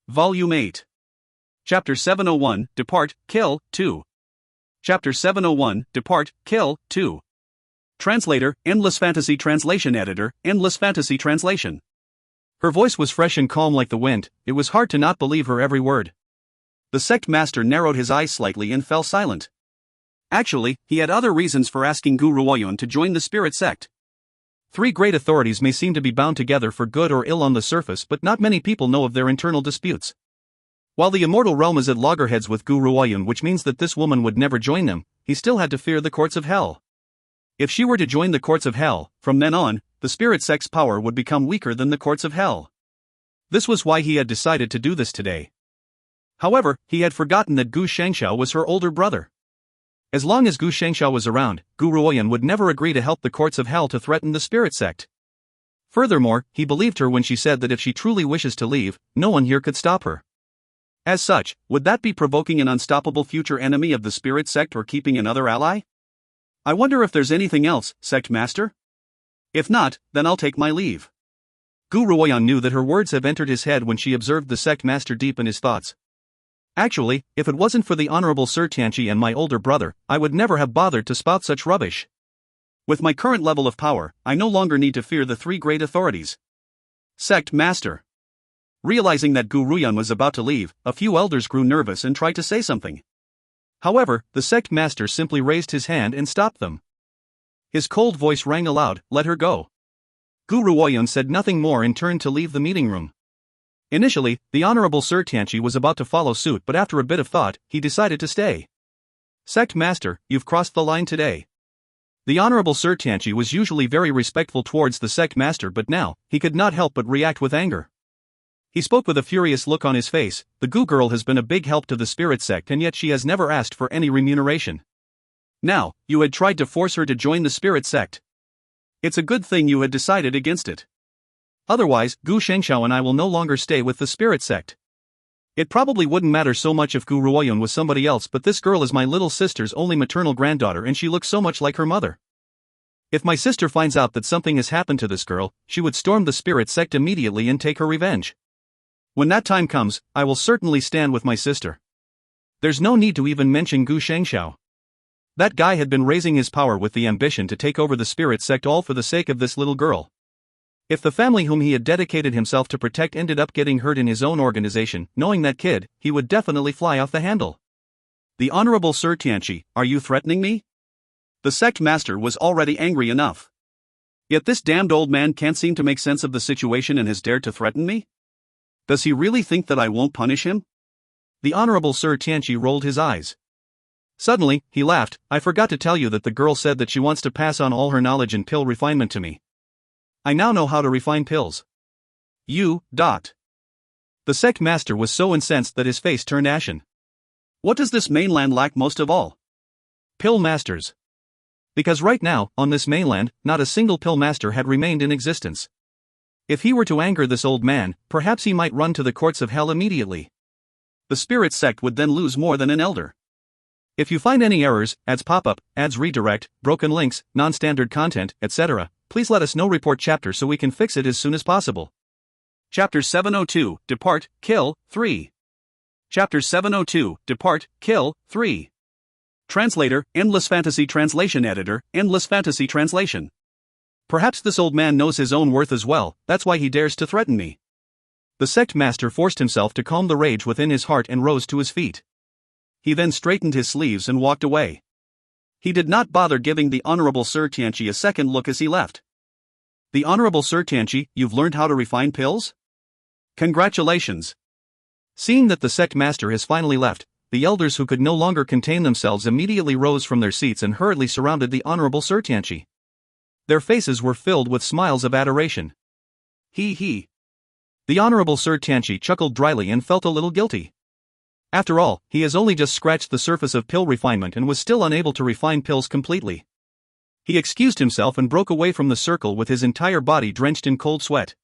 Volume 8. Chapter 701, Depart, Kill, 2. Chapter 701, Depart, Kill, 2. Translator, Endless Fantasy Translation Editor, Endless Fantasy Translation. Her voice was fresh and calm like the wind. It was hard to not believe her every word. The sect master narrowed his eyes slightly and fell silent. Actually, he had other reasons for asking Gu Ruoyun to join the spirit sect. Three great authorities may seem to be bound together for good or ill on the surface, but not many people know of their internal disputes. While the immortal realm is at loggerheads with Gu Ruoyun, which means that this woman would never join them, he still had to fear the courts of hell. If she were to join the courts of hell, from then on, the spirit sect's power would become weaker than the courts of hell. This was why he had decided to do this today. However, he had forgotten that Gu Shengxiao was her older brother. As long as Gu Shengxiao was around, Gu Ruoyun would never agree to help the courts of hell to threaten the spirit sect. Furthermore, he believed her when she said that if she truly wishes to leave, no one here could stop her. As such, would that be provoking an unstoppable future enemy of the spirit sect or keeping another ally? I wonder if there's anything else, sect master? If not, then I'll take my leave. Gu Ruoyun knew that her words have entered his head when she observed the sect master deep in his thoughts. Actually, if it wasn't for the Honorable Sir Tianqi and my older brother, I would never have bothered to spout such rubbish. With my current level of power, I no longer need to fear the three great authorities. Sect master. Realizing that Gu Ruoyun was about to leave, a few elders grew nervous and tried to say something. However, the sect master simply raised his hand and stopped them. His cold voice rang aloud, "Let her go." Gu Ruoyun said nothing more and turned to leave the meeting room. Initially, the Honorable Sir Tianqi was about to follow suit, but after a bit of thought, he decided to stay. Sect master, you've crossed the line today. The Honorable Sir Tianqi was usually very respectful towards the sect master, but now, he could not help but react with anger. He spoke with a furious look on his face. The Gu girl has been a big help to the spirit sect and yet she has never asked for any remuneration. Now, you had tried to force her to join the spirit sect. It's a good thing you had decided against it. Otherwise, Gu Shengxiao and I will no longer stay with the spirit sect. It probably wouldn't matter so much if Gu Ruoyun was somebody else, but this girl is my little sister's only maternal granddaughter and she looks so much like her mother. If my sister finds out that something has happened to this girl, she would storm the spirit sect immediately and take her revenge. When that time comes, I will certainly stand with my sister. There's no need to even mention Gu Shengxiao. That guy had been raising his power with the ambition to take over the spirit sect, all for the sake of this little girl. If the family whom he had dedicated himself to protect ended up getting hurt in his own organization, knowing that kid, he would definitely fly off the handle. The Honorable Sir Tianqi, are you threatening me? The sect master was already angry enough. Yet this damned old man can't seem to make sense of the situation and has dared to threaten me? Does he really think that I won't punish him? The Honorable Sir Tianqi rolled his eyes. Suddenly, he laughed. I forgot to tell you that the girl said that she wants to pass on all her knowledge and pill refinement to me. I now know how to refine pills. The sect master was so incensed that his face turned ashen. What does this mainland lack most of all? Pill masters. Because right now, on this mainland, not a single pill master had remained in existence. If he were to anger this old man, perhaps he might run to the courts of hell immediately. The spirit sect would then lose more than an elder. If you find any errors, ads pop up, ads redirect, broken links, non-standard content, etc., please let us know. Report chapter so we can fix it as soon as possible. Chapter 702, Depart, Kill, 3. Chapter 702, Depart, Kill, 3. Translator, Endless Fantasy Translation Editor, Endless Fantasy Translation. Perhaps this old man knows his own worth as well, that's why he dares to threaten me. The sect master forced himself to calm the rage within his heart and rose to his feet. He then straightened his sleeves and walked away. He did not bother giving the Honorable Sir Tianqi a second look as he left. The Honorable Sir Tianqi, you've learned how to refine pills? Congratulations. Seeing that the sect master has finally left, the elders who could no longer contain themselves immediately rose from their seats and hurriedly surrounded the Honorable Sir Tianqi. Their faces were filled with smiles of adoration. He. The Honorable Sir Tianqi chuckled dryly and felt a little guilty. After all, he has only just scratched the surface of pill refinement and was still unable to refine pills completely. He excused himself and broke away from the circle with his entire body drenched in cold sweat.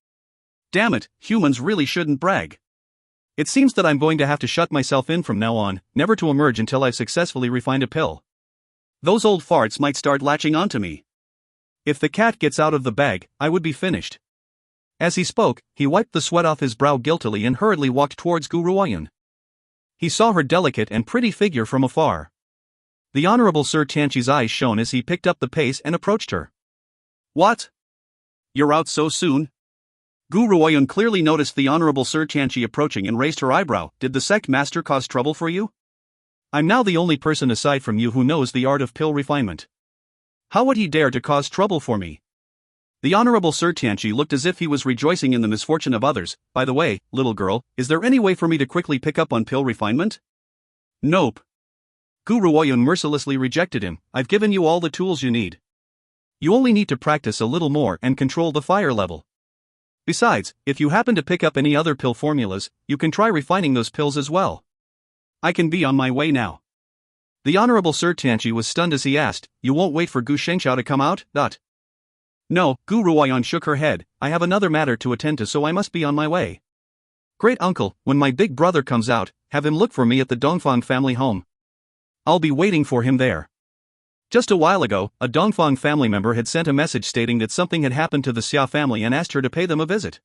Damn it, humans really shouldn't brag. It seems that I'm going to have to shut myself in from now on, never to emerge until I've successfully refined a pill. Those old farts might start latching onto me. If the cat gets out of the bag, I would be finished. As he spoke, he wiped the sweat off his brow guiltily and hurriedly walked towards Gu Ruoyun. He saw her delicate and pretty figure from afar. The Honorable Sir Tianqi's eyes shone as he picked up the pace and approached her. What? You're out so soon? Gu Ruoyun clearly noticed the Honorable Sir Tianqi approaching and raised her eyebrow. Did the sect master cause trouble for you? I'm now the only person aside from you who knows the art of pill refinement. How would he dare to cause trouble for me? The Honorable Sir Tianqi looked as if he was rejoicing in the misfortune of others. By the way, little girl, is there any way for me to quickly pick up on pill refinement? Nope. Gu Ruoyun mercilessly rejected him. I've given you all the tools you need. You only need to practice a little more and control the fire level. Besides, if you happen to pick up any other pill formulas, you can try refining those pills as well. I can be on my way now. The Honorable Sir Tianqi was stunned as he asked, You won't wait for Gu Shengxiao to come out? No, Gu Ruoyun shook her head. I have another matter to attend to, so I must be on my way. Great uncle, when my big brother comes out, have him look for me at the Dongfang family home. I'll be waiting for him there. Just a while ago, a Dongfang family member had sent a message stating that something had happened to the Xia family and asked her to pay them a visit.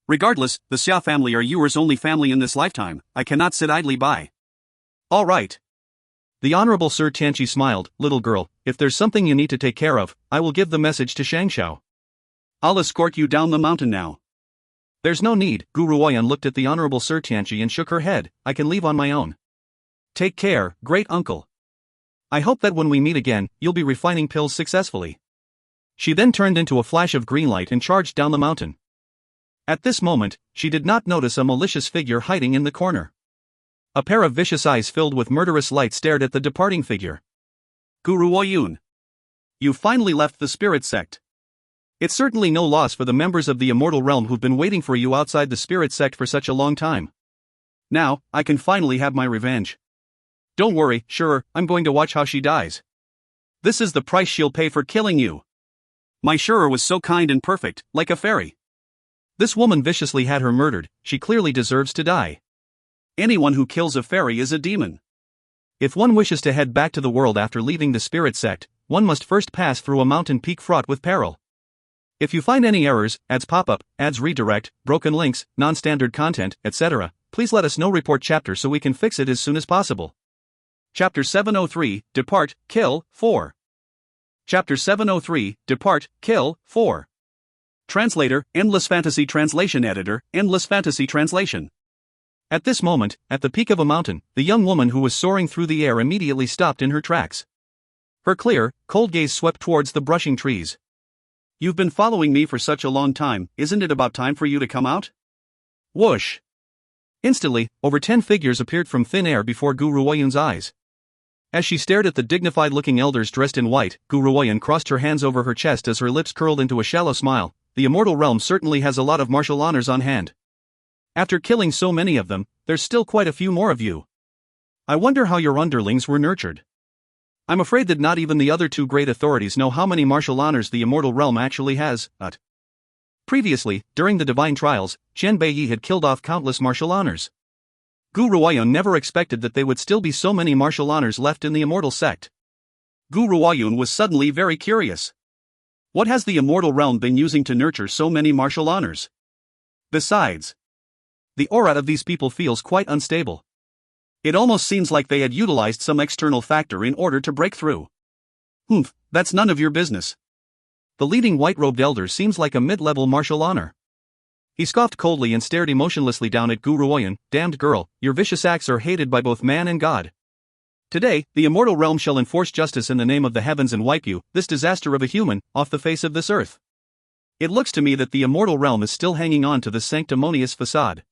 Regardless, the Xia family are yours only family in this lifetime. I cannot sit idly by. All right. The Honorable Sir Tianqi smiled. Little girl, if there's something you need to take care of, I will give the message to Shangxiao. I'll escort you down the mountain now. There's no need. Gu Ruoyun looked at the Honorable Sir Tianqi and shook her head. I can leave on my own. Take care, great uncle. I hope that when we meet again, you'll be refining pills successfully. She then turned into a flash of green light and charged down the mountain. At this moment, she did not notice a malicious figure hiding in the corner. A pair of vicious eyes filled with murderous light stared at the departing figure. Gu Ruoyun. You finally left the spirit sect. It's certainly no loss for the members of the immortal realm who've been waiting for you outside the spirit sect for such a long time. Now, I can finally have my revenge. Don't worry, sure, I'm going to watch how she dies. This is the price she'll pay for killing you. My Shurer was so kind and perfect, like a fairy. This woman viciously had her murdered, she clearly deserves to die. Anyone who kills a fairy is a demon. If one wishes to head back to the world after leaving the spirit sect, one must first pass through a mountain peak fraught with peril. If you find any errors, ads pop up, ads redirect, broken links, non-standard content, etc., please let us know. Report chapter so we can fix it as soon as possible. Chapter 703, Depart, Kill, 4. Chapter 703, Depart, Kill, 4. Translator, Endless Fantasy Translation Editor, Endless Fantasy Translation. At this moment, at the peak of a mountain, the young woman who was soaring through the air immediately stopped in her tracks. Her clear, cold gaze swept towards the brushing trees. You've been following me for such a long time, isn't it about time for you to come out? Whoosh! Instantly, over 10 figures appeared from thin air before Gu Ruoyun's eyes. As she stared at the dignified-looking elders dressed in white, Gu Ruoyun crossed her hands over her chest as her lips curled into a shallow smile. The immortal realm certainly has a lot of martial honors on hand. After killing so many of them, there's still quite a few more of you. I wonder how your underlings were nurtured. I'm afraid that not even the other two great authorities know how many martial honors the immortal realm actually has. Previously, during the divine trials, Qian Beiyi had killed off countless martial honors. Gu Ruoyun never expected that there would still be so many martial honors left in the immortal sect. Gu Ruoyun was suddenly very curious. What has the immortal realm been using to nurture so many martial honors? Besides, the aura of these people feels quite unstable. It almost seems like they had utilized some external factor in order to break through. That's none of your business. The leading white-robed elder seems like a mid-level martial honor. He scoffed coldly and stared emotionlessly down at Gu Ruoyun. Damned girl, your vicious acts are hated by both man and God. Today, the immortal realm shall enforce justice in the name of the heavens and wipe you, this disaster of a human, off the face of this earth. It looks to me that the immortal realm is still hanging on to the sanctimonious facade.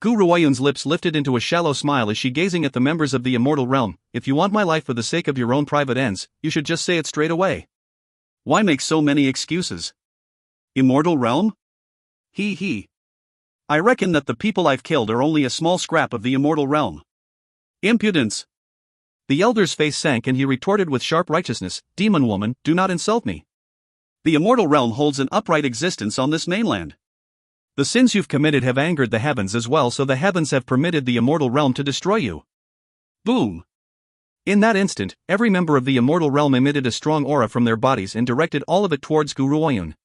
Gu Ruoyun's lips lifted into a shallow smile as she gazing at the members of the immortal realm. If you want my life for the sake of your own private ends, you should just say it straight away. Why make so many excuses? Immortal realm? He. I reckon that the people I've killed are only a small scrap of the immortal realm. Impudence! The elder's face sank and he retorted with sharp righteousness, Demon woman, do not insult me. The immortal realm holds an upright existence on this mainland. The sins you've committed have angered the heavens as well, so the heavens have permitted the immortal realm to destroy you. Boom! In that instant, every member of the immortal realm emitted a strong aura from their bodies and directed all of it towards Gu Ruoyun.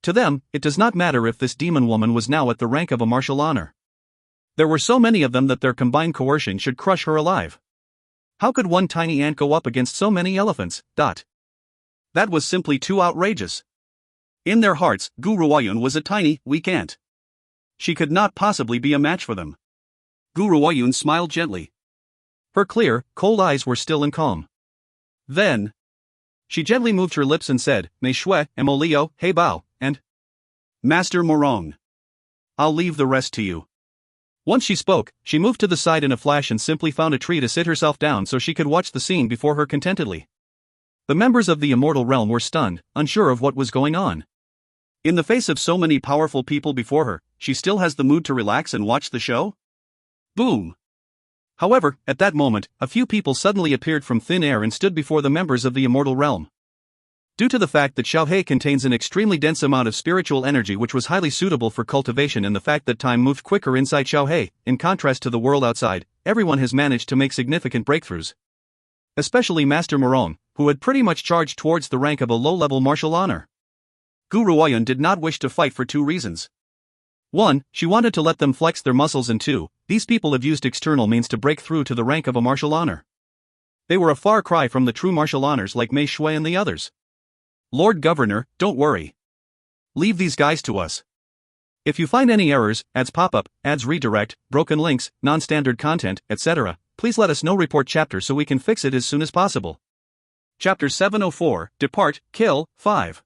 To them, it does not matter if this demon woman was now at the rank of a martial honor. There were so many of them that their combined coercion should crush her alive. How could one tiny ant go up against so many elephants? That was simply too outrageous. In their hearts, Gu Ruoyun was a tiny, weak ant. She could not possibly be a match for them. Gu Ruoyun smiled gently. Her clear, cold eyes were still and calm. Then, she gently moved her lips and said, Mei Shui, Mo Liu, Hei Bao, and Master Morong. I'll leave the rest to you. Once she spoke, she moved to the side in a flash and simply found a tree to sit herself down so she could watch the scene before her contentedly. The members of the immortal realm were stunned, unsure of what was going on. In the face of so many powerful people before her, she still has the mood to relax and watch the show? Boom! However, at that moment, a few people suddenly appeared from thin air and stood before the members of the immortal realm. Due to the fact that Xiaohei contains an extremely dense amount of spiritual energy which was highly suitable for cultivation, and the fact that time moved quicker inside Xiaohei, in contrast to the world outside, everyone has managed to make significant breakthroughs. Especially Master Morong, who had pretty much charged towards the rank of a low-level martial honor. Gu Ruoyun did not wish to fight for two reasons. 1. She wanted to let them flex their muscles, and 2. These people have used external means to break through to the rank of a martial honor. They were a far cry from the true martial honors like Mei Shui and the others. Lord Governor, don't worry. Leave these guys to us. If you find any errors, ads pop up, ads redirect, broken links, non-standard content, etc., please let us know. Report chapter so we can fix it as soon as possible. Chapter 704, Depart, Kill, 5.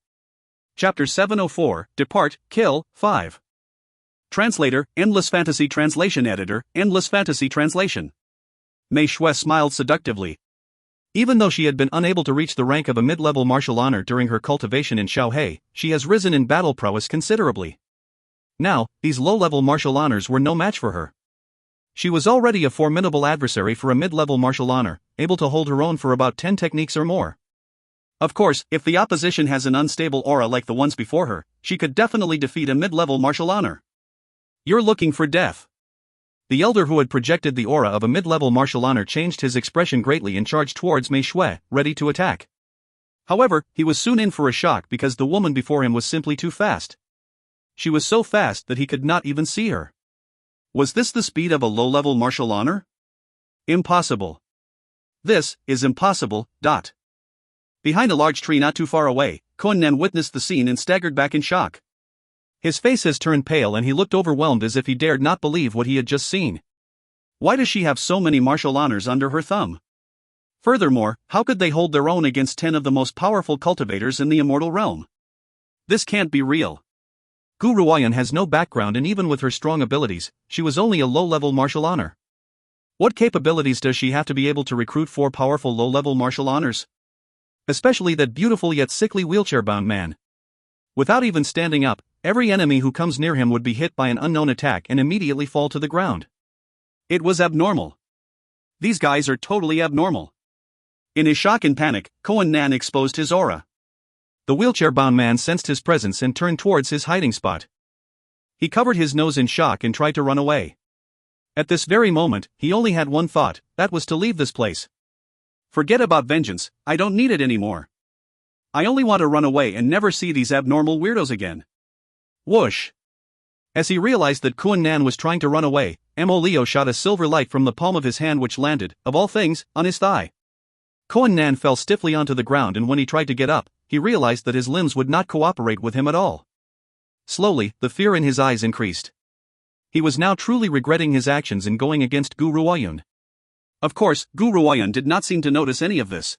Chapter 704, Depart, Kill, 5. Translator, Endless Fantasy Translation Editor, Endless Fantasy Translation. Mei Shui smiled seductively. Even though she had been unable to reach the rank of a mid-level martial honor during her cultivation in Xiaohei, she has risen in battle prowess considerably. Now, these low-level martial honors were no match for her. She was already a formidable adversary for a mid-level martial honor, able to hold her own for about 10 techniques or more. Of course, if the opposition has an unstable aura like the ones before her, she could definitely defeat a mid-level martial honor. You're looking for death. The elder who had projected the aura of a mid-level martial honor changed his expression greatly and charged towards Mei Shui, ready to attack. However, he was soon in for a shock because the woman before him was simply too fast. She was so fast that he could not even see her. Was this the speed of a low-level martial honor? Impossible. This is impossible. Behind a large tree not too far away, Kunnan witnessed the scene and staggered back in shock. His face has turned pale and he looked overwhelmed as if he dared not believe what he had just seen. Why does she have so many martial honors under her thumb? Furthermore, how could they hold their own against 10 of the most powerful cultivators in the immortal realm? This can't be real. Gu Ruoyun has no background, and even with her strong abilities, she was only a low-level martial honor. What capabilities does she have to be able to recruit 4 powerful low-level martial honors? Especially that beautiful yet sickly wheelchair-bound man. Without even standing up, every enemy who comes near him would be hit by an unknown attack and immediately fall to the ground. It was abnormal. These guys are totally abnormal. In his shock and panic, Kunnan exposed his aura. The wheelchair-bound man sensed his presence and turned towards his hiding spot. He covered his nose in shock and tried to run away. At this very moment, he only had one thought, that was to leave this place. Forget about vengeance, I don't need it anymore. I only want to run away and never see these abnormal weirdos again. Whoosh! As he realized that Kunnan was trying to run away, Mo Liu shot a silver light from the palm of his hand which landed, of all things, on his thigh. Kunnan fell stiffly onto the ground, and when he tried to get up, he realized that his limbs would not cooperate with him at all. Slowly, the fear in his eyes increased. He was now truly regretting his actions in going against Gu Ruoyun. Of course, Gu Ruoyun did not seem to notice any of this.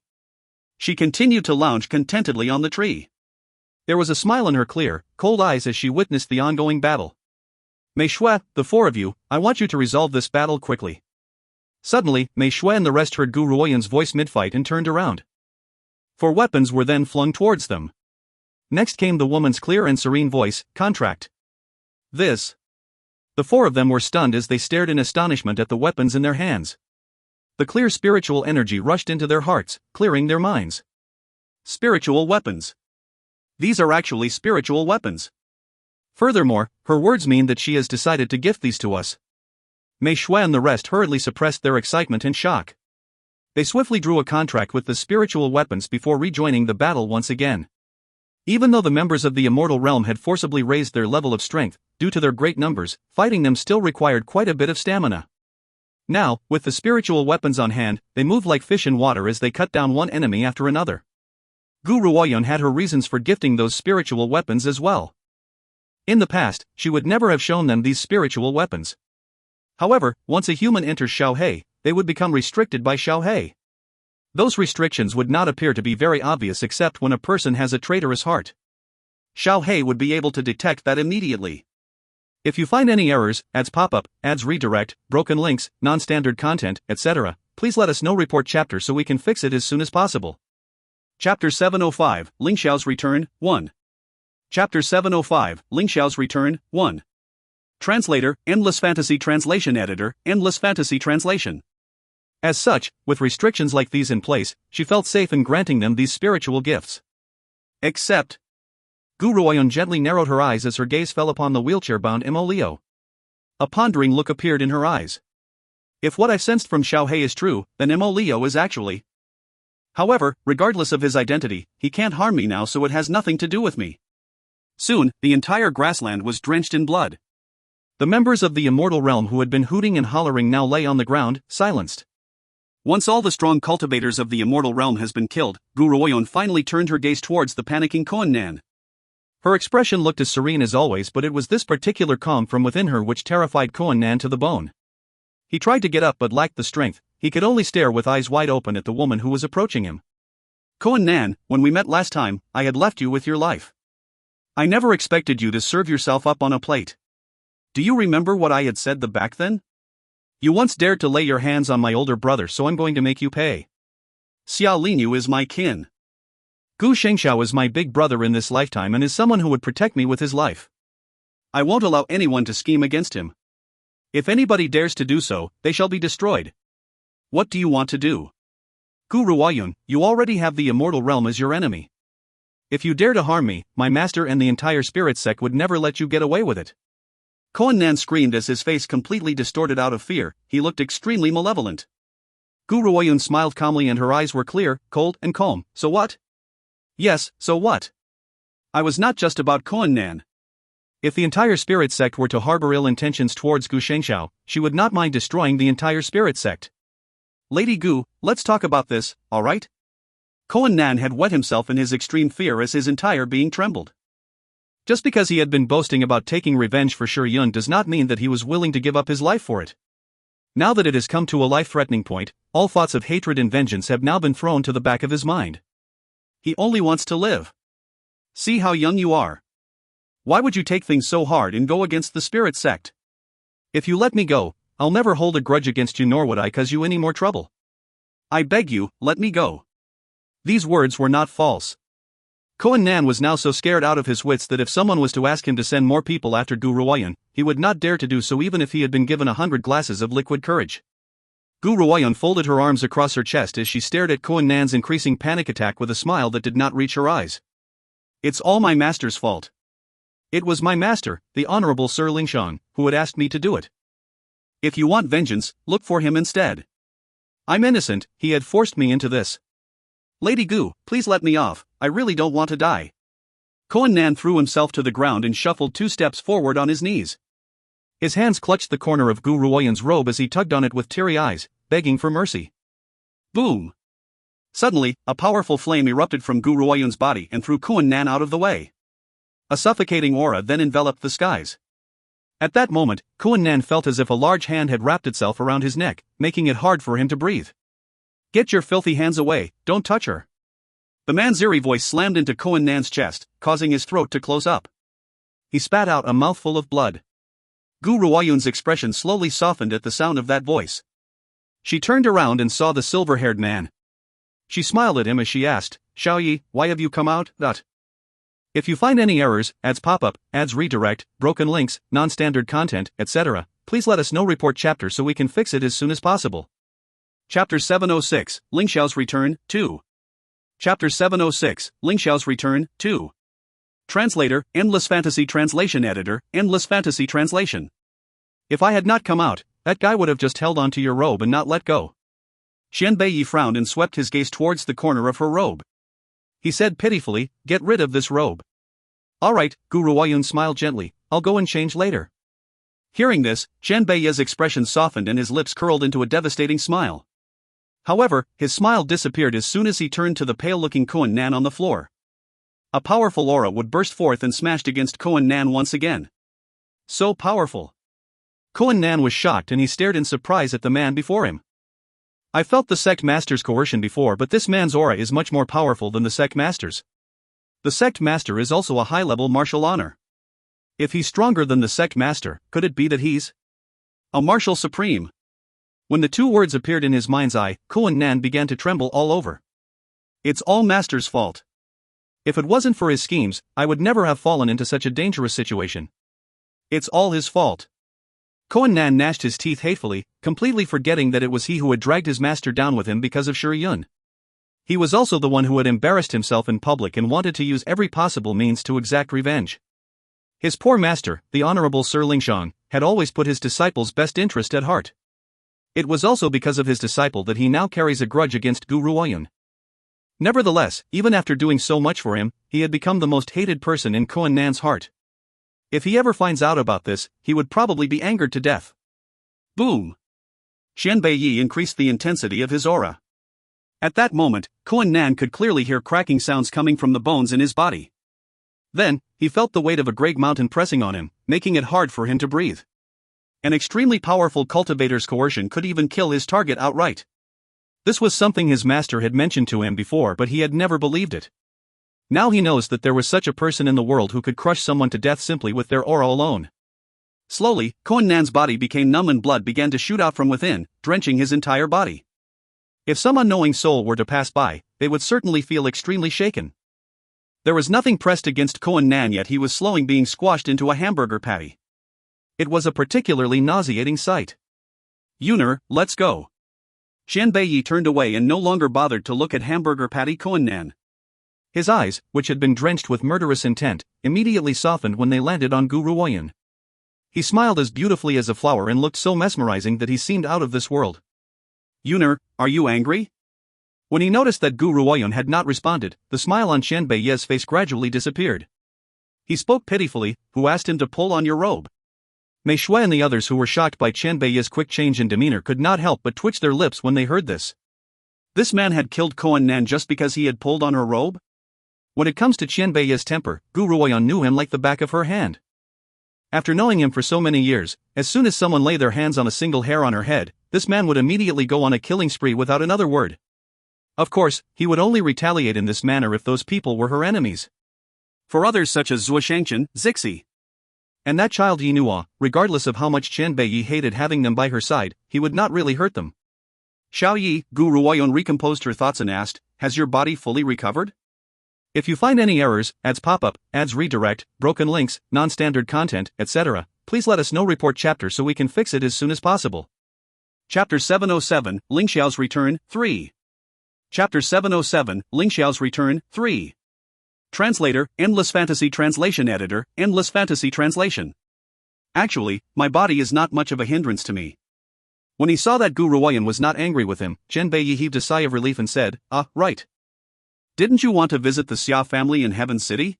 She continued to lounge contentedly on the tree. There was a smile in her clear, cold eyes as she witnessed the ongoing battle. Mei Shui, the 4 of you, I want you to resolve this battle quickly. Suddenly, Mei Shui and the rest heard Gu Ruoyun's voice mid-fight and turned around. 4 weapons were then flung towards them. Next came the woman's clear and serene voice, contract. This. The 4 of them were stunned as they stared in astonishment at the weapons in their hands. The clear spiritual energy rushed into their hearts, clearing their minds. Spiritual weapons. These are actually spiritual weapons. Furthermore, her words mean that she has decided to gift these to us. Mei Shui and the rest hurriedly suppressed their excitement and shock. They swiftly drew a contract with the spiritual weapons before rejoining the battle once again. Even though the members of the immortal realm had forcibly raised their level of strength, due to their great numbers, fighting them still required quite a bit of stamina. Now, with the spiritual weapons on hand, they moved like fish in water as they cut down one enemy after another. Gu Ruoyun had her reasons for gifting those spiritual weapons as well. In the past, she would never have shown them these spiritual weapons. However, once a human enters Xiaohe, they would become restricted by Xiaohe. Those restrictions would not appear to be very obvious except when a person has a traitorous heart. Xiaohe would be able to detect that immediately. If you find any errors, ads pop-up, ads redirect, broken links, non-standard content, etc., please let us know. Report chapter so we can fix it as soon as possible. Chapter 705, Ling Xiao's Return, 1. Chapter 705, Ling Xiao's Return, 1. Translator, Endless Fantasy Translation Editor, Endless Fantasy Translation. As such, with restrictions like these in place, she felt safe in granting them these spiritual gifts. Except, Gu Ruoyun gently narrowed her eyes as her gaze fell upon the wheelchair-bound Mo Leo. A pondering look appeared in her eyes. If what I sensed from Xiaohe is true, then Mo Leo is actually. However, regardless of his identity, he can't harm me now, so it has nothing to do with me. Soon, the entire grassland was drenched in blood. The members of the immortal realm who had been hooting and hollering now lay on the ground, silenced. Once all the strong cultivators of the immortal realm has been killed, Gu Ruoyun finally turned her gaze towards the panicking Koan Nan. Her expression looked as serene as always, but it was this particular calm from within her which terrified Koan Nan to the bone. He tried to get up but lacked the strength. He could only stare with eyes wide open at the woman who was approaching him. Koan Nan, when we met last time, I had left you with your life. I never expected you to serve yourself up on a plate. Do you remember what I had said back then? You once dared to lay your hands on my older brother, so I'm going to make you pay. Xia Linyu is my kin. Gu Shengxiao is my big brother in this lifetime and is someone who would protect me with his life. I won't allow anyone to scheme against him. If anybody dares to do so, they shall be destroyed. What do you want to do? Gu Ruoyun, you already have the immortal realm as your enemy. If you dare to harm me, my master and the entire spirit sect would never let you get away with it. Koan Nan screamed as his face completely distorted out of fear. He looked extremely malevolent. Gu Ruoyun smiled calmly and her eyes were clear, cold, and calm. So what? Yes, so what? I was not just about Koan Nan. If the entire spirit sect were to harbor ill intentions towards Gu Shengxiao, she would not mind destroying the entire spirit sect. Lady Gu, let's talk about this, alright? Koan Nan had wet himself in his extreme fear as his entire being trembled. Just because he had been boasting about taking revenge for Shi Yun does not mean that he was willing to give up his life for it. Now that it has come to a life-threatening point, all thoughts of hatred and vengeance have now been thrown to the back of his mind. He only wants to live. See how young you are. Why would you take things so hard and go against the spirit sect? If you let me go, I'll never hold a grudge against you, nor would I cause you any more trouble. I beg you, let me go. These words were not false. Koan Nan was now so scared out of his wits that if someone was to ask him to send more people after Gu Ruoyun, he would not dare to do so even if he had been given 100 glasses of liquid courage. Gu Ruoyun folded her arms across her chest as she stared at Koan Nan's increasing panic attack with a smile that did not reach her eyes. It's all my master's fault. It was my master, the Honorable Sir Lingshang, who had asked me to do it. If you want vengeance, look for him instead. I'm innocent, he had forced me into this. Lady Gu, please let me off, I really don't want to die. Koan Nan threw himself to the ground and shuffled 2 steps forward on his knees. His hands clutched the corner of Gu Ruoyun's robe as he tugged on it with teary eyes, begging for mercy. Boom! Suddenly, a powerful flame erupted from Gu Ruoyun's body and threw Koan Nan out of the way. A suffocating aura then enveloped the skies. At that moment, Koan Nan felt as if a large hand had wrapped itself around his neck, making it hard for him to breathe. Get your filthy hands away, don't touch her. The man's eerie voice slammed into Koan Nan's chest, causing his throat to close up. He spat out a mouthful of blood. Gu Ruoyun's expression slowly softened at the sound of that voice. She turned around and saw the silver-haired man. She smiled at him as she asked, Xiaoyi, why have you come out? If you find any errors, ads pop-up, ads redirect, broken links, non-standard content, etc., please let us know. Report chapter so we can fix it as soon as possible. Chapter 706, Ling Xiao's Return, 2. Chapter 706, Ling Xiao's Return, 2. Translator, Endless Fantasy Translation Editor, Endless Fantasy Translation. If I had not come out, that guy would have just held onto your robe and not let go. Xian Beiyi frowned and swept his gaze towards the corner of her robe. He said pitifully, "Get rid of this robe." "Alright," Gu Ruoyun smiled gently, "I'll go and change later." Hearing this, Chen Beiye's expression softened and his lips curled into a devastating smile. However, his smile disappeared as soon as he turned to the pale-looking Koan Nan on the floor. A powerful aura would burst forth and smashed against Koan Nan once again. So powerful. Koan Nan was shocked and he stared in surprise at the man before him. "I felt the sect master's coercion before, but this man's aura is much more powerful than the sect master's. The sect master is also a high-level martial honor. If he's stronger than the sect master, could it be that he's a martial supreme?" When the two words appeared in his mind's eye, Koan Nan began to tremble all over. "It's all Master's fault. If it wasn't for his schemes, I would never have fallen into such a dangerous situation. It's all his fault." Koan Nan gnashed his teeth hatefully, completely forgetting that it was he who had dragged his master down with him because of Shi Yun. He was also the one who had embarrassed himself in public and wanted to use every possible means to exact revenge. His poor master, the Honorable Sir Lingshang, had always put his disciple's best interest at heart. It was also because of his disciple that he now carries a grudge against Gu Ruoyun. Nevertheless, even after doing so much for him, he had become the most hated person in Koan Nan's heart. If he ever finds out about this, he would probably be angered to death. Boom! Chen Beiyi increased the intensity of his aura. At that moment, Koan Nan could clearly hear cracking sounds coming from the bones in his body. Then, he felt the weight of a great mountain pressing on him, making it hard for him to breathe. An extremely powerful cultivator's coercion could even kill his target outright. This was something his master had mentioned to him before, but he had never believed it. Now he knows that there was such a person in the world who could crush someone to death simply with their aura alone. Slowly, Koan Nan's body became numb and blood began to shoot out from within, drenching his entire body. If some unknowing soul were to pass by, they would certainly feel extremely shaken. There was nothing pressed against Koan Nan, yet he was slowly being squashed into a hamburger patty. It was a particularly nauseating sight. "Yuner, let's go." Chen Beiyi turned away and no longer bothered to look at hamburger patty Koan Nan. His eyes, which had been drenched with murderous intent, immediately softened when they landed on Gu Ruoyun. He smiled as beautifully as a flower and looked so mesmerizing that he seemed out of this world. "Yuner, are you angry?" When he noticed that Gu Ruoyun had not responded, the smile on Chen Beiyi's face gradually disappeared. He spoke pitifully, "Who asked him to pull on your robe?" Mei Shui and the others who were shocked by Chen Beiyi's quick change in demeanor could not help but twitch their lips when they heard this. This man had killed Koan Nan just because he had pulled on her robe? When it comes to Chen Beiyi's temper, Gu Ruoyun knew him like the back of her hand. After knowing him for so many years, as soon as someone lay their hands on a single hair on her head, this man would immediately go on a killing spree without another word. Of course, he would only retaliate in this manner if those people were her enemies. For others such as Zhuo Shangchen, Zixi, and that child Yi Nuo, regardless of how much Chen Beiyi hated having them by her side, he would not really hurt them. "Xiao Yi," Gu Ruoyun recomposed her thoughts and asked, "Has your body fully recovered? If you find any errors, ads pop-up, ads redirect, broken links, non-standard content, etc., please let us know. Report chapter so we can fix it as soon as possible." Chapter 707, Ling Xiao's Return, 3. Chapter 707, Ling Xiao's Return, 3. Translator, Endless Fantasy Translation Editor, Endless Fantasy Translation. Actually, my body is not much of a hindrance to me. When he saw that Gu Ruoyun was not angry with him, Chen Beiyi heaved a sigh of relief and said, "Ah, right. Didn't you want to visit the Xia family in Heaven City?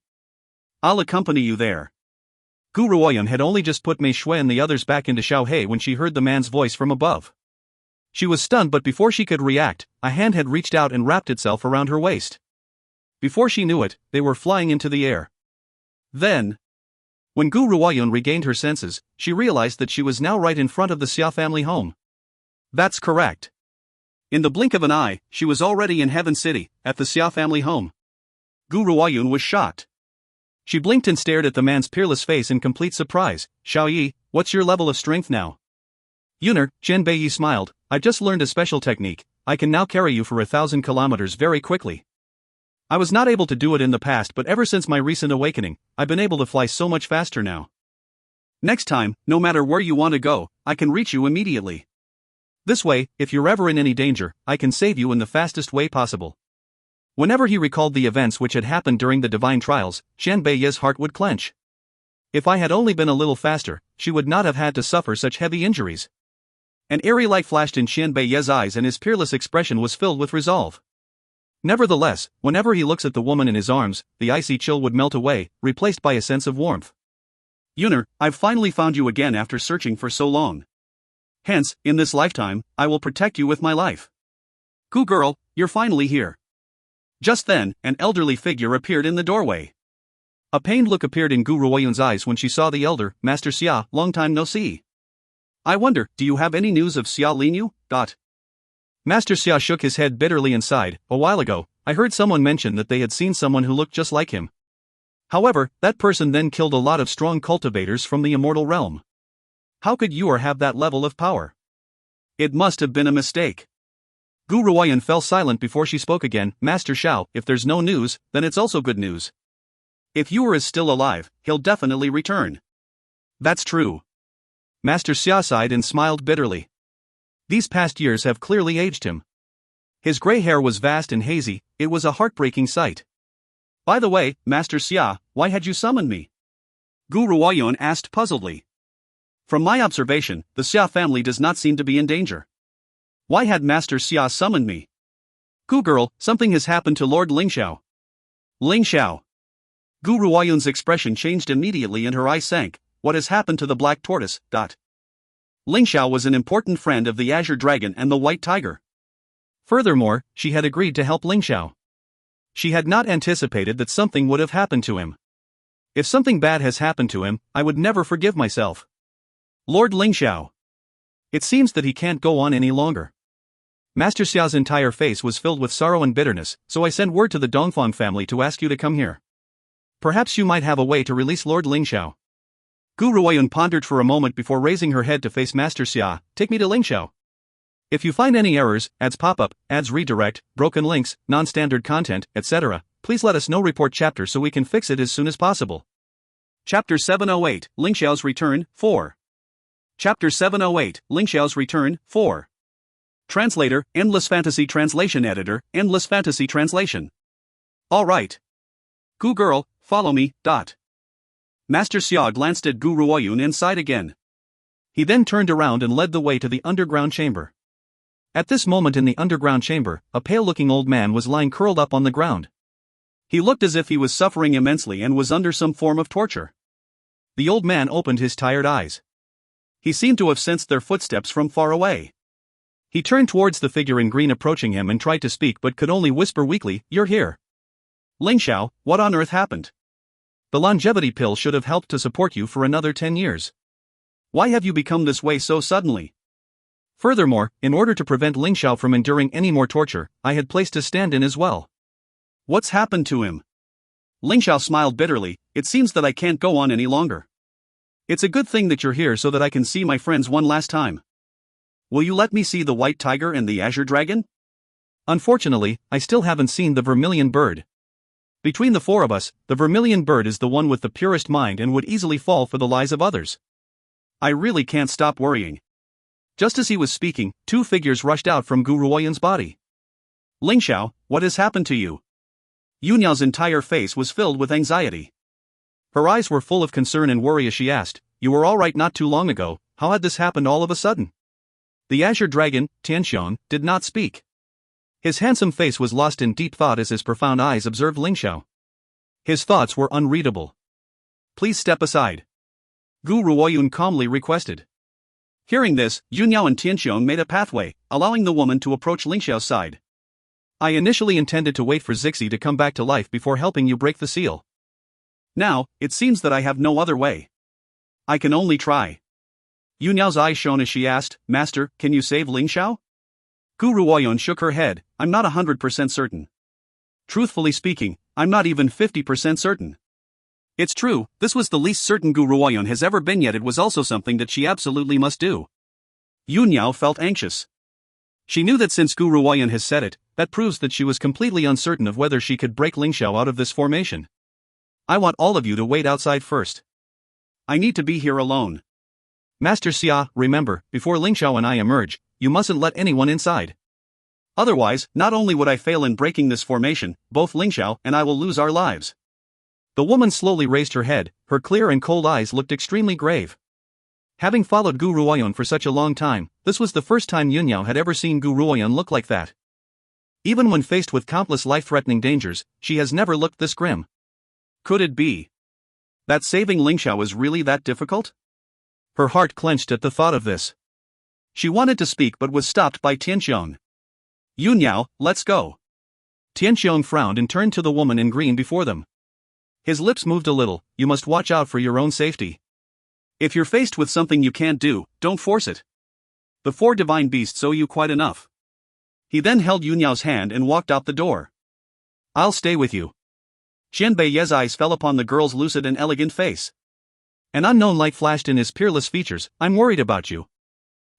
I'll accompany you there." Gu Ruoyun had only just put Mei Shui and the others back into Xiaohe when she heard the man's voice from above. She was stunned, but before she could react, a hand had reached out and wrapped itself around her waist. Before she knew it, they were flying into the air. Then, when Gu Ruoyun regained her senses, she realized that she was now right in front of the Xia family home. That's correct. In the blink of an eye, she was already in Heaven City, at the Xia family home. Gu Ruoyun was shocked. She blinked and stared at the man's peerless face in complete surprise. "Xiao Yi, what's your level of strength now?" "Yuner," Chen Beiyi smiled, "I've just learned a special technique. I can now carry you for 1,000 kilometers very quickly. I was not able to do it in the past, but ever since my recent awakening, I've been able to fly so much faster now. Next time, no matter where you want to go, I can reach you immediately. This way, if you're ever in any danger, I can save you in the fastest way possible." Whenever he recalled the events which had happened during the divine trials, Chen Beiyi's heart would clench. If I had only been a little faster, she would not have had to suffer such heavy injuries. An eerie light flashed in Chen Beiyi's eyes and his peerless expression was filled with resolve. Nevertheless, whenever he looks at the woman in his arms, the icy chill would melt away, replaced by a sense of warmth. Yuner, I've finally found you again after searching for so long. Hence, in this lifetime, I will protect you with my life. Gu girl, you're finally here. Just then, an elderly figure appeared in the doorway. A pained look appeared in Gu Ruoyun's eyes when she saw the elder, Master Xia, long time no see. I wonder, do you have any news of Xia Linyu? Master Xia shook his head bitterly and sighed. A while ago, I heard someone mention that they had seen someone who looked just like him. However, that person then killed a lot of strong cultivators from the immortal realm. How could you have that level of power? It must have been a mistake. Gu Ruoyun fell silent before she spoke again. Master Xiao, if there's no news, then it's also good news. If Yuer is still alive, he'll definitely return. That's true. Master Xia sighed and smiled bitterly. These past years have clearly aged him. His gray hair was vast and hazy, it was a heartbreaking sight. By the way, Master Xia, why had you summoned me? Gu Ruoyun asked puzzledly. From my observation, the Xia family does not seem to be in danger. Why had Master Xia summoned me? Gu girl, something has happened to Lord Lingxiao. Lingxiao. Gu Ruoyun's expression changed immediately and her eyes sank. What has happened to the black tortoise? Lingxiao was an important friend of the Azure Dragon and the White Tiger. Furthermore, she had agreed to help Lingxiao. She had not anticipated that something would have happened to him. If something bad has happened to him, I would never forgive myself. Lord Lingxiao. It seems that he can't go on any longer. Master Xiao's entire face was filled with sorrow and bitterness, so I sent word to the Dongfang family to ask you to come here. Perhaps you might have a way to release Lord Lingxiao. Gu Ruoyun pondered for a moment before raising her head to face Master Xia. Take me to Lingxiao. If you find any errors, ads pop up, ads redirect, broken links, non-standard content, etc., please let us know. Report chapter so we can fix it as soon as possible. Chapter 708, Lingxiao's Return, 4. Chapter 708, Lingxiao's Return, 4. Translator, Endless Fantasy Translation Editor, Endless Fantasy Translation. Alright. Gu girl, follow me. Master Xia glanced at Gu Ruoyun and sighed again. He then turned around and led the way to the underground chamber. At this moment in the underground chamber, a pale-looking old man was lying curled up on the ground. He looked as if he was suffering immensely and was under some form of torture. The old man opened his tired eyes. He seemed to have sensed their footsteps from far away. He turned towards the figure in green approaching him and tried to speak but could only whisper weakly, "You're here. Lingxiao, what on earth happened? The longevity pill should have helped to support you for another 10 years. Why have you become this way so suddenly? Furthermore, in order to prevent Lingxiao from enduring any more torture, I had placed a stand-in as well. What's happened to him?" Lingxiao smiled bitterly. "It seems that I can't go on any longer. It's a good thing that you're here so that I can see my friends one last time. Will you let me see the White Tiger and the Azure Dragon?" "Unfortunately, I still haven't seen the Vermilion Bird. Between the four of us, the Vermilion Bird is the one with the purest mind and would easily fall for the lies of others. I really can't stop worrying." Just as he was speaking, two figures rushed out from Gu Ruoyun's body. "Lingxiao, what has happened to you?" Yunyao's entire face was filled with anxiety. Her eyes were full of concern and worry as she asked, "You were all right not too long ago, how had this happened all of a sudden?" The Azure Dragon, Tianxiong, did not speak. His handsome face was lost in deep thought as his profound eyes observed Lingxiao. His thoughts were unreadable. "Please step aside," Gu Ruoyun calmly requested. Hearing this, Yunyao and Tianxiong made a pathway, allowing the woman to approach Lingxiao's side. "I initially intended to wait for Zixi to come back to life before helping you break the seal. Now, it seems that I have no other way. I can only try." Yunyao's eyes shone as she asked, "Master, can you save Lingxiao?" Gu Ruoyun shook her head. "I'm not 100% certain. Truthfully speaking, I'm not even 50% certain." It's true, this was the least certain Gu Ruoyun has ever been, yet it was also something that she absolutely must do. Yunyao felt anxious. She knew that since Gu Ruoyun has said it, that proves that she was completely uncertain of whether she could break Lingxiao out of this formation. "I want all of you to wait outside first. I need to be here alone. Master Xia, remember, before Lingxiao and I emerge, you mustn't let anyone inside. Otherwise, not only would I fail in breaking this formation, both Lingxiao and I will lose our lives." The woman slowly raised her head, her clear and cold eyes looked extremely grave. Having followed Gu Ruoyun for such a long time, this was the first time Yunyao had ever seen Gu Ruoyun look like that. Even when faced with countless life-threatening dangers, she has never looked this grim. Could it be that saving Ling Xiao is really that difficult? Her heart clenched at the thought of this. She wanted to speak but was stopped by Tianxiong. Yunyao, let's go. Tianxiong frowned and turned to the woman in green before them. His lips moved a little. You must watch out for your own safety. If you're faced with something you can't do, don't force it. The 4 divine beasts owe you quite enough. He then held Yunyao's hand and walked out the door. I'll stay with you. Qianbeiye's eyes fell upon the girl's lucid and elegant face. An unknown light flashed in his peerless features. I'm worried about you.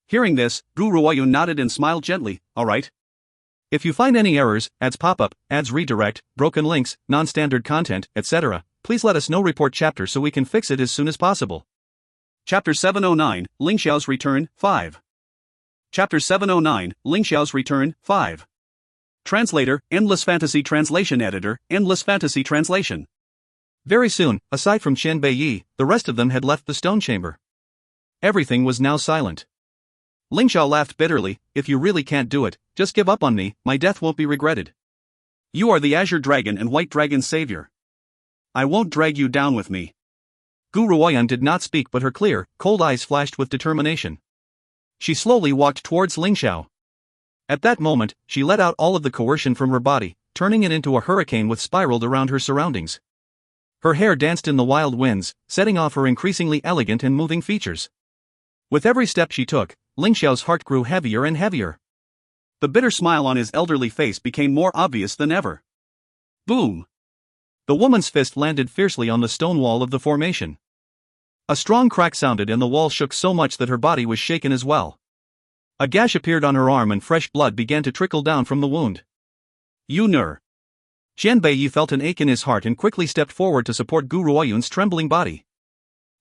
Hearing this, Gu Ruoyun nodded and smiled gently. All right. If you find any errors, ads pop up, ads redirect, broken links, non-standard content, etc., please let us know. Report chapter so we can fix it as soon as possible. Chapter 709, Ling Xiao's Return, 5. Chapter 709, Ling Xiao's Return, 5. Translator, Endless Fantasy Translation Editor, Endless Fantasy Translation. Very soon, aside from Qianbeiyi, the rest of them had left the stone chamber. Everything was now silent. Ling Xiao laughed bitterly. If you really can't do it, just give up on me, my death won't be regretted. You are the Azure Dragon and White Dragon's savior. I won't drag you down with me. Gu Ruoyan did not speak, but her clear, cold eyes flashed with determination. She slowly walked towards Ling Xiao. At that moment, she let out all of the coercion from her body, turning it into a hurricane which spiraled around her surroundings. Her hair danced in the wild winds, setting off her increasingly elegant and moving features. With every step she took, Ling Xiao's heart grew heavier and heavier. The bitter smile on his elderly face became more obvious than ever. Boom! The woman's fist landed fiercely on the stone wall of the formation. A strong crack sounded and the wall shook so much that her body was shaken as well. A gash appeared on her arm and fresh blood began to trickle down from the wound. Yu-ner. Qianbeiyi felt an ache in his heart and quickly stepped forward to support Gu Ruoyun's trembling body.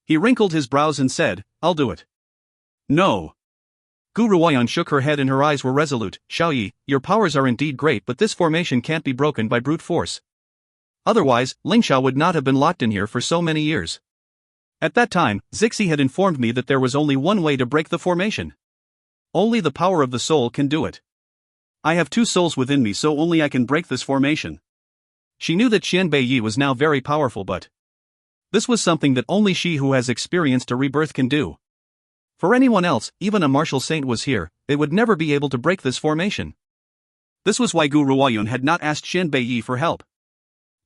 He wrinkled his brows and said, I'll do it. No. Gu Ruoyun shook her head and her eyes were resolute. Xiaoyi, your powers are indeed great, but this formation can't be broken by brute force. Otherwise, Ling Xiao would not have been locked in here for so many years. At that time, Zixi had informed me that there was only one way to break the formation. Only the power of the soul can do it. I have 2 souls within me, so only I can break this formation. She knew that Qianbeiyi was now very powerful, but this was something that only she who has experienced a rebirth can do. For anyone else, even a martial saint was here, they would never be able to break this formation. This was why Gu Ruoyun had not asked Qianbeiyi for help.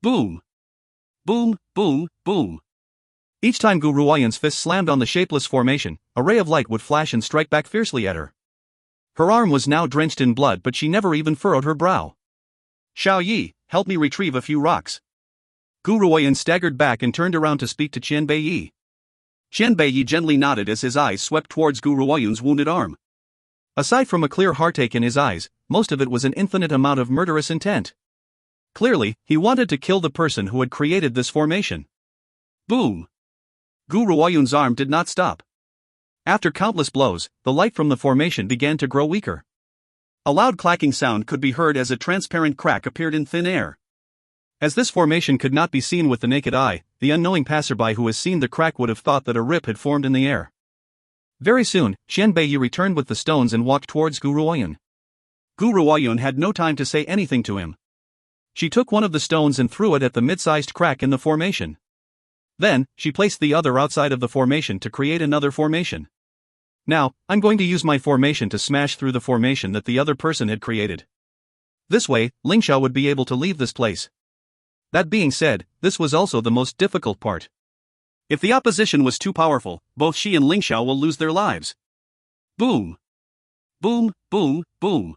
Boom! Boom, boom, boom. Each time Gu Ruoyun's fist slammed on the shapeless formation, a ray of light would flash and strike back fiercely at her. Her arm was now drenched in blood, but she never even furrowed her brow. Xiaoyi, help me retrieve a few rocks. Gu Ruoyun staggered back and turned around to speak to Qianbeiyi. Qianbeiyi gently nodded as his eyes swept towards Gu Ruoyun's wounded arm. Aside from a clear heartache in his eyes, most of it was an infinite amount of murderous intent. Clearly, he wanted to kill the person who had created this formation. Boom! Gu Ruoyun's arm did not stop. After countless blows, the light from the formation began to grow weaker. A loud clacking sound could be heard as a transparent crack appeared in thin air. As this formation could not be seen with the naked eye, the unknowing passerby who has seen the crack would have thought that a rip had formed in the air. Very soon, Qianbeiyi returned with the stones and walked towards Gu Ruoyun. Gu Ruoyun had no time to say anything to him. She took one of the stones and threw it at the mid-sized crack in the formation. Then, she placed the other outside of the formation to create another formation. Now, I'm going to use my formation to smash through the formation that the other person had created. This way, Ling Xiao would be able to leave this place. That being said, this was also the most difficult part. If the opposition was too powerful, both she and Ling Xiao will lose their lives. Boom! Boom, boom, boom.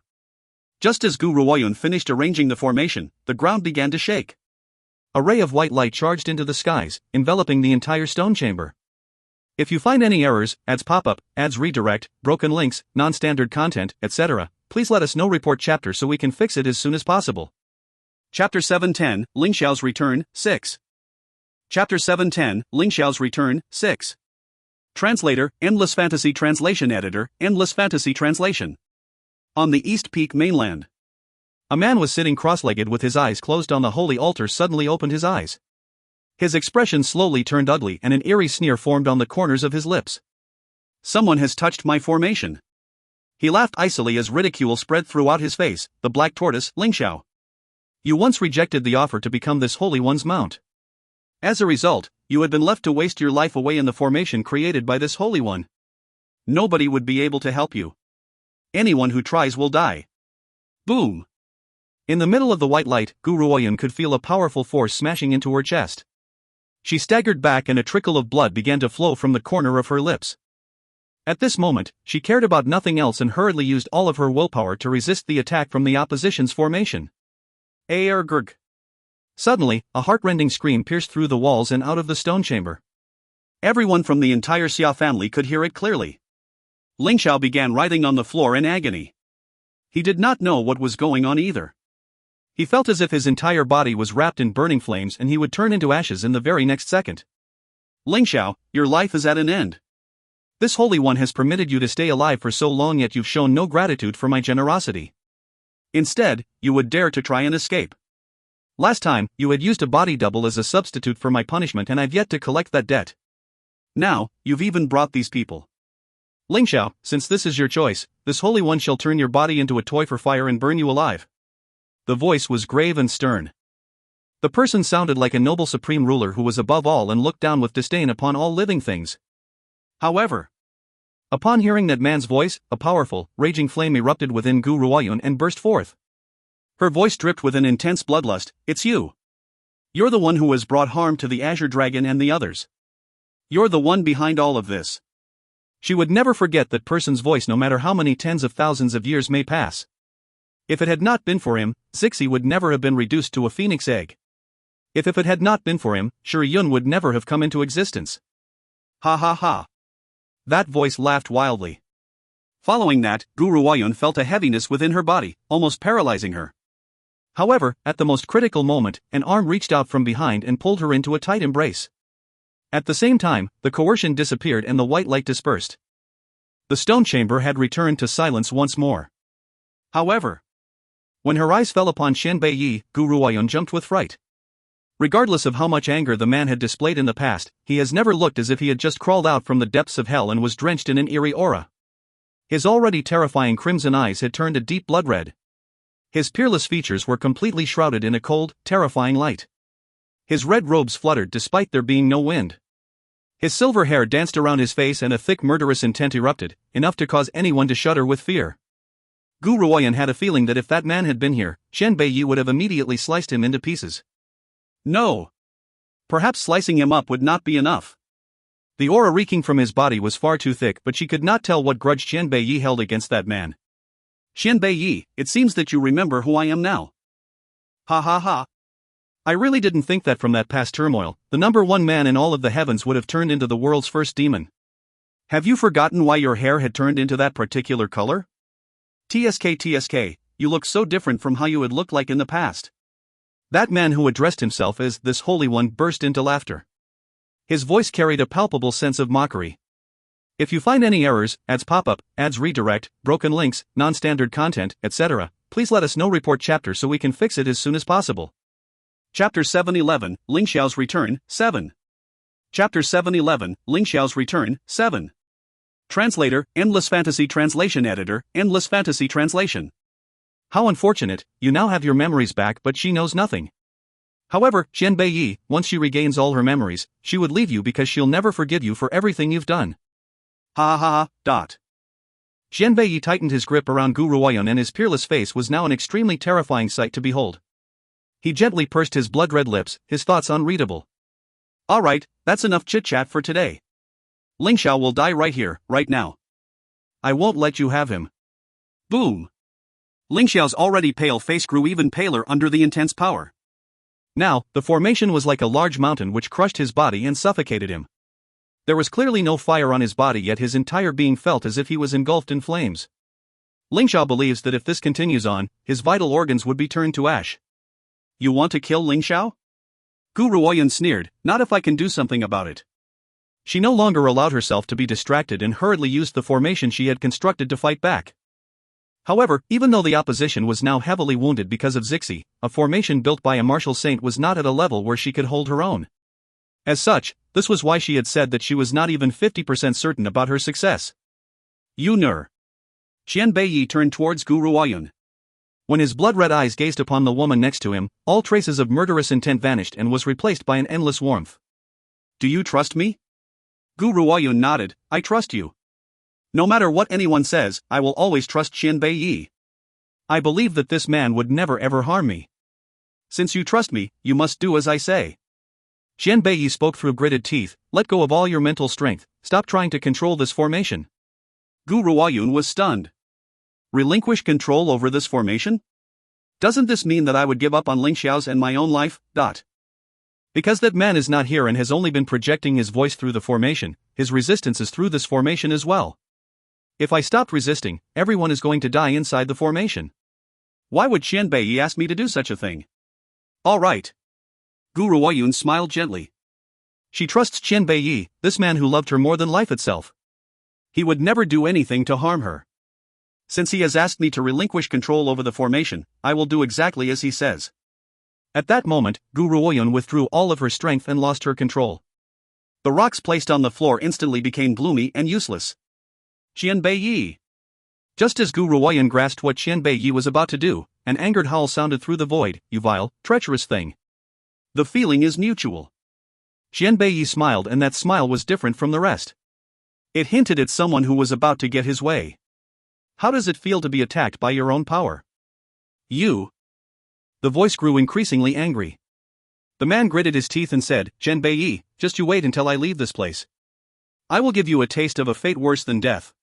Just as Gu Ruoyun finished arranging the formation, the ground began to shake. A ray of white light charged into the skies, enveloping the entire stone chamber. If you find any errors, ads pop up, ads redirect, broken links, non-standard content, etc., please let us know. Report chapter so we can fix it as soon as possible. Chapter 710, Ling Xiao's Return, 6. Chapter 710, Ling Xiao's Return, 6. Translator, Endless Fantasy Translation Editor, Endless Fantasy Translation. On the East Peak mainland. A man was sitting cross-legged with his eyes closed on the holy altar. Suddenly opened his eyes. His expression slowly turned ugly and an eerie sneer formed on the corners of his lips. Someone has touched my formation. He laughed icily as ridicule spread throughout his face. The black tortoise, Ling Xiao. You once rejected the offer to become this Holy One's mount. As a result, you had been left to waste your life away in the formation created by this Holy One. Nobody would be able to help you. Anyone who tries will die. Boom! In the middle of the white light, Gu Ruoyun could feel a powerful force smashing into her chest. She staggered back and a trickle of blood began to flow from the corner of her lips. At this moment, she cared about nothing else and hurriedly used all of her willpower to resist the attack from the opposition's formation. Grg. Suddenly, a heartrending scream pierced through the walls and out of the stone chamber. Everyone from the entire Xia family could hear it clearly. Ling Xiao began writhing on the floor in agony. He did not know what was going on either. He felt as if his entire body was wrapped in burning flames and he would turn into ashes in the very next second. Ling Xiao, your life is at an end. This Holy One has permitted you to stay alive for so long, yet you've shown no gratitude for my generosity. Instead, you would dare to try and escape. Last time, you had used a body double as a substitute for my punishment and I've yet to collect that debt. Now, you've even brought these people. Ling Xiao, since this is your choice, this Holy One shall turn your body into a toy for fire and burn you alive. The voice was grave and stern. The person sounded like a noble supreme ruler who was above all and looked down with disdain upon all living things. However, upon hearing that man's voice, a powerful, raging flame erupted within Gu Ruoyun and burst forth. Her voice dripped with an intense bloodlust. It's you. You're the one who has brought harm to the Azure Dragon and the others. You're the one behind all of this. She would never forget that person's voice no matter how many tens of thousands of years may pass. If it had not been for him, Zixi would never have been reduced to a phoenix egg. If it had not been for him, Shi Yun would never have come into existence. Ha ha ha. That voice laughed wildly. Following that, Gu Ruoyun felt a heaviness within her body, almost paralyzing her. However, at the most critical moment, an arm reached out from behind and pulled her into a tight embrace. At the same time, the coercion disappeared and the white light dispersed. The stone chamber had returned to silence once more. However, when her eyes fell upon Xian Beiyi, Gu Ruoyun jumped with fright. Regardless of how much anger the man had displayed in the past, he has never looked as if he had just crawled out from the depths of hell and was drenched in an eerie aura. His already terrifying crimson eyes had turned a deep blood red. His peerless features were completely shrouded in a cold, terrifying light. His red robes fluttered despite there being no wind. His silver hair danced around his face and a thick murderous intent erupted, enough to cause anyone to shudder with fear. Gu Ruoyun had a feeling that if that man had been here, Xian Beiyi would have immediately sliced him into pieces. No. Perhaps slicing him up would not be enough. The aura reeking from his body was far too thick, but she could not tell what grudge Xian Beiyi held against that man. Xian Beiyi, it seems that you remember who I am now. Ha ha ha. I really didn't think that from that past turmoil, the number one man in all of the heavens would have turned into the world's first demon. Have you forgotten why your hair had turned into that particular color? TSK, you look so different from how you had looked like in the past. That man who addressed himself as this Holy One burst into laughter. His voice carried a palpable sense of mockery. If you find any errors, ads pop up, ads redirect, broken links, non-standard content, etc., please let us know. Report chapter so we can fix it as soon as possible. Chapter 711, Ling Xiao's Return, 7. Chapter 711, Ling Xiao's Return, 7. Translator, Endless Fantasy Translation Editor, Endless Fantasy Translation. How unfortunate, you now have your memories back but she knows nothing. However, Xian Beiyi, once she regains all her memories, she would leave you because she'll never forgive you for everything you've done. Ha ha ha. Xian Beiyi tightened his grip around Gu Ruoyun and his peerless face was now an extremely terrifying sight to behold. He gently pursed his blood-red lips, his thoughts unreadable. Alright, that's enough chit-chat for today. Ling Xiao will die right here, right now. I won't let you have him. Boom. Ling Xiao's already pale face grew even paler under the intense power. Now, the formation was like a large mountain which crushed his body and suffocated him. There was clearly no fire on his body, yet his entire being felt as if he was engulfed in flames. Ling Xiao believes that if this continues on, his vital organs would be turned to ash. You want to kill Ling Xiao? Gu Ruoyun sneered, not if I can do something about it. She no longer allowed herself to be distracted and hurriedly used the formation she had constructed to fight back. However, even though the opposition was now heavily wounded because of Zixi, a formation built by a martial saint was not at a level where she could hold her own. As such, this was why she had said that she was not even 50% certain about her success. You nur. Qian Beiyi turned towards Gu Ruoyun. When his blood-red eyes gazed upon the woman next to him, all traces of murderous intent vanished and was replaced by an endless warmth. Do you trust me? Gu Ruoyun nodded. I trust you. No matter what anyone says, I will always trust Qian Beiyi. I believe that this man would never ever harm me. Since you trust me, you must do as I say. Qian Beiyi spoke through gritted teeth. Let go of all your mental strength, stop trying to control this formation. Gu Ruoyun was stunned. Relinquish control over this formation? Doesn't this mean that I would give up on Ling Xiao's and my own life? Because that man is not here and has only been projecting his voice through the formation, his resistance is through this formation as well. If I stopped resisting, everyone is going to die inside the formation. Why would Qian Beiyi ask me to do such a thing? All right. Gu Ruoyun smiled gently. She trusts Qian Beiyi, this man who loved her more than life itself. He would never do anything to harm her. Since he has asked me to relinquish control over the formation, I will do exactly as he says. At that moment, Gu Ruoyun withdrew all of her strength and lost her control. The rocks placed on the floor instantly became gloomy and useless. Qian Beiyi. Just as Gu Ruoyun grasped what Qian Beiyi was about to do, an angered howl sounded through the void. You vile, treacherous thing. The feeling is mutual. Qian Beiyi smiled, and that smile was different from the rest. It hinted at someone who was about to get his way. How does it feel to be attacked by your own power? You. The voice grew increasingly angry. The man gritted his teeth and said, Qian Beiyi, just you wait until I leave this place. I will give you a taste of a fate worse than death.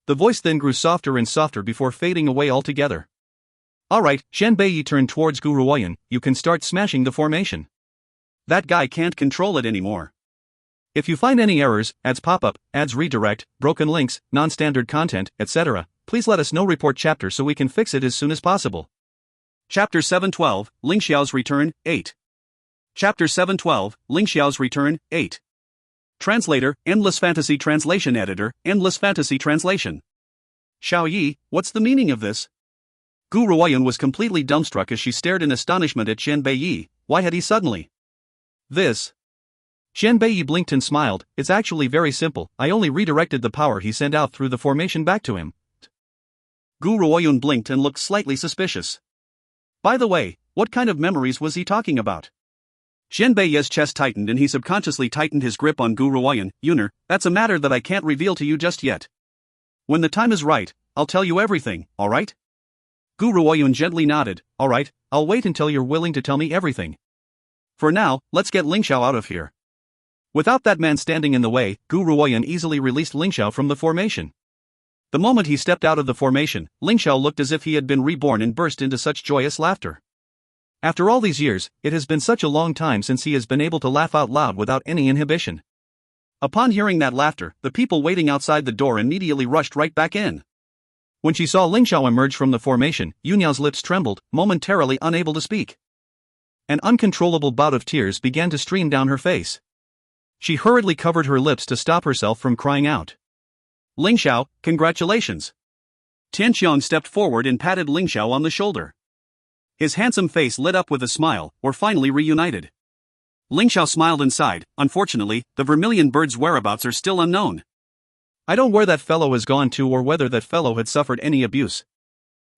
The voice then grew softer and softer before fading away altogether. Alright, Qian Beiyi turned towards Gu Ruoyun, you can start smashing the formation. That guy can't control it anymore. If you find any errors, ads pop-up, ads redirect, broken links, non-standard content, etc., please let us know. Report chapter so we can fix it as soon as possible. Chapter 712, Ling Xiao's Return, 8. Chapter 712, Ling Xiao's Return, 8. Translator, Endless Fantasy Translation Editor, Endless Fantasy Translation. Xiao Yi, what's the meaning of this? Gu Ruoyun was completely dumbstruck as she stared in astonishment at Qian Beiyi. Why had he suddenly? This. Qian Beiyi blinked and smiled. It's actually very simple, I only redirected the power he sent out through the formation back to him. Gu Ruoyun blinked and looked slightly suspicious. By the way, what kind of memories was he talking about? Qian Beiyi's chest tightened and he subconsciously tightened his grip on Gu Ruoyun. Yuner, that's a matter that I can't reveal to you just yet. When the time is right, I'll tell you everything, alright? Gu Ruoyun gently nodded. Alright, I'll wait until you're willing to tell me everything. For now, let's get Ling Xiao out of here. Without that man standing in the way, Gu Ruoyun easily released Ling Xiao from the formation. The moment he stepped out of the formation, Ling Xiao looked as if he had been reborn and burst into such joyous laughter. After all these years, it has been such a long time since he has been able to laugh out loud without any inhibition. Upon hearing that laughter, the people waiting outside the door immediately rushed right back in. When she saw Ling Xiao emerge from the formation, Yunyao's lips trembled, momentarily unable to speak. An uncontrollable bout of tears began to stream down her face. She hurriedly covered her lips to stop herself from crying out. Ling Xiao, congratulations! Tianqiong stepped forward and patted Ling Xiao on the shoulder. His handsome face lit up with a smile. We're finally reunited. Ling Xiao smiled and sighed. Unfortunately, the vermilion bird's whereabouts are still unknown. I don't know where that fellow has gone to or whether that fellow had suffered any abuse.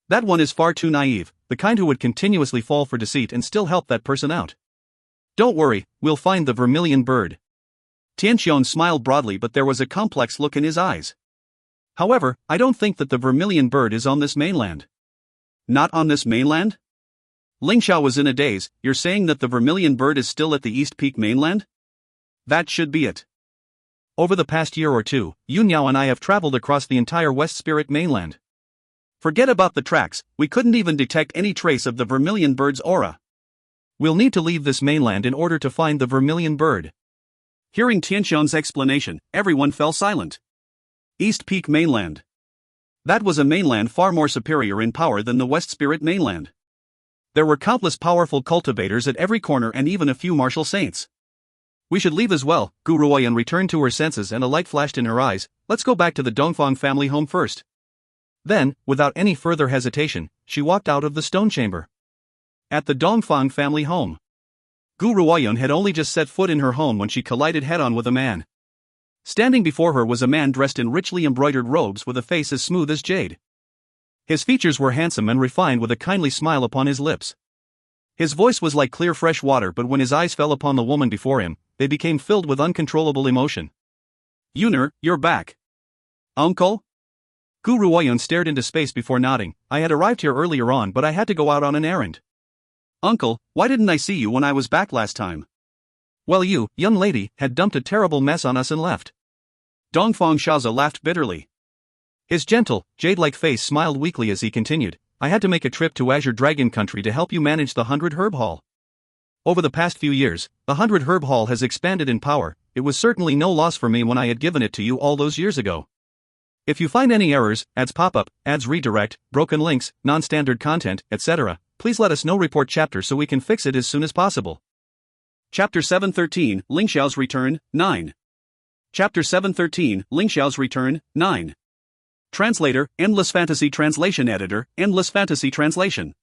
That one is far too naive, the kind who would continuously fall for deceit and still help that person out. Don't worry, we'll find the vermilion bird. Tianqiong smiled broadly, but there was a complex look in his eyes. However, I don't think that the vermilion bird is on this mainland. Not on this mainland? Ling Xiao was in a daze. You're saying that the vermilion bird is still at the East Peak mainland? That should be it. Over the past year or two, Yunyao and I have traveled across the entire West Spirit mainland. Forget about the tracks, we couldn't even detect any trace of the vermilion bird's aura. We'll need to leave this mainland in order to find the vermilion bird. Hearing Tianqiong's explanation, everyone fell silent. East Peak mainland. That was a mainland far more superior in power than the West Spirit mainland. There were countless powerful cultivators at every corner and even a few martial saints. We should leave as well. Gu Ruoyun returned to her senses and a light flashed in her eyes. Let's go back to the Dongfang family home first. Then, without any further hesitation, she walked out of the stone chamber. At the Dongfang family home. Gu Ruoyun had only just set foot in her home when she collided head-on with a man. Standing before her was a man dressed in richly embroidered robes with a face as smooth as jade. His features were handsome and refined with a kindly smile upon his lips. His voice was like clear fresh water, but when his eyes fell upon the woman before him, they became filled with uncontrollable emotion. Yunner, you're back. Uncle? Gu Ruoyun stared into space before nodding. I had arrived here earlier on, but I had to go out on an errand. Uncle, why didn't I see you when I was back last time? Well, you, young lady, had dumped a terrible mess on us and left. Dongfang Shaozi laughed bitterly. His gentle, jade-like face smiled weakly as he continued. I had to make a trip to Azure Dragon Country to help you manage the 100 Herb Hall. Over the past few years, the 100 Herb Hall has expanded in power. It was certainly no loss for me when I had given it to you all those years ago. If you find any errors, ads pop up, ads redirect, broken links, non-standard content, etc., please let us know. Report chapter so we can fix it as soon as possible. Chapter 713, Ling Xiao's Return, 9. Chapter 713, Ling Xiao's Return, 9. Translator, Endless Fantasy Translation Editor, Endless Fantasy Translation.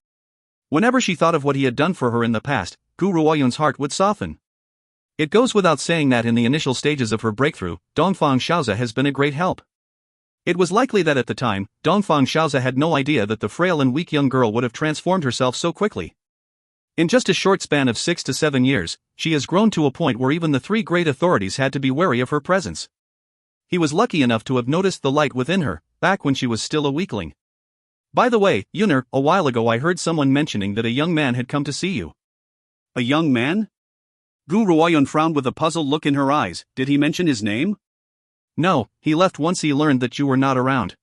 Whenever she thought of what he had done for her in the past, Gu Ruoyun's heart would soften. It goes without saying that in the initial stages of her breakthrough, Dongfang Shaozi has been a great help. It was likely that at the time, Dongfang Shaozi had no idea that the frail and weak young girl would have transformed herself so quickly. In just a short span of 6 to 7 years, she has grown to a point where even the three great authorities had to be wary of her presence. He was lucky enough to have noticed the light within her, back when she was still a weakling. By the way, Yunner, a while ago I heard someone mentioning that a young man had come to see you. A young man? Gu Ruoyun frowned with a puzzled look in her eyes. Did he mention his name? No, he left once he learned that you were not around.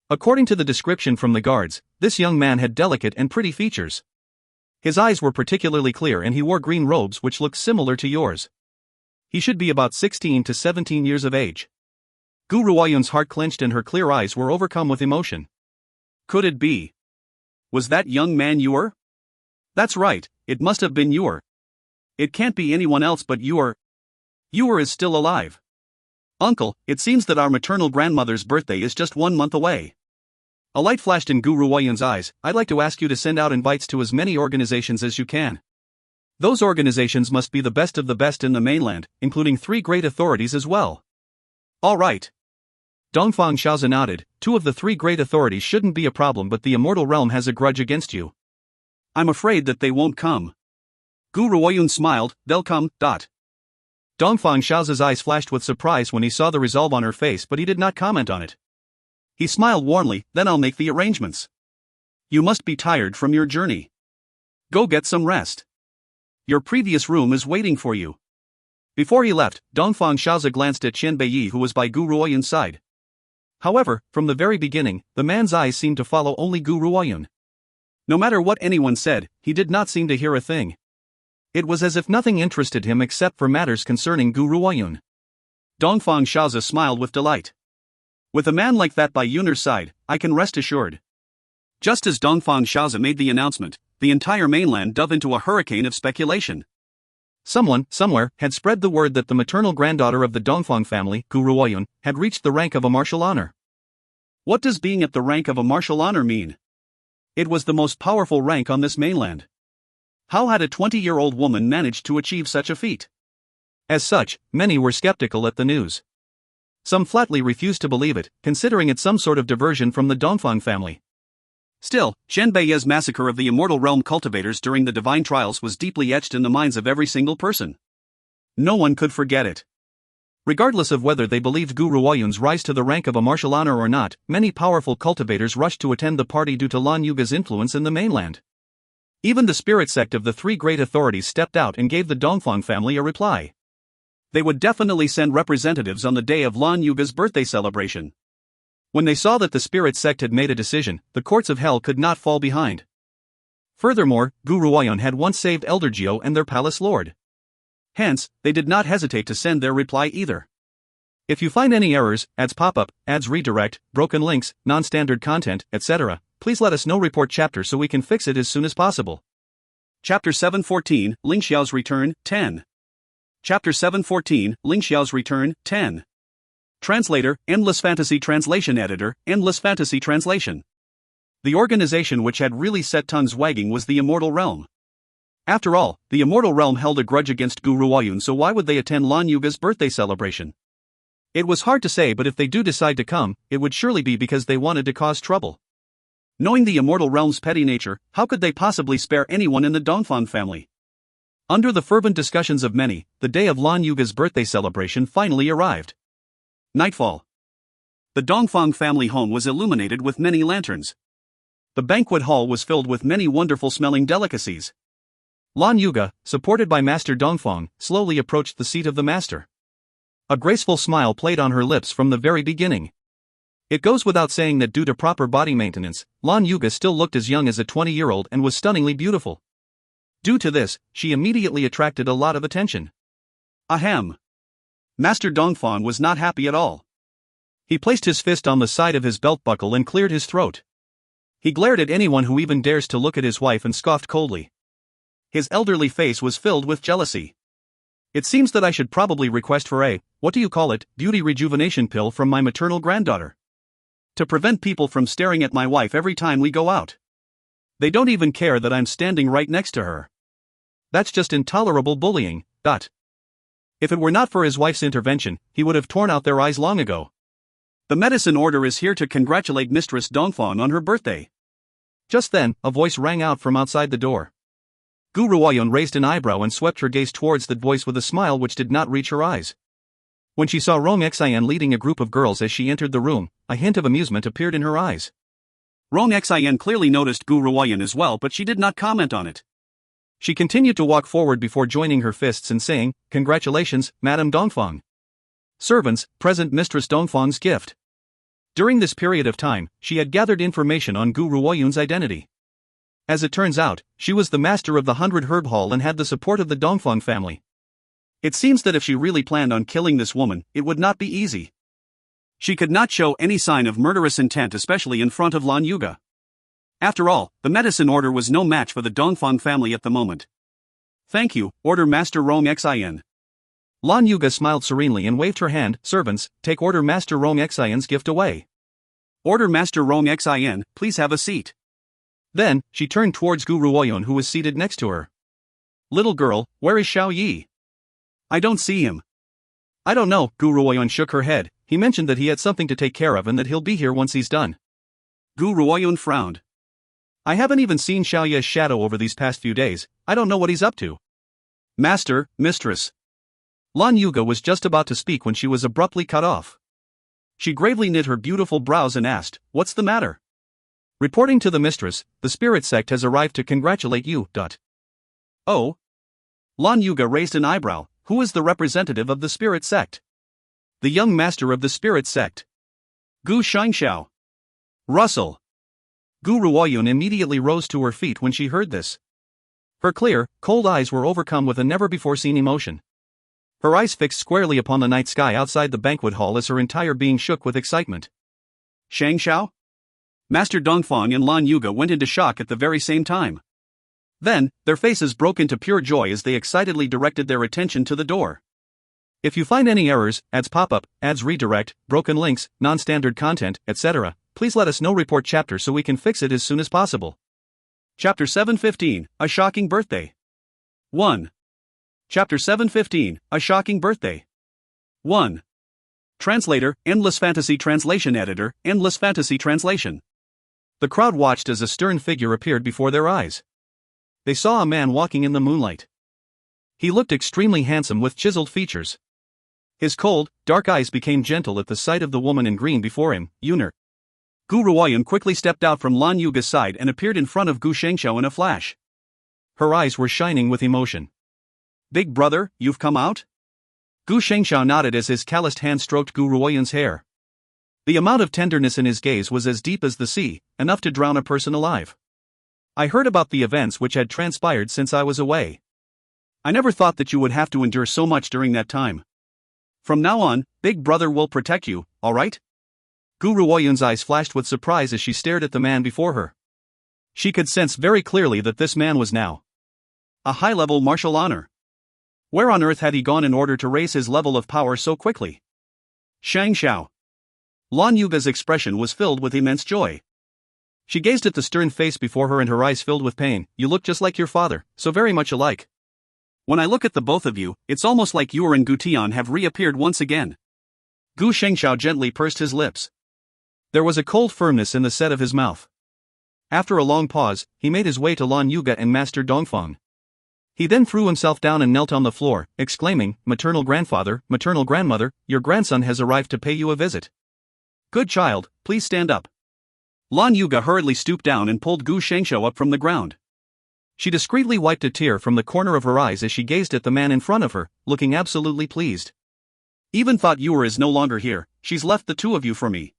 According to the description from the guards, this young man had delicate and pretty features. His eyes were particularly clear and he wore green robes which looked similar to yours. He should be about 16 to 17 years of age. Gu Ruoyun's heart clenched and her clear eyes were overcome with emotion. Could it be? Was that young man Yuer? That's right, it must have been Yuer. It can't be anyone else but Yuer. Yuer is still alive. Uncle, it seems that our maternal grandmother's birthday is just 1 month away. A light flashed in Gu Ruoyun's eyes. I'd like to ask you to send out invites to as many organizations as you can. Those organizations must be the best of the best in the mainland, including 3 great authorities as well. All right. Dongfang Shaozi nodded. 2 of the 3 great authorities shouldn't be a problem, but the Immortal Realm has a grudge against you. I'm afraid that they won't come. Gu Ruoyun smiled. They'll come. Dongfang Shaozi's eyes flashed with surprise when he saw the resolve on her face, but he did not comment on it. He smiled warmly. Then I'll make the arrangements. You must be tired from your journey. Go get some rest. Your previous room is waiting for you. Before he left, Dongfang Shaozi glanced at Qian Beiyi, who was by Gu Ruoyun's side. However, from the very beginning, the man's eyes seemed to follow only Gu Ruoyun. No matter what anyone said, he did not seem to hear a thing. It was as if nothing interested him except for matters concerning Gu Ruoyun. Dongfang Shaozi smiled with delight. With a man like that by Yunner's side, I can rest assured. Just as Dongfang Shaozi made the announcement, the entire mainland dove into a hurricane of speculation. Someone, somewhere, had spread the word that the maternal granddaughter of the Dongfang family, Gu Ruoyun, had reached the rank of a martial honor. What does being at the rank of a martial honor mean? It was the most powerful rank on this mainland. How had a 20-year-old woman managed to achieve such a feat? As such, many were skeptical at the news. Some flatly refused to believe it, considering it some sort of diversion from the Dongfang family. Still, Shen Beiye's massacre of the Immortal Realm cultivators during the Divine Trials was deeply etched in the minds of every single person. No one could forget it. Regardless of whether they believed Gu Ruoyun's rise to the rank of a martial honor or not, many powerful cultivators rushed to attend the party due to Lan Yuga's influence in the mainland. Even the spirit sect of the 3 great authorities stepped out and gave the Dongfang family a reply. They would definitely send representatives on the day of Lan Yuga's birthday celebration. When they saw that the spirit sect had made a decision, the courts of hell could not fall behind. Furthermore, Gu Ruoyun had once saved Elder Jiao and their palace lord. Hence, they did not hesitate to send their reply either. If you find any errors, ads pop up, ads redirect, broken links, non-standard content, etc., please let us know. Report chapter so we can fix it as soon as possible. Chapter 714, Ling Xiao's Return, 10. Chapter 714, Ling Xiao's Return, 10. Translator, Endless Fantasy Translation Editor, Endless Fantasy Translation. The organization which had really set tongues wagging was the Immortal Realm. After all, the Immortal Realm held a grudge against Gu Ruoyun, so why would they attend Lan Yuga's birthday celebration? It was hard to say, but if they do decide to come, it would surely be because they wanted to cause trouble. Knowing the immortal realm's petty nature, how could they possibly spare anyone in the Dongfang family? Under the fervent discussions of many, the day of Lan Yuga's birthday celebration finally arrived. Nightfall. The Dongfang family home was illuminated with many lanterns. The banquet hall was filled with many wonderful-smelling delicacies. Lan Yuga, supported by Master Dongfang, slowly approached the seat of the master. A graceful smile played on her lips from the very beginning. It goes without saying that due to proper body maintenance, Lan Yuga still looked as young as a 20-year-old and was stunningly beautiful. Due to this, she immediately attracted a lot of attention. Ahem. Master Dongfang was not happy at all. He placed his fist on the side of his belt buckle and cleared his throat. He glared at anyone who even dares to look at his wife and scoffed coldly. His elderly face was filled with jealousy. It seems that I should probably request for a, beauty rejuvenation pill from my maternal granddaughter. To prevent people from staring at my wife every time we go out. They don't even care that I'm standing right next to her. That's just intolerable bullying. If it were not for his wife's intervention, he would have torn out their eyes long ago. The medicine order is here to congratulate Mistress Dongfang on her birthday. Just then, a voice rang out from outside the door. Gu Ruoyun raised an eyebrow and swept her gaze towards the voice with a smile which did not reach her eyes. When she saw Rong Xian leading a group of girls as she entered the room, a hint of amusement appeared in her eyes. Rong Xian clearly noticed Gu Ruoyun as well, but she did not comment on it. She continued to walk forward before joining her fists and saying, "Congratulations, Madame Dongfang. Servants, present Mistress Dongfang's gift." During this period of time, she had gathered information on Gu Ruoyun's identity. As it turns out, she was the master of the 100 Herb Hall and had the support of the Dongfang family. It seems that if she really planned on killing this woman, it would not be easy. She could not show any sign of murderous intent, especially in front of Lan Yuga. After all, the medicine order was no match for the Dongfang family at the moment. "Thank you, Order Master Rong Xian." Lan Yuga smiled serenely and waved her hand. "Servants, take Order Master Rong Xian's gift away." "Order Master Rong Xian, please have a seat." Then, she turned towards Gu Ruoyun who was seated next to her. "Little girl, where is Xiao Yi?" "I don't see him." "I don't know." Gu Ruoyun shook her head. "He mentioned that he had something to take care of and that he'll be here once he's done." Gu Ruoyun frowned. "I haven't even seen Xiao Yi's shadow over these past few days. I don't know what he's up to." "Master, mistress." Lan Yuga was just about to speak when she was abruptly cut off. She gravely knit her beautiful brows and asked, "What's the matter?" "Reporting to the mistress, the spirit sect has arrived to congratulate you." "Oh?" Lan Yuga raised an eyebrow. "Who is the representative of the spirit sect?" "The young master of the spirit sect. Gu Shangxiao." "Russell." Gu Ruoyun immediately rose to her feet when she heard this. Her clear, cold eyes were overcome with a never-before-seen emotion. Her eyes fixed squarely upon the night sky outside the banquet hall as her entire being shook with excitement. "Shangxiao?" Master Dongfang and Lan Yuga went into shock at the very same time. Then, their faces broke into pure joy as they excitedly directed their attention to the door. If you find any errors, ads pop up, ads redirect, broken links, non-standard content, etc., please let us know. Report chapter so we can fix it as soon as possible. Chapter 715, A Shocking Birthday. 1. Chapter 715, A Shocking Birthday. 1. Translator, Endless Fantasy Translation Editor, Endless Fantasy Translation. The crowd watched as a stern figure appeared before their eyes. They saw a man walking in the moonlight. He looked extremely handsome with chiseled features. His cold, dark eyes became gentle at the sight of the woman in green before him, Yuner. Gu Ruoyun quickly stepped out from Lan Yuga's side and appeared in front of Gu Shengxiao in a flash. Her eyes were shining with emotion. "Big brother, you've come out?" Gu Shengxiao nodded as his calloused hand stroked Gu Ruoyun's hair. The amount of tenderness in his gaze was as deep as the sea, enough to drown a person alive. "I heard about the events which had transpired since I was away. I never thought that you would have to endure so much during that time. From now on, Big Brother will protect you, alright?" Gu Ruoyun's eyes flashed with surprise as she stared at the man before her. She could sense very clearly that this man was now a high-level martial honor. Where on earth had he gone in order to raise his level of power so quickly? Shangxiao. Lan Yuga's expression was filled with immense joy. She gazed at the stern face before her and her eyes filled with pain. "You look just like your father, so very much alike. When I look at the both of you, it's almost like Yuer and Gu Tian have reappeared once again." Gu Shengxiao gently pursed his lips. There was a cold firmness in the set of his mouth. After a long pause, he made his way to Lan Yuga and Master Dongfang. He then threw himself down and knelt on the floor, exclaiming, "Maternal grandfather, maternal grandmother, your grandson has arrived to pay you a visit. Good child, please stand up." Lan Yuga hurriedly stooped down and pulled Gu Shengshou up from the ground. She discreetly wiped a tear from the corner of her eyes as she gazed at the man in front of her, looking absolutely pleased. "Even thought Yuer is no longer here, she's left the two of you for me.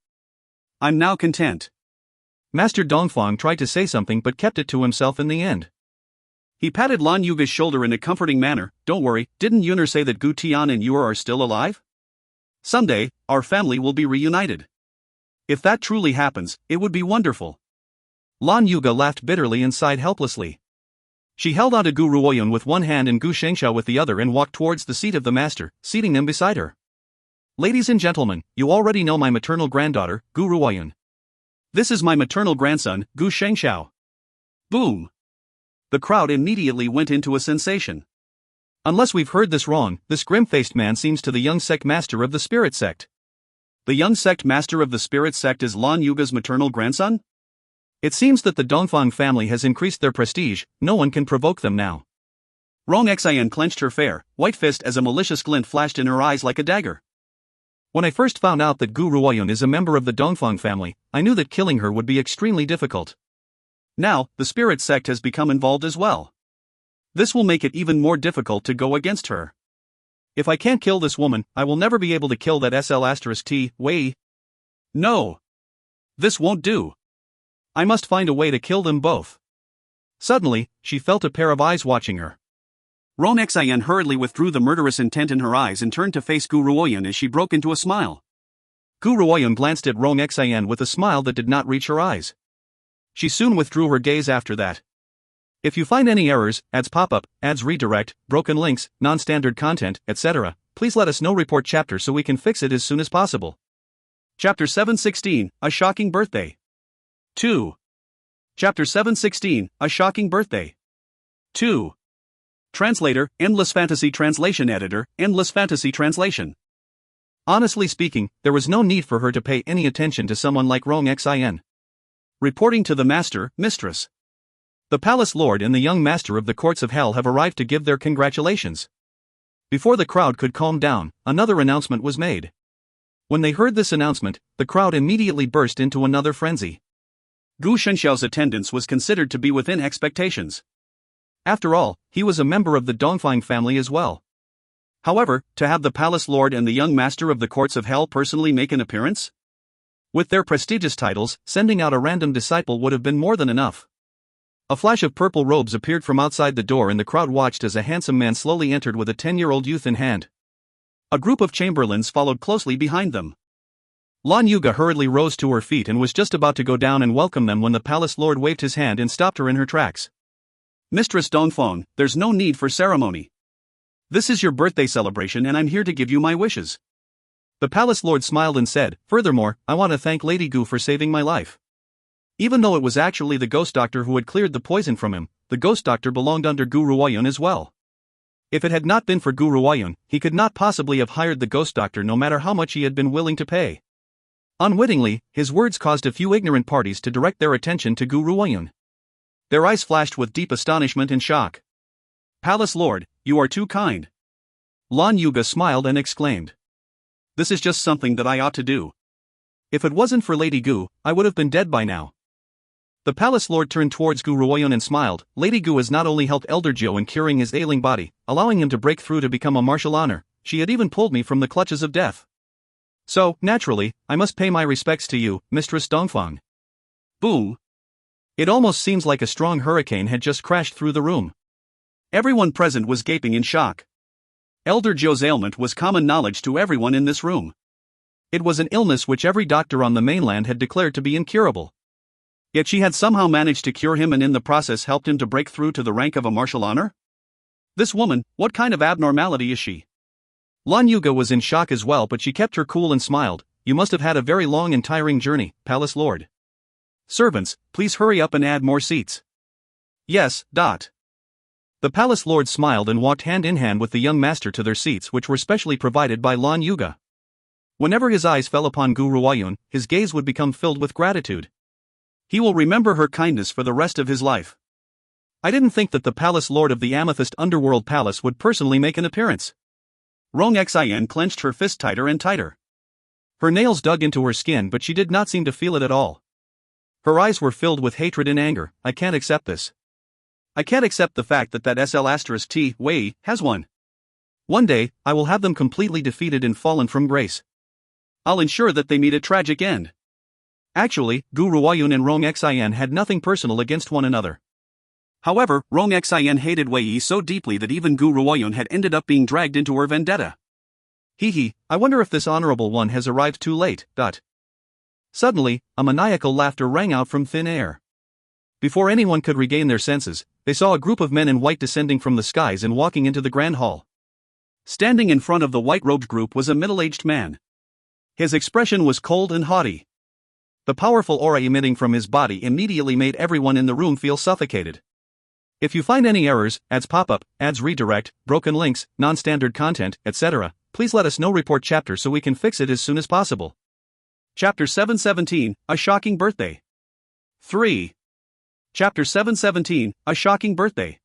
I'm now content." Master Dongfang tried to say something but kept it to himself in the end. He patted Lan Yuga's shoulder in a comforting manner. "Don't worry, didn't Yuner say that Gu Tian and Yuer are still alive? Someday, our family will be reunited. If that truly happens, it would be wonderful." Lan Yuga laughed bitterly and sighed helplessly. She held onto Gu Ruoyun with one hand and Gu Shengshou with the other and walked towards the seat of the master, seating them beside her. "Ladies and gentlemen, you already know my maternal granddaughter, Gu Ruoyun. This is my maternal grandson, Gu Shengshou." Boom! The crowd immediately went into a sensation. Unless we've heard this wrong, this grim-faced man seems to the young sect master of the spirit sect. The young sect master of the spirit sect is Lan Yuga's maternal grandson? It seems that the Dongfang family has increased their prestige, no one can provoke them now. Rong Xian clenched her fair, white fist as a malicious glint flashed in her eyes like a dagger. When I first found out that Gu Ruoyun is a member of the Dongfang family, I knew that killing her would be extremely difficult. Now, the spirit sect has become involved as well. This will make it even more difficult to go against her. If I can't kill this woman, I will never be able to kill that SL*T, Wei. No. This won't do. I must find a way to kill them both. Suddenly, she felt a pair of eyes watching her. Rong Xian hurriedly withdrew the murderous intent in her eyes and turned to face Gu Ruoyun as she broke into a smile. Gu Ruoyun glanced at Rong Xian with a smile that did not reach her eyes. She soon withdrew her gaze after that. If you find any errors, ads pop up, ads redirect, broken links, non-standard content, etc., please let us know. Report chapter so we can fix it as soon as possible. Chapter 716, A Shocking Birthday. 2. Chapter 716, A Shocking Birthday. 2. Translator, Endless Fantasy Translation Editor, Endless Fantasy Translation. Honestly speaking, there was no need for her to pay any attention to someone like Rong Xian. Reporting to the master, mistress. The palace lord and the young master of the courts of hell have arrived to give their congratulations. Before the crowd could calm down, another announcement was made. When they heard this announcement, the crowd immediately burst into another frenzy. Gu Shengshou's attendance was considered to be within expectations. After all, he was a member of the Dongfang family as well. However, to have the palace lord and the young master of the courts of hell personally make an appearance? With their prestigious titles, sending out a random disciple would have been more than enough. A flash of purple robes appeared from outside the door and the crowd watched as a handsome man slowly entered with a 10-year-old youth in hand. A group of chamberlains followed closely behind them. Lan Yuga hurriedly rose to her feet and was just about to go down and welcome them when the palace lord waved his hand and stopped her in her tracks. "Mistress Dongfang, there's no need for ceremony. This is your birthday celebration and I'm here to give you my wishes." The palace lord smiled and said, "Furthermore, I want to thank Lady Gu for saving my life." Even though it was actually the ghost doctor who had cleared the poison from him, the ghost doctor belonged under Gu Ruoyun as well. If it had not been for Gu Ruoyun, he could not possibly have hired the ghost doctor no matter how much he had been willing to pay. Unwittingly, his words caused a few ignorant parties to direct their attention to Gu Ruoyun. Their eyes flashed with deep astonishment and shock. "Palace Lord, you are too kind." Lan Yuga smiled and exclaimed. "This is just something that I ought to do. If it wasn't for Lady Gu, I would have been dead by now." The palace lord turned towards Gu Ruoyun and smiled. Lady Gu has not only helped Elder Jiu in curing his ailing body, allowing him to break through to become a martial honor, she had even pulled me from the clutches of death. So, naturally, I must pay my respects to you, Mistress Dongfang. Boom. It almost seems like a strong hurricane had just crashed through the room. Everyone present was gaping in shock. Elder Jiu's ailment was common knowledge to everyone in this room. It was an illness which every doctor on the mainland had declared to be incurable. Yet she had somehow managed to cure him and in the process helped him to break through to the rank of a martial honor? This woman, what kind of abnormality is she? Lan Yuga was in shock as well, but she kept her cool and smiled. "You must have had a very long and tiring journey, Palace Lord. Servants, please hurry up and add more seats." "Yes, Dot." The Palace Lord smiled and walked hand in hand with the young master to their seats, which were specially provided by Lan Yuga. Whenever his eyes fell upon Gu Ruoyun, his gaze would become filled with gratitude. He will remember her kindness for the rest of his life. I didn't think that the palace lord of the Amethyst Underworld Palace would personally make an appearance. Rong Xin clenched her fist tighter and tighter. Her nails dug into her skin, but she did not seem to feel it at all. Her eyes were filled with hatred and anger. I can't accept this. I can't accept the fact that SL*T Wei has won. One day, I will have them completely defeated and fallen from grace. I'll ensure that they meet a tragic end. Actually, Gu Ruoyun and Rong Xin had nothing personal against one another. However, Rong Xin hated Wei Yi so deeply that even Gu Ruoyun had ended up being dragged into her vendetta. I wonder if this honorable one has arrived too late. Suddenly, a maniacal laughter rang out from thin air. Before anyone could regain their senses, they saw a group of men in white descending from the skies and walking into the grand hall. Standing in front of the white-robed group was a middle-aged man. His expression was cold and haughty. The powerful aura emitting from his body immediately made everyone in the room feel suffocated. If you find any errors, ads pop up, ads redirect, broken links, non-standard content, etc., please let us know. Report chapter so we can fix it as soon as possible. Chapter 717, A Shocking Birthday. 3. Chapter 717, A Shocking Birthday.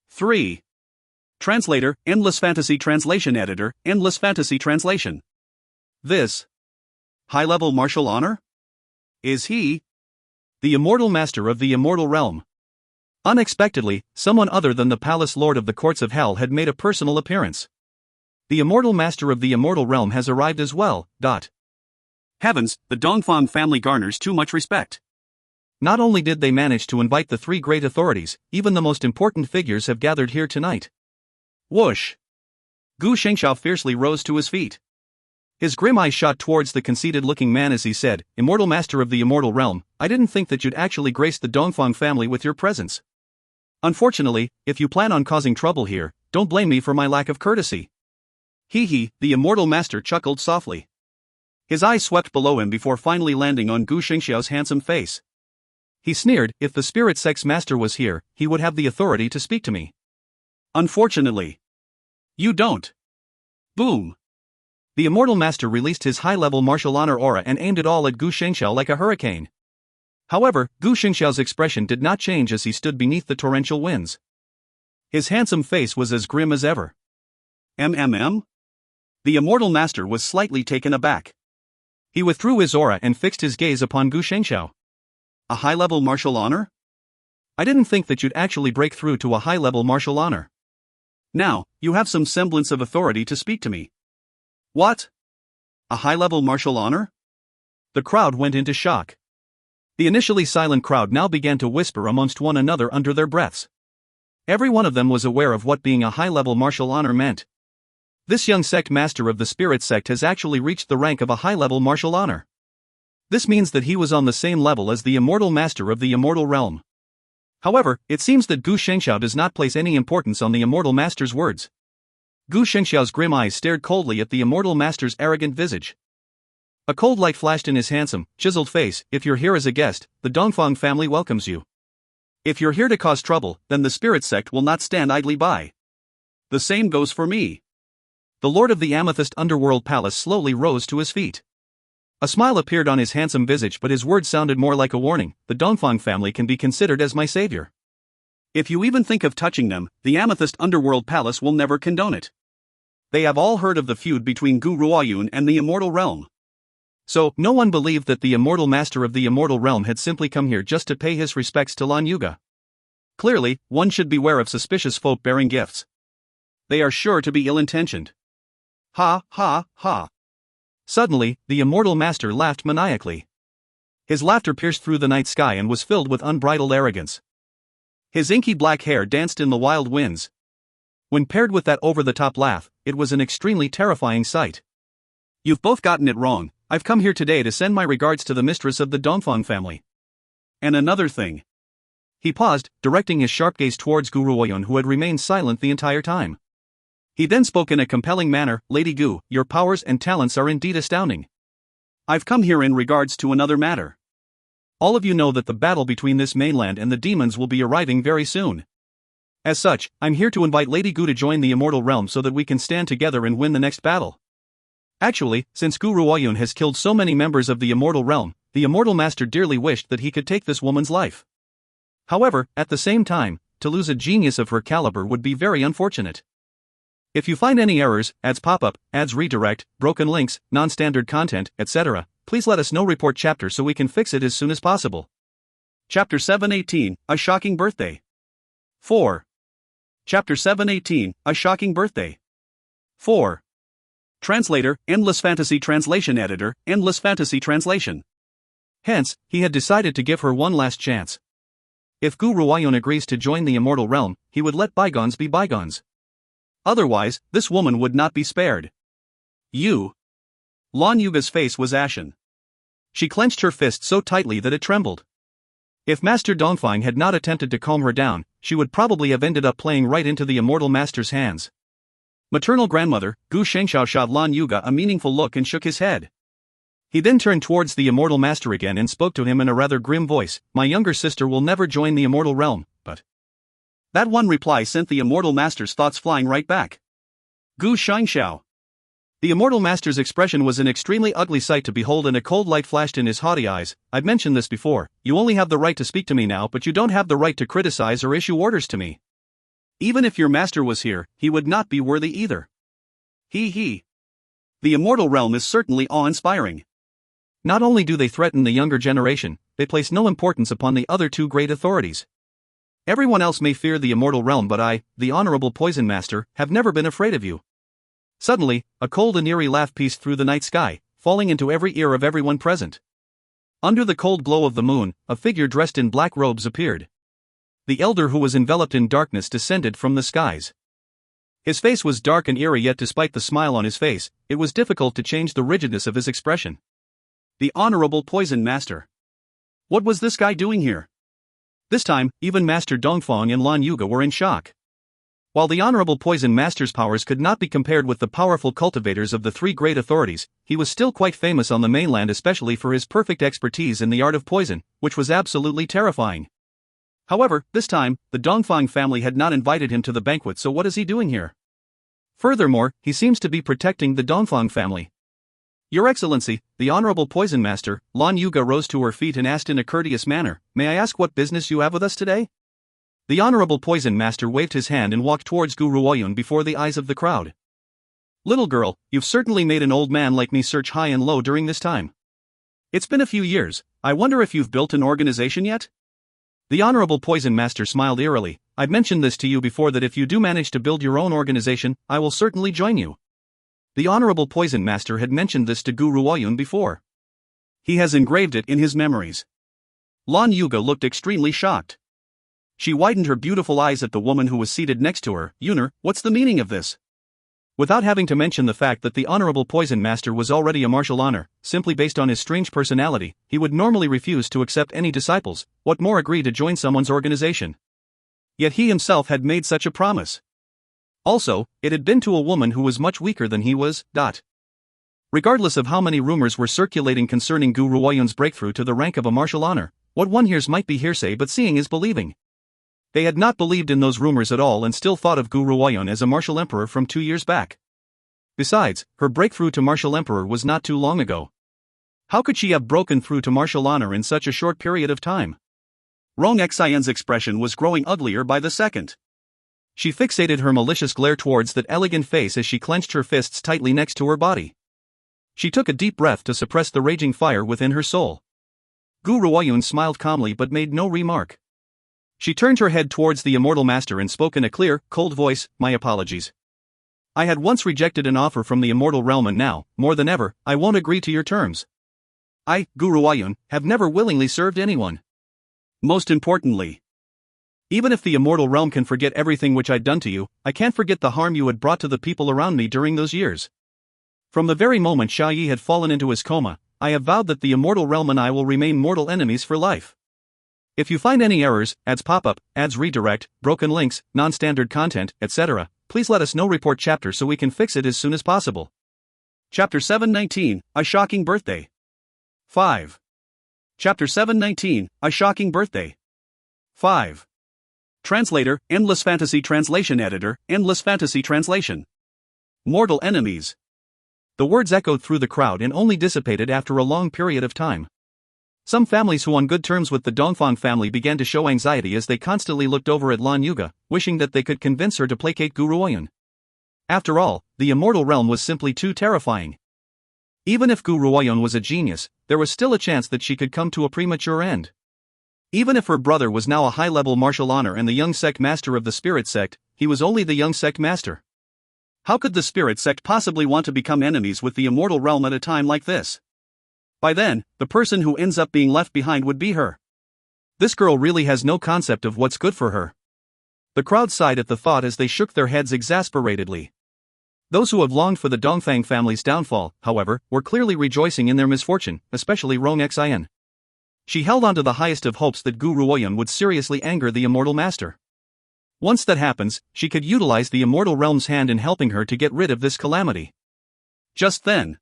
3. Translator, Endless Fantasy Translation Editor, Endless Fantasy Translation. This high-level martial honor? Is he the immortal master of the immortal realm? Unexpectedly, someone other than the palace lord of the courts of hell had made a personal appearance. The immortal master of the immortal realm has arrived as well. Heavens, the Dongfang family garners too much respect. Not only did they manage to invite the three great authorities, even the most important figures have gathered here tonight. Whoosh! Gu Shengxiao fiercely rose to his feet. His grim eyes shot towards the conceited-looking man as he said, "Immortal master of the immortal realm, I didn't think that you'd actually grace the Dongfang family with your presence. Unfortunately, if you plan on causing trouble here, don't blame me for my lack of courtesy." The immortal master chuckled softly. His eyes swept below him before finally landing on Gu Shengxiao's handsome face. He sneered, "If the spirit sex master was here, he would have the authority to speak to me. Unfortunately, you don't." Boom! The immortal master released his high-level martial honor aura and aimed it all at Gu Shengxiao like a hurricane. However, Gu Shengxiao's expression did not change as he stood beneath the torrential winds. His handsome face was as grim as ever. The immortal master was slightly taken aback. He withdrew his aura and fixed his gaze upon Gu Shengxiao. A high-level martial honor? I didn't think that you'd actually break through to a high-level martial honor. Now, you have some semblance of authority to speak to me. What? A high-level martial honor? The crowd went into shock. The initially silent crowd now began to whisper amongst one another under their breaths. Every one of them was aware of what being a high-level martial honor meant. This young sect master of the spirit sect has actually reached the rank of a high-level martial honor. This means that he was on the same level as the immortal master of the immortal realm. However, it seems that Gu Shengxiao does not place any importance on the immortal master's words. Gu Shengxiao's grim eyes stared coldly at the immortal master's arrogant visage. A cold light flashed in his handsome, chiseled face. "If you're here as a guest, the Dongfang family welcomes you. If you're here to cause trouble, then the spirit sect will not stand idly by. The same goes for me." The lord of the Amethyst Underworld Palace slowly rose to his feet. A smile appeared on his handsome visage, but his words sounded more like a warning. "The Dongfang family can be considered as my savior. If you even think of touching them, the Amethyst Underworld Palace will never condone it. They have all heard of the feud between Gu Ruoyun and the immortal realm." So, no one believed that the immortal master of the immortal realm had simply come here just to pay his respects to Lan Yuga. Clearly, one should beware of suspicious folk bearing gifts. They are sure to be ill-intentioned. Ha ha ha. Suddenly, the immortal master laughed maniacally. His laughter pierced through the night sky and was filled with unbridled arrogance. His inky black hair danced in the wild winds. When paired with that over-the-top laugh, it was an extremely terrifying sight. "You've both gotten it wrong. I've come here today to send my regards to the mistress of the Dongfang family. And another thing." He paused, directing his sharp gaze towards Gu Ruoyun, who had remained silent the entire time. He then spoke in a compelling manner. "Lady Gu, your powers and talents are indeed astounding. I've come here in regards to another matter. All of you know that the battle between this mainland and the demons will be arriving very soon. As such, I'm here to invite Lady Gu to join the immortal realm so that we can stand together and win the next battle. Actually, since Gu Ruoyun has killed so many members of the immortal realm, the Immortal Master dearly wished that he could take this woman's life. However, at the same time, to lose a genius of her caliber would be very unfortunate. If you find any errors, ads pop up, ads redirect, broken links, non-standard content, etc., please let us know. Report chapter so we can fix it as soon as possible. Chapter 718, A Shocking Birthday. 4. Chapter 718, A Shocking Birthday. 4. Translator, Endless Fantasy Translation Editor, Endless Fantasy Translation. Hence, he had decided to give her one last chance. If Gu Ruoyun agrees to join the immortal realm, he would let bygones be bygones. Otherwise, this woman would not be spared. Lan Yuga's face was ashen. She clenched her fist so tightly that it trembled. If Master Dongfang had not attempted to calm her down, she would probably have ended up playing right into the immortal master's hands. Maternal grandmother, Gu Shengshao, shot Lan Yuga a meaningful look and shook his head. He then turned towards the immortal master again and spoke to him in a rather grim voice. My younger sister will never join the immortal realm, but... That one reply sent the immortal master's thoughts flying right back. Gu Shengshao. The immortal master's expression was an extremely ugly sight to behold, and a cold light flashed in his haughty eyes. I've mentioned this before, you only have the right to speak to me now, but you don't have the right to criticize or issue orders to me. Even if your master was here, he would not be worthy either. The immortal realm is certainly awe-inspiring. Not only do they threaten the younger generation, they place no importance upon the other two great authorities. Everyone else may fear the immortal realm, but I, the Honorable Poison Master, have never been afraid of you. Suddenly, a cold and eerie laugh pierced through the night sky, falling into every ear of everyone present. Under the cold glow of the moon, a figure dressed in black robes appeared. The elder, who was enveloped in darkness, descended from the skies. His face was dark and eerie, yet despite the smile on his face, it was difficult to change the rigidness of his expression. The Honorable Poison Master. What was this guy doing here? This time, even Master Dongfang and Lan Yuga were in shock. While the Honorable Poison Master's powers could not be compared with the powerful cultivators of the three great authorities, he was still quite famous on the mainland, especially for his perfect expertise in the art of poison, which was absolutely terrifying. However, this time, the Dongfang family had not invited him to the banquet, so what is he doing here? Furthermore, he seems to be protecting the Dongfang family. Your Excellency, the Honorable Poison Master, Lan Yuga rose to her feet and asked in a courteous manner, may I ask what business you have with us today? The Honorable Poison Master waved his hand and walked towards Gu Ruoyun before the eyes of the crowd. Little girl, you've certainly made an old man like me search high and low during this time. It's been a few years, I wonder if you've built an organization yet? The Honorable Poison Master smiled eerily. I've mentioned this to you before, that if you do manage to build your own organization, I will certainly join you. The Honorable Poison Master had mentioned this to Gu Ruoyun before. He has engraved it in his memories. Lan Yuga looked extremely shocked. She widened her beautiful eyes at the woman who was seated next to her. Yuner, what's the meaning of this? Without having to mention the fact that the Honorable Poison Master was already a martial honor, simply based on his strange personality, he would normally refuse to accept any disciples, what more agree to join someone's organization. Yet he himself had made such a promise. Also, it had been to a woman who was much weaker than he was. Regardless of how many rumors were circulating concerning Gu Ruoyun's breakthrough to the rank of a martial honor, what one hears might be hearsay, but seeing is believing. They had not believed in those rumors at all and still thought of Gu Ruoyun as a martial emperor from 2 years back. Besides, her breakthrough to martial emperor was not too long ago. How could she have broken through to martial honor in such a short period of time? Rong Xian's expression was growing uglier by the second. She fixated her malicious glare towards that elegant face as she clenched her fists tightly next to her body. She took a deep breath to suppress the raging fire within her soul. Gu Ruoyun smiled calmly but made no remark. She turned her head towards the Immortal Master and spoke in a clear, cold voice, my apologies. I had once rejected an offer from the immortal realm, and now, more than ever, I won't agree to your terms. I, Gu Ruoyun, have never willingly served anyone. Most importantly, even if the immortal realm can forget everything which I'd done to you, I can't forget the harm you had brought to the people around me during those years. From the very moment Xia Yi had fallen into his coma, I have vowed that the immortal realm and I will remain mortal enemies for life. If you find any errors, ads pop up, ads redirect, broken links, non-standard content, etc., please let us know. Report chapter so we can fix it as soon as possible. Chapter 719, A Shocking Birthday. 5. Chapter 719, A Shocking Birthday. 5. Translator, Endless Fantasy Translation Editor, Endless Fantasy Translation. Mortal enemies. The words echoed through the crowd and only dissipated after a long period of time. Some families who on good terms with the Dongfang family began to show anxiety as they constantly looked over at Lan Yuga, wishing that they could convince her to placate Guru Oyen. After all, the immortal realm was simply too terrifying. Even if Guru Oyen was a genius, there was still a chance that she could come to a premature end. Even if her brother was now a high-level martial honor and the young sect master of the spirit sect, he was only the young sect master. How could the spirit sect possibly want to become enemies with the immortal realm at a time like this? By then, the person who ends up being left behind would be her. This girl really has no concept of what's good for her. The crowd sighed at the thought as they shook their heads exasperatedly. Those who have longed for the Dongfang family's downfall, however, were clearly rejoicing in their misfortune, especially Rong Xin. She held on to the highest of hopes that Guru Oyen would seriously anger the immortal master. Once that happens, she could utilize the immortal realm's hand in helping her to get rid of this calamity. Just then,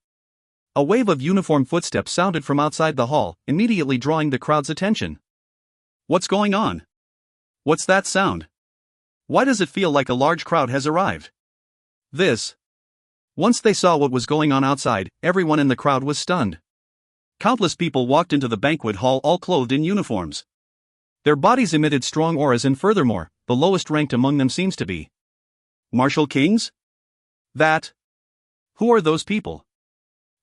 a wave of uniform footsteps sounded from outside the hall, immediately drawing the crowd's attention. What's going on? What's that sound? Why does it feel like a large crowd has arrived? Once they saw what was going on outside, everyone in the crowd was stunned. Countless people walked into the banquet hall all clothed in uniforms. Their bodies emitted strong auras, and furthermore, the lowest ranked among them seems to be martial kings? Who are those people?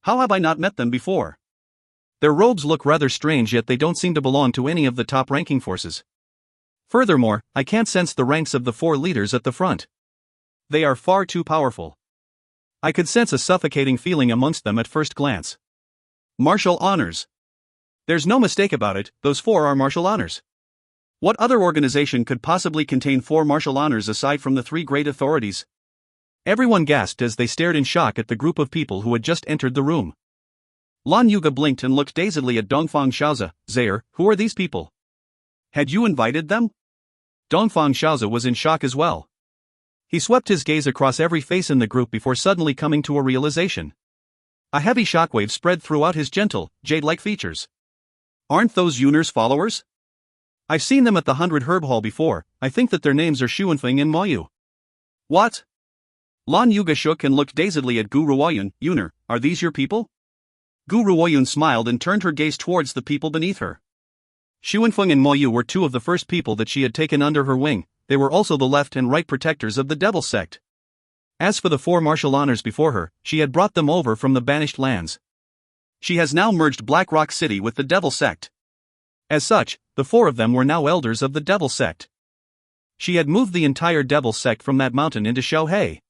How have I not met them before? Their robes look rather strange, yet they don't seem to belong to any of the top-ranking forces. Furthermore, I can't sense the ranks of the 4 leaders at the front. They are far too powerful. I could sense a suffocating feeling amongst them at first glance. Martial honors. There's no mistake about it, those 4 are martial honors. What other organization could possibly contain 4 martial honors aside from the 3 great authorities? Everyone gasped as they stared in shock at the group of people who had just entered the room. Lan Yuga blinked and looked dazedly at Dongfang Xiaozi. Zaire, who are these people? Had you invited them? Dongfang Xiaozi was in shock as well. He swept his gaze across every face in the group before suddenly coming to a realization. A heavy shockwave spread throughout his gentle, jade-like features. Aren't those Yunar's followers? I've seen them at the 100 Herb Hall before. I think that their names are Xuanfeng and Moyu. What? Lan Yuga shook and looked dazedly at Guru Oyen. Yunar, are these your people? Guru Oyen smiled and turned her gaze towards the people beneath her. Xuanfeng and Moyu were 2 of the first people that she had taken under her wing. They were also the left and right protectors of the Devil Sect. As for the 4 martial honors before her, she had brought them over from the banished lands. She has now merged Black Rock City with the Devil Sect. As such, the 4 of them were now elders of the Devil Sect. She had moved the entire Devil Sect from that mountain into Xiaohe.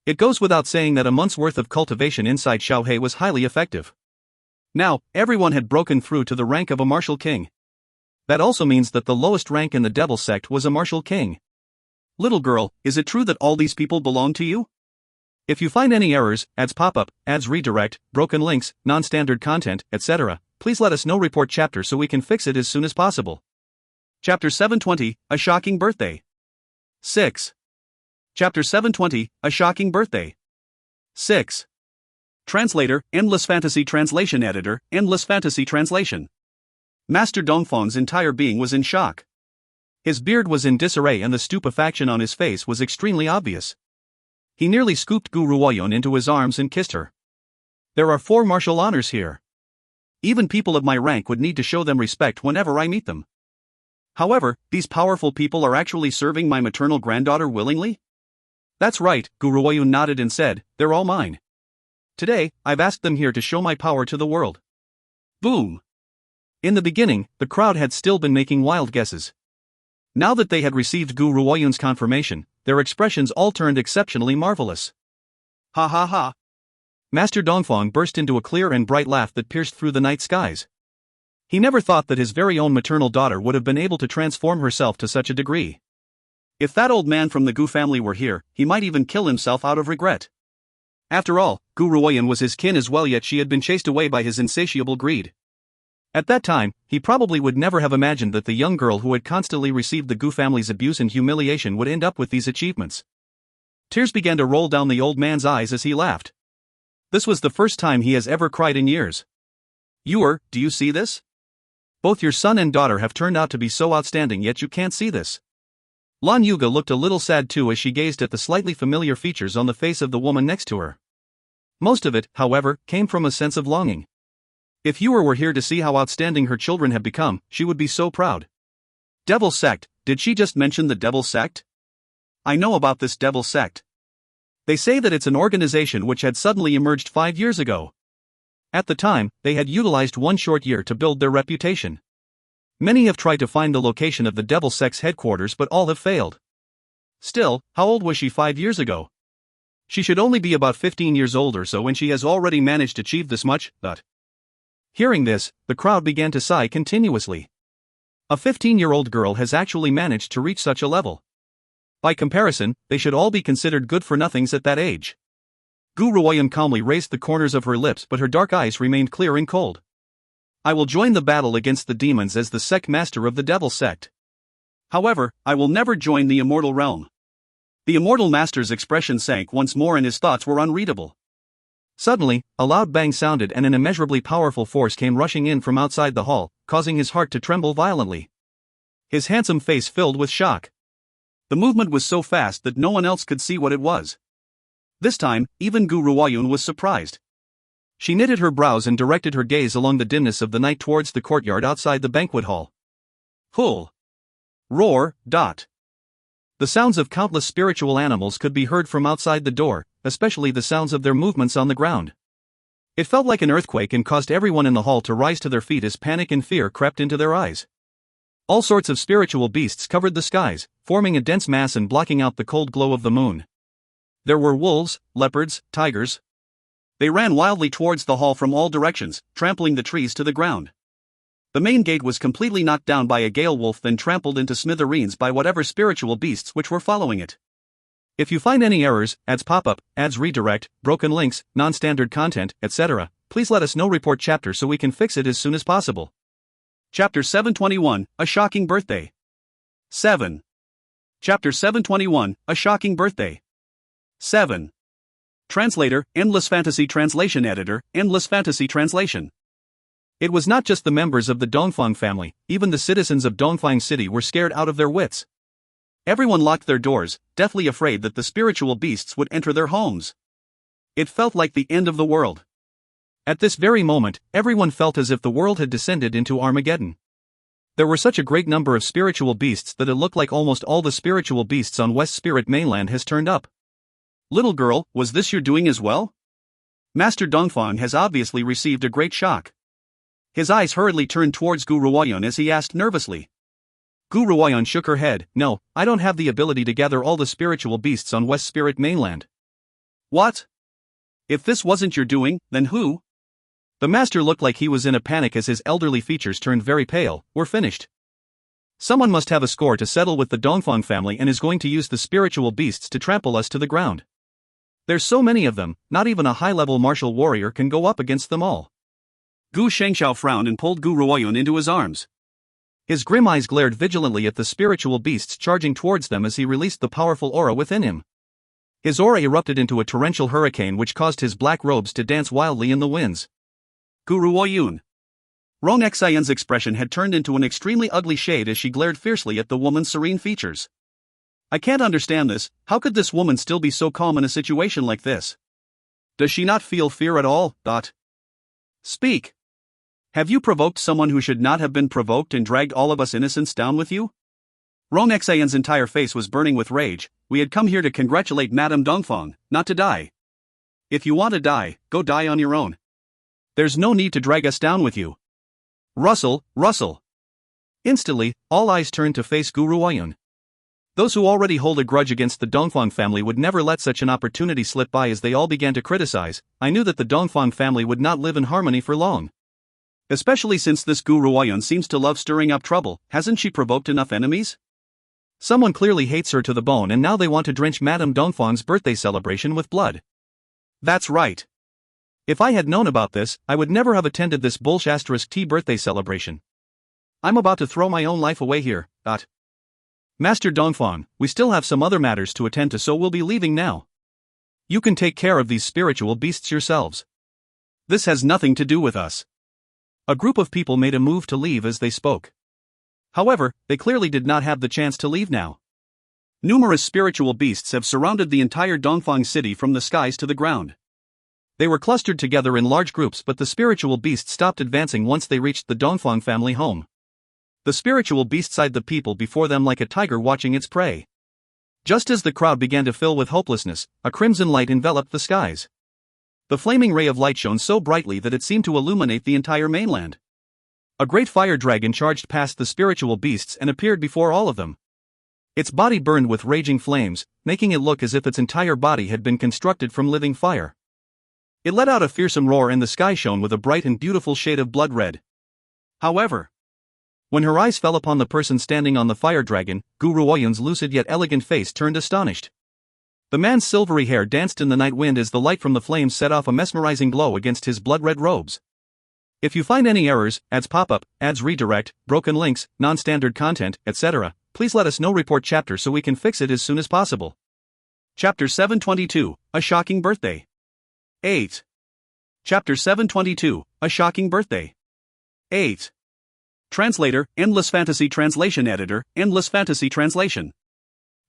It goes without saying that a month's worth of cultivation inside Xiaohe was highly effective. Now, everyone had broken through to the rank of a martial king. That also means that the lowest rank in the Devil Sect was a martial king. Little girl, is it true that all these people belong to you? If you find any errors, ads pop-up, ads redirect, broken links, non-standard content, etc., please let us know. Report chapter so we can fix it as soon as possible. Chapter 720, A Shocking Birthday. 6. Chapter 720, A Shocking Birthday. 6. Translator, Endless Fantasy Translation Editor, Endless Fantasy Translation. Master Dongfang's entire being was in shock. His beard was in disarray and the stupefaction on his face was extremely obvious. He nearly scooped Guru Oyen into his arms and kissed her. There are 4 martial honors here. Even people of my rank would need to show them respect whenever I meet them. However, these powerful people are actually serving my maternal granddaughter willingly? That's right, Guru Oyen nodded and said, they're all mine. Today, I've asked them here to show my power to the world. Boom! In the beginning, the crowd had still been making wild guesses. Now that they had received Guru Oyen's confirmation, their expressions all turned exceptionally marvelous. Ha ha ha! Master Dongfang burst into a clear and bright laugh that pierced through the night skies. He never thought that his very own maternal daughter would have been able to transform herself to such a degree. If that old man from the Gu family were here, he might even kill himself out of regret. After all, Guru Oyen was his kin as well, yet she had been chased away by his insatiable greed. At that time, he probably would never have imagined that the young girl who had constantly received the Gu family's abuse and humiliation would end up with these achievements. Tears began to roll down the old man's eyes as he laughed. This was the first time he has ever cried in years. Do you see this? Both your son and daughter have turned out to be so outstanding, yet you can't see this. Lan Yuga looked a little sad too as she gazed at the slightly familiar features on the face of the woman next to her. Most of it, however, came from a sense of longing. If Yue were here to see how outstanding her children have become, she would be so proud. Devil sect, did she just mention the devil sect? I know about this devil sect. They say that it's an organization which had suddenly emerged 5 years ago. At the time, they had utilized one short year to build their reputation. Many have tried to find the location of the devil sect's headquarters, but all have failed. Still, how old was she 5 years ago? She should only be about 15 years old or so when she has already managed to achieve this much, but... Hearing this, the crowd began to sigh continuously. A 15-year-old girl has actually managed to reach such a level. By comparison, they should all be considered good-for-nothings at that age. Gu Ruoyun calmly raised the corners of her lips, but her dark eyes remained clear and cold. I will join the battle against the demons as the sect master of the devil sect. However, I will never join the immortal realm. The immortal master's expression sank once more and his thoughts were unreadable. Suddenly, a loud bang sounded and an immeasurably powerful force came rushing in from outside the hall, causing his heart to tremble violently. His handsome face filled with shock. The movement was so fast that no one else could see what it was. This time, even Gu Ruoyun was surprised. She knitted her brows and directed her gaze along the dimness of the night towards the courtyard outside the banquet hall. Pull. Roar. The sounds of countless spiritual animals could be heard from outside the door, especially the sounds of their movements on the ground. It felt like an earthquake and caused everyone in the hall to rise to their feet as panic and fear crept into their eyes. All sorts of spiritual beasts covered the skies, forming a dense mass and blocking out the cold glow of the moon. There were wolves, leopards, tigers. They ran wildly towards the hall from all directions, trampling the trees to the ground. The main gate was completely knocked down by a gale wolf, then trampled into smithereens by whatever spiritual beasts which were following it. If you find any errors, ads pop-up, ads redirect, broken links, non-standard content, etc., please let us know. Report chapter so we can fix it as soon as possible. Chapter 721, A Shocking Birthday. 7. Chapter 721, A Shocking Birthday. 7. Translator, Endless Fantasy Translation Editor, Endless Fantasy Translation. It was not just the members of the Dongfang family, even the citizens of Dongfang City were scared out of their wits. Everyone locked their doors, deathly afraid that the spiritual beasts would enter their homes. It felt like the end of the world. At this very moment, everyone felt as if the world had descended into Armageddon. There were such a great number of spiritual beasts that it looked like almost all the spiritual beasts on West Spirit Mainland has turned up. Little girl, was this your doing as well? Master Dongfang has obviously received a great shock. His eyes hurriedly turned towards Gu Ruoyun as he asked nervously. Gu Ruoyun shook her head. No, I don't have the ability to gather all the spiritual beasts on West Spirit Mainland. What? If this wasn't your doing, then who? The master looked like he was in a panic as his elderly features turned very pale. We're finished. Someone must have a score to settle with the Dongfang family and is going to use the spiritual beasts to trample us to the ground. There's so many of them, not even a high-level martial warrior can go up against them all. Gu Shengxiao frowned and pulled Gu Ruoyun into his arms. His grim eyes glared vigilantly at the spiritual beasts charging towards them as he released the powerful aura within him. His aura erupted into a torrential hurricane which caused his black robes to dance wildly in the winds. Gu Ruoyun. Rong Xian's expression had turned into an extremely ugly shade as she glared fiercely at the woman's serene features. I can't understand this. How could this woman still be so calm in a situation like this? Does she not feel fear at all? Speak. Have you provoked someone who should not have been provoked and dragged all of us innocents down with you? Rong Xian's entire face was burning with rage. We had come here to congratulate Madame Dongfang, not to die. If you want to die, go die on your own. There's no need to drag us down with you. Rustle. Instantly, all eyes turned to face Gu Ruoyun. Those who already hold a grudge against the Dongfang family would never let such an opportunity slip by. As they all began to criticize, I knew that the Dongfang family would not live in harmony for long. Especially since this Gu Ruoyun seems to love stirring up trouble. Hasn't she provoked enough enemies? Someone clearly hates her to the bone and now they want to drench Madame Dongfang's birthday celebration with blood. That's right. If I had known about this, I would never have attended this *T birthday celebration. I'm about to throw my own life away here. Master Dongfang, we still have some other matters to attend to, so we'll be leaving now. You can take care of these spiritual beasts yourselves. This has nothing to do with us. A group of people made a move to leave as they spoke. However, they clearly did not have the chance to leave now. Numerous spiritual beasts have surrounded the entire Dongfang city from the skies to the ground. They were clustered together in large groups, but the spiritual beast stopped advancing once they reached the Dongfang family home. The spiritual beast eyed the people before them like a tiger watching its prey. Just as the crowd began to fill with hopelessness, a crimson light enveloped the skies. The flaming ray of light shone so brightly that it seemed to illuminate the entire mainland. A great fire dragon charged past the spiritual beasts and appeared before all of them. Its body burned with raging flames, making it look as if its entire body had been constructed from living fire. It let out a fearsome roar and the sky shone with a bright and beautiful shade of blood red. However, when her eyes fell upon the person standing on the fire dragon, Gu Ruoyun's lucid yet elegant face turned astonished. The man's silvery hair danced in the night wind as the light from the flames set off a mesmerizing glow against his blood-red robes. If you find any errors, ads pop up, ads redirect, broken links, non-standard content, etc., please let us know. Report chapter so we can fix it as soon as possible. Chapter 722, A Shocking Birthday. 8. Chapter 722, A Shocking Birthday. 8. Translator, Endless Fantasy Translation Editor, Endless Fantasy Translation.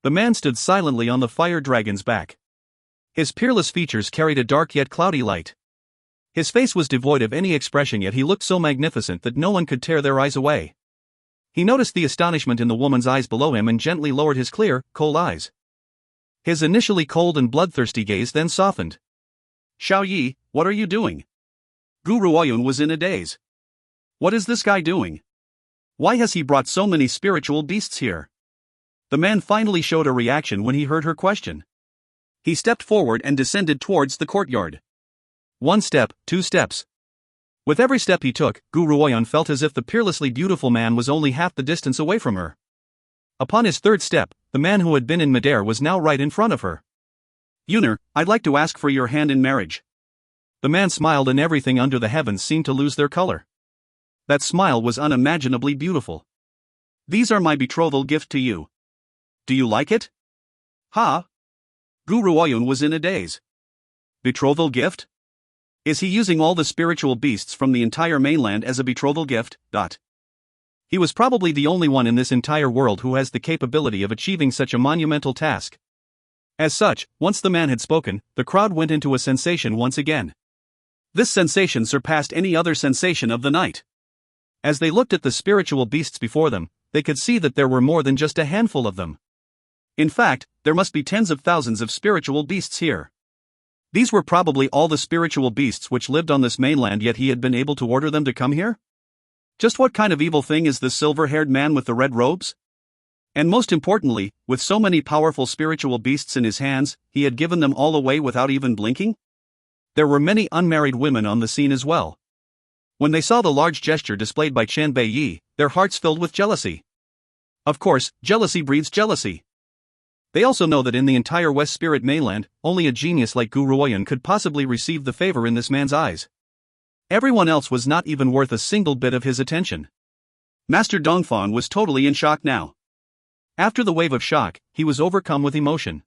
The man stood silently on the fire dragon's back. His peerless features carried a dark yet cloudy light. His face was devoid of any expression, yet he looked so magnificent that no one could tear their eyes away. He noticed the astonishment in the woman's eyes below him and gently lowered his clear, cold eyes. His initially cold and bloodthirsty gaze then softened. Xiao Yi, what are you doing? Gu Ruoyun was in a daze. What is this guy doing? Why has he brought so many spiritual beasts here? The man finally showed a reaction when he heard her question. He stepped forward and descended towards the courtyard. 1 step, 2 steps. With every step he took, Gu Ruoyun felt as if the peerlessly beautiful man was only half the distance away from her. Upon his 3rd step, the man who had been in midair was now right in front of her. Yuner, I'd like to ask for your hand in marriage. The man smiled and everything under the heavens seemed to lose their color. That smile was unimaginably beautiful. These are my betrothal gift to you. Do you like it? Ha! Gu Ruoyun was in a daze. Betrothal gift? Is he using all the spiritual beasts from the entire mainland as a betrothal gift? He was probably the only one in this entire world who has the capability of achieving such a monumental task. As such, once the man had spoken, the crowd went into a sensation once again. This sensation surpassed any other sensation of the night. As they looked at the spiritual beasts before them, they could see that there were more than just a handful of them. In fact, there must be tens of thousands of spiritual beasts here. These were probably all the spiritual beasts which lived on this mainland, yet he had been able to order them to come here? Just what kind of evil thing is this silver-haired man with the red robes? And most importantly, with so many powerful spiritual beasts in his hands, he had given them all away without even blinking? There were many unmarried women on the scene as well. When they saw the large gesture displayed by Qian Beiyi, their hearts filled with jealousy. Of course, jealousy breeds jealousy. They also know that in the entire West Spirit mainland, only a genius like Gu Ruoyun could possibly receive the favor in this man's eyes. Everyone else was not even worth a single bit of his attention. Master Dongfang was totally in shock now. After the wave of shock, he was overcome with emotion.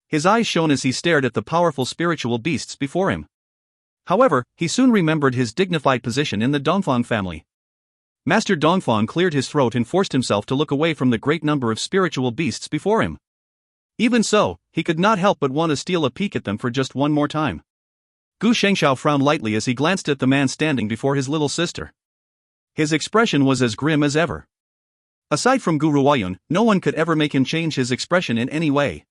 His eyes shone as he stared at the powerful spiritual beasts before him. However, he soon remembered his dignified position in the Dongfang family. Master Dongfang cleared his throat and forced himself to look away from the great number of spiritual beasts before him. Even so, he could not help but want to steal a peek at them for just one more time. Gu Shengshao frowned lightly as he glanced at the man standing before his little sister. His expression was as grim as ever. Aside from Gu Ruoyun, no one could ever make him change his expression in any way.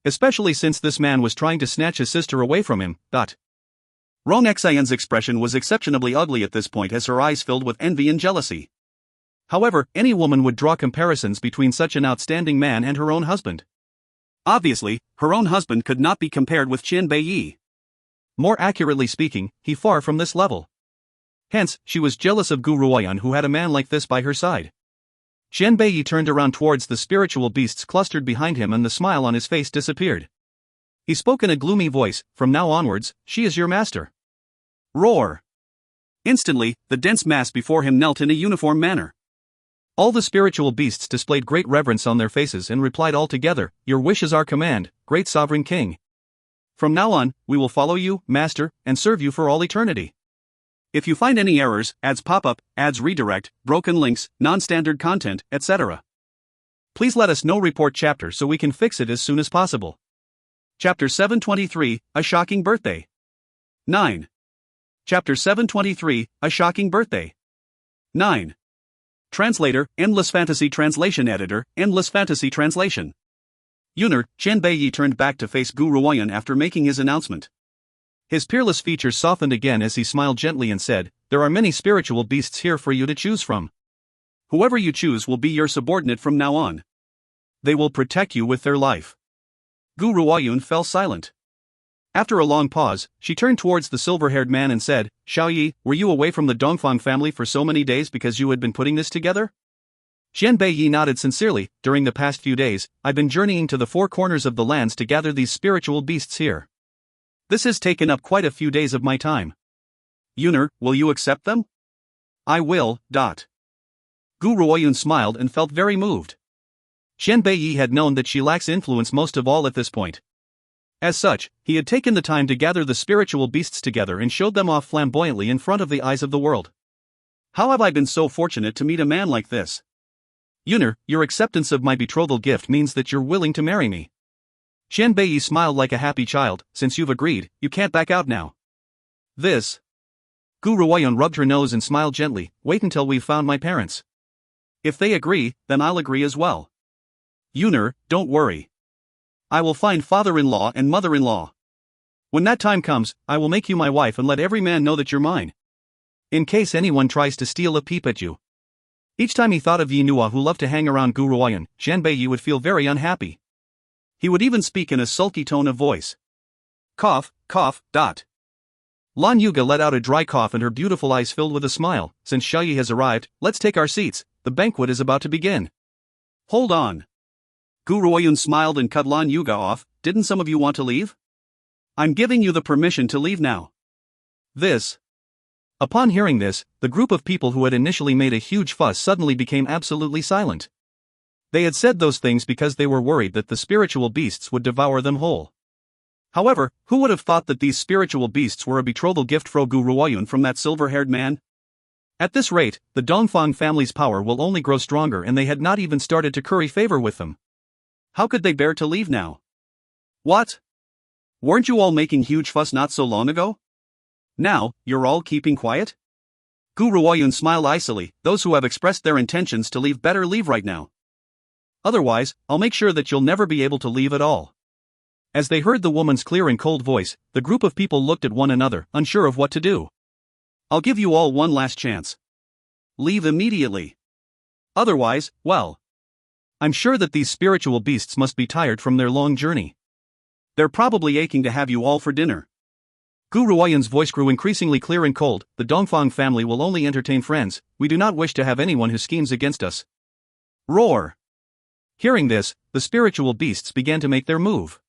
Especially since this man was trying to snatch his sister away from him. Rong Xian's expression was exceptionally ugly at this point as her eyes filled with envy and jealousy. However, any woman would draw comparisons between such an outstanding man and her own husband. Obviously, her own husband could not be compared with Qian Beiyi. More accurately speaking, he far from this level. Hence, she was jealous of Gu Ruoyun who had a man like this by her side. Qian Beiyi turned around towards the spiritual beasts clustered behind him and the smile on his face disappeared. He spoke in a gloomy voice, "From now onwards, she is your master." Roar! Instantly, the dense mass before him knelt in a uniform manner. All the spiritual beasts displayed great reverence on their faces and replied all together, "Your wish is our command, great sovereign king. From now on, we will follow you, master, and serve you for all eternity. If you find any errors, ads pop up, ads redirect, broken links, non-standard content, etc., please let us know. Report chapter so we can fix it as soon as possible. Chapter 723, A Shocking Birthday. 9. Chapter 723, A Shocking Birthday. 9. Translator, Endless Fantasy Translation Editor, Endless Fantasy Translation. Yuner, Chen Beiyi turned back to face Gu Ruoyan after making his announcement. His peerless features softened again as he smiled gently and said, "There are many spiritual beasts here for you to choose from. Whoever you choose will be your subordinate from now on. They will protect you with their life." Gu Ruoyun fell silent. After a long pause, she turned towards the silver-haired man and said, "Xiao Yi, were you away from the Dongfang family for so many days because you had been putting this together?" Xian Beiyi nodded sincerely. "During the past few days, I've been journeying to the four corners of the lands to gather these spiritual beasts here. This has taken up quite a few days of my time. Yuner, will you accept them?" "I will." Gu Ruoyun smiled and felt very moved. Xian Beiyi had known that she lacks influence most of all at this point. As such, he had taken the time to gather the spiritual beasts together and showed them off flamboyantly in front of the eyes of the world. "How have I been so fortunate to meet a man like this? Yuner, your acceptance of my betrothal gift means that you're willing to marry me." Xian Beiyi smiled like a happy child. "Since you've agreed, you can't back out now." "This." Gu Ruoyan rubbed her nose and smiled gently. "Wait until we've found my parents. If they agree, then I'll agree as well. Yuner, don't worry. I will find father-in-law and mother-in-law. When that time comes, I will make you my wife and let every man know that you're mine. In case anyone tries to steal a peep at you." Each time he thought of Yi Nua who loved to hang around Gu Ruoyan, Xian Beiyi would feel very unhappy. He would even speak in a sulky tone of voice. Cough. Lan Yuga let out a dry cough and her beautiful eyes filled with a smile. "Since Xiao Yi has arrived, let's take our seats. The banquet is about to begin." "Hold on." Gu Ruoyun smiled and cut Lan Yuga off. "Didn't some of you want to leave? I'm giving you the permission to leave now." This. Upon hearing this, the group of people who had initially made a huge fuss suddenly became absolutely silent. They had said those things because they were worried that the spiritual beasts would devour them whole. However, who would have thought that these spiritual beasts were a betrothal gift for Gu Ruoyun from that silver-haired man? At this rate, the Dongfang family's power will only grow stronger, and they had not even started to curry favor with them. How could they bear to leave now? What? Weren't you all making huge fuss not so long ago? Now, you're all keeping quiet? Gu Ruoyun smiled icily. "Those who have expressed their intentions to leave better leave right now. Otherwise, I'll make sure that you'll never be able to leave at all." As they heard the woman's clear and cold voice, the group of people looked at one another, unsure of what to do. "I'll give you all one last chance. Leave immediately. Otherwise, well, I'm sure that these spiritual beasts must be tired from their long journey. They're probably aching to have you all for dinner." Gu Ruoyan's voice grew increasingly clear and cold. "The Dongfang family will only entertain friends. We do not wish to have anyone who schemes against us." Roar! Hearing this, the spiritual beasts began to make their move.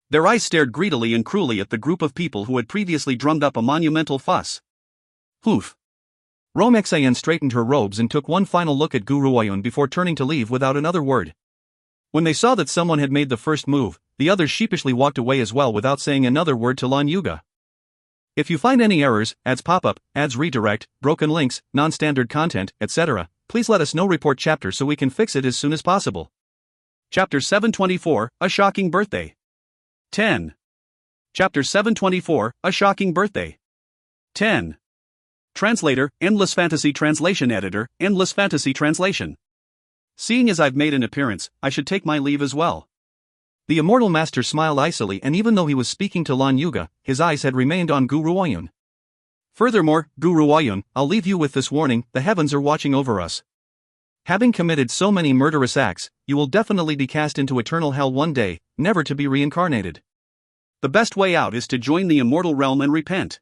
Their eyes stared greedily and cruelly at the group of people who had previously drummed up a monumental fuss. Hoof! Romexayan straightened her robes and took one final look at Gu Ruoyun before turning to leave without another word. When they saw that someone had made the first move, the others sheepishly walked away as well without saying another word to Lan Yuga. If you find any errors, ads pop-up, ads redirect, broken links, non-standard content, etc., please let us know. Report chapter so we can fix it as soon as possible. Chapter 724, A Shocking Birthday. 10. Chapter 724, A Shocking Birthday. 10. Translator, Endless Fantasy Translation Editor, Endless Fantasy Translation. Seeing as I've made an appearance, I should take my leave as well. The immortal master smiled icily, and even though he was speaking to Lan Yuga, his eyes had remained on Gu Ruoyun. Furthermore, Gu Ruoyun, I'll leave you with this warning: the heavens are watching over us. Having committed so many murderous acts, you will definitely be cast into eternal hell one day, never to be reincarnated. The best way out is to join the immortal realm and repent.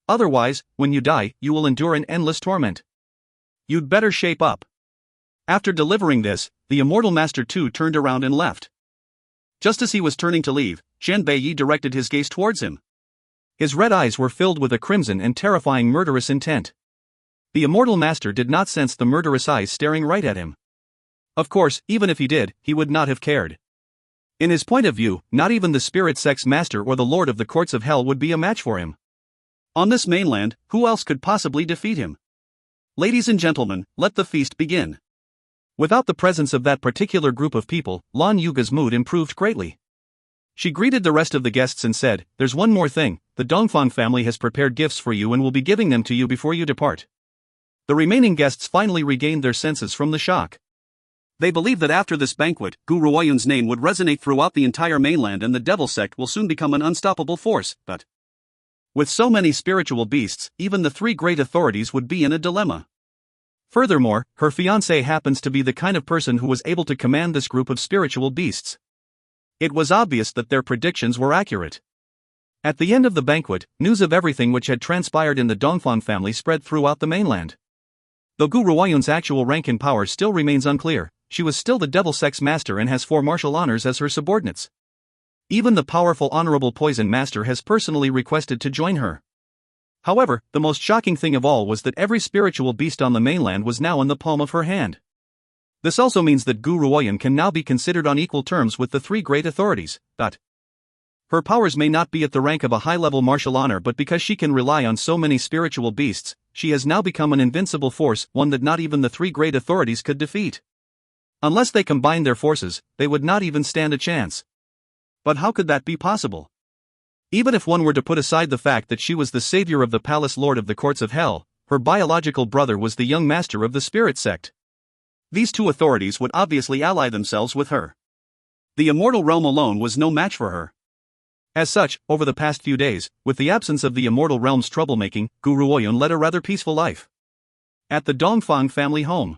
Otherwise, when you die, you will endure an endless torment. You'd better shape up. After delivering this, the immortal master too turned around and left. Just as he was turning to leave, Xian Beiyi directed his gaze towards him. His red eyes were filled with a crimson and terrifying murderous intent. The immortal master did not sense the murderous eyes staring right at him. Of course, even if he did, he would not have cared. In his point of view, not even the spirit sex master or the lord of the courts of hell would be a match for him. On this mainland, who else could possibly defeat him? Ladies and gentlemen, let the feast begin. Without the presence of that particular group of people, Lan Yuga's mood improved greatly. She greeted the rest of the guests and said, "There's one more thing, the Dongfang family has prepared gifts for you and will be giving them to you before you depart. The remaining guests finally regained their senses from the shock. They believe that after this banquet, Gu Ruoyun's name would resonate throughout the entire mainland and the devil sect will soon become an unstoppable force, but with so many spiritual beasts, even the three great authorities would be in a dilemma. Furthermore, her fiancé happens to be the kind of person who was able to command this group of spiritual beasts. It was obvious that their predictions were accurate. At the end of the banquet, news of everything which had transpired in the Dongfang family spread throughout the mainland. Though Gu Ruoyun's actual rank and power still remains unclear, she was still the devil sect's master and has 4 martial honors as her subordinates. Even the powerful Honorable Poison Master has personally requested to join her. However, the most shocking thing of all was that every spiritual beast on the mainland was now in the palm of her hand. This also means that Gu Ruoyun can now be considered on equal terms with the 3 great authorities. Her powers may not be at the rank of a high-level martial honor, but because she can rely on so many spiritual beasts, she has now become an invincible force, one that not even the 3 great authorities could defeat. Unless they combined their forces, they would not even stand a chance. But how could that be possible? Even if one were to put aside the fact that she was the savior of the palace lord of the courts of hell, her biological brother was the young master of the spirit sect. These 2 authorities would obviously ally themselves with her. The immortal realm alone was no match for her. As such, over the past few days, with the absence of the immortal realm's troublemaking, Gu Ruoyun led a rather peaceful life. At the Dongfang family home,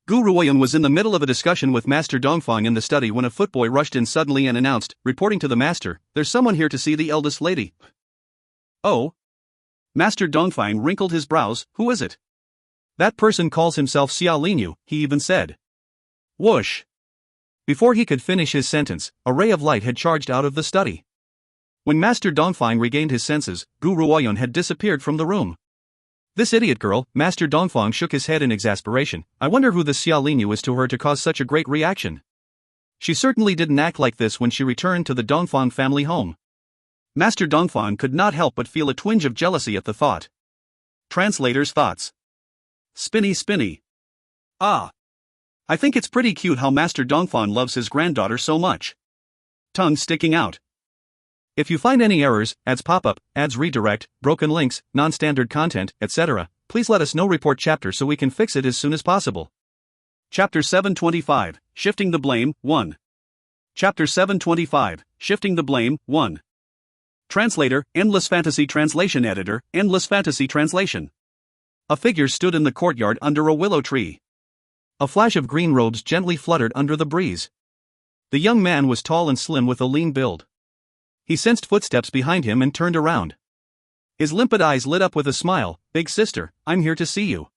Gu Ruoyun was in the middle of a discussion with Master Dongfang in the study when a footboy rushed in suddenly and announced, reporting to the master, "There's someone here to see the eldest lady." "Oh?" Master Dongfang wrinkled his brows. "Who is it?" "That person calls himself Xia Linyu," he even said. Whoosh! Before he could finish his sentence, a ray of light had charged out of the study. When Master Dongfang regained his senses, Gu Ruoyun had disappeared from the room. "This idiot girl," Master Dongfang shook his head in exasperation. "I wonder who this Xia Linyu is to her to cause such a great reaction. She certainly didn't act like this when she returned to the Dongfang family home." Master Dongfang could not help but feel a twinge of jealousy at the thought. Translator's thoughts. Spinny spinny. Ah. I think it's pretty cute how Master Dongfang loves his granddaughter so much. Tongue sticking out. If you find any errors, ads pop up, ads redirect, broken links, non-standard content, etc., please let us know. Report chapter so we can fix it as soon as possible. Chapter 725, Shifting the Blame, 1. Chapter 725, Shifting the Blame, 1. Translator, Endless Fantasy Translation Editor, Endless Fantasy Translation. A figure stood in the courtyard under a willow tree. A flash of green robes gently fluttered under the breeze. The young man was tall and slim with a lean build. He sensed footsteps behind him and turned around. His limpid eyes lit up with a smile. "Big sister, I'm here to see you."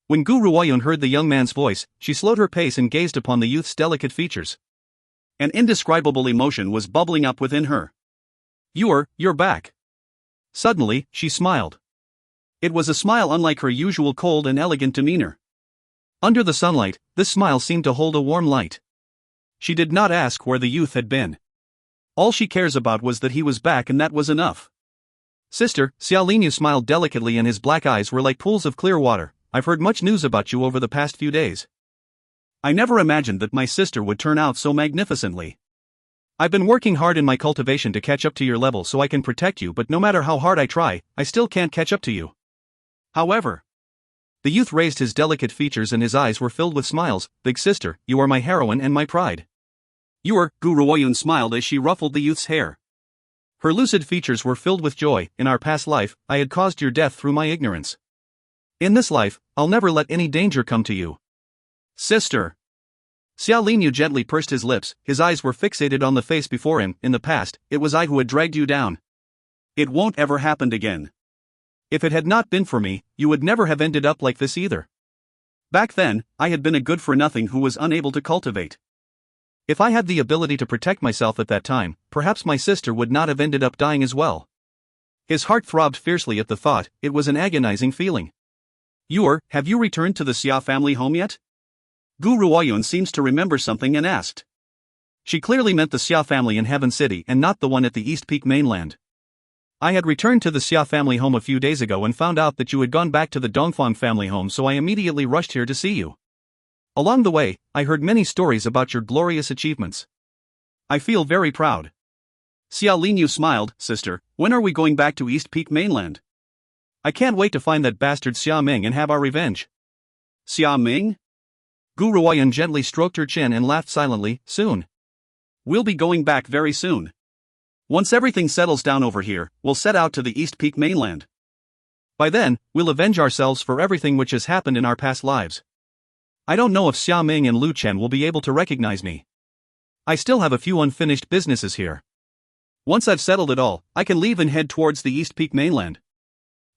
When Gu Ruoyun heard the young man's voice, she slowed her pace and gazed upon the youth's delicate features. An indescribable emotion was bubbling up within her. You're back." Suddenly, she smiled. It was a smile unlike her usual cold and elegant demeanor. Under the sunlight, this smile seemed to hold a warm light. She did not ask where the youth had been. All she cares about was that he was back, and that was enough. "Sister," Xia Linyu smiled delicately and his black eyes were like pools of clear water. "I've heard much news about you over the past few days. I never imagined that my sister would turn out so magnificently. I've been working hard in my cultivation to catch up to your level so I can protect you, but no matter how hard I try, I still can't catch up to you. However..." The youth raised his delicate features and his eyes were filled with smiles. "Big sister, you are my heroine and my pride." Gu Ruoyun smiled as she ruffled the youth's hair. Her lucid features were filled with joy. "In our past life, I had caused your death through my ignorance. In this life, I'll never let any danger come to you." "Sister." Xia Linyu gently pursed his lips, his eyes were fixated on the face before him. "In the past, it was I who had dragged you down. It won't ever happen again. If it had not been for me, you would never have ended up like this either. Back then, I had been a good-for-nothing who was unable to cultivate. If I had the ability to protect myself at that time, perhaps my sister would not have ended up dying as well." His heart throbbed fiercely at the thought. It was an agonizing feeling. Have you returned to the Xia family home yet?" Gu Ruoyun seems to remember something and asked. She clearly meant the Xia family in Heaven City and not the one at the East Peak mainland. "I had returned to the Xia family home a few days ago and found out that you had gone back to the Dongfang family home, so I immediately rushed here to see you. Along the way, I heard many stories about your glorious achievements. I feel very proud." Xia Linyu smiled. "Sister, When are we going back to East Peak Mainland? I can't wait to find that bastard Xia Ming and have our revenge. Xia Ming? Gu Ruoyan gently stroked her chin and laughed silently. Soon. We'll be going back very soon. Once everything settles down over here, we'll set out to the East Peak Mainland. By then, we'll avenge ourselves for everything which has happened in our past lives. I don't know if Xia Ming and Lu Chen will be able to recognize me. I still have a few unfinished businesses here. Once I've settled it all, I can leave and head towards the East Peak Mainland.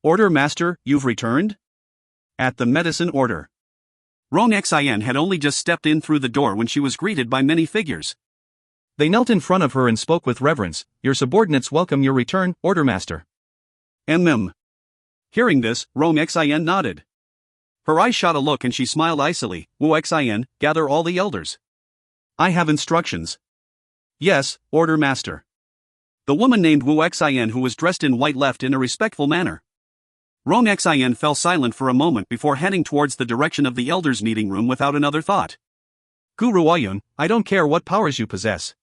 Order Master, you've returned? At the medicine order. Rong Xian had only just stepped in through the door when she was greeted by many figures. They knelt in front of her and spoke with reverence. Your subordinates welcome your return, Order Master. Hearing this, Rong Xian nodded. Her eyes shot a look and she smiled icily. Wu Xian, gather all the elders. I have instructions. Yes, Order Master. The woman named Wu Xian who was dressed in white left in a respectful manner. Rong Xian fell silent for a moment before heading towards the direction of the elders' meeting room without another thought. Gu Ruoyun, I don't care what powers you possess.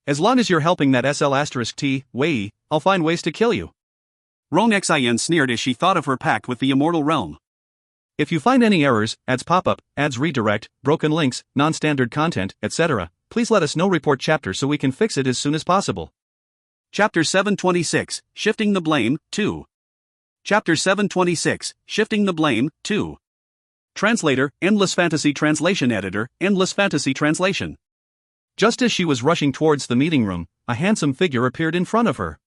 As long as you're helping that SL*T, Wei, I'll find ways to kill you. Rong Xian sneered as she thought of her pact with the immortal realm. If you find any errors, ads pop-up, ads redirect, broken links, non-standard content, etc., please let us know. Report chapter so we can fix it as soon as possible. Chapter 726, Shifting the Blame, 2. Chapter 726, Shifting the Blame, 2. Translator, Endless Fantasy Translation Editor, Endless Fantasy Translation. Just as she was rushing towards the meeting room, a handsome figure appeared in front of her.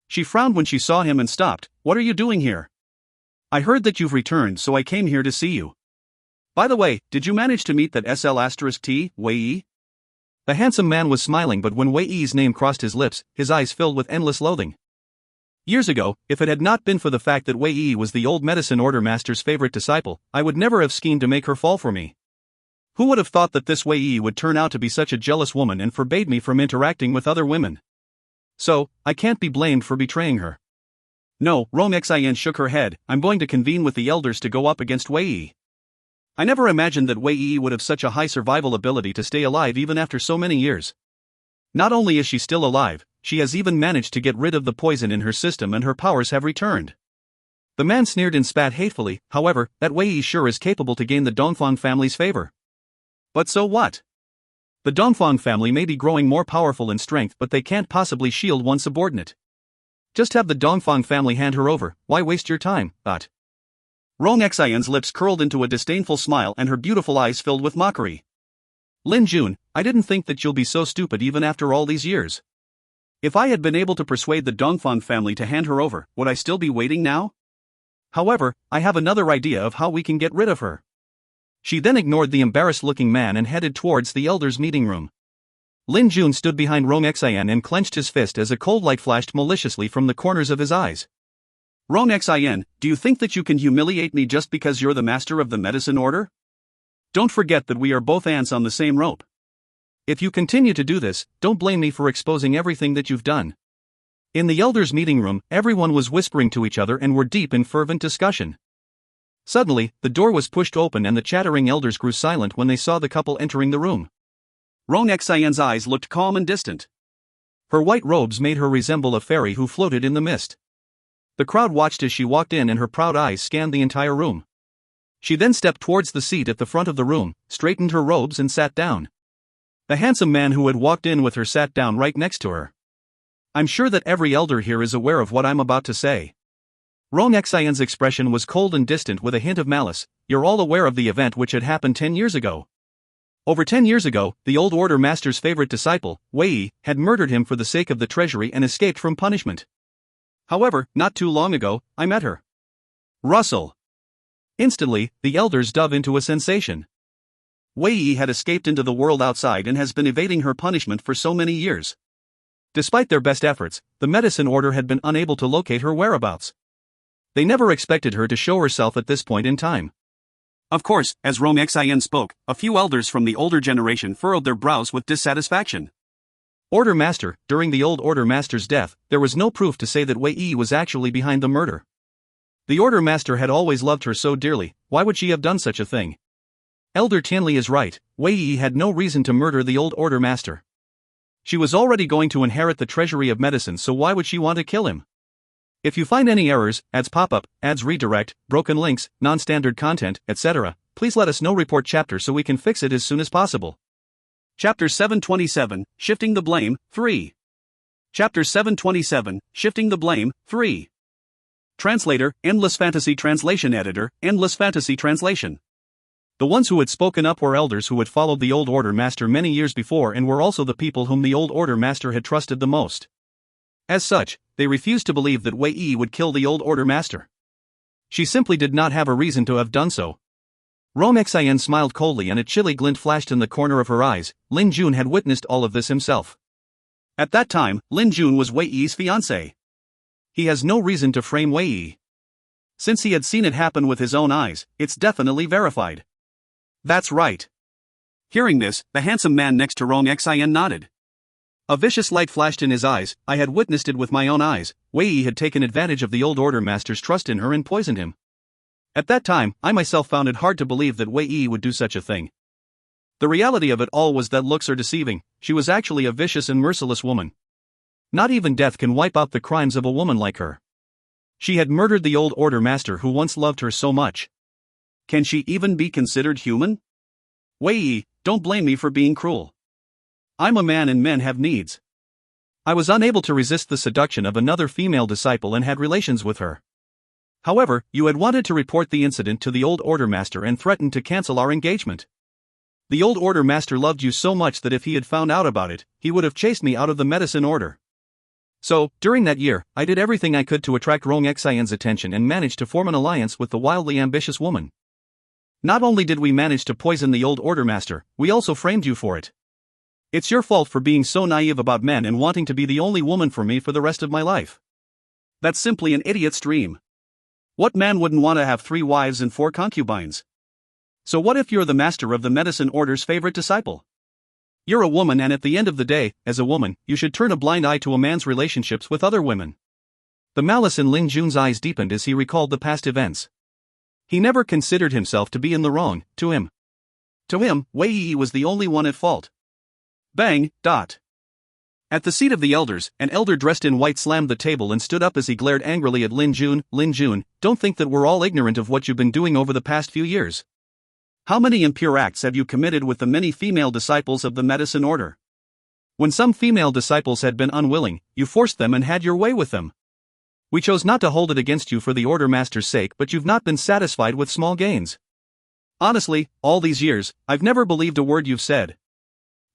She frowned when she saw him and stopped. What are you doing here? I heard that you've returned, so I came here to see you. By the way, did you manage to meet that SL*T, Wei? The handsome man was smiling, but when Wei's name crossed his lips, his eyes filled with endless loathing. Years ago, if it had not been for the fact that Wei was the old medicine order master's favorite disciple, I would never have schemed to make her fall for me. Who would have thought that this Wei would turn out to be such a jealous woman and forbade me from interacting with other women? So, I can't be blamed for betraying her. No, Rong Xian shook her head. I'm going to convene with the elders to go up against Wei. I never imagined that Wei would have such a high survival ability to stay alive even after so many years. Not only is she still alive, she has even managed to get rid of the poison in her system and her powers have returned. The man sneered and spat hatefully. However, that Wei sure is capable to gain the Dongfang family's favor. But so what? The Dongfang family may be growing more powerful in strength, but they can't possibly shield one subordinate. Just have the Dongfang family hand her over. Why waste your time, thought. Rong Xian's lips curled into a disdainful smile and her beautiful eyes filled with mockery. Lin Jun, I didn't think that you'll be so stupid even after all these years. If I had been able to persuade the Dongfang family to hand her over, would I still be waiting now? However, I have another idea of how we can get rid of her. She then ignored the embarrassed-looking man and headed towards the elders' meeting room. Lin Jun stood behind Rong Xian and clenched his fist as a cold light flashed maliciously from the corners of his eyes. Rong Xian, do you think that you can humiliate me just because you're the master of the medicine order? Don't forget that we are both ants on the same rope. If you continue to do this, don't blame me for exposing everything that you've done. In the elders' meeting room, everyone was whispering to each other and were deep in fervent discussion. Suddenly, the door was pushed open and the chattering elders grew silent when they saw the couple entering the room. Rong Xian's eyes looked calm and distant. Her white robes made her resemble a fairy who floated in the mist. The crowd watched as she walked in and her proud eyes scanned the entire room. She then stepped towards the seat at the front of the room, straightened her robes and sat down. The handsome man who had walked in with her sat down right next to her. I'm sure that every elder here is aware of what I'm about to say. Rong Xian's expression was cold and distant with a hint of malice. You're all aware of the event which had happened 10 years ago. Over 10 years ago, the old order master's favorite disciple, Wei, had murdered him for the sake of the treasury and escaped from punishment. However, not too long ago, I met her. Russell. Instantly, the elders dove into a sensation. Wei had escaped into the world outside and has been evading her punishment for so many years. Despite their best efforts, the medicine order had been unable to locate her whereabouts. They never expected her to show herself at this point in time. Of course, as Rong Xian spoke, a few elders from the older generation furrowed their brows with dissatisfaction. Order Master, during the old Order Master's death, there was no proof to say that Wei was actually behind the murder. The Order Master had always loved her so dearly, why would she have done such a thing? Elder Tianli is right, Wei had no reason to murder the old Order Master. She was already going to inherit the treasury of medicine, so why would she want to kill him? If you find any errors, ads pop up, ads redirect, broken links, non-standard content, etc., please let us know. Report chapter so we can fix it as soon as possible. Chapter 727, Shifting the Blame, 3. Chapter 727, Shifting the Blame, 3. Translator, Endless Fantasy Translation Editor, Endless Fantasy Translation. The ones who had spoken up were elders who had followed the Old Order Master many years before and were also the people whom the Old Order Master had trusted the most. As such, they refused to believe that Wei Yi would kill the Old Order Master. She simply did not have a reason to have done so. Rong Xian smiled coldly and a chilly glint flashed in the corner of her eyes. Lin Jun had witnessed all of this himself. At that time, Lin Jun was Wei Yi's fiancé. He has no reason to frame Wei Yi. Since he had seen it happen with his own eyes, it's definitely verified. That's right. Hearing this, the handsome man next to Rong Xian nodded. A vicious light flashed in his eyes. I had witnessed it with my own eyes. Wei Yi had taken advantage of the Old Order Master's trust in her and poisoned him. At that time, I myself found it hard to believe that Wei Yi would do such a thing. The reality of it all was that looks are deceiving. She was actually a vicious and merciless woman. Not even death can wipe out the crimes of a woman like her. She had murdered the Old Order Master who once loved her so much. Can she even be considered human? Wei Yi, don't blame me for being cruel. I'm a man and men have needs. I was unable to resist the seduction of another female disciple and had relations with her. However, you had wanted to report the incident to the Old Order Master and threatened to cancel our engagement. The Old Order Master loved you so much that if he had found out about it, he would have chased me out of the medicine order. So, during that year, I did everything I could to attract Rong Xian's attention and managed to form an alliance with the wildly ambitious woman. Not only did we manage to poison the Old Order Master, we also framed you for it. It's your fault for being so naive about men and wanting to be the only woman for me for the rest of my life. That's simply an idiot's dream. What man wouldn't want to have 3 wives and 4 concubines? So what if you're the master of the medicine order's favorite disciple? You're a woman, and at the end of the day, as a woman, you should turn a blind eye to a man's relationships with other women. The malice in Lin Jun's eyes deepened as he recalled the past events. He never considered himself to be in the wrong. To him, Wei Yi was the only one at fault. Bang, dot. At the seat of the elders, an elder dressed in white slammed the table and stood up as he glared angrily at Lin Jun. Lin Jun, don't think that we're all ignorant of what you've been doing over the past few years. How many impure acts have you committed with the many female disciples of the medicine order? When some female disciples had been unwilling, you forced them and had your way with them. We chose not to hold it against you for the Order Master's sake, but you've not been satisfied with small gains. Honestly, all these years, I've never believed a word you've said.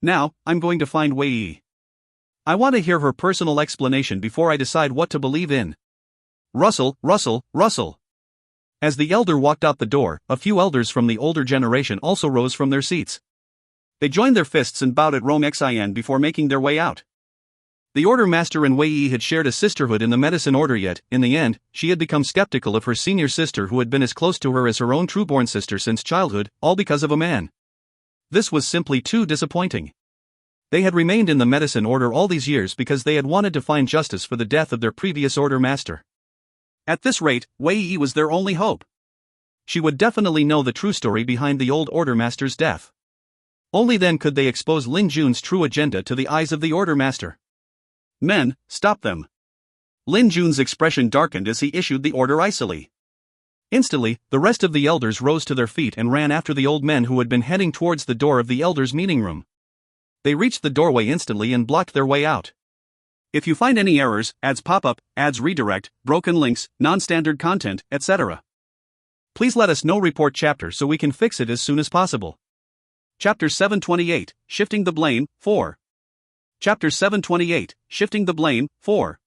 Now, I'm going to find Wei Yi. I want to hear her personal explanation before I decide what to believe in. Rustle, rustle, rustle. As the elder walked out the door, a few elders from the older generation also rose from their seats. They joined their fists and bowed at Rong Xian before making their way out. The Order Master and Wei Yi had shared a sisterhood in the medicine order, yet, in the end, she had become skeptical of her senior sister who had been as close to her as her own trueborn sister since childhood, all because of a man. This was simply too disappointing. They had remained in the medicine order all these years because they had wanted to find justice for the death of their previous Order Master. At this rate, Wei Yi was their only hope. She would definitely know the true story behind the Old Order Master's death. Only then could they expose Lin Jun's true agenda to the eyes of the Order Master. Men, stop them. Lin Jun's expression darkened as he issued the order icily. Instantly, the rest of the elders rose to their feet and ran after the old men who had been heading towards the door of the elders' meeting room. They reached the doorway instantly and blocked their way out. If you find any errors, ads pop up, ads redirect, broken links, non-standard content, etc., please let us know. Report chapter so we can fix it as soon as possible. Chapter 728, Shifting the Blame, 4. Chapter 728, Shifting the Blame, 4.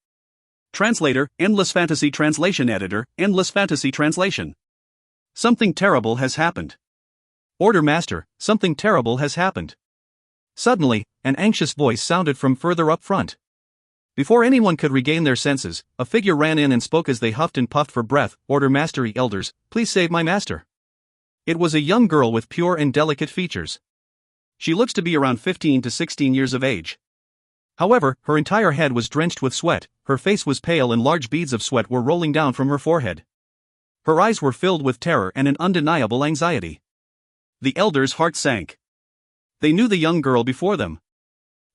Translator, Endless Fantasy Translation Editor, Endless Fantasy Translation. Something terrible has happened. Order Master, something terrible has happened. Suddenly, an anxious voice sounded from further up front. Before anyone could regain their senses, a figure ran in and spoke as they huffed and puffed for breath. Order Mastery elders, please save my master. It was a young girl with pure and delicate features. She looks to be around 15 to 16 years of age. However, her entire head was drenched with sweat, her face was pale and large beads of sweat were rolling down from her forehead. Her eyes were filled with terror and an undeniable anxiety. The elders' heart sank. They knew the young girl before them.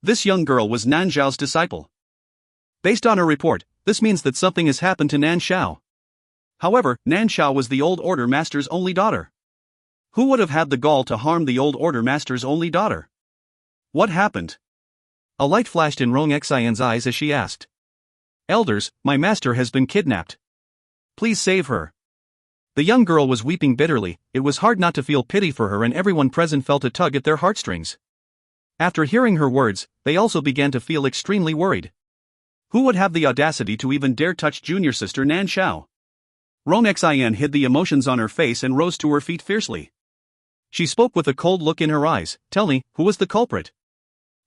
This young girl was Nan Zhao's disciple. Based on her report, this means that something has happened to Nan Xiao. However, Nan Xiao was the Old Order Master's only daughter. Who would have had the gall to harm the Old Order Master's only daughter? What happened? A light flashed in Rong Xian's eyes as she asked. Elders, my master has been kidnapped. Please save her. The young girl was weeping bitterly. It was hard not to feel pity for her, and everyone present felt a tug at their heartstrings. After hearing her words, they also began to feel extremely worried. Who would have the audacity to even dare touch junior sister Nan Xiao? Rong Xian hid the emotions on her face and rose to her feet fiercely. She spoke with a cold look in her eyes. Tell me, who was the culprit?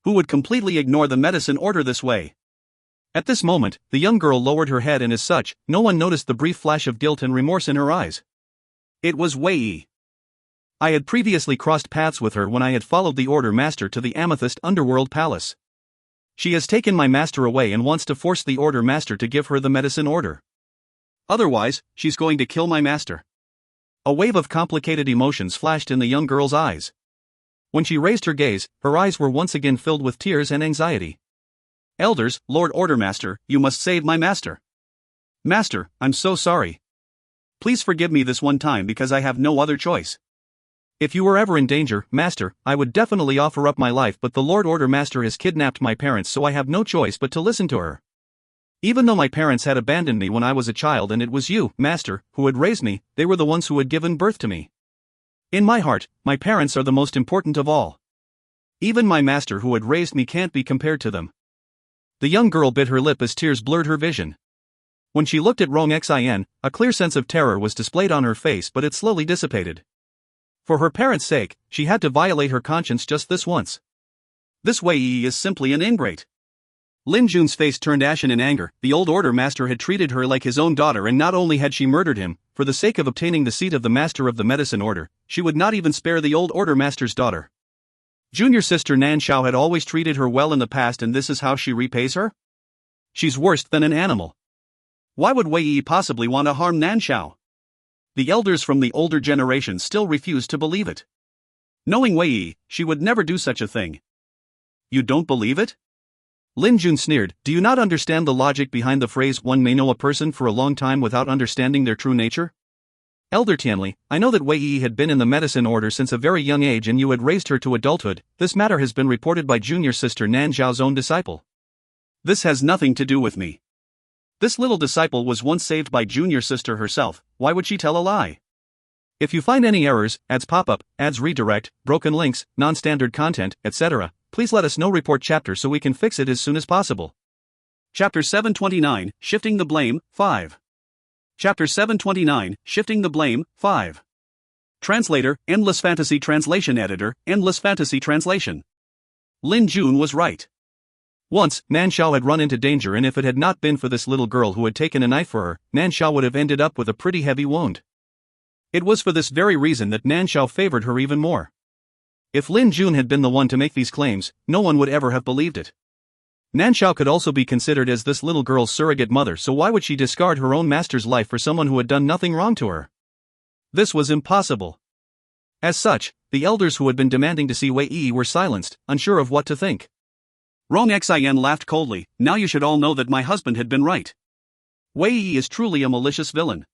Who would completely ignore the medicine order this way? At this moment, the young girl lowered her head, and as such, no one noticed the brief flash of guilt and remorse in her eyes. It was Wei Yi. I had previously crossed paths with her when I had followed the Order Master to the Amethyst Underworld Palace. She has taken my master away and wants to force the Order Master to give her the medicine order. Otherwise, she's going to kill my master. A wave of complicated emotions flashed in the young girl's eyes. When she raised her gaze, her eyes were once again filled with tears and anxiety. Elders, Lord Order Master, you must save my master. Master, I'm so sorry. Please forgive me this one time because I have no other choice. If you were ever in danger, Master, I would definitely offer up my life, but the Lord Order Master has kidnapped my parents, so I have no choice but to listen to her. Even though my parents had abandoned me when I was a child, and it was you, Master, who had raised me, they were the ones who had given birth to me. In my heart, my parents are the most important of all. Even my master who had raised me can't be compared to them. The young girl bit her lip as tears blurred her vision. When she looked at Rong Xian, a clear sense of terror was displayed on her face, but it slowly dissipated. For her parents' sake, she had to violate her conscience just this once. This Wei Yi is simply an ingrate. Lin Jun's face turned ashen in anger. The Old Order Master had treated her like his own daughter, and not only had she murdered him, for the sake of obtaining the seat of the Master of the Medicine Order, she would not even spare the Old Order Master's daughter. Junior sister Nan Xiao had always treated her well in the past, and this is how she repays her? She's worse than an animal. Why would Wei Yi possibly want to harm Nan Xiao? The elders from the older generation still refused to believe it. Knowing Wei Yi, she would never do such a thing. You don't believe it? Lin Jun sneered. Do you not understand the logic behind the phrase one may know a person for a long time without understanding their true nature? Elder Tianli, I know that Wei Yi had been in the medicine order since a very young age and you had raised her to adulthood. This matter has been reported by junior sister Nan Zhao's own disciple. This has nothing to do with me. This little disciple was once saved by junior sister herself. Why would she tell a lie? If you find any errors, ads pop up, ads redirect, broken links, non-standard content, etc., please let us know. Report chapter so we can fix it as soon as possible. Chapter 729, Shifting the Blame, 5. Chapter 729, Shifting the Blame, 5. Translator, Endless Fantasy Translation Editor, Endless Fantasy Translation. Lin Jun was right. Once, Nan Xiao had run into danger, and if it had not been for this little girl who had taken a knife for her, Nan Xiao would have ended up with a pretty heavy wound. It was for this very reason that Nan Xiao favored her even more. If Lin Jun had been the one to make these claims, no one would ever have believed it. Nan Xiao could also be considered as this little girl's surrogate mother, so why would she discard her own master's life for someone who had done nothing wrong to her? This was impossible. As such, the elders who had been demanding to see Wei Yi were silenced, unsure of what to think. Rong Xian laughed coldly. Now you should all know that my husband had been right. Wei Yi is truly a malicious villain.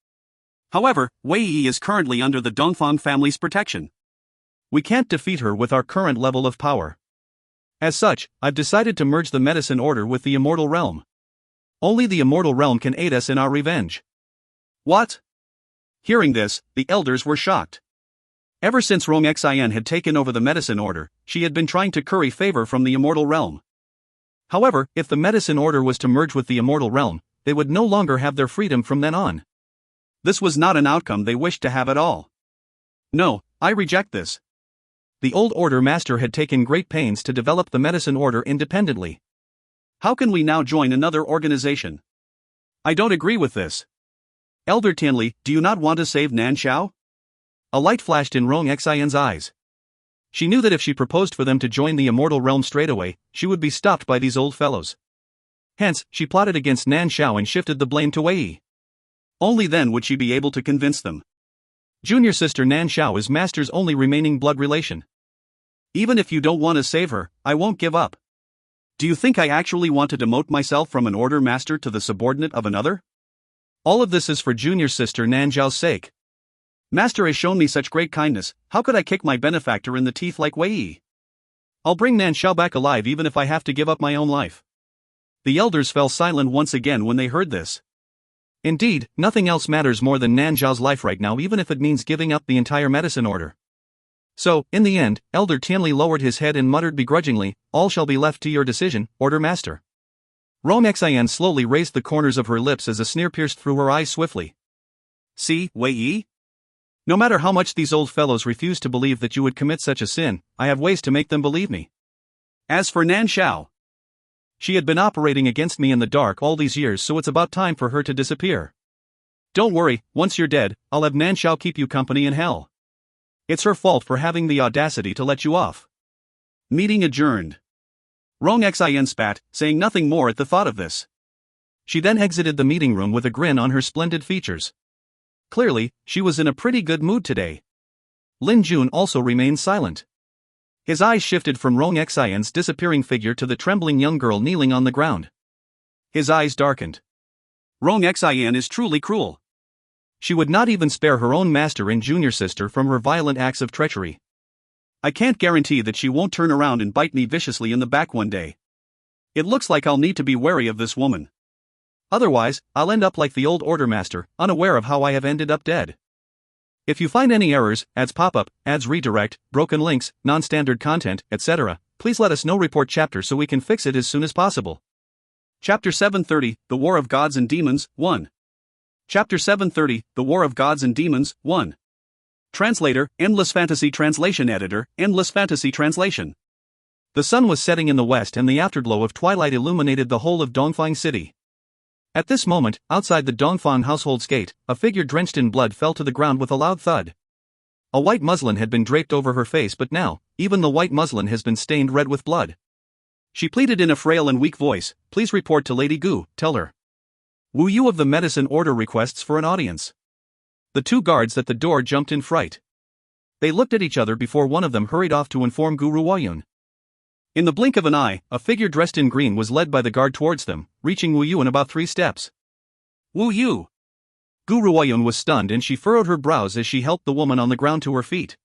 However, Wei Yi is currently under the Dongfang family's protection. We can't defeat her with our current level of power. As such, I've decided to merge the medicine order with the immortal realm. Only the immortal realm can aid us in our revenge. What? Hearing this, the elders were shocked. Ever since Rong Xian had taken over the medicine order, she had been trying to curry favor from the immortal realm. However, if the medicine order was to merge with the immortal realm, they would no longer have their freedom from then on. This was not an outcome they wished to have at all. No, I reject this. The old order master had taken great pains to develop the medicine order independently. How can we now join another organization? I don't agree with this. Elder Tianli, do you not want to save Nan Xiao? A light flashed in Rong Xian's eyes. She knew that if she proposed for them to join the immortal realm straight away, she would be stopped by these old fellows. Hence, she plotted against Nan Xiao and shifted the blame to Wei Yi. Only then would she be able to convince them. Junior sister Nan Xiao is master's only remaining blood relation. Even if you don't want to save her, I won't give up. Do you think I actually want to demote myself from an order master to the subordinate of another? All of this is for junior sister Nan Zhao's sake. Master has shown me such great kindness, how could I kick my benefactor in the teeth like Wei Yi? I'll bring Nan Zhao back alive even if I have to give up my own life. The elders fell silent once again when they heard this. Indeed, nothing else matters more than Nan Zhao's life right now, even if it means giving up the entire medicine order. So, in the end, Elder Tianli lowered his head and muttered begrudgingly, "All shall be left to your decision, Order Master." Rong Xian slowly raised the corners of her lips as a sneer pierced through her eyes swiftly. "See, Wei Yi? No matter how much these old fellows refuse to believe that you would commit such a sin, I have ways to make them believe me. As for Nan Zhao, she had been operating against me in the dark all these years, so it's about time for her to disappear. Don't worry, once you're dead, I'll have Nan Zhao keep you company in hell. It's her fault for having the audacity to let you off." Meeting adjourned. Rong Xian spat, saying nothing more at the thought of this. She then exited the meeting room with a grin on her splendid features. Clearly, she was in a pretty good mood today. Lin Jun also remained silent. His eyes shifted from Rong Xian's disappearing figure to the trembling young girl kneeling on the ground. His eyes darkened. Rong Xian is truly cruel. She would not even spare her own master and junior sister from her violent acts of treachery. I can't guarantee that she won't turn around and bite me viciously in the back one day. It looks like I'll need to be wary of this woman. Otherwise, I'll end up like the old order master, unaware of how I have ended up dead. If you find any errors, ads pop up, ads redirect, broken links, non-standard content, etc., please let us know. Report chapter so we can fix it as soon as possible. Chapter 730, The War of Gods and Demons, 1. Chapter 730, The War of Gods and Demons, 1. Translator, Endless Fantasy Translation Editor, Endless Fantasy Translation. The sun was setting in the west and the afterglow of twilight illuminated the whole of Dongfang City. At this moment, outside the Dongfang household's gate, a figure drenched in blood fell to the ground with a loud thud. A white muslin had been draped over her face, but now, even the white muslin has been stained red with blood. She pleaded in a frail and weak voice, "Please report to Lady Gu, tell her. Wu Yu of the Medicine Order requests for an audience." The two guards at the door jumped in fright. They looked at each other before one of them hurried off to inform Gu Ruoyun. In the blink of an eye, a figure dressed in green was led by the guard towards them, reaching Wu Yu in about 3 steps. "Wu Yu!" Gu Ruoyun was stunned and she furrowed her brows as she helped the woman on the ground to her feet.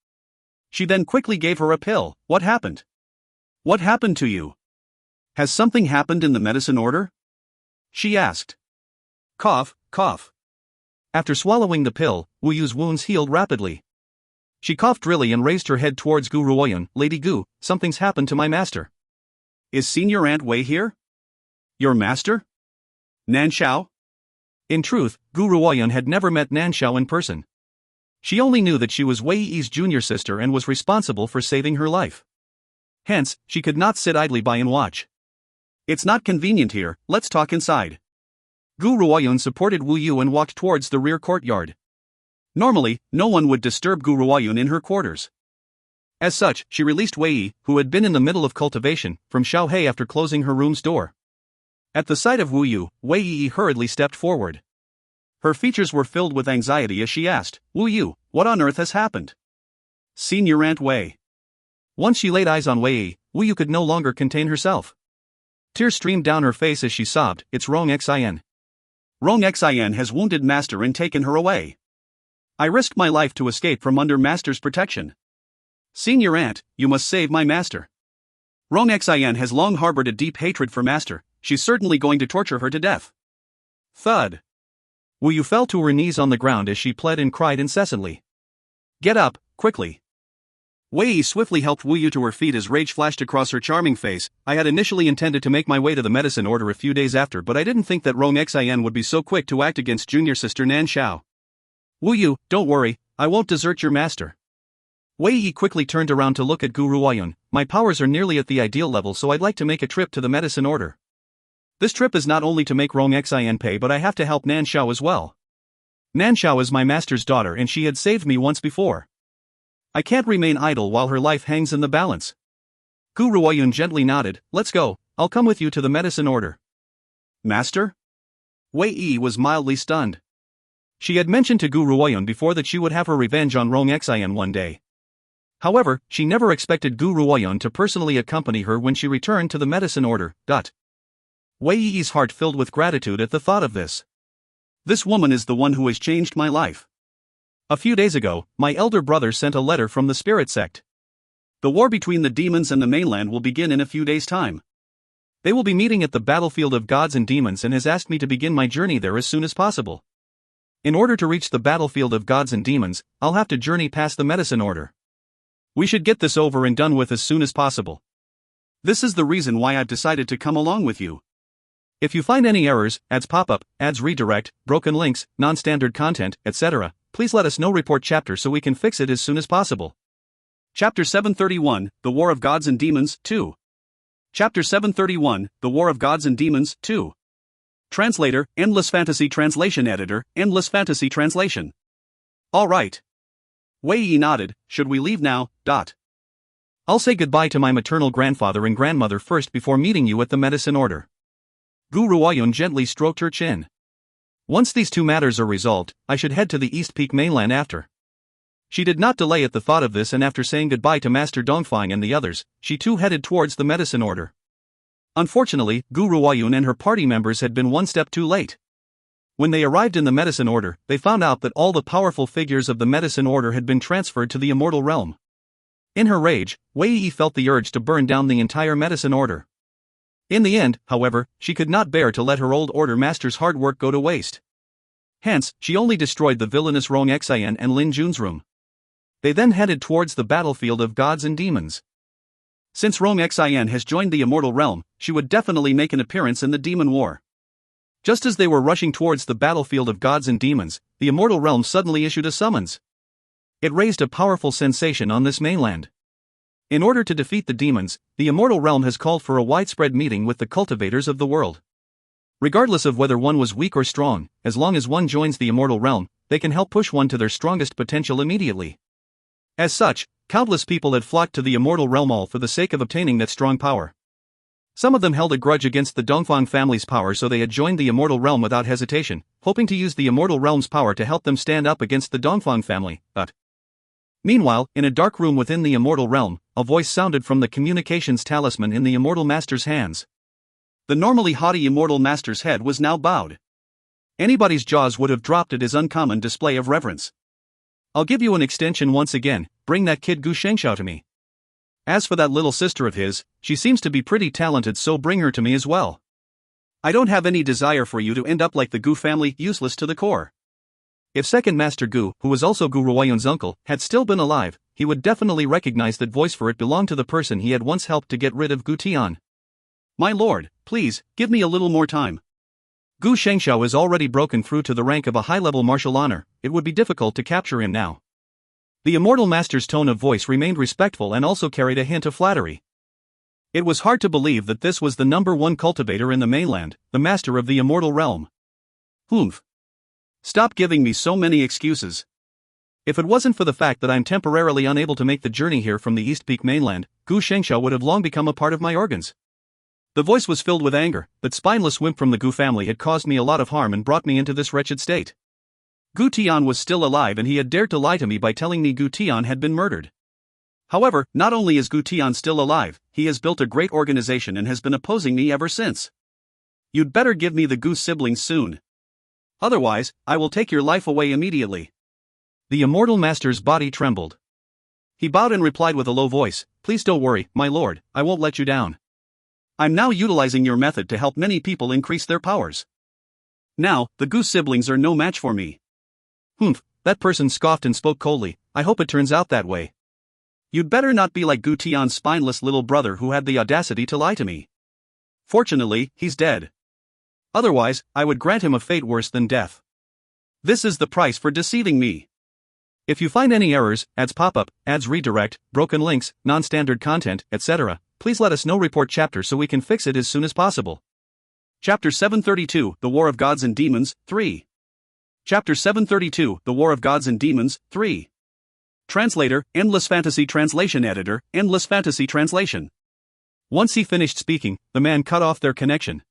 She then quickly gave her a pill. "What happened? What happened to you? Has something happened in the medicine order?" she asked. Cough, cough. After swallowing the pill, Wu Yu's wounds healed rapidly. She coughed really and raised her head towards Gu Ruoyun. "Lady Gu, something's happened to my master." "Is Senior Aunt Wei here? Your master? Nan Xiao?" In truth, Gu Ruoyun had never met Nan Xiao in person. She only knew that she was Wei Yi's junior sister and was responsible for saving her life. Hence, she could not sit idly by and watch. "It's not convenient here, let's talk inside." Gu Ruoyun supported Wu Yu and walked towards the rear courtyard. Normally, no one would disturb Gu Ruoyun in her quarters. As such, she released Wei Yi, who had been in the middle of cultivation, from Xiaohei after closing her room's door. At the sight of Wu Yu, Wei Yi hurriedly stepped forward. Her features were filled with anxiety as she asked, "Wu Yu, what on earth has happened?" "Senior Aunt Wei." Once she laid eyes on Wei Yi, Wu Yu could no longer contain herself. Tears streamed down her face as she sobbed, "It's Rong Xian. Rong Xian has wounded Master and taken her away. I risked my life to escape from under Master's protection. Senior Aunt, you must save my master. Rong Xian has long harbored a deep hatred for Master, she's certainly going to torture her to death." Thud. Wu Yu fell to her knees on the ground as she pled and cried incessantly. "Get up, quickly." Wei Yi swiftly helped Wu Yu to her feet as rage flashed across her charming face. "I had initially intended to make my way to the medicine order a few days after, but I didn't think that Rong Xian would be so quick to act against junior sister Nan Xiao. Wu Yu, don't worry, I won't desert your master." Wei Yi quickly turned around to look at Gu Ruoyun. "My powers are nearly at the ideal level, so I'd like to make a trip to the medicine order. This trip is not only to make Rong Xian pay, but I have to help Nan Xiao as well. Nan Xiao is my master's daughter and she had saved me once before. I can't remain idle while her life hangs in the balance." Gu Ruoyun gently nodded. "Let's go, I'll come with you to the medicine order." "Master?" Wei Yi was mildly stunned. She had mentioned to Gu Ruoyun before that she would have her revenge on Rong Xian one day. However, she never expected Gu Ruoyun to personally accompany her when she returned to the medicine order. Wei Yi's heart filled with gratitude at the thought of this. This woman is the one who has changed my life. A few days ago, my elder brother sent a letter from the spirit sect. The war between the demons and the mainland will begin in a few days' time. They will be meeting at the battlefield of gods and demons and has asked me to begin my journey there as soon as possible. In order to reach the battlefield of gods and demons, I'll have to journey past the medicine order. We should get this over and done with as soon as possible. This is the reason why I've decided to come along with you. If you find any errors, ads pop up, ads redirect, broken links, non-standard content, etc., please let us know. Report chapter so we can fix it as soon as possible. Chapter 731, The War of Gods and Demons, 2. Chapter 731, The War of Gods and Demons, 2. Translator, Endless Fantasy Translation Editor, Endless Fantasy Translation. All right. Wei Yi nodded. Should we leave now? I'll say goodbye to my maternal grandfather and grandmother first before meeting you at the medicine order. Gu Ruoyun gently stroked her chin. Once these two matters are resolved, I should head to the East Peak mainland after. She did not delay at the thought of this, and after saying goodbye to Master Dongfang and the others, she too headed towards the medicine order. Unfortunately, Gu Ruoyun and her party members had been one step too late. When they arrived in the medicine order, they found out that all the powerful figures of the medicine order had been transferred to the immortal realm. In her rage, Wei Yi felt the urge to burn down the entire medicine order. In the end, however, she could not bear to let her old order master's hard work go to waste. Hence, she only destroyed the villainous Rong Xian and Lin Jun's room. They then headed towards the battlefield of gods and demons. Since Rong Xian has joined the immortal realm, she would definitely make an appearance in the demon war. Just as they were rushing towards the battlefield of gods and demons, the immortal realm suddenly issued a summons. It raised a powerful sensation on this mainland. In order to defeat the demons, the immortal realm has called for a widespread meeting with the cultivators of the world. Regardless of whether one was weak or strong, as long as one joins the immortal realm, they can help push one to their strongest potential immediately. As such, countless people had flocked to the immortal realm all for the sake of obtaining that strong power. Some of them held a grudge against the Dongfang family's power, so they had joined the immortal realm without hesitation, hoping to use the immortal realm's power to help them stand up against the Dongfang family. Meanwhile, in a dark room within the immortal realm, a voice sounded from the communications talisman in the immortal master's hands. The normally haughty immortal master's head was now bowed. Anybody's jaws would have dropped at his uncommon display of reverence. I'll give you an extension once again. Bring that kid Gu Shengxiao to me. As for that little sister of his, she seems to be pretty talented, so bring her to me as well. I don't have any desire for you to end up like the Gu family, useless to the core. If second Master Gu, who was also Gu Ruoyun's uncle, had still been alive, he would definitely recognize that voice, for it belonged to the person he had once helped to get rid of Gu Tian. My lord, please, give me a little more time. Gu Shengxiao is already broken through to the rank of a high-level martial honor. It would be difficult to capture him now. The immortal master's tone of voice remained respectful and also carried a hint of flattery. It was hard to believe that this was the #1 cultivator in the mainland, the master of the immortal realm. Humph. Stop giving me so many excuses. If it wasn't for the fact that I'm temporarily unable to make the journey here from the East Peak mainland, Gu Shengxiao would have long become a part of my organs. The voice was filled with anger. That spineless wimp from the Gu family had caused me a lot of harm and brought me into this wretched state. Gu Tian was still alive, and he had dared to lie to me by telling me Gu Tian had been murdered. However, not only is Gu Tian still alive, he has built a great organization and has been opposing me ever since. You'd better give me the Gu siblings soon. Otherwise, I will take your life away immediately. The immortal master's body trembled. He bowed and replied with a low voice, Please don't worry, my lord, I won't let you down. I'm now utilizing your method to help many people increase their powers. Now, the Gu siblings are no match for me. Humph, that person scoffed and spoke coldly. I hope it turns out that way. You'd better not be like Gu Tian's spineless little brother who had the audacity to lie to me. Fortunately, he's dead. Otherwise, I would grant him a fate worse than death. This is the price for deceiving me. If you find any errors, ads pop up, ads redirect, broken links, non-standard content, etc., please let us know. Report chapter so we can fix it as soon as possible. Chapter 732, The War of Gods and Demons, 3. Chapter 732, The War of Gods and Demons, 3. Translator, Endless Fantasy Translation Editor, Endless Fantasy Translation. Once he finished speaking, the man cut off their connection.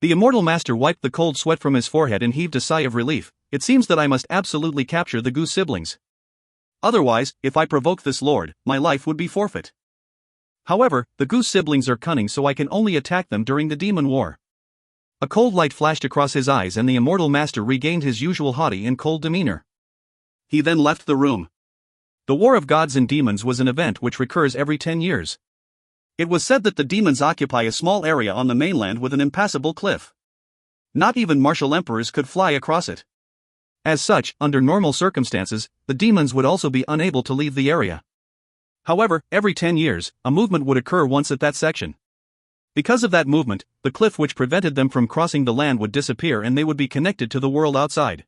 The immortal master wiped the cold sweat from his forehead and heaved a sigh of relief. It seems that I must absolutely capture the Gu siblings. Otherwise, if I provoke this lord, my life would be forfeit. However, the goose siblings are cunning, so I can only attack them during the demon war. A cold light flashed across his eyes and the immortal master regained his usual haughty and cold demeanor. He then left the room. The War of Gods and Demons was an event which recurs every 10 years. It was said that the demons occupy a small area on the mainland with an impassable cliff. Not even martial emperors could fly across it. As such, under normal circumstances, the demons would also be unable to leave the area. However, every 10 years, a movement would occur once at that section. Because of that movement, the cliff which prevented them from crossing the land would disappear and they would be connected to the world outside.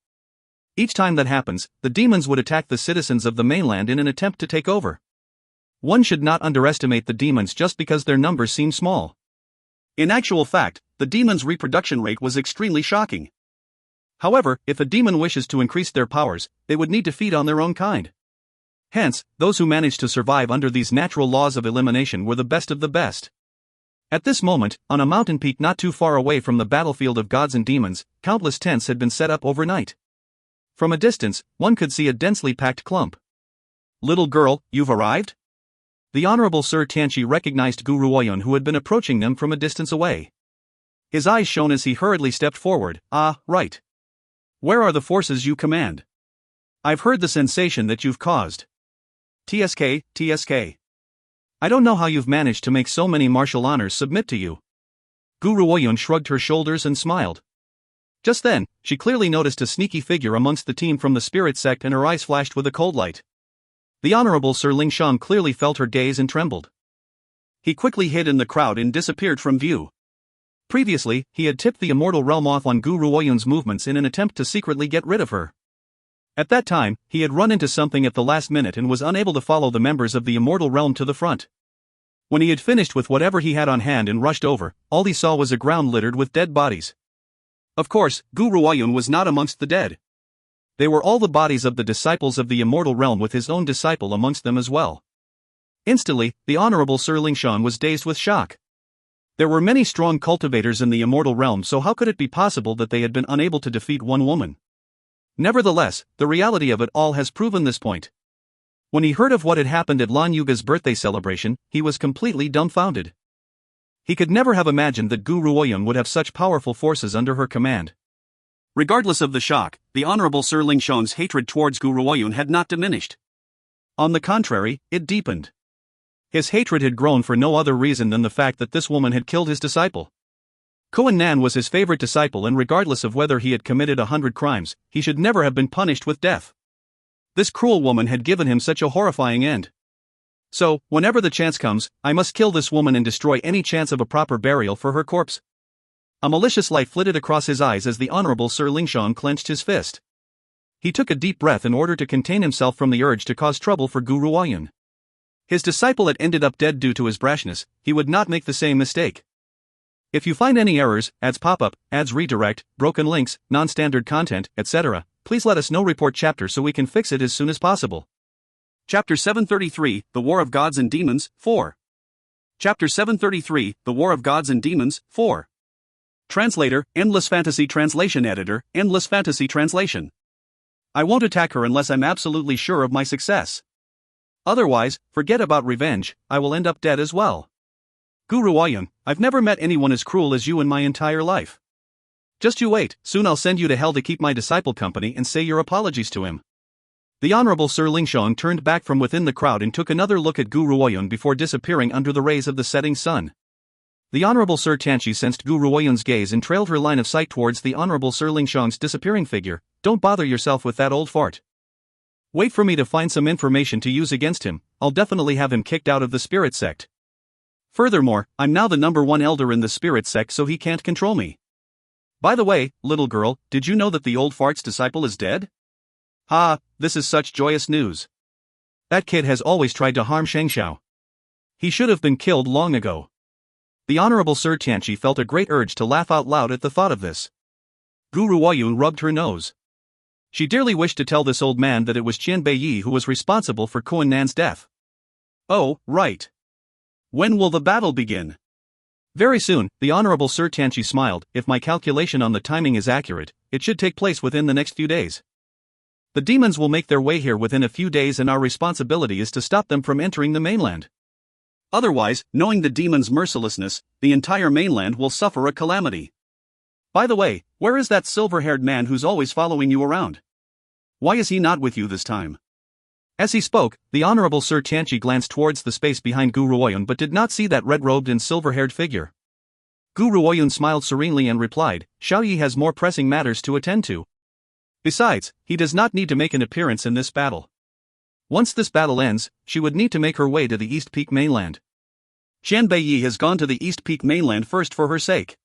Each time that happens, the demons would attack the citizens of the mainland in an attempt to take over. One should not underestimate the demons just because their numbers seem small. In actual fact, the demons' reproduction rate was extremely shocking. However, if a demon wishes to increase their powers, they would need to feed on their own kind. Hence, those who managed to survive under these natural laws of elimination were the best of the best. At this moment, on a mountain peak not too far away from the battlefield of gods and demons, countless tents had been set up overnight. From a distance, one could see a densely packed clump. "Little girl, you've arrived?" The Honorable Sir Tianqi recognized Gu Ruoyun, who had been approaching them from a distance away. His eyes shone as he hurriedly stepped forward. "Ah, right. Where are the forces you command? I've heard the sensation that you've caused. TSK. I don't know how you've managed to make so many martial honors submit to you." Gu Ruoyun shrugged her shoulders and smiled. Just then, she clearly noticed a sneaky figure amongst the team from the spirit sect and her eyes flashed with a cold light. The Honorable Sir Lingshang clearly felt her gaze and trembled. He quickly hid in the crowd and disappeared from view. Previously, he had tipped the immortal realm off on Gu Ruoyun's movements in an attempt to secretly get rid of her. At that time, he had run into something at the last minute and was unable to follow the members of the immortal realm to the front. When he had finished with whatever he had on hand and rushed over, all he saw was a ground littered with dead bodies. Of course, Gu Ruoyun was not amongst the dead. They were all the bodies of the disciples of the immortal realm, with his own disciple amongst them as well. Instantly, the Honorable Sir Lingshan was dazed with shock. There were many strong cultivators in the immortal realm, so how could it be possible that they had been unable to defeat one woman? Nevertheless, the reality of it all has proven this point. When he heard of what had happened at Lan Yuga's birthday celebration, he was completely dumbfounded. He could never have imagined that Gu Ruoyun would have such powerful forces under her command. Regardless of the shock, the Honorable Sir Lingshan's hatred towards Gu Ruoyun had not diminished. On the contrary, it deepened. His hatred had grown for no other reason than the fact that this woman had killed his disciple. Kuan Nan was his favorite disciple, and regardless of whether he had committed 100 crimes, he should never have been punished with death. This cruel woman had given him such a horrifying end. So, whenever the chance comes, I must kill this woman and destroy any chance of a proper burial for her corpse. A malicious light flitted across his eyes as the Honorable Sir Lingshan clenched his fist. He took a deep breath in order to contain himself from the urge to cause trouble for Gu Ruoyun. His disciple had ended up dead due to his brashness. He would not make the same mistake. If you find any errors, ads pop-up, ads redirect, broken links, non-standard content, etc., please let us know. Report chapter so we can fix it as soon as possible. Chapter 733, The War of Gods and Demons, 4. Chapter 733, The War of Gods and Demons, 4. Translator, Endless Fantasy Translation Editor, Endless Fantasy Translation. I won't attack her unless I'm absolutely sure of my success. Otherwise, forget about revenge, I will end up dead as well. Gu Ruoyun, I've never met anyone as cruel as you in my entire life. Just you wait, soon I'll send you to hell to keep my disciple company and say your apologies to him. The Honorable Sir Lingshan turned back from within the crowd and took another look at Gu Ruoyun before disappearing under the rays of the setting sun. The Honorable Sir Tianqi sensed Gu Ruoyun's gaze and trailed her line of sight towards the Honorable Sir Lingshan's disappearing figure. Don't bother yourself with that old fart. Wait for me to find some information to use against him. I'll definitely have him kicked out of the spirit sect. Furthermore, I'm now the #1 elder in the spirit sect, so he can't control me. By the way, little girl, did you know that the old fart's disciple is dead? Ha, this is such joyous news. That kid has always tried to harm Shengxiao. He should have been killed long ago. The Honorable Sir Tianqi felt a great urge to laugh out loud at the thought of this. Gu Ruoyun rubbed her nose. She dearly wished to tell this old man that it was Qian Beiyi who was responsible for Kuan Nan's death. Oh, right. When will the battle begin? Very soon, the Honorable Sir Tianqi smiled. If my calculation on the timing is accurate, it should take place within the next few days. The demons will make their way here within a few days and our responsibility is to stop them from entering the mainland. Otherwise, knowing the demons' mercilessness, the entire mainland will suffer a calamity. By the way, where is that silver-haired man who's always following you around? Why is he not with you this time? As he spoke, the Honorable Sir Tianqi glanced towards the space behind Gu Ruoyun but did not see that red-robed and silver-haired figure. Gu Ruoyun smiled serenely and replied, Xiao Yi has more pressing matters to attend to. Besides, he does not need to make an appearance in this battle. Once this battle ends, she would need to make her way to the East Peak mainland. Qian Beiyi has gone to the East Peak mainland first for her sake.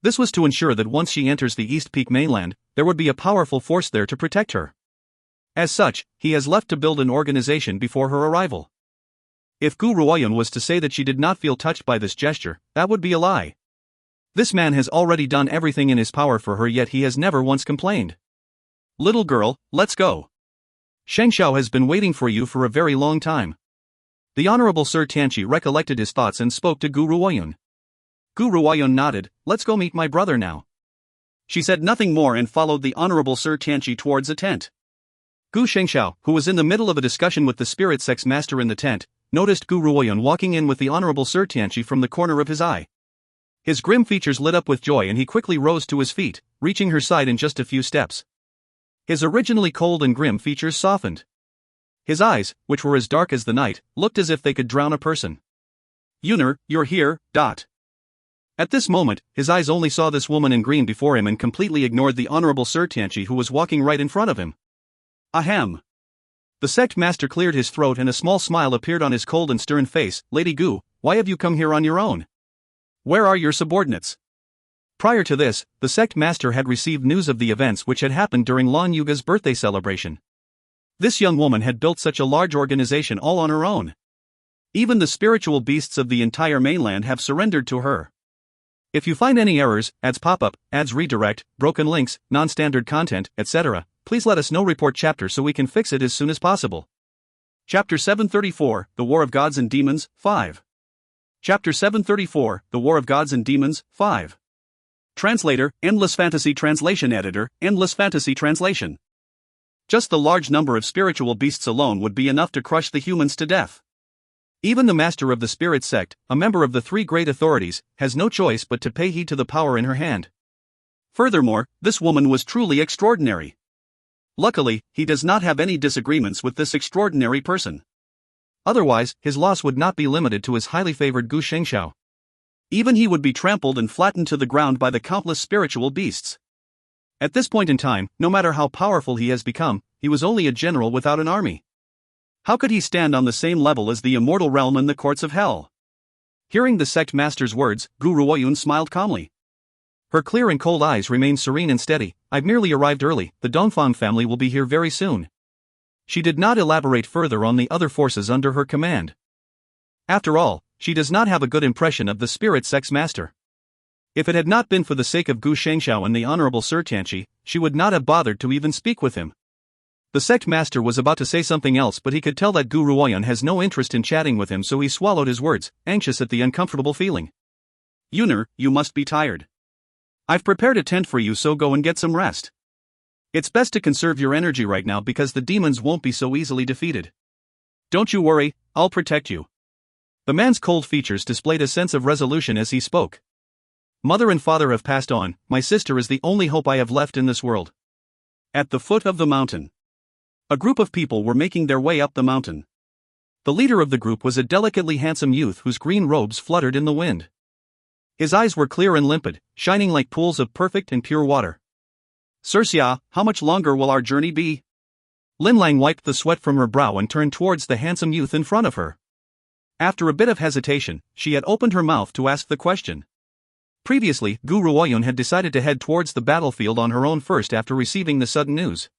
This was to ensure that once she enters the East Peak mainland, there would be a powerful force there to protect her. As such, he has left to build an organization before her arrival. If Gu Ruoyun was to say that she did not feel touched by this gesture, that would be a lie. This man has already done everything in his power for her, yet he has never once complained. Little girl, let's go. Sheng Xiao has been waiting for you for a very long time. The Honorable Sir Tianqi recollected his thoughts and spoke to Gu Ruoyun. Gu Ruoyun nodded, let's go meet my brother now. She said nothing more and followed the Honorable Sir Tianqi towards a tent. Gu Shengxiao, who was in the middle of a discussion with the spirit sex master in the tent, noticed Gu Ruoyun walking in with the Honorable Sir Tianqi from the corner of his eye. His grim features lit up with joy and he quickly rose to his feet, reaching her side in just a few steps. His originally cold and grim features softened. His eyes, which were as dark as the night, looked as if they could drown a person. Yuner, you're here, . At this moment, his eyes only saw this woman in green before him and completely ignored the Honorable Sir Tianqi who was walking right in front of him. Ahem. The sect master cleared his throat and a small smile appeared on his cold and stern face. Lady Gu, why have you come here on your own? Where are your subordinates? Prior to this, the sect master had received news of the events which had happened during Lan Yuga's birthday celebration. This young woman had built such a large organization all on her own. Even the spiritual beasts of the entire mainland have surrendered to her. If you find any errors, ads pop up, ads redirect, broken links, non-standard content, etc., please let us know. Report chapter so we can fix it as soon as possible. Chapter 734, The War of Gods and Demons, 5. Chapter 734, The War of Gods and Demons, 5. Translator, Endless Fantasy Translation Editor, Endless Fantasy Translation. Just the large number of spiritual beasts alone would be enough to crush the humans to death. Even the master of the spirit sect, a member of the three great authorities, has no choice but to pay heed to the power in her hand. Furthermore, this woman was truly extraordinary. Luckily, he does not have any disagreements with this extraordinary person. Otherwise, his loss would not be limited to his highly favored Gu Shengxiao. Even he would be trampled and flattened to the ground by the countless spiritual beasts. At this point in time, no matter how powerful he has become, he was only a general without an army. How could he stand on the same level as the immortal realm and the courts of hell? Hearing the sect master's words, Gu Ruoyun smiled calmly. Her clear and cold eyes remained serene and steady. I've merely arrived early, the Dongfang family will be here very soon. She did not elaborate further on the other forces under her command. After all, she does not have a good impression of the spirit sex master. If it had not been for the sake of Gu Shengxiao and the Honorable Sir Tianqi, she would not have bothered to even speak with him. The sect master was about to say something else, but he could tell that Gu Ruoyun has no interest in chatting with him, so he swallowed his words, anxious at the uncomfortable feeling. Yuner, you must be tired. I've prepared a tent for you, so go and get some rest. It's best to conserve your energy right now because the demons won't be so easily defeated. Don't you worry, I'll protect you. The man's cold features displayed a sense of resolution as he spoke. Mother and father have passed on, my sister is the only hope I have left in this world. At the foot of the mountain. A group of people were making their way up the mountain. The leader of the group was a delicately handsome youth whose green robes fluttered in the wind. His eyes were clear and limpid, shining like pools of perfect and pure water. Sir Xia, how much longer will our journey be? Lin Lang wiped the sweat from her brow and turned towards the handsome youth in front of her. After a bit of hesitation, she had opened her mouth to ask the question. Previously, Gu Ruoyun had decided to head towards the battlefield on her own first after receiving the sudden news.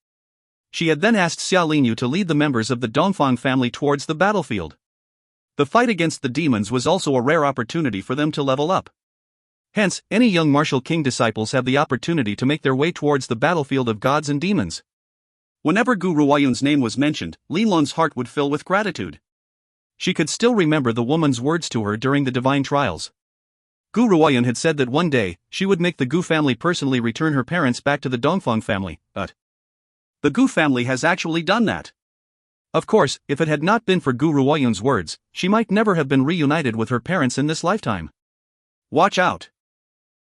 She had then asked Xia Linyu to lead the members of the Dongfang family towards the battlefield. The fight against the demons was also a rare opportunity for them to level up. Hence, any young martial king disciples have the opportunity to make their way towards the battlefield of gods and demons. Whenever Gu Ruoyun's name was mentioned, Lin Lon's heart would fill with gratitude. She could still remember the woman's words to her during the divine trials. Gu Ruoyun had said that one day, she would make the Gu family personally return her parents back to the Dongfang family, but The Gu family has actually done that. Of course, if it had not been for Gu Ruoyun's words, she might never have been reunited with her parents in this lifetime. Watch out.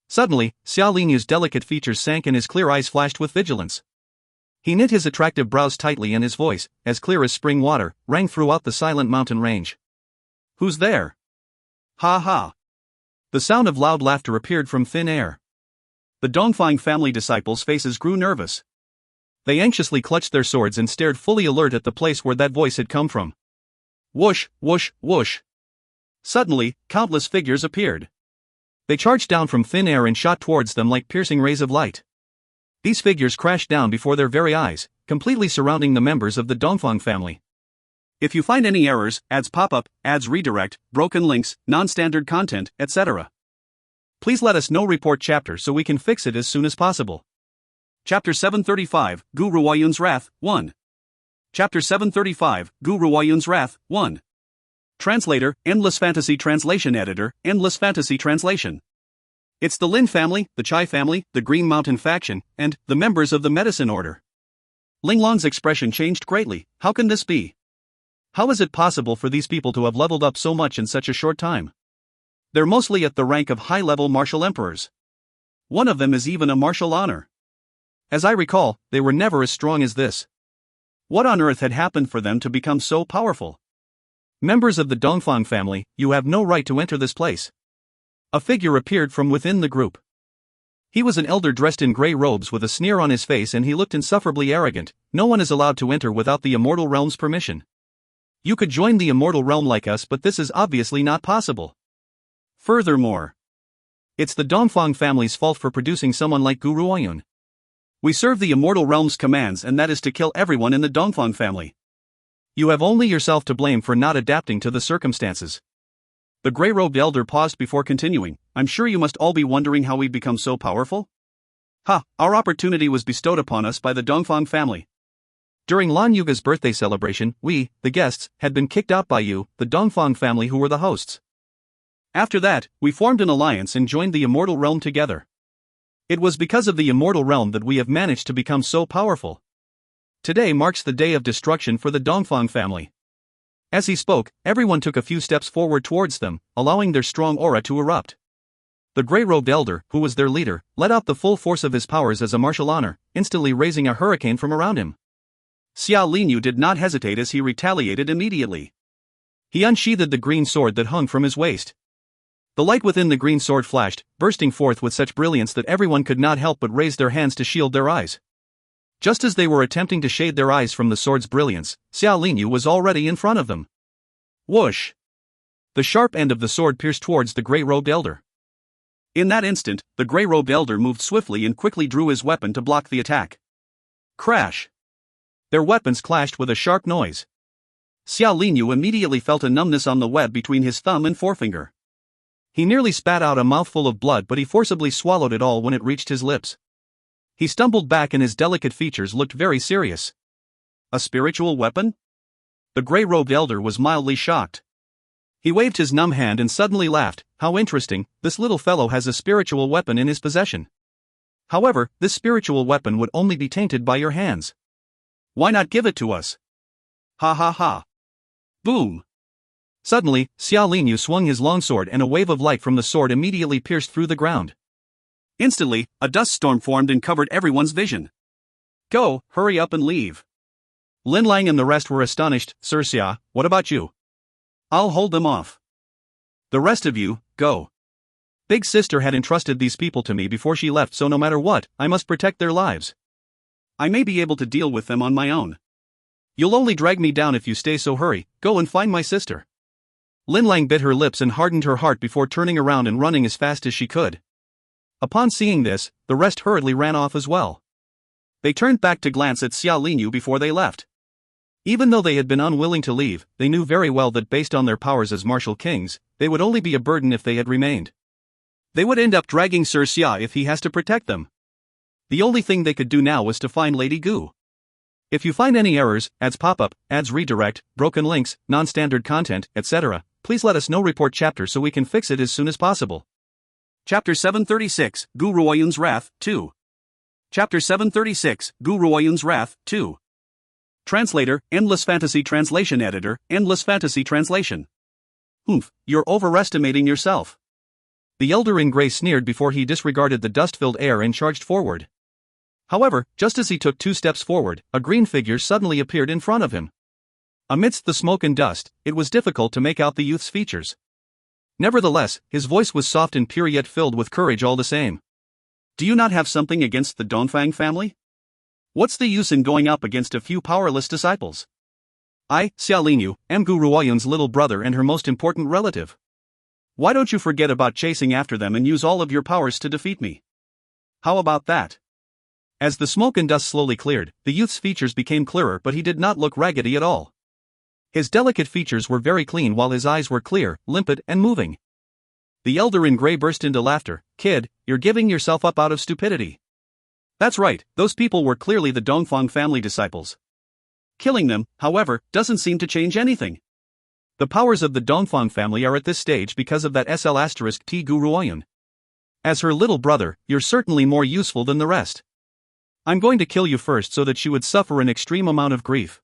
Suddenly, Xia Linyu's delicate features sank and his clear eyes flashed with vigilance. He knit his attractive brows tightly and his voice, as clear as spring water, rang throughout the silent mountain range. Who's there? Ha ha. The sound of loud laughter appeared from thin air. The Dongfang family disciples' faces grew nervous. They anxiously clutched their swords and stared fully alert at the place where that voice had come from. Whoosh, whoosh, whoosh. Suddenly, countless figures appeared. They charged down from thin air and shot towards them like piercing rays of light. These figures crashed down before their very eyes, completely surrounding the members of the Dongfang family. If you find any errors, ads pop up, ads redirect, broken links, non-standard content, etc., please let us know. Report chapter so we can fix it as soon as possible. Chapter 735, Gu Ruoyun's Wrath, 1. Chapter 735, Gu Ruoyun's Wrath, 1. Translator, Endless Fantasy Translation Editor, Endless Fantasy Translation. It's the Lin family, the Chai family, the Green Mountain faction, and the members of the Medicine Order. Linglong's expression changed greatly. How can this be? How is it possible for these people to have leveled up so much in such a short time? They're mostly at the rank of high-level martial emperors. One of them is even a martial honor. As I recall, they were never as strong as this. What on earth had happened for them to become so powerful? Members of the Dongfang family, you have no right to enter this place. A figure appeared from within the group. He was an elder dressed in grey robes with a sneer on his face and he looked insufferably arrogant. No one is allowed to enter without the immortal realm's permission. You could join the immortal realm like us, but this is obviously not possible. Furthermore, it's the Dongfang family's fault for producing someone like Gu Ruoyun. We serve the immortal realm's commands, and that is to kill everyone in the Dongfang family. You have only yourself to blame for not adapting to the circumstances. The grey-robed elder paused before continuing. I'm sure you must all be wondering how we've become so powerful? Our opportunity was bestowed upon us by the Dongfang family. During Lan Yuga's birthday celebration, we, the guests, had been kicked out by you, the Dongfang family who were the hosts. After that, we formed an alliance and joined the immortal realm together. It was because of the immortal realm that we have managed to become so powerful. Today marks the day of destruction for the Dongfang family. As he spoke, everyone took a few steps forward towards them, allowing their strong aura to erupt. The grey-robed elder, who was their leader, let out the full force of his powers as a martial honor, instantly raising a hurricane from around him. Xia Linyu did not hesitate as he retaliated immediately. He unsheathed the green sword that hung from his waist. The light within the green sword flashed, bursting forth with such brilliance that everyone could not help but raise their hands to shield their eyes. Just as they were attempting to shade their eyes from the sword's brilliance, Xia Linyu was already in front of them. Whoosh! The sharp end of the sword pierced towards the grey-robed elder. In that instant, the grey-robed elder moved swiftly and quickly drew his weapon to block the attack. Crash! Their weapons clashed with a sharp noise. Xia Linyu immediately felt a numbness on the web between his thumb and forefinger. He nearly spat out a mouthful of blood, but he forcibly swallowed it all when it reached his lips. He stumbled back and his delicate features looked very serious. A spiritual weapon? The grey-robed elder was mildly shocked. He waved his numb hand and suddenly laughed. How interesting, this little fellow has a spiritual weapon in his possession. However, this spiritual weapon would only be tainted by your hands. Why not give it to us? Ha ha ha. Boom. Suddenly, Xia Linyu swung his longsword and a wave of light from the sword immediately pierced through the ground. Instantly, a dust storm formed and covered everyone's vision. Go, hurry up and leave. Lin Lang and the rest were astonished. Sir Xia, what about you? I'll hold them off. The rest of you, go. Big Sister had entrusted these people to me before she left, so no matter what, I must protect their lives. I may be able to deal with them on my own. You'll only drag me down if you stay, so hurry, go and find my sister. Lin Lang bit her lips and hardened her heart before turning around and running as fast as she could. Upon seeing this, the rest hurriedly ran off as well. They turned back to glance at Xia Linyu before they left. Even though they had been unwilling to leave, they knew very well that based on their powers as martial kings, they would only be a burden if they had remained. They would end up dragging Sir Xia if he has to protect them. The only thing they could do now was to find Lady Gu. If you find any errors, ads pop up, ads redirect, broken links, non-standard content, etc., please let us know. Report chapter so we can fix it as soon as possible. Chapter 736, Gu Ruoyun's Wrath, 2. Chapter 736, Gu Ruoyun's Wrath, 2. Translator, Endless Fantasy Translation Editor, Endless Fantasy Translation. You're overestimating yourself. The elder in gray sneered before he disregarded the dust-filled air and charged forward. However, just as he took 2 steps forward, a green figure suddenly appeared in front of him. Amidst the smoke and dust, it was difficult to make out the youth's features. Nevertheless, his voice was soft and pure yet filled with courage all the same. Do you not have something against the Dongfang family? What's the use in going up against a few powerless disciples? I, Xia Lingyu, am Gu Ruoyun's little brother and her most important relative. Why don't you forget about chasing after them and use all of your powers to defeat me? How about that? As the smoke and dust slowly cleared, the youth's features became clearer, but he did not look raggedy at all. His delicate features were very clean while his eyes were clear, limpid, and moving. The elder in gray burst into laughter. Kid, you're giving yourself up out of stupidity. That's right, those people were clearly the Dongfang family disciples. Killing them, however, doesn't seem to change anything. The powers of the Dongfang family are at this stage because of that SL*T Gu Ruoyun. As her little brother, you're certainly more useful than the rest. I'm going to kill you first so that she would suffer an extreme amount of grief.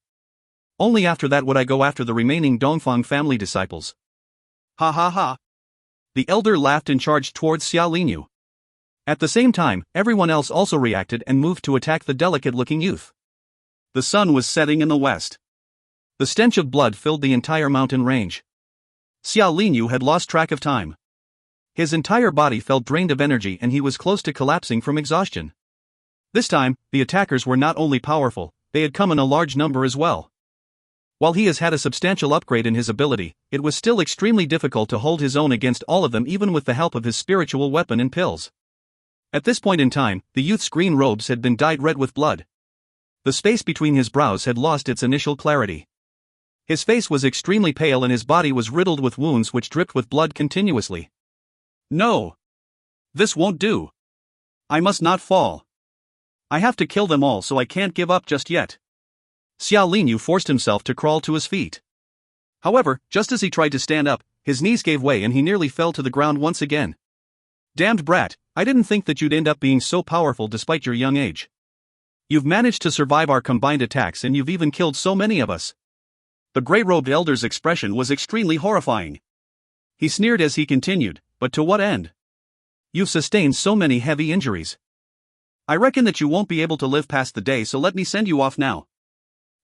Only after that would I go after the remaining Dongfang family disciples. Ha ha ha. The elder laughed and charged towards Xia Lingyu. At the same time, everyone else also reacted and moved to attack the delicate-looking youth. The sun was setting in the west. The stench of blood filled the entire mountain range. Xia Lingyu had lost track of time. His entire body felt drained of energy and he was close to collapsing from exhaustion. This time, the attackers were not only powerful, they had come in a large number as well. While he has had a substantial upgrade in his ability, it was still extremely difficult to hold his own against all of them even with the help of his spiritual weapon and pills. At this point in time, the youth's green robes had been dyed red with blood. The space between his brows had lost its initial clarity. His face was extremely pale and his body was riddled with wounds which dripped with blood continuously. No! This won't do. I must not fall. I have to kill them all, so I can't give up just yet. Xia Lingyu forced himself to crawl to his feet. However, just as he tried to stand up, his knees gave way and he nearly fell to the ground once again. Damned brat, I didn't think that you'd end up being so powerful despite your young age. You've managed to survive our combined attacks and you've even killed so many of us. The gray-robed elder's expression was extremely horrifying. He sneered as he continued, but to what end? You've sustained so many heavy injuries. I reckon that you won't be able to live past the day, so let me send you off now.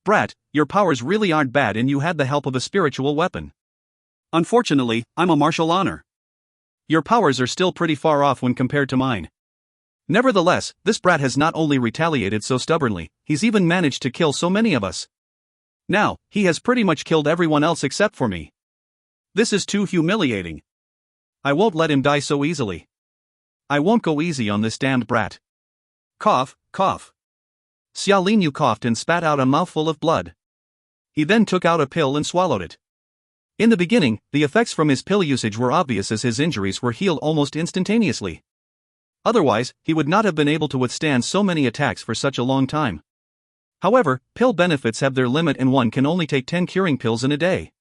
Brat, your powers really aren't bad and you had the help of a spiritual weapon. Unfortunately, I'm a martial honor. Your powers are still pretty far off when compared to mine. Nevertheless, this brat has not only retaliated so stubbornly, he's even managed to kill so many of us. Now, he has pretty much killed everyone else except for me. This is too humiliating. I won't let him die so easily. I won't go easy on this damned brat. Cough, cough. Xia Lingyu coughed and spat out a mouthful of blood. He then took out a pill and swallowed it. In the beginning, the effects from his pill usage were obvious as his injuries were healed almost instantaneously. Otherwise, he would not have been able to withstand so many attacks for such a long time. However, pill benefits have their limit and one can only take 10 curing pills in a day.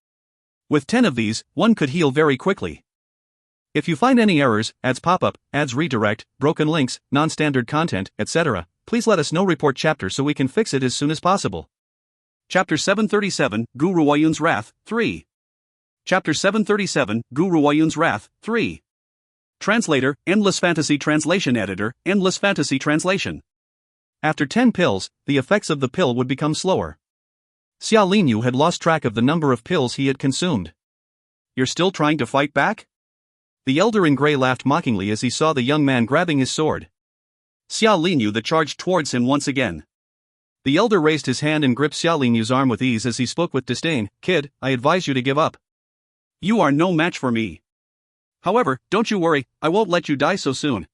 With 10 of these, one could heal very quickly. If you find any errors, ads pop up, ads redirect, broken links, non-standard content, etc., please let us know. Report chapter so we can fix it as soon as possible. Chapter 737, Gu Ruoyun's Wrath, 3. Chapter 737, Gu Ruoyun's Wrath, 3. Translator, Endless Fantasy Translation Editor, Endless Fantasy Translation. After 10 pills, the effects of the pill would become slower. Xia Lingyu had lost track of the number of pills he had consumed. You're still trying to fight back? The elder in gray laughed mockingly as he saw the young man grabbing his sword. Xia Lingyu that charged towards him once again. The elder raised his hand and gripped Xia Lingyu's arm with ease as he spoke with disdain. Kid, I advise you to give up. You are no match for me. However, don't you worry, I won't let you die so soon.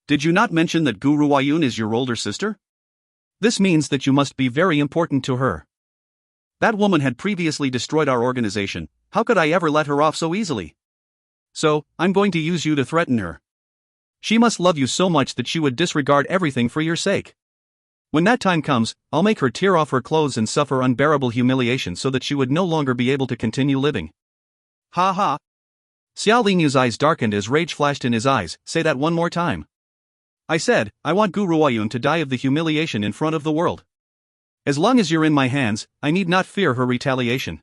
Did you not mention that Gu Ruoyun is your older sister? This means that you must be very important to her. That woman had previously destroyed our organization, how could I ever let her off so easily? So, I'm going to use you to threaten her. She must love you so much that she would disregard everything for your sake. When that time comes, I'll make her tear off her clothes and suffer unbearable humiliation so that she would no longer be able to continue living. Ha ha. Xia Lingyu's eyes darkened as rage flashed in his eyes. Say that one more time. I said, I want Gu Ruoyun to die of the humiliation in front of the world. As long as you're in my hands, I need not fear her retaliation.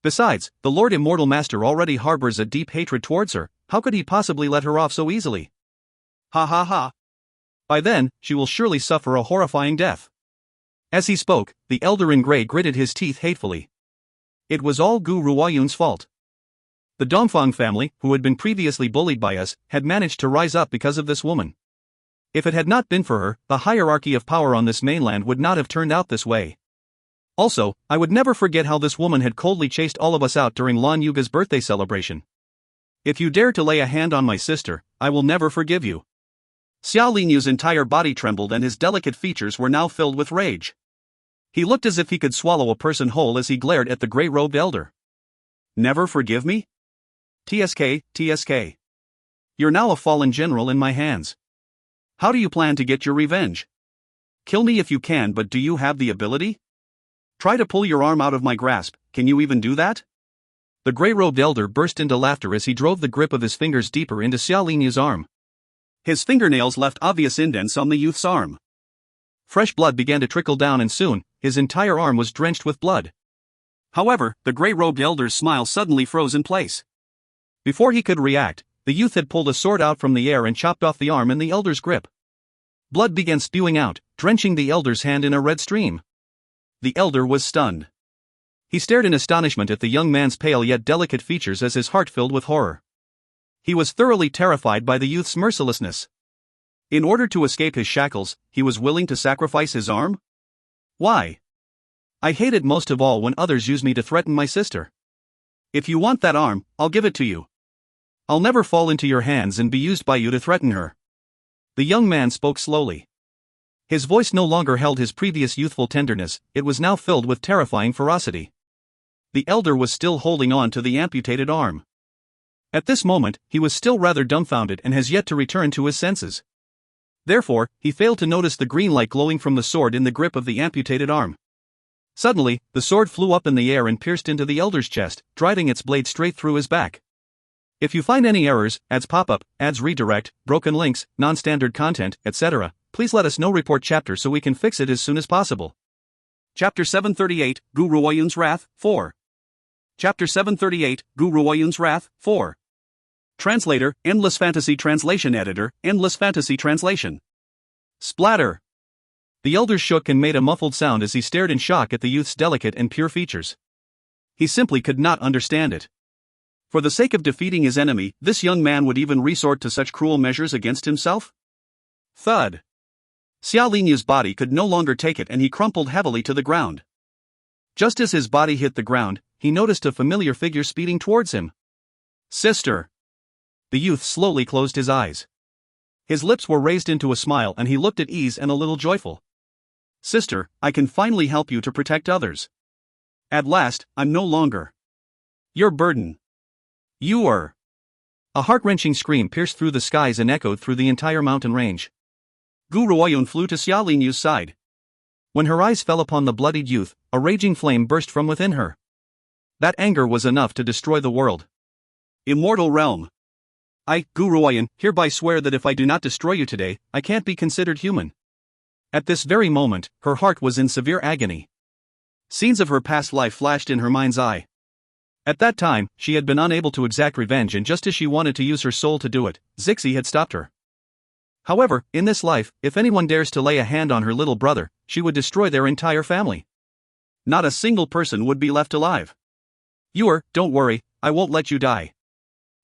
Besides, the Lord Immortal Master already harbors a deep hatred towards her, how could he possibly let her off so easily? Ha ha ha. By then, she will surely suffer a horrifying death. As he spoke, the elder in grey gritted his teeth hatefully. It was all Gu Ruoyun's fault. The Dongfang family, who had been previously bullied by us, had managed to rise up because of this woman. If it had not been for her, the hierarchy of power on this mainland would not have turned out this way. Also, I would never forget how this woman had coldly chased all of us out during Lan Yuga's birthday celebration. If you dare to lay a hand on my sister, I will never forgive you. Xiao Linyu's entire body trembled and his delicate features were now filled with rage. He looked as if he could swallow a person whole as he glared at the grey-robed elder. Never forgive me? TSK, TSK. You're now a fallen general in my hands. How do you plan to get your revenge? Kill me if you can, but do you have the ability? Try to pull your arm out of my grasp, can you even do that? The grey-robed elder burst into laughter as he drove the grip of his fingers deeper into Xiao Linyu's arm. His fingernails left obvious indents on the youth's arm. Fresh blood began to trickle down and soon, his entire arm was drenched with blood. However, the grey-robed elder's smile suddenly froze in place. Before he could react, the youth had pulled a sword out from the air and chopped off the arm in the elder's grip. Blood began spewing out, drenching the elder's hand in a red stream. The elder was stunned. He stared in astonishment at the young man's pale yet delicate features as his heart filled with horror. He was thoroughly terrified by the youth's mercilessness. In order to escape his shackles, he was willing to sacrifice his arm? Why? I hate it most of all when others use me to threaten my sister. If you want that arm, I'll give it to you. I'll never fall into your hands and be used by you to threaten her. The young man spoke slowly. His voice no longer held his previous youthful tenderness, it was now filled with terrifying ferocity. The elder was still holding on to the amputated arm. At this moment, he was still rather dumbfounded and has yet to return to his senses. Therefore, he failed to notice the green light glowing from the sword in the grip of the amputated arm. Suddenly, the sword flew up in the air and pierced into the elder's chest, driving its blade straight through his back. If you find any errors, ads pop up, ads redirect, broken links, non-standard content, etc., please let us know. Report chapter so we can fix it as soon as possible. Chapter 738, Gu Ruoyun's Wrath, 4. Chapter 738, Gu Ruoyun's Wrath, 4. Translator, Endless Fantasy Translation Editor, Endless Fantasy Translation. Splatter! The elder shook and made a muffled sound as he stared in shock at the youth's delicate and pure features. He simply could not understand it. For the sake of defeating his enemy, this young man would even resort to such cruel measures against himself? Thud! Xiao Linyu's body could no longer take it and he crumpled heavily to the ground. Just as his body hit the ground, he noticed a familiar figure speeding towards him. Sister! The youth slowly closed his eyes. His lips were raised into a smile and he looked at ease and a little joyful. Sister, I can finally help you to protect others. At last, I'm no longer your burden. You are. A heart-wrenching scream pierced through the skies and echoed through the entire mountain range. Gu Ruoyun flew to Xiao Linyu's side. When her eyes fell upon the bloodied youth, a raging flame burst from within her. That anger was enough to destroy the world. Immortal realm. I, Gu Ruoyun, hereby swear that if I do not destroy you today, I can't be considered human. At this very moment, her heart was in severe agony. Scenes of her past life flashed in her mind's eye. At that time, she had been unable to exact revenge, and just as she wanted to use her soul to do it, Zixi had stopped her. However, in this life, if anyone dares to lay a hand on her little brother, she would destroy their entire family. Not a single person would be left alive. Don't worry, I won't let you die.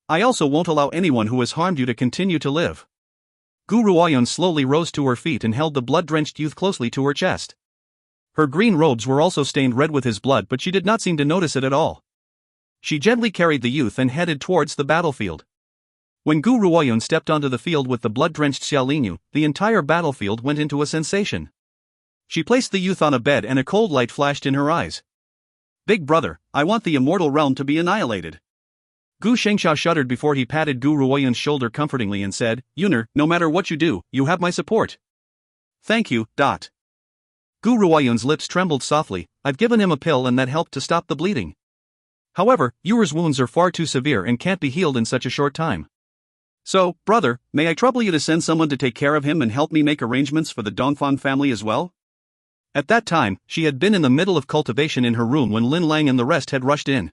I also won't allow anyone who has harmed you to continue to live. Gu Ruoyun slowly rose to her feet and held the blood-drenched youth closely to her chest. Her green robes were also stained red with his blood, but she did not seem to notice it at all. She gently carried the youth and headed towards the battlefield. When Gu Ruoyun stepped onto the field with the blood-drenched Xiao Linyu, the entire battlefield went into a sensation. She placed the youth on a bed and a cold light flashed in her eyes. Big brother, I want the immortal realm to be annihilated. Gu Shengxiao shuddered before he patted Gu Ruoyun's shoulder comfortingly and said, Yuner, no matter what you do, you have my support. Thank you. Gu Ruoyun's lips trembled softly. I've given him a pill and that helped to stop the bleeding. However, Yuer's wounds are far too severe and can't be healed in such a short time. So, brother, may I trouble you to send someone to take care of him and help me make arrangements for the Dongfang family as well? At that time, she had been in the middle of cultivation in her room when Lin Lang and the rest had rushed in.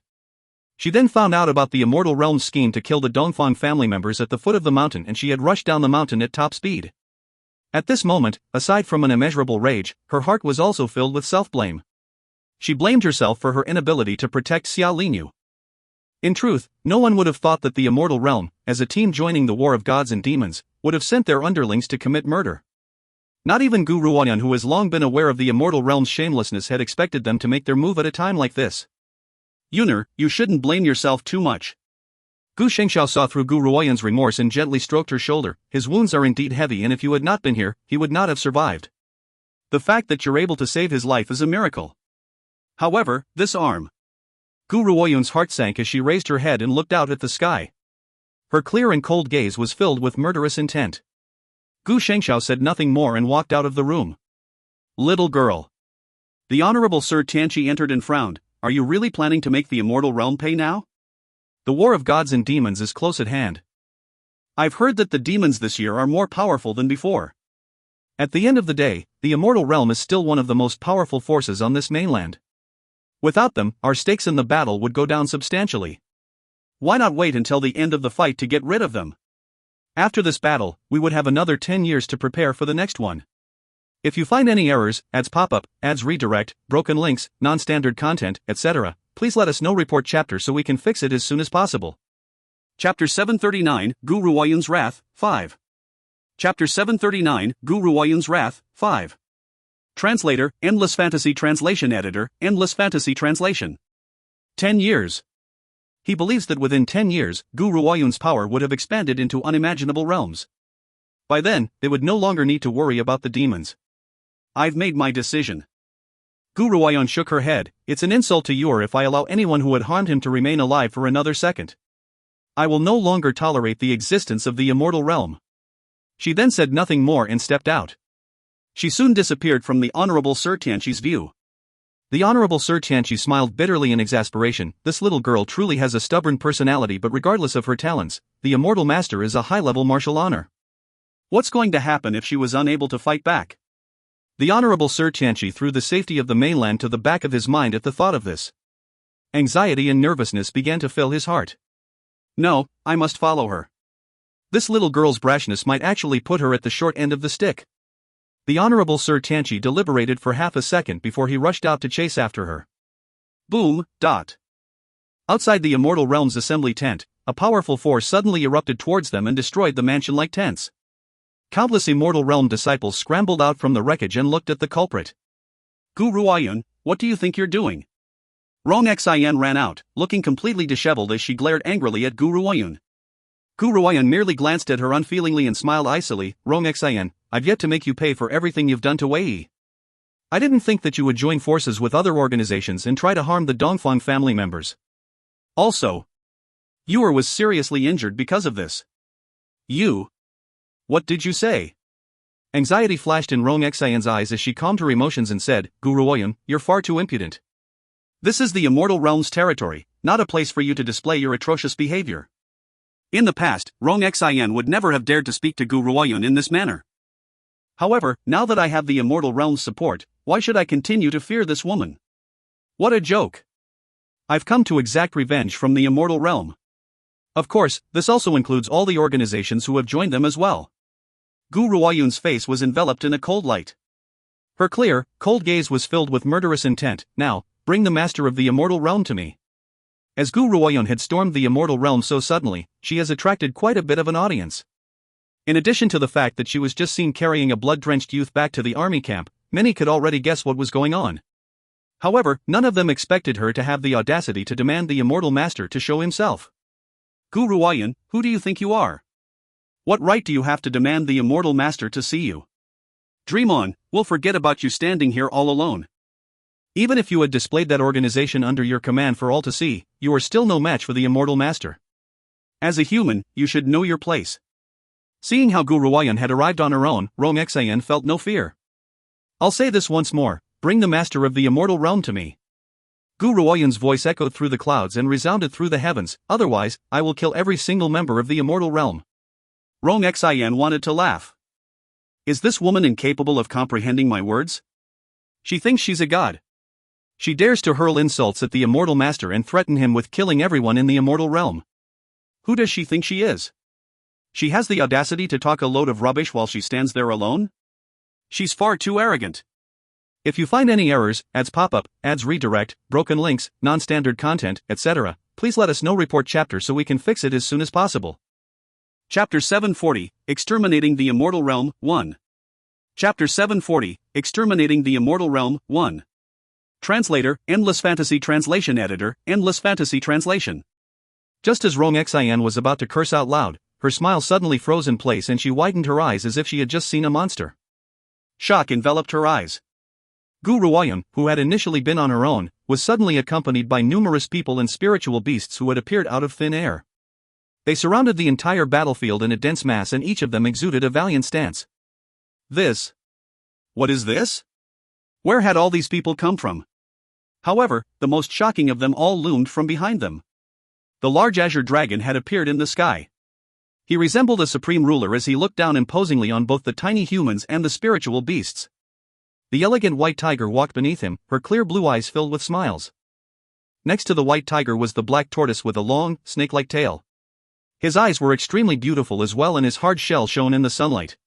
She then found out about the Immortal Realm's scheme to kill the Dongfang family members at the foot of the mountain, and she had rushed down the mountain at top speed. At this moment, aside from an immeasurable rage, her heart was also filled with self-blame. She blamed herself for her inability to protect Xiao Linyu. In truth, no one would have thought that the Immortal Realm, as a team joining the war of gods and demons, would have sent their underlings to commit murder. Not even Gu Ruoyan, who has long been aware of the Immortal Realm's shamelessness, had expected them to make their move at a time like this. Yuner, you shouldn't blame yourself too much. Gu Shengxiao saw through Gu Ruoyan's remorse and gently stroked her shoulder. His wounds are indeed heavy, and if you had not been here, he would not have survived. The fact that you're able to save his life is a miracle. However, this arm. Gu Ruoyan's heart sank as she raised her head and looked out at the sky. Her clear and cold gaze was filled with murderous intent. Gu Shengxiao said nothing more and walked out of the room. Little girl. The Honorable Sir Tianqi entered and frowned. Are you really planning to make the Immortal Realm pay now? The war of gods and demons is close at hand. I've heard that the demons this year are more powerful than before. At the end of the day, the Immortal Realm is still one of the most powerful forces on this mainland. Without them, our stakes in the battle would go down substantially. Why not wait until the end of the fight to get rid of them? After this battle, we would have another 10 years to prepare for the next one. If you find any errors, ads pop-up, ads redirect, broken links, non-standard content, etc., please let us know. Report chapter so we can fix it as soon as possible. Chapter 739, Gu Ruoyan's Wrath, 5. Chapter 739, Gu Ruoyan's Wrath, 5. Translator, Endless Fantasy Translation Editor, Endless Fantasy Translation. 10 years. He believes that within 10 years, Gu Ruoyan's power would have expanded into unimaginable realms. By then, they would no longer need to worry about the demons. I've made my decision. Gu Ruoyan shook her head. It's an insult to you if I allow anyone who had harmed him to remain alive for another second. I will no longer tolerate the existence of the Immortal Realm. She then said nothing more and stepped out. She soon disappeared from the Honorable Sir Tianqi's view. The Honorable Sir Tianqi smiled bitterly in exasperation. This little girl truly has a stubborn personality, but regardless of her talents, the Immortal Master is a high-level martial honor. What's going to happen if she was unable to fight back? The Honorable Sir Tianqi threw the safety of the mainland to the back of his mind at the thought of this. Anxiety and nervousness began to fill his heart. No, I must follow her. This little girl's brashness might actually put her at the short end of the stick. The Honorable Sir Tianqi deliberated for half a second before he rushed out to chase after her. Boom, dot. Outside the Immortal Realm's assembly tent, a powerful force suddenly erupted towards them and destroyed the mansion-like tents. Countless Immortal Realm disciples scrambled out from the wreckage and looked at the culprit. Gu Ruoyan, what do you think you're doing? Rong Xian ran out, looking completely disheveled as she glared angrily at Gu Ruoyan. Gu Ruoyan merely glanced at her unfeelingly and smiled icily. Rong Xian, I've yet to make you pay for everything you've done to Wei. I didn't think that you would join forces with other organizations and try to harm the Dongfang family members. Also, Yuer was seriously injured because of this. You? What did you say? Anxiety flashed in Rong Xian's eyes as she calmed her emotions and said, Gu Ruoyan, you're far too impudent. This is the Immortal Realm's territory, not a place for you to display your atrocious behavior. In the past, Rong Xian would never have dared to speak to Gu Ruoyan in this manner. However, now that I have the Immortal Realm's support, why should I continue to fear this woman? What a joke! I've come to exact revenge from the Immortal Realm. Of course, this also includes all the organizations who have joined them as well. Gu Ruoyan's face was enveloped in a cold light. Her clear, cold gaze was filled with murderous intent. Now, bring the master of the Immortal Realm to me. As Gu Ruoyan had stormed the Immortal Realm so suddenly, she has attracted quite a bit of an audience. In addition to the fact that she was just seen carrying a blood-drenched youth back to the army camp, many could already guess what was going on. However, none of them expected her to have the audacity to demand the Immortal Master to show himself. Gu Ruoyan, who do you think you are? What right do you have to demand the Immortal Master to see you? Dream on, we'll forget about you standing here all alone. Even if you had displayed that organization under your command for all to see, you are still no match for the Immortal Master. As a human, you should know your place. Seeing how Gu Ruoyan had arrived on her own, Rong Xian felt no fear. I'll say this once more, bring the master of the Immortal Realm to me. Gu Ruoyan's voice echoed through the clouds and resounded through the heavens, otherwise, I will kill every single member of the Immortal Realm. Rong Xian wanted to laugh. Is this woman incapable of comprehending my words? She thinks she's a god. She dares to hurl insults at the immortal master and threaten him with killing everyone in the immortal realm. Who does she think she is? She has the audacity to talk a load of rubbish while she stands there alone? She's far too arrogant. If you find any errors, ads pop up, ads redirect, broken links, non-standard content, etc., please let us know. Report chapter so we can fix it as soon as possible. Chapter 740, Exterminating the Immortal Realm, 1. Chapter 740, Exterminating the Immortal Realm, 1. Translator, Endless Fantasy Translation Editor, Endless Fantasy Translation. Just as Rong Xian was about to curse out loud, her smile suddenly froze in place and she widened her eyes as if she had just seen a monster. Shock enveloped her eyes. Gu Ruoyan, who had initially been on her own, was suddenly accompanied by numerous people and spiritual beasts who had appeared out of thin air. They surrounded the entire battlefield in a dense mass and each of them exuded a valiant stance. What is this? Where had all these people come from? However, the most shocking of them all loomed from behind them. The large azure dragon had appeared in the sky. He resembled a supreme ruler as he looked down imposingly on both the tiny humans and the spiritual beasts. The elegant white tiger walked beneath him, her clear blue eyes filled with smiles. Next to the white tiger was the black tortoise with a long, snake-like tail. His eyes were extremely beautiful as well and his hard shell shone in the sunlight.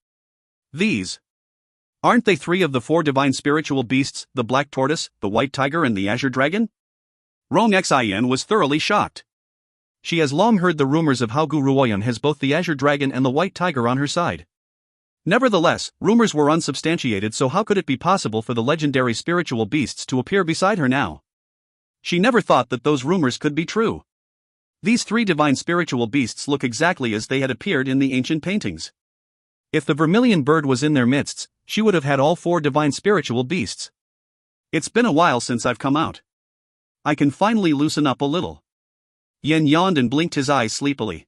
Aren't they 3 of the 4 divine spiritual beasts, the black tortoise, the white tiger and the azure dragon? Rong Xian was thoroughly shocked. She has long heard the rumors of how Gu Ruoyan has both the azure dragon and the white tiger on her side. Nevertheless, rumors were unsubstantiated, so how could it be possible for the legendary spiritual beasts to appear beside her now? She never thought that those rumors could be true. These 3 divine spiritual beasts look exactly as they had appeared in the ancient paintings. If the vermilion bird was in their midst, she would have had all 4 divine spiritual beasts. It's been a while since I've come out. I can finally loosen up a little. Yen yawned and blinked his eyes sleepily.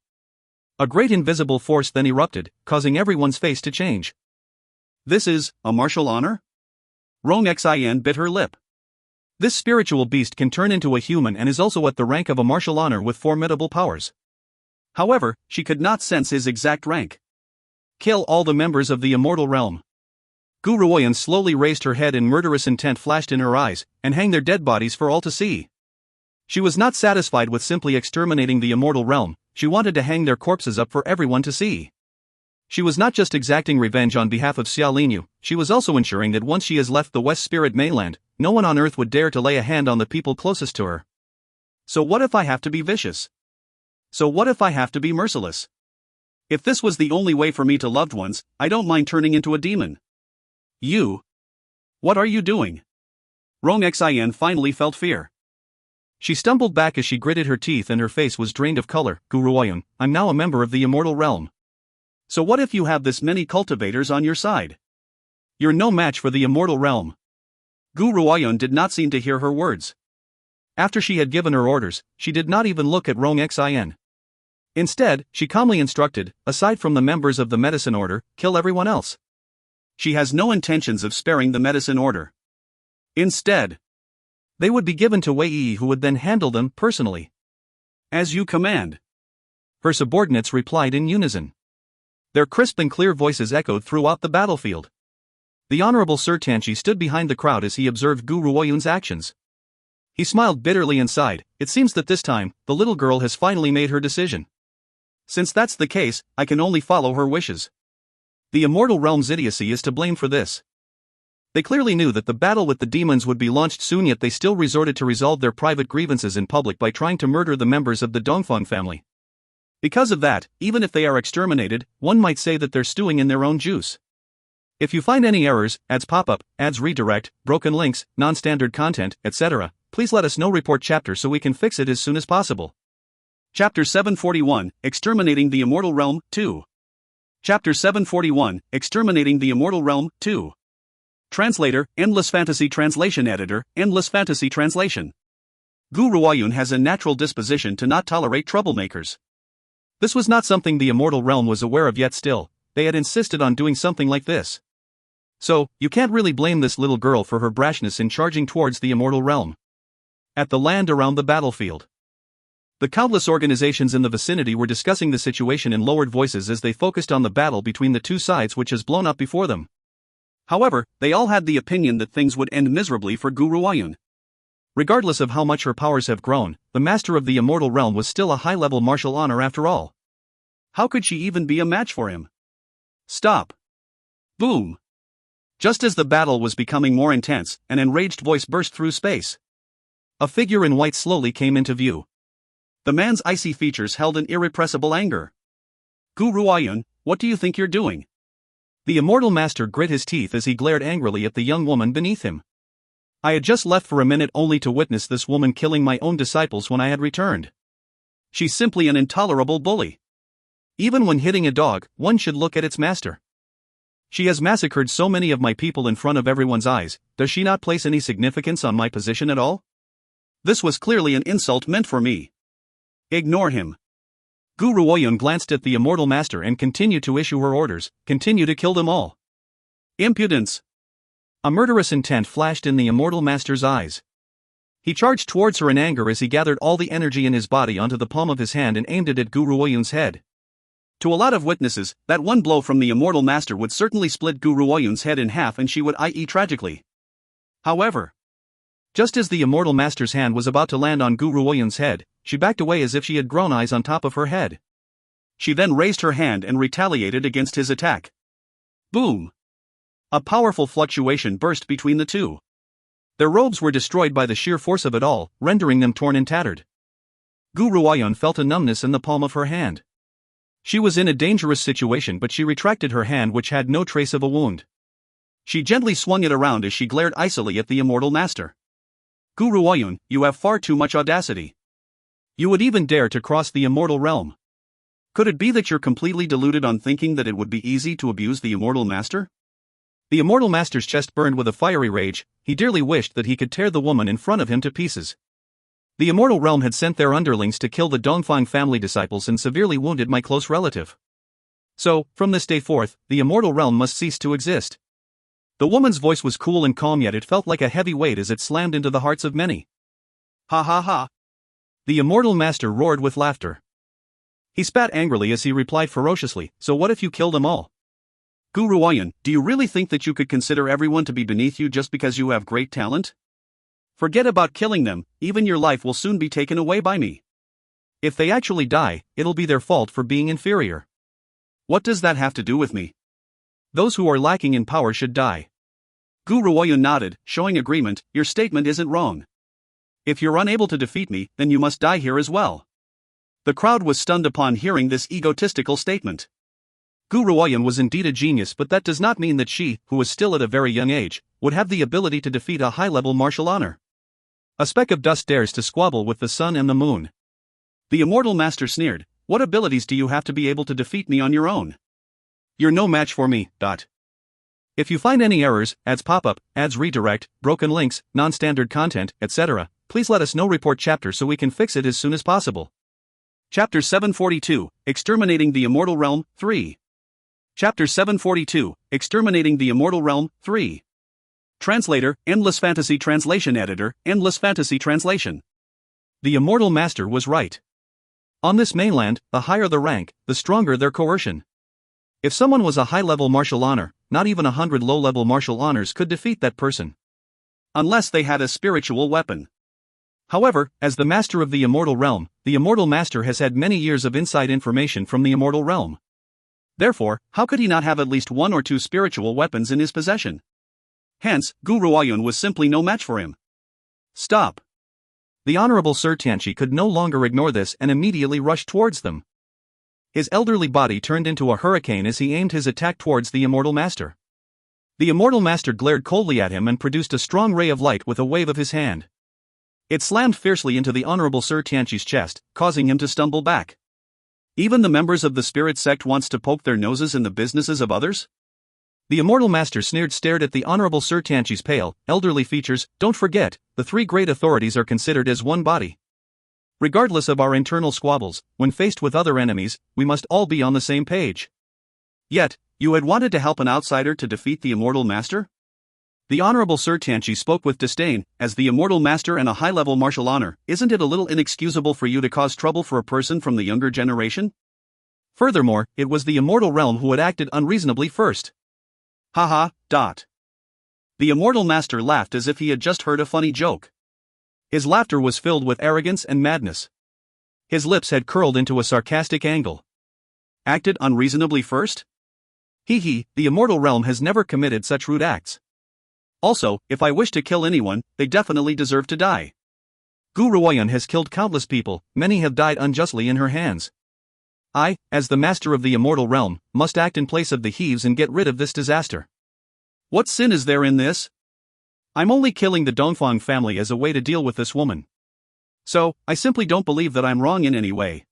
A great invisible force then erupted, causing everyone's face to change. This is a martial honor? Rong Xian bit her lip. This spiritual beast can turn into a human and is also at the rank of a martial honor with formidable powers. However, she could not sense his exact rank. Kill all the members of the immortal realm. Gu Ruoyan slowly raised her head and murderous intent flashed in her eyes, and hang their dead bodies for all to see. She was not satisfied with simply exterminating the immortal realm, she wanted to hang their corpses up for everyone to see. She was not just exacting revenge on behalf of Xia Linyu, she was also ensuring that once she has left the West Spirit mainland, no one on earth would dare to lay a hand on the people closest to her. So what if I have to be vicious? So what if I have to be merciless? If this was the only way for me to loved ones, I don't mind turning into a demon. You? What are you doing? Rong Xian finally felt fear. She stumbled back as she gritted her teeth and her face was drained of color. Gu Ruoyan, I'm now a member of the immortal realm. So what if you have this many cultivators on your side? You're no match for the immortal realm. Gu Ruoyan did not seem to hear her words. After she had given her orders, she did not even look at Rong Xian. Instead, she calmly instructed, aside from the members of the medicine order, kill everyone else. She has no intentions of sparing the medicine order. Instead, they would be given to Wei Yi, who would then handle them personally. As you command. Her subordinates replied in unison. Their crisp and clear voices echoed throughout the battlefield. The Honorable Sir Tanchi stood behind the crowd as he observed Gu Ruoyan's actions. He smiled bitterly and sighed. It seems that this time, the little girl has finally made her decision. Since that's the case, I can only follow her wishes. The immortal realm's idiocy is to blame for this. They clearly knew that the battle with the demons would be launched soon, yet they still resorted to resolve their private grievances in public by trying to murder the members of the Dongfeng family. Because of that, even if they are exterminated, one might say that they're stewing in their own juice. If you find any errors, ads pop up, ads redirect, broken links, non-standard content, etc., please let us know. Report chapter so we can fix it as soon as possible. Chapter 741, Exterminating the Immortal Realm, 2. Chapter 741, Exterminating the Immortal Realm, 2. Translator, Endless Fantasy Translation Editor, Endless Fantasy Translation. Gu Ruoyan has a natural disposition to not tolerate troublemakers. This was not something the immortal realm was aware of, yet still, they had insisted on doing something like this. So, you can't really blame this little girl for her brashness in charging towards the immortal realm. At the land around the battlefield. The countless organizations in the vicinity were discussing the situation in lowered voices as they focused on the battle between the two sides which has blown up before them. However, they all had the opinion that things would end miserably for Guru Ayun. Regardless of how much her powers have grown, the master of the immortal realm was still a high-level martial honor after all. How could she even be a match for him? Stop. Boom. Just as the battle was becoming more intense, an enraged voice burst through space. A figure in white slowly came into view. The man's icy features held an irrepressible anger. Guru Ayun, what do you think you're doing? The immortal master grit his teeth as he glared angrily at the young woman beneath him. I had just left for a minute only to witness this woman killing my own disciples when I had returned. She's simply an intolerable bully. Even when hitting a dog, one should look at its master. She has massacred so many of my people in front of everyone's eyes, does she not place any significance on my position at all? This was clearly an insult meant for me. Ignore him. Guru Ayun glanced at the immortal master and continued to issue her orders, continue to kill them all. Impudence. A murderous intent flashed in the immortal master's eyes. He charged towards her in anger as he gathered all the energy in his body onto the palm of his hand and aimed it at Guru Ayun's head. To a lot of witnesses, that one blow from the immortal master would certainly split Guru Ayun's head in half and she would die tragically. However, just as the immortal master's hand was about to land on Guru Ayun's head, she backed away as if she had grown eyes on top of her head. She then raised her hand and retaliated against his attack. Boom! A powerful fluctuation burst between the two. Their robes were destroyed by the sheer force of it all, rendering them torn and tattered. Guru Ayun felt a numbness in the palm of her hand. She was in a dangerous situation, but she retracted her hand, which had no trace of a wound. She gently swung it around as she glared icily at the immortal master. Guru Ayun, you have far too much audacity. You would even dare to cross the immortal realm. Could it be that you're completely deluded on thinking that it would be easy to abuse the immortal master? The immortal master's chest burned with a fiery rage. He dearly wished that he could tear the woman in front of him to pieces. The immortal realm had sent their underlings to kill the Dongfang family disciples and severely wounded my close relative. So, from this day forth, the immortal realm must cease to exist. The woman's voice was cool and calm, yet it felt like a heavy weight as it slammed into the hearts of many. Ha ha ha! The immortal master roared with laughter. He spat angrily as he replied ferociously, so what if you killed them all? Guru Ayun, do you really think that you could consider everyone to be beneath you just because you have great talent? Forget about killing them, even your life will soon be taken away by me. If they actually die, it'll be their fault for being inferior. What does that have to do with me? Those who are lacking in power should die. Guru Ayun nodded, showing agreement. Your statement isn't wrong. If you're unable to defeat me, then you must die here as well. The crowd was stunned upon hearing this egotistical statement. Guru Ayun was indeed a genius, but that does not mean that she, who was still at a very young age, would have the ability to defeat a high-level martial honor. A speck of dust dares to squabble with the sun and the moon. The immortal master sneered, what abilities do you have to be able to defeat me on your own? You're no match for me. If you find any errors, ads pop-up, ads redirect, broken links, non-standard content, etc., please let us know. Report chapter so we can fix it as soon as possible. Chapter 742, Exterminating the Immortal Realm, 3. Chapter 742, Exterminating the Immortal Realm, 3. Translator, Endless Fantasy Translation Editor, Endless Fantasy Translation. The Immortal Master was right. On this mainland, the higher the rank, the stronger their coercion. If someone was a high-level martial honor, not even 100 low-level martial honors could defeat that person. Unless they had a spiritual weapon. However, as the master of the immortal realm, the immortal master has had many years of inside information from the immortal realm. Therefore, how could he not have at least one or two spiritual weapons in his possession? Hence, Guru Ayun was simply no match for him. Stop. The Honorable Sir Tianchi could no longer ignore this and immediately rushed towards them. His elderly body turned into a hurricane as he aimed his attack towards the immortal master. The immortal master glared coldly at him and produced a strong ray of light with a wave of his hand. It slammed fiercely into the Honorable Sir Tianchi's chest, causing him to stumble back. Even the members of the spirit sect wants to poke their noses in the businesses of others? The immortal master stared at the Honorable Sir Tianchi's pale, elderly features. Don't forget, the three great authorities are considered as one body. Regardless of our internal squabbles, when faced with other enemies, we must all be on the same page. Yet, you had wanted to help an outsider to defeat the immortal master? The Honorable Sir Tianchi spoke with disdain. As the immortal master and a high-level martial honor, isn't it a little inexcusable for you to cause trouble for a person from the younger generation? Furthermore, it was the immortal realm who had acted unreasonably first. Haha. The immortal master laughed as if he had just heard a funny joke. His laughter was filled with arrogance and madness. His lips had curled into a sarcastic angle. Acted unreasonably first? The immortal realm has never committed such rude acts. Also, if I wish to kill anyone, they definitely deserve to die. Gu Ruoyun has killed countless people, many have died unjustly in her hands. I, as the master of the immortal realm, must act in place of the Heaves and get rid of this disaster. What sin is there in this? I'm only killing the Dongfang family as a way to deal with this woman. So, I simply don't believe that I'm wrong in any way.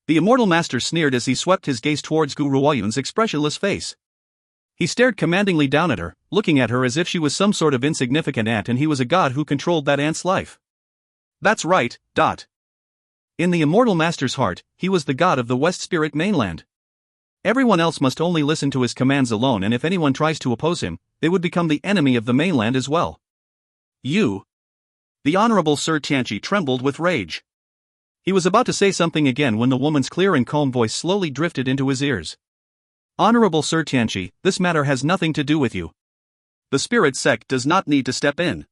The immortal master sneered as he swept his gaze towards Gu Ruoyun's expressionless face. He stared commandingly down at her, looking at her as if she was some sort of insignificant ant and he was a god who controlled that ant's life. That's right. In the immortal master's heart, he was the god of the West Spirit mainland. Everyone else must only listen to his commands alone, and if anyone tries to oppose him, they would become the enemy of the mainland as well. You. The Honorable Sir Tianchi trembled with rage. He was about to say something again when the woman's clear and calm voice slowly drifted into his ears. Honorable Sir Tianchi, this matter has nothing to do with you. The spirit sect does not need to step in.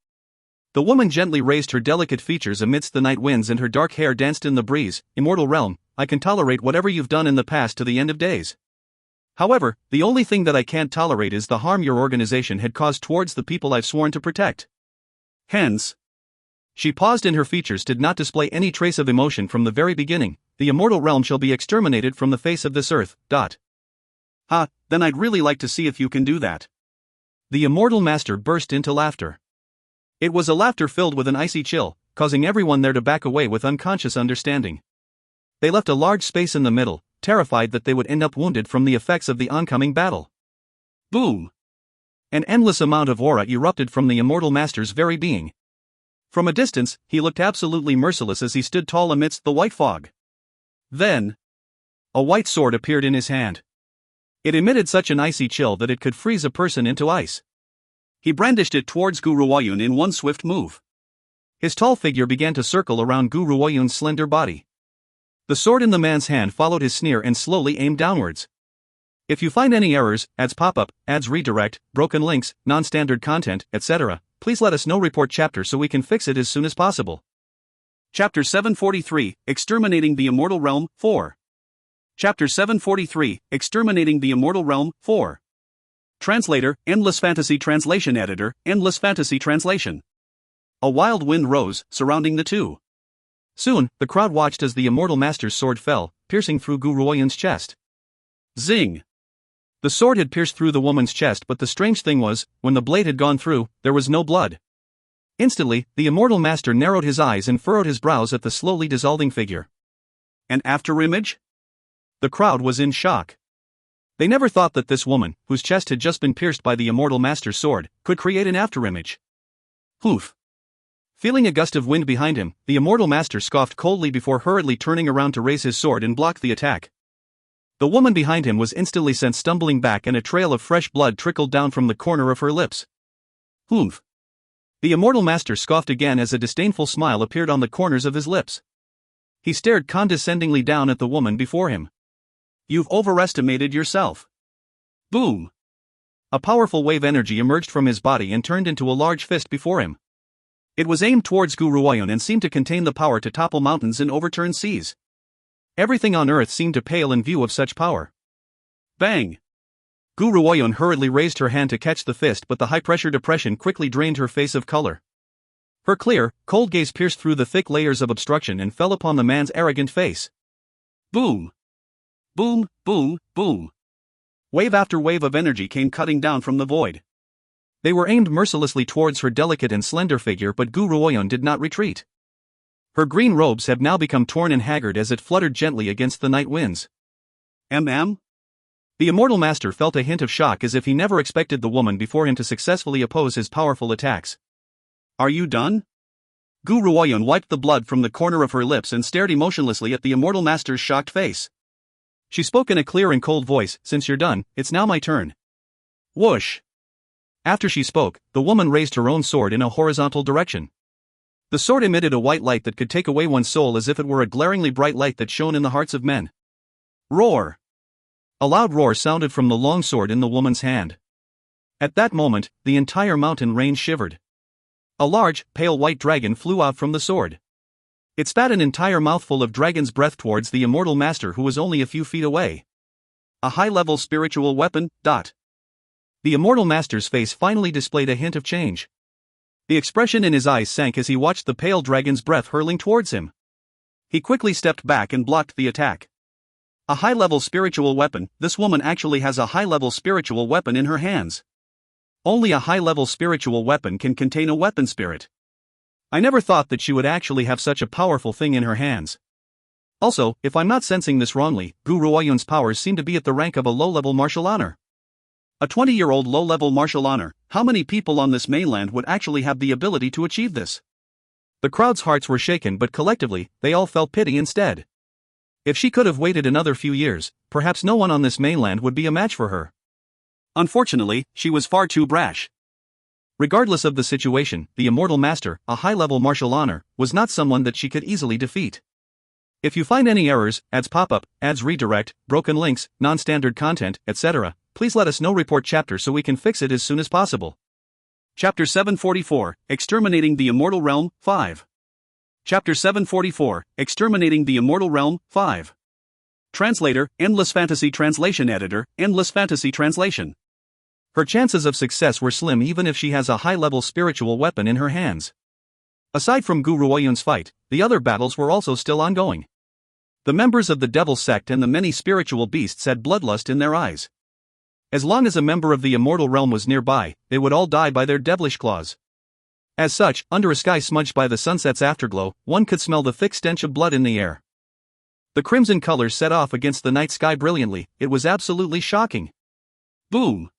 The woman gently raised her delicate features amidst the night winds and her dark hair danced in the breeze. Immortal realm, I can tolerate whatever you've done in the past to the end of days. However, the only thing that I can't tolerate is the harm your organization had caused towards the people I've sworn to protect. Hence. She paused and her features did not display any trace of emotion from the very beginning. The immortal realm shall be exterminated from the face of this earth. Then I'd really like to see if you can do that. The immortal master burst into laughter. It was a laughter filled with an icy chill, causing everyone there to back away with unconscious understanding. They left a large space in the middle, terrified that they would end up wounded from the effects of the oncoming battle. Boom! An endless amount of aura erupted from the immortal master's very being. From a distance, he looked absolutely merciless as he stood tall amidst the white fog. Then, a white sword appeared in his hand. It emitted such an icy chill that it could freeze a person into ice. He brandished it towards Gu Ruoyun in one swift move. His tall figure began to circle around Gu Ruoyun's slender body. The sword in the man's hand followed his sneer and slowly aimed downwards. If you find any errors, ads pop-up, ads redirect, broken links, non-standard content, etc., please let us know. Report chapter so we can fix it as soon as possible. Chapter 743, Exterminating the Immortal Realm, 4. Chapter 743, Exterminating the Immortal Realm, 4. Translator, Endless Fantasy Translation Editor, Endless Fantasy Translation. A wild wind rose, surrounding the two. Soon, the crowd watched as the immortal master's sword fell, piercing through Gu Ruoyun's chest. Zing! The sword had pierced through the woman's chest, but the strange thing was, when the blade had gone through, there was no blood. Instantly, the immortal master narrowed his eyes and furrowed his brows at the slowly dissolving figure. An afterimage? The crowd was in shock. They never thought that this woman, whose chest had just been pierced by the immortal master's sword, could create an afterimage. Poof! Feeling a gust of wind behind him, the immortal master scoffed coldly before hurriedly turning around to raise his sword and block the attack. The woman behind him was instantly sent stumbling back and a trail of fresh blood trickled down from the corner of her lips. Humph! The immortal master scoffed again as a disdainful smile appeared on the corners of his lips. He stared condescendingly down at the woman before him. You've overestimated yourself. Boom! A powerful wave energy emerged from his body and turned into a large fist before him. It was aimed towards Gu Ruoyun and seemed to contain the power to topple mountains and overturn seas. Everything on earth seemed to pale in view of such power. Bang! Gu Ruoyun hurriedly raised her hand to catch the fist, but the high-pressure depression quickly drained her face of color. Her clear, cold gaze pierced through the thick layers of obstruction and fell upon the man's arrogant face. Boom! Boom, boom, boom. Wave after wave of energy came cutting down from the void. They were aimed mercilessly towards her delicate and slender figure, but Gu Ruoyun did not retreat. Her green robes have now become torn and haggard as it fluttered gently against the night winds. The immortal master felt a hint of shock as if he never expected the woman before him to successfully oppose his powerful attacks. Are you done? Gu Ruoyun wiped the blood from the corner of her lips and stared emotionlessly at the immortal master's shocked face. She spoke in a clear and cold voice, since you're done, it's now my turn. Whoosh! After she spoke, the woman raised her own sword in a horizontal direction. The sword emitted a white light that could take away one's soul as if it were a glaringly bright light that shone in the hearts of men. Roar! A loud roar sounded from the long sword in the woman's hand. At that moment, the entire mountain range shivered. A large, pale white dragon flew out from the sword. It spat an entire mouthful of dragon's breath towards the immortal master who was only a few feet away. A high-level spiritual weapon. The immortal master's face finally displayed a hint of change. The expression in his eyes sank as he watched the pale dragon's breath hurling towards him. He quickly stepped back and blocked the attack. A high-level spiritual weapon. This woman actually has a high-level spiritual weapon in her hands. Only a high-level spiritual weapon can contain a weapon spirit. I never thought that she would actually have such a powerful thing in her hands. Also, if I'm not sensing this wrongly, Gu Ruoyun's powers seem to be at the rank of a low-level martial honor. A 20-year-old low-level martial honor. How many people on this mainland would actually have the ability to achieve this? The crowd's hearts were shaken, but collectively, they all felt pity instead. If she could have waited another few years, perhaps no one on this mainland would be a match for her. Unfortunately, she was far too brash. Regardless of the situation, the immortal master, a high-level martial honor, was not someone that she could easily defeat. If you find any errors, ads pop up, ads redirect, broken links, non-standard content, etc., please let us know. Report chapter so we can fix it as soon as possible. Chapter 744, Exterminating the Immortal Realm, 5. Chapter 744, Exterminating the Immortal Realm, 5. Translator, Endless Fantasy Translation Editor, Endless Fantasy Translation. Her chances of success were slim even if she has a high-level spiritual weapon in her hands. Aside from Gu Ruoyun's fight, the other battles were also still ongoing. The members of the Devil's Sect and the many spiritual beasts had bloodlust in their eyes. As long as a member of the immortal realm was nearby, they would all die by their devilish claws. As such, under a sky smudged by the sunset's afterglow, one could smell the thick stench of blood in the air. The crimson colors set off against the night sky brilliantly. It was absolutely shocking. Boom!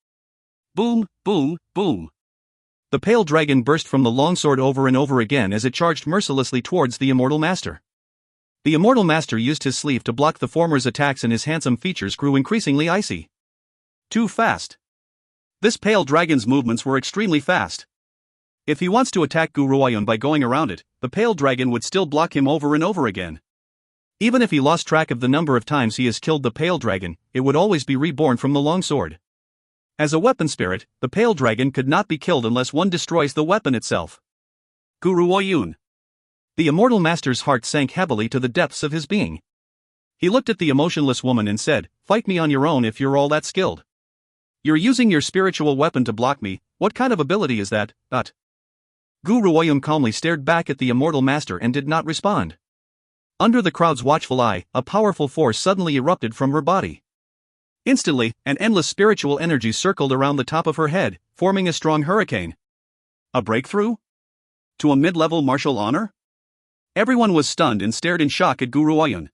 Boom, boom, boom. The pale dragon burst from the longsword over and over again as it charged mercilessly towards the immortal master. The immortal master used his sleeve to block the former's attacks and his handsome features grew increasingly icy. Too fast. This pale dragon's movements were extremely fast. If he wants to attack Gu Ruoyun by going around it, the pale dragon would still block him over and over again. Even if he lost track of the number of times he has killed the pale dragon, it would always be reborn from the longsword. As a weapon spirit, the pale dragon could not be killed unless one destroys the weapon itself. Gu Ruoyun. The immortal master's heart sank heavily to the depths of his being. He looked at the emotionless woman and said, "Fight me on your own if you're all that skilled. You're using your spiritual weapon to block me. What kind of ability is that?" Gu Ruoyun calmly stared back at the immortal master and did not respond. Under the crowd's watchful eye, a powerful force suddenly erupted from her body. Instantly, an endless spiritual energy circled around the top of her head, forming a strong hurricane. A breakthrough? To a mid-level martial honor? Everyone was stunned and stared in shock at Gu Ruoyun.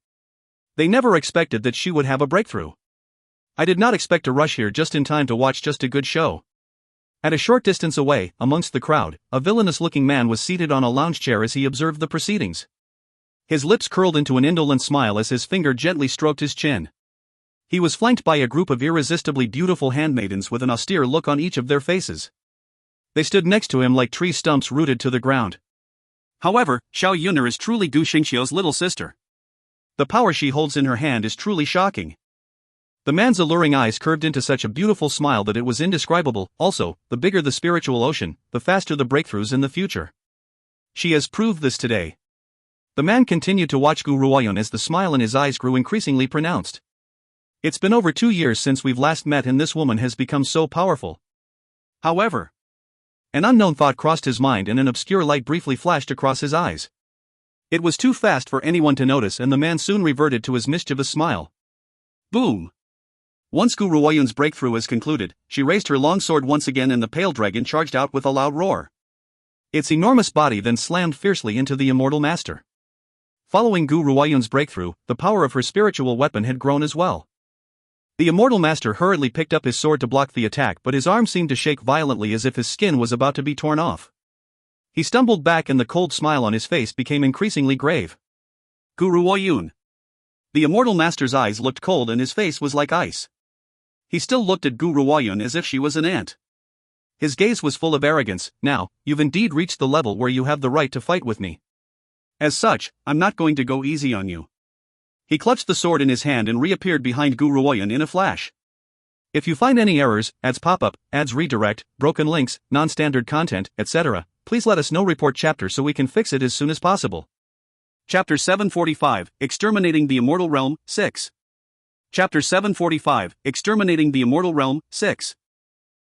They never expected that she would have a breakthrough. I did not expect to rush here just in time to watch just a good show. At a short distance away, amongst the crowd, a villainous-looking man was seated on a lounge chair as he observed the proceedings. His lips curled into an indolent smile as his finger gently stroked his chin. He was flanked by a group of irresistibly beautiful handmaidens with an austere look on each of their faces. They stood next to him like tree stumps rooted to the ground. However, Xiao Yuner is truly Gu Xingqiu's little sister. The power she holds in her hand is truly shocking. The man's alluring eyes curved into such a beautiful smile that it was indescribable. Also, the bigger the spiritual ocean, the faster the breakthroughs in the future. She has proved this today. The man continued to watch Gu Ruoyun as the smile in his eyes grew increasingly pronounced. It's been over 2 years since we've last met and this woman has become so powerful. However, an unknown thought crossed his mind and an obscure light briefly flashed across his eyes. It was too fast for anyone to notice and the man soon reverted to his mischievous smile. Boom! Once Gu Ruoyun's breakthrough is concluded, she raised her long sword once again and the pale dragon charged out with a loud roar. Its enormous body then slammed fiercely into the immortal master. Following Gu Ruoyun's breakthrough, the power of her spiritual weapon had grown as well. The immortal master hurriedly picked up his sword to block the attack, but his arm seemed to shake violently as if his skin was about to be torn off. He stumbled back and the cold smile on his face became increasingly grave. Gu Ruoyun. The immortal master's eyes looked cold and his face was like ice. He still looked at Gu Ruoyun as if she was an ant. His gaze was full of arrogance. Now, you've indeed reached the level where you have the right to fight with me. As such, I'm not going to go easy on you. He clutched the sword in his hand and reappeared behind Gu Ruoyan in a flash. If you find any errors, ads pop up, ads redirect, broken links, non-standard content, etc., please let us know. Report chapter so we can fix it as soon as possible. Chapter 745, Exterminating the Immortal Realm, 6. Chapter 745, Exterminating the Immortal Realm, 6.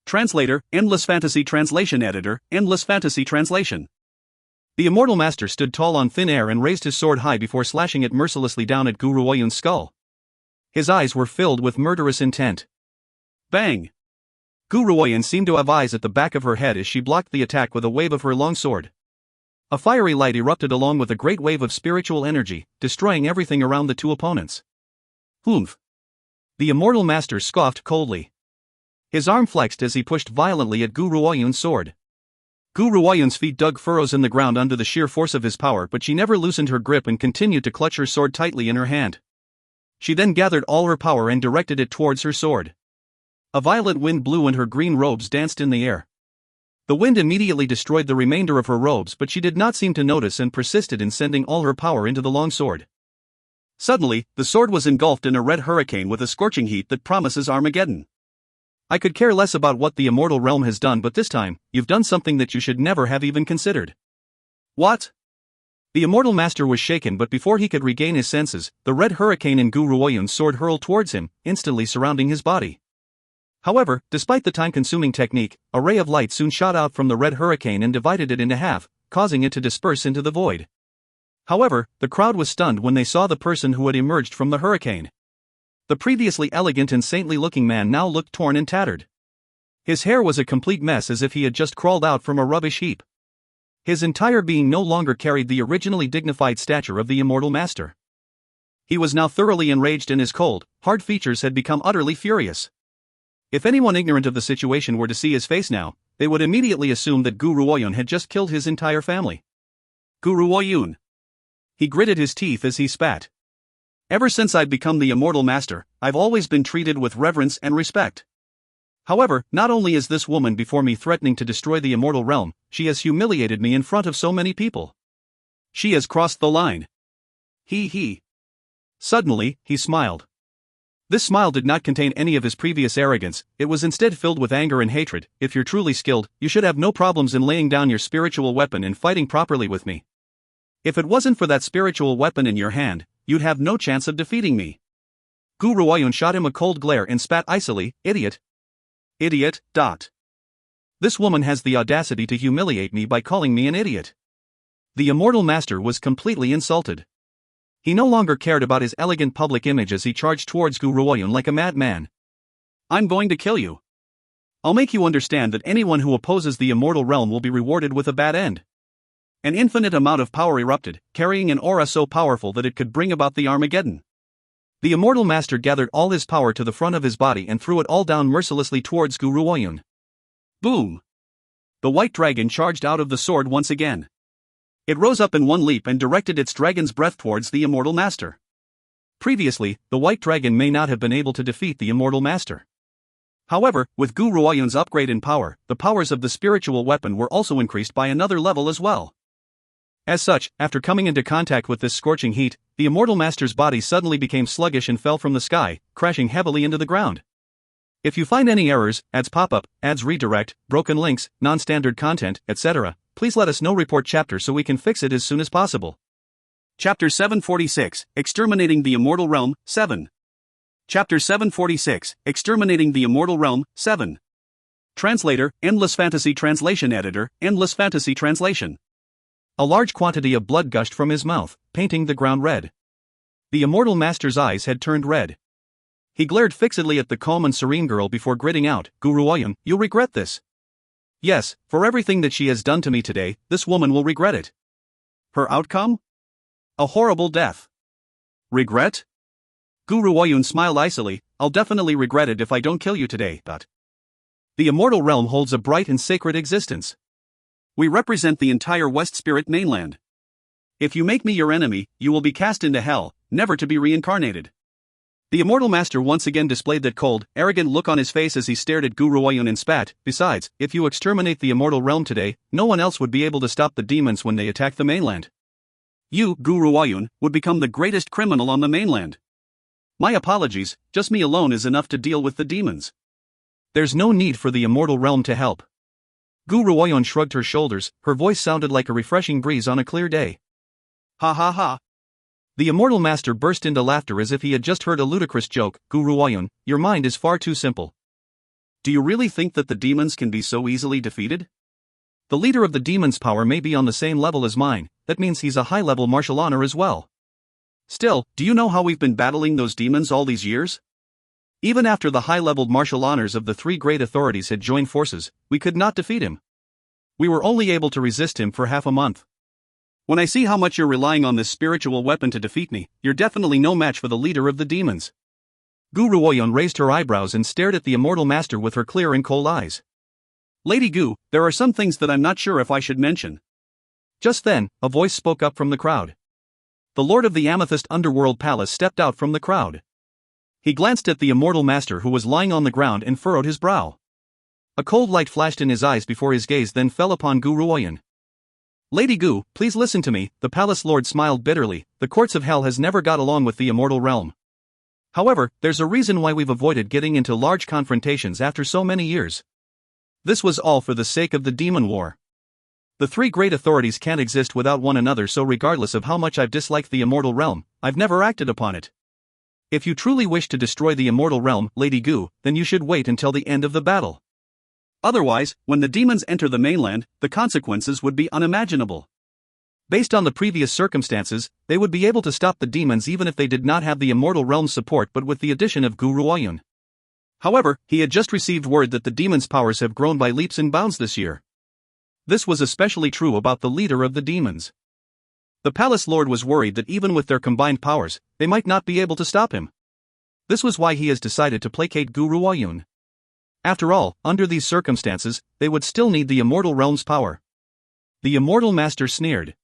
Translator, Endless Fantasy Translation Editor, Endless Fantasy Translation. The Immortal Master stood tall on thin air and raised his sword high before slashing it mercilessly down at Gu Ruoyan's skull. His eyes were filled with murderous intent. Bang! Gu Ruoyan seemed to have eyes at the back of her head as she blocked the attack with a wave of her long sword. A fiery light erupted along with a great wave of spiritual energy, destroying everything around the two opponents. Humph! The Immortal Master scoffed coldly. His arm flexed as he pushed violently at Gu Ruoyan's sword. Gu Ruoyan's feet dug furrows in the ground under the sheer force of his power, but she never loosened her grip and continued to clutch her sword tightly in her hand. She then gathered all her power and directed it towards her sword. A violent wind blew and her green robes danced in the air. The wind immediately destroyed the remainder of her robes, but she did not seem to notice and persisted in sending all her power into the long sword. Suddenly, the sword was engulfed in a red hurricane with a scorching heat that promises Armageddon. I could care less about what the Immortal Realm has done, but this time, you've done something that you should never have even considered. What? The Immortal Master was shaken, but before he could regain his senses, the red hurricane in Gu Ruoyan's sword hurled towards him, instantly surrounding his body. However, despite the time-consuming technique, a ray of light soon shot out from the red hurricane and divided it into half, causing it to disperse into the void. However, the crowd was stunned when they saw the person who had emerged from the hurricane. The previously elegant and saintly-looking man now looked torn and tattered. His hair was a complete mess, as if he had just crawled out from a rubbish heap. His entire being no longer carried the originally dignified stature of the Immortal Master. He was now thoroughly enraged, and his cold, hard features had become utterly furious. If anyone ignorant of the situation were to see his face now, they would immediately assume that Gu Ruoyan had just killed his entire family. Gu Ruoyan. He gritted his teeth as he spat. Ever since I've become the Immortal Master, I've always been treated with reverence and respect. However, not only is this woman before me threatening to destroy the Immortal Realm, she has humiliated me in front of so many people. She has crossed the line. He. Suddenly, he smiled. This smile did not contain any of his previous arrogance, it was instead filled with anger and hatred. If you're truly skilled, you should have no problems in laying down your spiritual weapon and fighting properly with me. If it wasn't for that spiritual weapon in your hand, you'd have no chance of defeating me. Gu Ruoyan shot him a cold glare and spat icily. Idiot. Idiot. This woman has the audacity to humiliate me by calling me an idiot. The Immortal Master was completely insulted. He no longer cared about his elegant public image as he charged towards Gu Ruoyan like a madman. I'm going to kill you. I'll make you understand that anyone who opposes the Immortal Realm will be rewarded with a bad end. An infinite amount of power erupted, carrying an aura so powerful that it could bring about the Armageddon. The Immortal Master gathered all his power to the front of his body and threw it all down mercilessly towards Gu Ruoyan. Boom! The white dragon charged out of the sword once again. It rose up in one leap and directed its dragon's breath towards the Immortal Master. Previously, the white dragon may not have been able to defeat the Immortal Master. However, with Gu Ruoyan's upgrade in power, the powers of the spiritual weapon were also increased by another level as well. As such, after coming into contact with this scorching heat, the Immortal Master's body suddenly became sluggish and fell from the sky, crashing heavily into the ground. If you find any errors, ads pop up, ads redirect, broken links, non-standard content, etc., please let us know. Report chapter so we can fix it as soon as possible. Chapter 746, Exterminating the Immortal Realm, 7. Chapter 746, Exterminating the Immortal Realm, 7. Translator, Endless Fantasy Translation Editor, Endless Fantasy Translation. A large quantity of blood gushed from his mouth, painting the ground red. The Immortal Master's eyes had turned red. He glared fixedly at the calm and serene girl before gritting out, Gu Ruoyan, you'll regret this. Yes, for everything that she has done to me today, this woman will regret it. Her outcome? A horrible death. Regret? Gu Ruoyan smiled icily, I'll definitely regret it if I don't kill you today, but the Immortal Realm holds a bright and sacred existence. We represent the entire West Spirit mainland. If you make me your enemy, you will be cast into hell, never to be reincarnated. The Immortal Master once again displayed that cold, arrogant look on his face as he stared at Guru Oyun and spat. Besides, if you exterminate the Immortal Realm today, no one else would be able to stop the demons when they attack the mainland. You, Guru Oyun, would become the greatest criminal on the mainland. My apologies, just me alone is enough to deal with the demons. There's no need for the Immortal Realm to help. Guru Oyun shrugged her shoulders, her voice sounded like a refreshing breeze on a clear day. Ha ha ha. The Immortal Master burst into laughter as if he had just heard a ludicrous joke. Guru Oyun, your mind is far too simple. Do you really think that the demons can be so easily defeated? The leader of the demons' power may be on the same level as mine, that means he's a high-level martial honor as well. Still, do you know how we've been battling those demons all these years? Even after the high-leveled martial honors of the three great authorities had joined forces, we could not defeat him. We were only able to resist him for half a month. When I see how much you're relying on this spiritual weapon to defeat me, you're definitely no match for the leader of the demons. Guru Oyun raised her eyebrows and stared at the Immortal Master with her clear and cold eyes. Lady Gu, there are some things that I'm not sure if I should mention. Just then, a voice spoke up from the crowd. The Lord of the Amethyst Underworld Palace stepped out from the crowd. He glanced at the Immortal Master who was lying on the ground and furrowed his brow. A cold light flashed in his eyes before his gaze then fell upon Guru Oyun. Lady Gu, please listen to me, the Palace Lord smiled bitterly. The courts of hell has never got along with the Immortal Realm. However, there's a reason why we've avoided getting into large confrontations after so many years. This was all for the sake of the demon war. The three great authorities can't exist without one another, so regardless of how much I've disliked the Immortal Realm, I've never acted upon it. If you truly wish to destroy the Immortal Realm, Lady Gu, then you should wait until the end of the battle. Otherwise, when the demons enter the mainland, the consequences would be unimaginable. Based on the previous circumstances, they would be able to stop the demons even if they did not have the Immortal Realm's support, but with the addition of Guru Oyun. However, he had just received word that the demons' powers have grown by leaps and bounds this year. This was especially true about the leader of the demons. The Palace Lord was worried that even with their combined powers, they might not be able to stop him. This was why he has decided to placate Guru Oyun. After all, under these circumstances, they would still need the Immortal Realm's power. The Immortal Master sneered.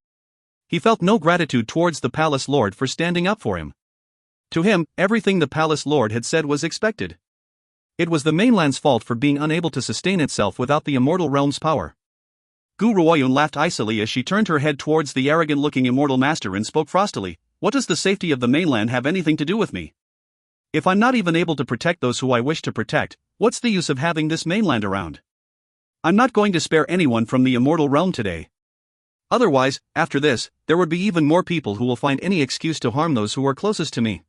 He felt no gratitude towards the Palace Lord for standing up for him. To him, everything the Palace Lord had said was expected. It was the mainland's fault for being unable to sustain itself without the Immortal Realm's power. Guru Oyun laughed icily as she turned her head towards the arrogant-looking Immortal Master and spoke frostily. What does the safety of the mainland have anything to do with me? If I'm not even able to protect those who I wish to protect, what's the use of having this mainland around? I'm not going to spare anyone from the Immortal Realm today. Otherwise, after this, there would be even more people who will find any excuse to harm those who are closest to me.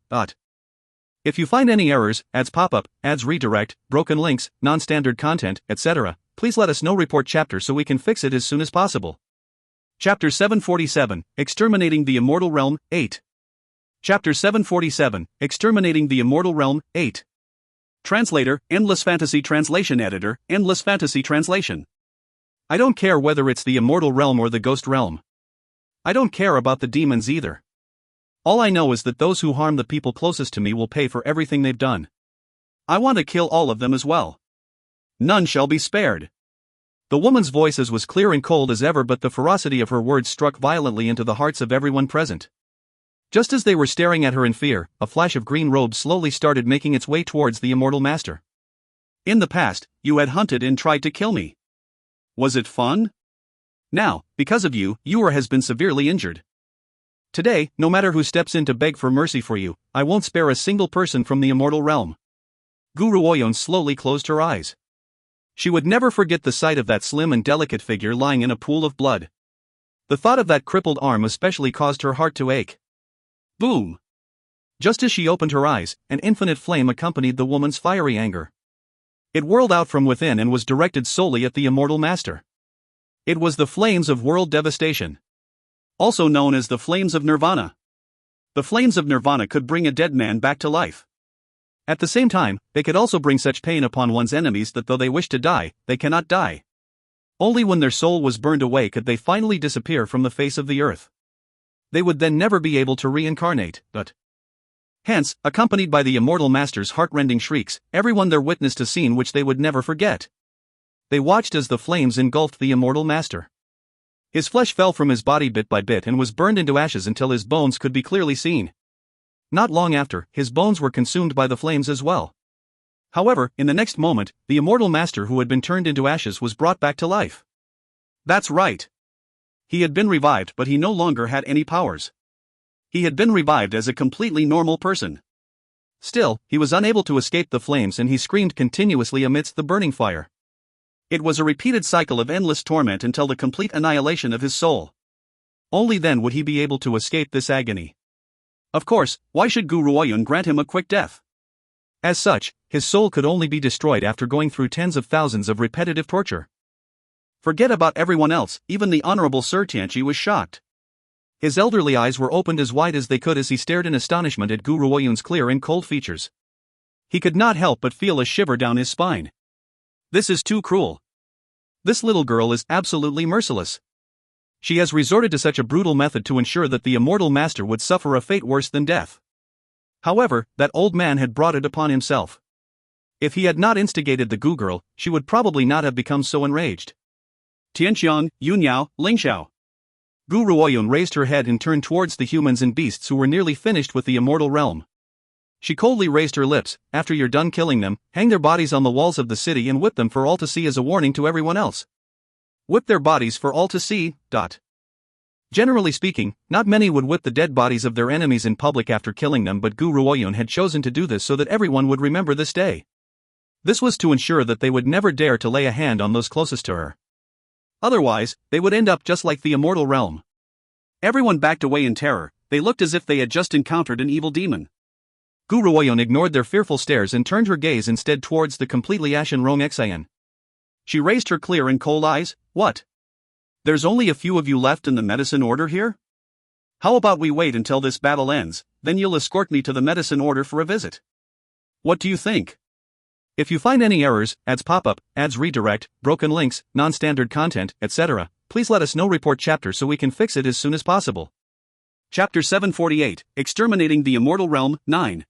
If you find any errors, ads pop-up, ads redirect, broken links, non-standard content, etc., please let us know. Report chapter so we can fix it as soon as possible. Chapter 747, Exterminating the Immortal Realm, 8. Chapter 747, Exterminating the Immortal Realm, 8. Translator, Endless Fantasy Translation Editor, Endless Fantasy Translation. I don't care whether it's the Immortal Realm or the Ghost Realm. I don't care about the demons either. All I know is that those who harm the people closest to me will pay for everything they've done. I want to kill all of them as well. None shall be spared. The woman's voice was clear and cold as ever, but the ferocity of her words struck violently into the hearts of everyone present. Just as they were staring at her in fear, a flash of green robes slowly started making its way towards the Immortal Master. In the past, you had hunted and tried to kill me. Was it fun? Now, because of you, Yura has been severely injured. Today, no matter who steps in to beg for mercy for you, I won't spare a single person from the Immortal Realm. Guru Oyun slowly closed her eyes. She would never forget the sight of that slim and delicate figure lying in a pool of blood. The thought of that crippled arm especially caused her heart to ache. Boom! Just as she opened her eyes, an infinite flame accompanied the woman's fiery anger. It whirled out from within and was directed solely at the Immortal Master. It was the flames of world devastation. Also known as the flames of Nirvana. The flames of Nirvana could bring a dead man back to life. At the same time, they could also bring such pain upon one's enemies that though they wish to die, they cannot die. Only when their soul was burned away could they finally disappear from the face of the earth. They would then never be able to reincarnate, but hence, accompanied by the Immortal Master's heart-rending shrieks, everyone there witnessed a scene which they would never forget. They watched as the flames engulfed the Immortal Master. His flesh fell from his body bit by bit and was burned into ashes until his bones could be clearly seen. not long after, his bones were consumed by the flames as well. However, in the next moment, the immortal master who had been turned into ashes was brought back to life. That's right. He had been revived, but he no longer had any powers. He had been revived as a completely normal person. Still, he was unable to escape the flames and he screamed continuously amidst the burning fire. It was a repeated cycle of endless torment until the complete annihilation of his soul. Only then would he be able to escape this agony. Of course, why should Gu Ruoyun grant him a quick death? As such, his soul could only be destroyed after going through tens of thousands of repetitive torture. Forget about everyone else, even the Honorable Sir Tianqi was shocked. His elderly eyes were opened as wide as they could as he stared in astonishment at Gu Ruoyun's clear and cold features. He could not help but feel a shiver down his spine. This is too cruel. This little girl is absolutely merciless. She has resorted to such a brutal method to ensure that the immortal master would suffer a fate worse than death. However, that old man had brought it upon himself. If he had not instigated the Gu girl, she would probably not have become so enraged. Tianqiang, Yunyao, Lingxiao. Gu Ruoyun raised her head and turned towards the humans and beasts who were nearly finished with the immortal realm. She coldly raised her lips. After you're done killing them, hang their bodies on the walls of the city and whip them for all to see as a warning to everyone else. Whip their bodies for all to see. Generally speaking, not many would whip the dead bodies of their enemies in public after killing them, but Gu Ruoyun had chosen to do this so that everyone would remember this day. This was to ensure that they would never dare to lay a hand on those closest to her. Otherwise, they would end up just like the immortal realm. Everyone backed away in terror. They looked as if they had just encountered an evil demon. Gu Ruoyun ignored their fearful stares and turned her gaze instead towards the completely ashen Rong Xian. She raised her clear and cold eyes. What? There's only a few of you left in the medicine order here? How about we wait until this battle ends, then you'll escort me to the medicine order for a visit. What do you think? If you find any errors, ads pop up, ads redirect, broken links, non-standard content, etc., please let us know. Report chapter so we can fix it as soon as possible. Chapter 748, Exterminating the Immortal Realm, 9.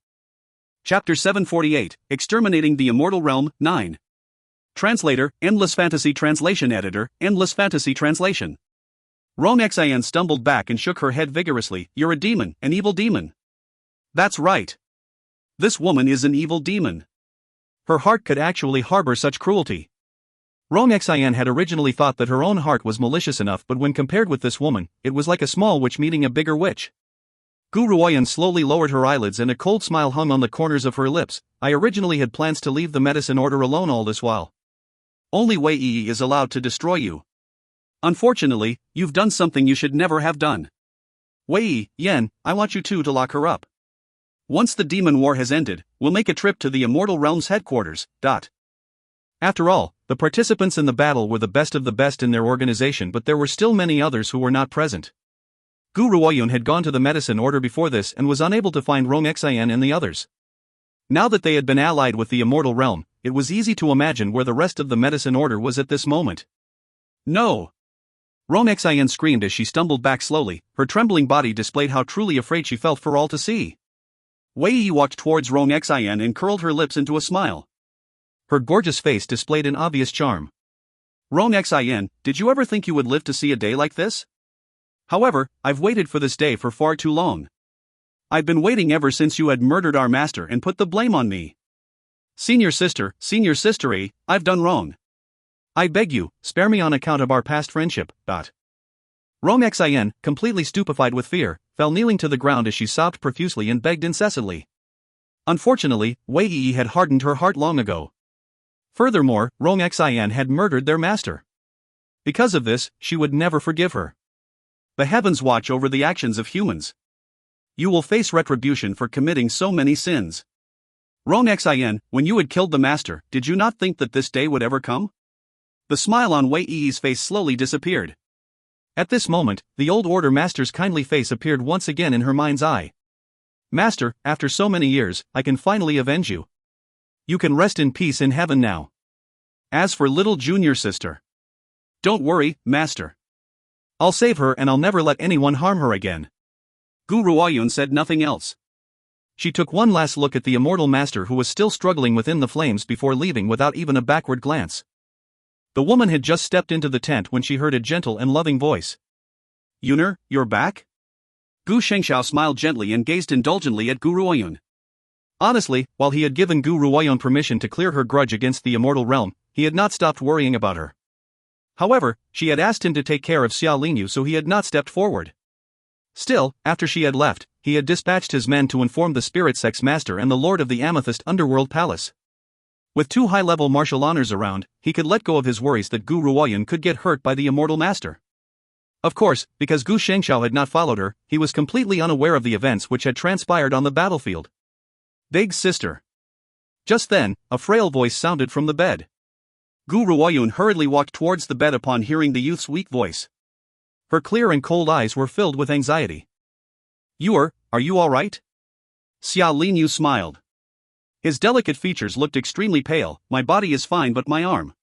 Chapter 748, Exterminating the Immortal Realm, 9. Translator, Endless Fantasy Translation Editor, Endless Fantasy Translation. Rong Xian stumbled back and shook her head vigorously. You're a demon, an evil demon. That's right. This woman is an evil demon. Her heart could actually harbor such cruelty. Rong Xian had originally thought that her own heart was malicious enough, but when compared with this woman, it was like a small witch meeting a bigger witch. Gu Ruoyun slowly lowered her eyelids and a cold smile hung on the corners of her lips. I originally had plans to leave the medicine order alone all this while. Only Wei Yi is allowed to destroy you. Unfortunately, you've done something you should never have done. Wei Yi, Yen, I want you two to lock her up. Once the demon war has ended, we'll make a trip to the Immortal Realm's headquarters. After all, the participants in the battle were the best of the best in their organization, but there were still many others who were not present. Gu Ruoyun had gone to the medicine order before this and was unable to find Rong Xian and the others. Now that they had been allied with the Immortal Realm, it was easy to imagine where the rest of the medicine order was at this moment. No! Rong Xian screamed as she stumbled back slowly. Her trembling body displayed how truly afraid she felt for all to see. Wei Yi walked towards Rong Xian and curled her lips into a smile. Her gorgeous face displayed an obvious charm. Rong Xian, did you ever think you would live to see a day like this? However, I've waited for this day for far too long. I've been waiting ever since you had murdered our master and put the blame on me. Senior sister, I've done wrong. I beg you, spare me on account of our past friendship. Rong Xian, completely stupefied with fear, fell kneeling to the ground as she sobbed profusely and begged incessantly. Unfortunately, Wei Yi had hardened her heart long ago. Furthermore, Rong Xian had murdered their master. Because of this, she would never forgive her. The heavens watch over the actions of humans. You will face retribution for committing so many sins. Rong Xian, when you had killed the master, did you not think that this day would ever come? The smile on Wei Yi's face slowly disappeared. At this moment, the old order master's kindly face appeared once again in her mind's eye. Master, after so many years, I can finally avenge you. You can rest in peace in heaven now. As for little junior sister, don't worry, master. I'll save her and I'll never let anyone harm her again. Gu Ruoyun said nothing else. She took one last look at the immortal master who was still struggling within the flames before leaving without even a backward glance. The woman had just stepped into the tent when she heard a gentle and loving voice. Yuner, you're back? Gu Shengxiao smiled gently and gazed indulgently at Gu Ruoyun. Honestly, while he had given Gu Ruoyun permission to clear her grudge against the immortal realm, he had not stopped worrying about her. However, she had asked him to take care of Xia Lingyu, so he had not stepped forward. Still, after she had left, he had dispatched his men to inform the Spirit Sex Master and the Lord of the Amethyst Underworld Palace. With 2 high-level martial honors around, he could let go of his worries that Gu Ruoyun could get hurt by the Immortal Master. Of course, because Gu Shengxiao had not followed her, he was completely unaware of the events which had transpired on the battlefield. Big sister. Just then, a frail voice sounded from the bed. Gu Ruoyun hurriedly walked towards the bed upon hearing the youth's weak voice. Her clear and cold eyes were filled with anxiety. Are you all right? Xia Lingyu smiled. His delicate features looked extremely pale. My body is fine but my arm.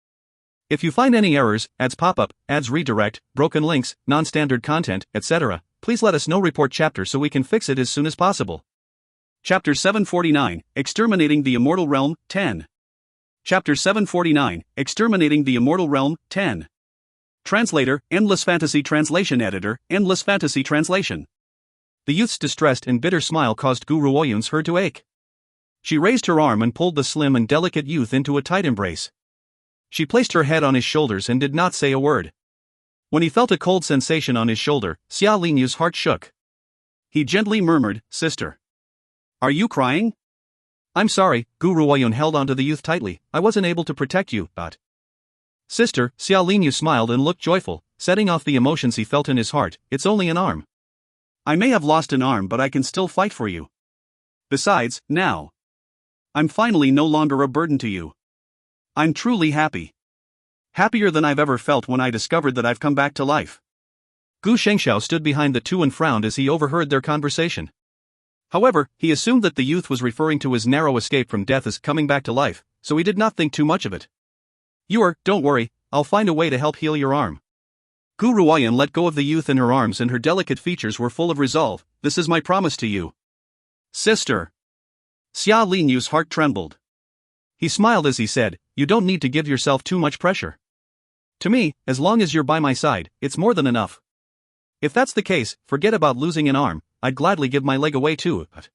If you find any errors, ads pop-up, ads redirect, broken links, non-standard content, etc., please let us know. Report chapter so we can fix it as soon as possible. Chapter 749, Exterminating the Immortal Realm, 10. Chapter 749, Exterminating the Immortal Realm, 10. Translator, Endless Fantasy Translation Editor, Endless Fantasy Translation. The youth's distressed and bitter smile caused Gu Ruoyun's heart to ache. She raised her arm and pulled the slim and delicate youth into a tight embrace. She placed her head on his shoulders and did not say a word. When he felt a cold sensation on his shoulder, Xia Lingyu's heart shook. He gently murmured, "Sister. Are you crying?" "I'm sorry," Gu Ruoyun held onto the youth tightly. "I wasn't able to protect you, but..." "Sister," Xia Lingyu smiled and looked joyful, setting off the emotions he felt in his heart. "It's only an arm. I may have lost an arm but I can still fight for you. Besides, now I'm finally no longer a burden to you. I'm truly happy. Happier than I've ever felt when I discovered that I've come back to life." Gu Shengxiao stood behind the two and frowned as he overheard their conversation. However, he assumed that the youth was referring to his narrow escape from death as coming back to life, so he did not think too much of it. Don't worry, I'll find a way to help heal your arm." Gu Ruoyun let go of the youth in her arms and her delicate features were full of resolve. "This is my promise to you. Sister." Xia Lingyu's heart trembled. He smiled as he said, "You don't need to give yourself too much pressure. To me, as long as you're by my side, it's more than enough. If that's the case, forget about losing an arm. I'd gladly give my leg away too." But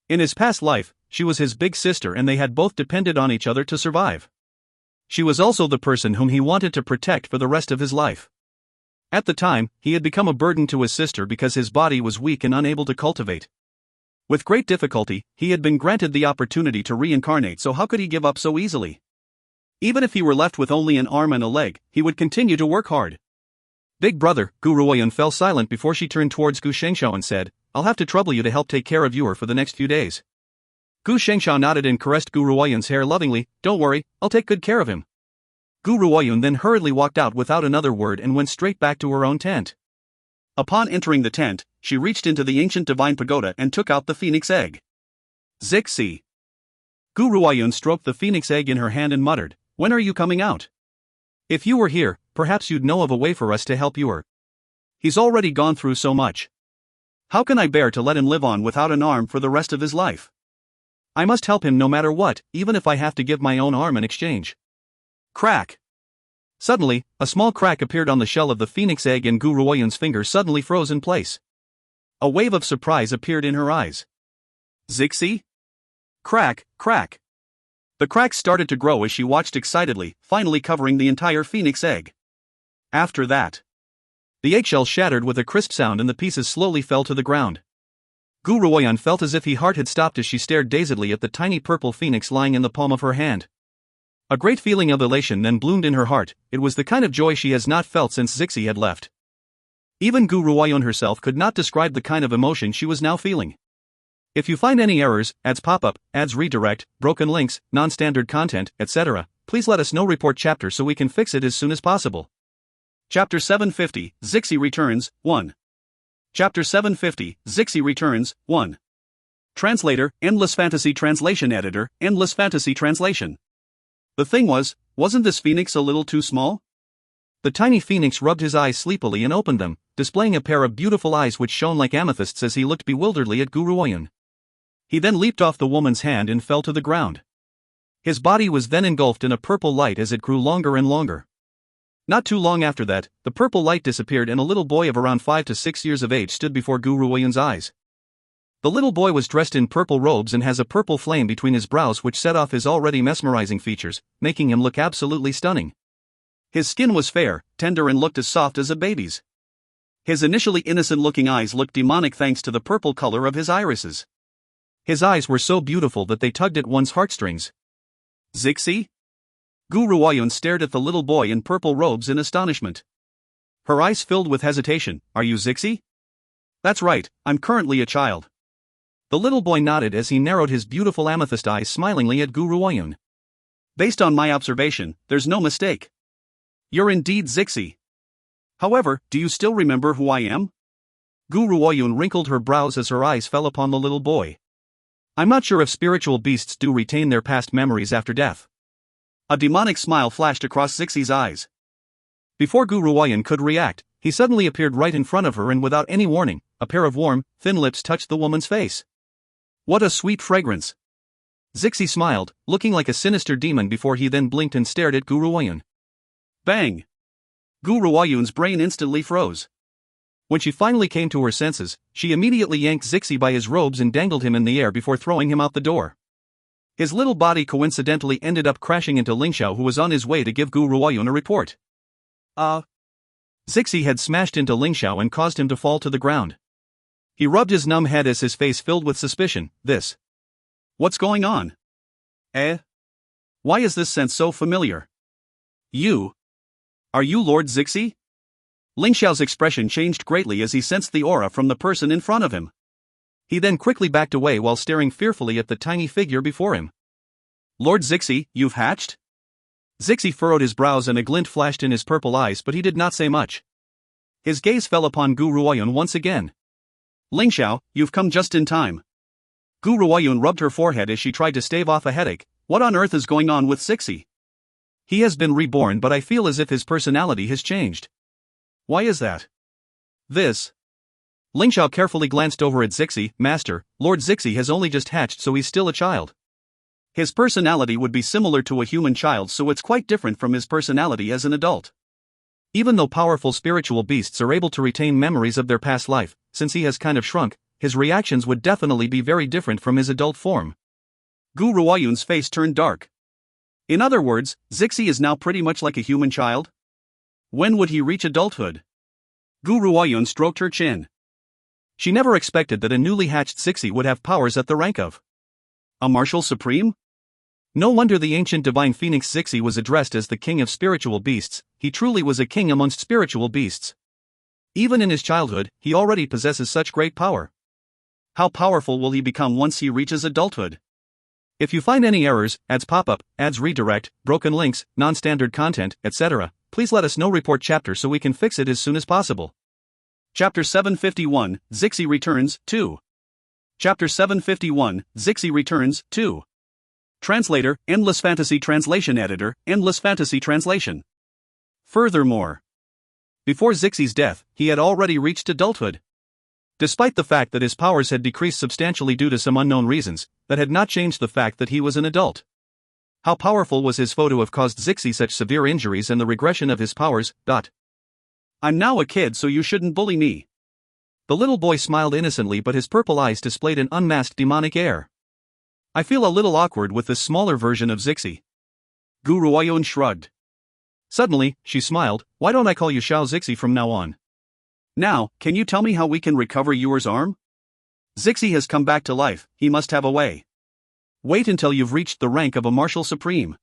in his past life, she was his big sister and they had both depended on each other to survive. She was also the person whom he wanted to protect for the rest of his life. At the time, he had become a burden to his sister because his body was weak and unable to cultivate. With great difficulty, he had been granted the opportunity to reincarnate, so how could he give up so easily? Even if he were left with only an arm and a leg, he would continue to work hard. "Big brother," Gu Ruoyun fell silent before she turned towards Gu Shengxiao and said, "I'll have to trouble you to help take care of Yuer for the next few days." Gu Shengxiao nodded and caressed Gu Ruoyun's hair lovingly. "Don't worry, I'll take good care of him." Gu Ruoyun then hurriedly walked out without another word and went straight back to her own tent. Upon entering the tent, she reached into the ancient divine pagoda and took out the phoenix egg. "Zixi." Gu Ruoyun stroked the phoenix egg in her hand and muttered, "When are you coming out? If you were here, perhaps you'd know of a way for us to help Yuer. He's already gone through so much. How can I bear to let him live on without an arm for the rest of his life? I must help him no matter what, even if I have to give my own arm in exchange." Crack! Suddenly, a small crack appeared on the shell of the phoenix egg and Gu Ruoyun's finger suddenly froze in place. A wave of surprise appeared in her eyes. "Zixi?" Crack, crack. The cracks started to grow as she watched excitedly, finally covering the entire phoenix egg. After that, the eggshell shattered with a crisp sound and the pieces slowly fell to the ground. Gu Ruoyun felt as if his heart had stopped as she stared dazedly at the tiny purple phoenix lying in the palm of her hand. A great feeling of elation then bloomed in her heart. It was the kind of joy she has not felt since Zixi had left. Even Gu Ruoyun herself could not describe the kind of emotion she was now feeling. If you find any errors, ads pop-up, ads redirect, broken links, non-standard content, etc., please let us know. Report chapter so we can fix it as soon as possible. Chapter 750, Zixi Returns, 1. Chapter 750, Zixi Returns, 1. Translator, Endless Fantasy Translation Editor, Endless Fantasy Translation. The thing wasn't this phoenix a little too small? The tiny phoenix rubbed his eyes sleepily and opened them, displaying a pair of beautiful eyes which shone like amethysts as he looked bewilderedly at Gu Ruoyun. He then leaped off the woman's hand and fell to the ground. His body was then engulfed in a purple light as it grew longer and longer. Not too long after that, the purple light disappeared and a little boy of around 5 to 6 years of age stood before Gu Ruoyun's eyes. The little boy was dressed in purple robes and has a purple flame between his brows which set off his already mesmerizing features, making him look absolutely stunning. His skin was fair, tender and looked as soft as a baby's. His initially innocent-looking eyes looked demonic thanks to the purple color of his irises. His eyes were so beautiful that they tugged at one's heartstrings. Zixi? Gu Ruoyun stared at the little boy in purple robes in astonishment. Her eyes filled with hesitation. Are you Zixi? That's right, I'm currently a child. The little boy nodded as he narrowed his beautiful amethyst eyes smilingly at Gu Ruoyun. Based on my observation, there's no mistake. You're indeed Zixi. However, do you still remember who I am? Gu Ruoyun wrinkled her brows as her eyes fell upon the little boy. I'm not sure if spiritual beasts do retain their past memories after death. A demonic smile flashed across Zixi's eyes. Before Gu Ruoyun could react, he suddenly appeared right in front of her and without any warning, a pair of warm, thin lips touched the woman's face. What a sweet fragrance! Zixi smiled, looking like a sinister demon before he then blinked and stared at Gu Ruoyun. Bang! Gu Ruoyun's brain instantly froze. When she finally came to her senses, she immediately yanked Zixi by his robes and dangled him in the air before throwing him out the door. His little body coincidentally ended up crashing into Lingxiao, who was on his way to give Gu Ruoyun a report. Zixi had smashed into Lingxiao and caused him to fall to the ground. He rubbed his numb head as his face filled with suspicion. What's going on? Why is this scent so familiar? Are you Lord Zixi? Lingxiao's expression changed greatly as he sensed the aura from the person in front of him. He then quickly backed away while staring fearfully at the tiny figure before him. Lord Zixi, you've hatched? Zixi furrowed his brows and a glint flashed in his purple eyes, but he did not say much. His gaze fell upon Gu Ruoyun once again. Lingxiao, you've come just in time. Gu Ruoyun rubbed her forehead as she tried to stave off a headache. What on earth is going on with Zixi? He has been reborn, but I feel as if his personality has changed. Why is that? Lingxiao carefully glanced over at Zixi. Master, Lord Zixi has only just hatched, so he's still a child. His personality would be similar to a human child, so it's quite different from his personality as an adult. Even though powerful spiritual beasts are able to retain memories of their past life, since he has kind of shrunk, his reactions would definitely be very different from his adult form. Gu Ruoyun's face turned dark. In other words, Zixi is now pretty much like a human child? When would he reach adulthood? Gu Ruoyun stroked her chin. She never expected that a newly hatched Zixi would have powers at the rank of a martial supreme? No wonder the ancient divine phoenix Zixi was addressed as the king of spiritual beasts. He truly was a king amongst spiritual beasts. Even in his childhood, he already possesses such great power. How powerful will he become once he reaches adulthood? If you find any errors, ads pop-up, ads redirect, broken links, non-standard content, etc., please let us know. Report chapter so we can fix it as soon as possible. Chapter 751, Zixi Returns, 2. Chapter 751, Zixi Returns, 2. Translator, Endless Fantasy Translation Editor, Endless Fantasy Translation. Furthermore, before Zixi's death, he had already reached adulthood. Despite the fact that his powers had decreased substantially due to some unknown reasons, that had not changed the fact that he was an adult. How powerful was his foe to have caused Zixi such severe injuries and the regression of his powers? I'm now a kid, so you shouldn't bully me. The little boy smiled innocently, but his purple eyes displayed an unmasked demonic air. I feel a little awkward with this smaller version of Zixi. Gu Ruoyun shrugged. Suddenly, she smiled. Why don't I call you Xiao Zixi from now on? Now, can you tell me how we can recover Yuer's arm? Zixi has come back to life, he must have a way. Wait until you've reached the rank of a martial supreme.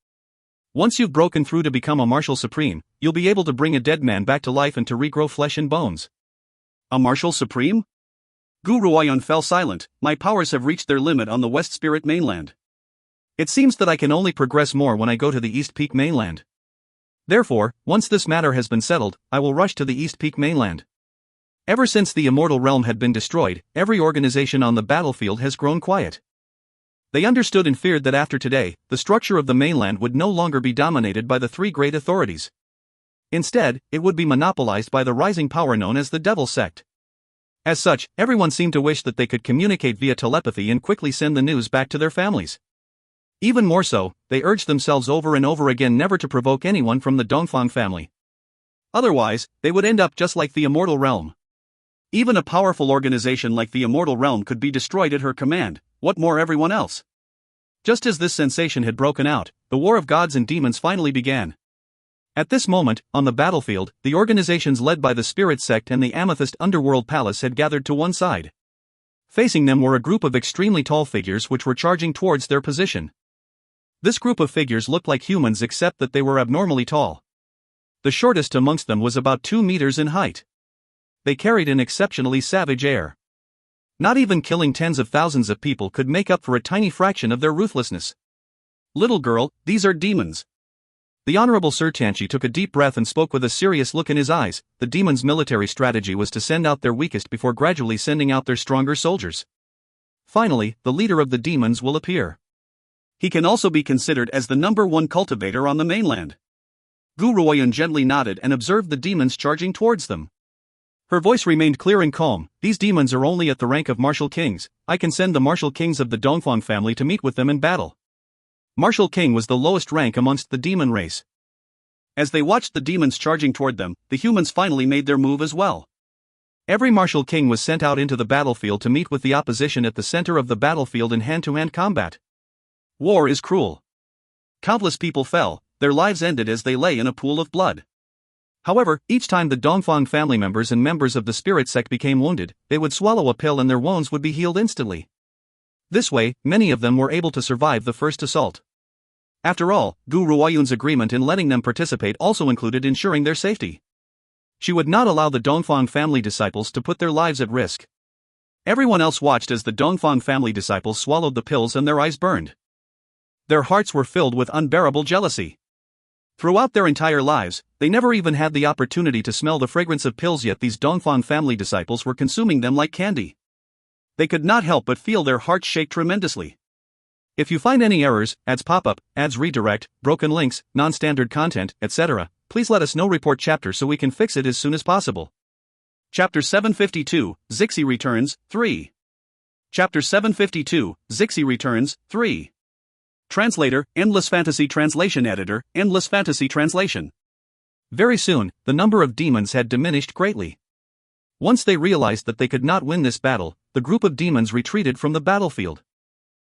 Once you've broken through to become a martial supreme, you'll be able to bring a dead man back to life and to regrow flesh and bones. A martial supreme? Gu Ruoyun fell silent. My powers have reached their limit on the West Spirit mainland. It seems that I can only progress more when I go to the East Peak mainland. Therefore, once this matter has been settled, I will rush to the East Peak mainland. Ever since the immortal realm had been destroyed, every organization on the battlefield has grown quiet. They understood and feared that after today, the structure of the mainland would no longer be dominated by the three great authorities. Instead, it would be monopolized by the rising power known as the Devil Sect. As such, everyone seemed to wish that they could communicate via telepathy and quickly send the news back to their families. Even more so, they urged themselves over and over again never to provoke anyone from the Dongfang family. Otherwise, they would end up just like the Immortal Realm. Even a powerful organization like the Immortal Realm could be destroyed at her command, what more everyone else? Just as this sensation had broken out, the war of gods and demons finally began. At this moment, on the battlefield, the organizations led by the Spirit Sect and the Amethyst Underworld Palace had gathered to one side. Facing them were a group of extremely tall figures which were charging towards their position. This group of figures looked like humans except that they were abnormally tall. The shortest amongst them was about 2 meters in height. They carried an exceptionally savage air. Not even killing tens of thousands of people could make up for a tiny fraction of their ruthlessness. Little girl, these are demons. The Honorable Sir Tianchi took a deep breath and spoke with a serious look in his eyes. The demons' military strategy was to send out their weakest before gradually sending out their stronger soldiers. Finally, the leader of the demons will appear. He can also be considered as the #1 cultivator on the mainland. Gu Ruoyun gently nodded and observed the demons charging towards them. Her voice remained clear and calm. These demons are only at the rank of martial kings. I can send the martial kings of the Dongfang family to meet with them in battle. Martial king was the lowest rank amongst the demon race. As they watched the demons charging toward them, the humans finally made their move as well. Every martial king was sent out into the battlefield to meet with the opposition at the center of the battlefield in hand-to-hand combat. War is cruel. Countless people fell, their lives ended as they lay in a pool of blood. However, each time the Dongfang family members and members of the Spirit Sect became wounded, they would swallow a pill and their wounds would be healed instantly. This way, many of them were able to survive the first assault. After all, Gu Ruoyun's agreement in letting them participate also included ensuring their safety. She would not allow the Dongfang family disciples to put their lives at risk. Everyone else watched as the Dongfang family disciples swallowed the pills and their eyes burned. Their hearts were filled with unbearable jealousy. Throughout their entire lives, they never even had the opportunity to smell the fragrance of pills, yet these Dongfang family disciples were consuming them like candy. They could not help but feel their hearts shake tremendously. If you find any errors, ads pop up, ads redirect, broken links, non-standard content, etc., please let us know. Report chapter so we can fix it as soon as possible. Chapter 752, Zixi Returns, 3. Chapter 752, Zixi Returns, 3. Translator, Endless Fantasy Translation Editor, Endless Fantasy Translation. Very soon, the number of demons had diminished greatly. Once they realized that they could not win this battle, the group of demons retreated from the battlefield.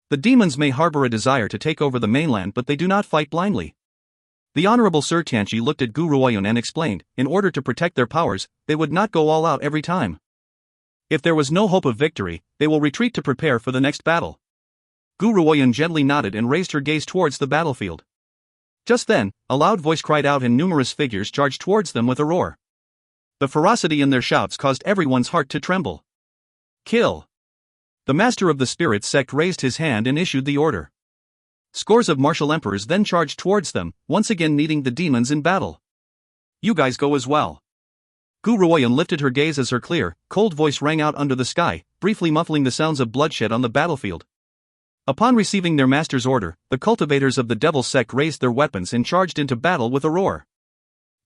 The demons may harbor a desire to take over the mainland, but they do not fight blindly. The Honorable Sir Tianchi looked at Gu Ruoyun and explained, in order to protect their powers, they would not go all out every time. If there was no hope of victory, they will retreat to prepare for the next battle. Gu Ruoyun gently nodded and raised her gaze towards the battlefield. Just then, a loud voice cried out and numerous figures charged towards them with a roar. The ferocity in their shouts caused everyone's heart to tremble. Kill! The master of the Spirit Sect raised his hand and issued the order. Scores of martial emperors then charged towards them, once again meeting the demons in battle. You guys go as well. Gu Ruoyun lifted her gaze as her clear, cold voice rang out under the sky, briefly muffling the sounds of bloodshed on the battlefield. Upon receiving their master's order, the cultivators of the Devil Sect raised their weapons and charged into battle with a roar.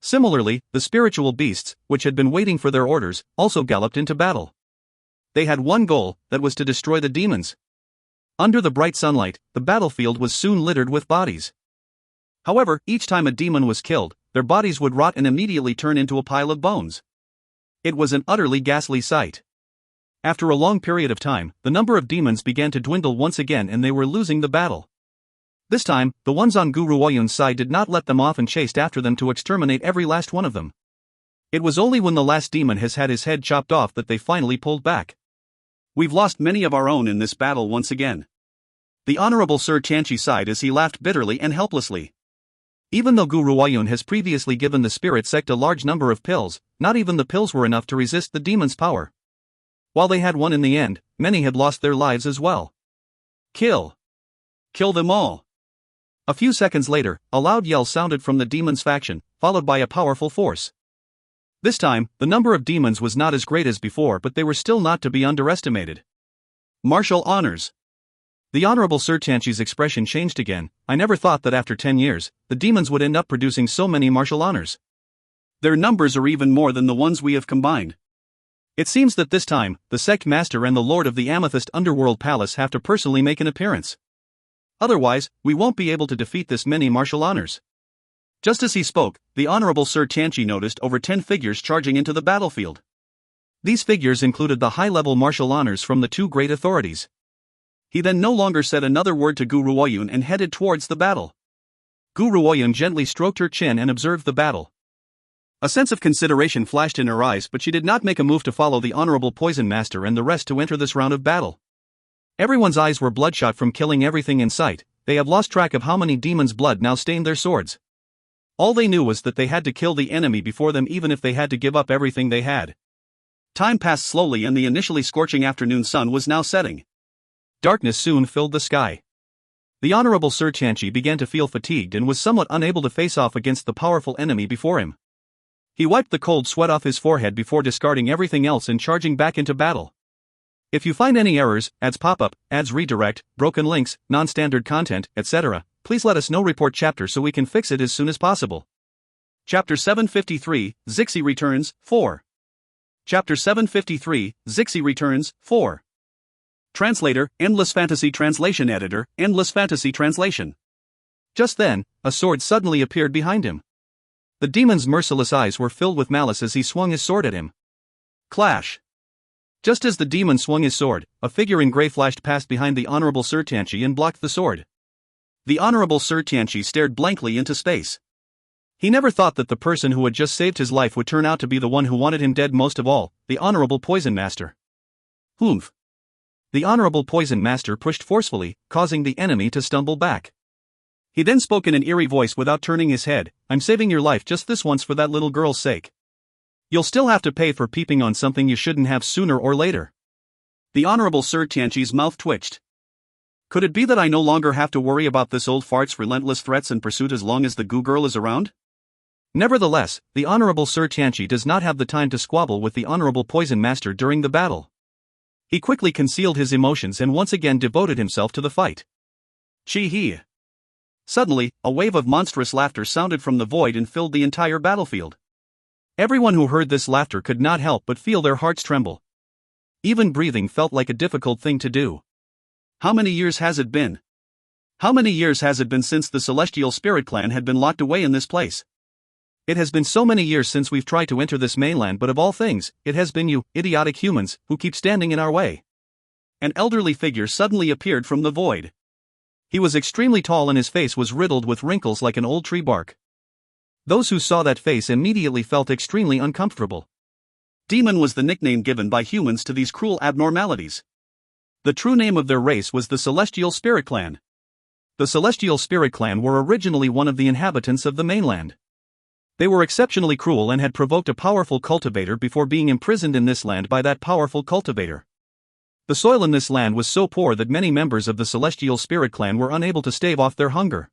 Similarly, the spiritual beasts, which had been waiting for their orders, also galloped into battle. They had one goal, that was to destroy the demons. Under the bright sunlight, the battlefield was soon littered with bodies. However, each time a demon was killed, their bodies would rot and immediately turn into a pile of bones. It was an utterly ghastly sight. After a long period of time, the number of demons began to dwindle once again and they were losing the battle. This time, the ones on Gu Ruoyun's side did not let them off and chased after them to exterminate every last one of them. It was only when the last demon has had his head chopped off that they finally pulled back. We've lost many of our own in this battle once again. The Honorable Sir Tianchi sighed as he laughed bitterly and helplessly. Even though Gu Ruoyun has previously given the Spirit Sect a large number of pills, not even the pills were enough to resist the demon's power. While they had won in the end, many had lost their lives as well. Kill! Kill them all! A few seconds later, a loud yell sounded from the demon's faction, followed by a powerful force. This time, the number of demons was not as great as before, but they were still not to be underestimated. Martial honors! The Honorable Sir Tianchi's expression changed again. I never thought that after 10 years, the demons would end up producing so many martial honors. Their numbers are even more than the ones we have combined. It seems that this time, the sect master and the lord of the Amethyst Underworld Palace have to personally make an appearance. Otherwise, we won't be able to defeat this many martial honors. Just as he spoke, the Honorable Sir Tianqi noticed over 10 figures charging into the battlefield. These figures included the high-level martial honors from the two great authorities. He then no longer said another word to Gu Ruoyun and headed towards the battle. Gu Ruoyun gently stroked her chin and observed the battle. A sense of consideration flashed in her eyes, but she did not make a move to follow the Honorable Poison Master and the rest to enter this round of battle. Everyone's eyes were bloodshot from killing everything in sight. They have lost track of how many demons' blood now stained their swords. All they knew was that they had to kill the enemy before them, even if they had to give up everything they had. Time passed slowly and the initially scorching afternoon sun was now setting. Darkness soon filled the sky. The Honorable Sir Tianqi began to feel fatigued and was somewhat unable to face off against the powerful enemy before him. He wiped the cold sweat off his forehead before discarding everything else and charging back into battle. If you find any errors, ads pop up, ads redirect, broken links, non-standard content, etc., please let us know. Report chapter so we can fix it as soon as possible. Chapter 753, Zixi Returns, 4. Chapter 753, Zixi Returns, 4. Translator, Endless Fantasy Translation Editor, Endless Fantasy Translation. Just then, a sword suddenly appeared behind him. The demon's merciless eyes were filled with malice as he swung his sword at him. Clash! Just as the demon swung his sword, a figure in grey flashed past behind the Honorable Sir Tianqi and blocked the sword. The Honorable Sir Tianqi stared blankly into space. He never thought that the person who had just saved his life would turn out to be the one who wanted him dead most of all, the Honorable Poison Master. Humph! The Honorable Poison Master pushed forcefully, causing the enemy to stumble back. He then spoke in an eerie voice without turning his head, "I'm saving your life just this once for that little girl's sake. You'll still have to pay for peeping on something you shouldn't have sooner or later." The Honorable Sir Tianqi's mouth twitched. Could it be that I no longer have to worry about this old fart's relentless threats and pursuit as long as the Gu girl is around? Nevertheless, the Honorable Sir Tianqi does not have the time to squabble with the Honorable Poison Master during the battle. He quickly concealed his emotions and once again devoted himself to the fight. Chee-hee! Suddenly, a wave of monstrous laughter sounded from the void and filled the entire battlefield. Everyone who heard this laughter could not help but feel their hearts tremble. Even breathing felt like a difficult thing to do. How many years has it been? How many years has it been since the Celestial Spirit Clan had been locked away in this place? It has been so many years since we've tried to enter this mainland, but of all things, it has been you, idiotic humans, who keep standing in our way. An elderly figure suddenly appeared from the void. He was extremely tall and his face was riddled with wrinkles like an old tree bark. Those who saw that face immediately felt extremely uncomfortable. Demon was the nickname given by humans to these cruel abnormalities. The true name of their race was the Celestial Spirit Clan. The Celestial Spirit Clan were originally one of the inhabitants of the mainland. They were exceptionally cruel and had provoked a powerful cultivator before being imprisoned in this land by that powerful cultivator. The soil in this land was so poor that many members of the Celestial Spirit Clan were unable to stave off their hunger.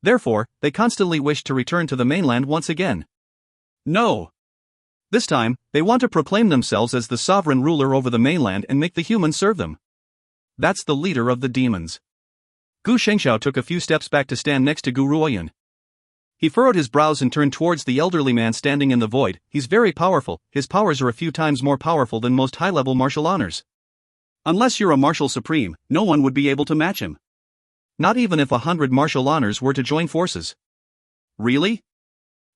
Therefore, they constantly wished to return to the mainland once again. No! This time, they want to proclaim themselves as the sovereign ruler over the mainland and make the humans serve them. That's the leader of the demons. Gu Shengxiao took a few steps back to stand next to Gu Ruoyun. He furrowed his brows and turned towards the elderly man standing in the void. He's very powerful, his powers are a few times more powerful than most high-level martial honors. Unless you're a martial supreme, no one would be able to match him. Not even if 100 martial honors were to join forces. Really?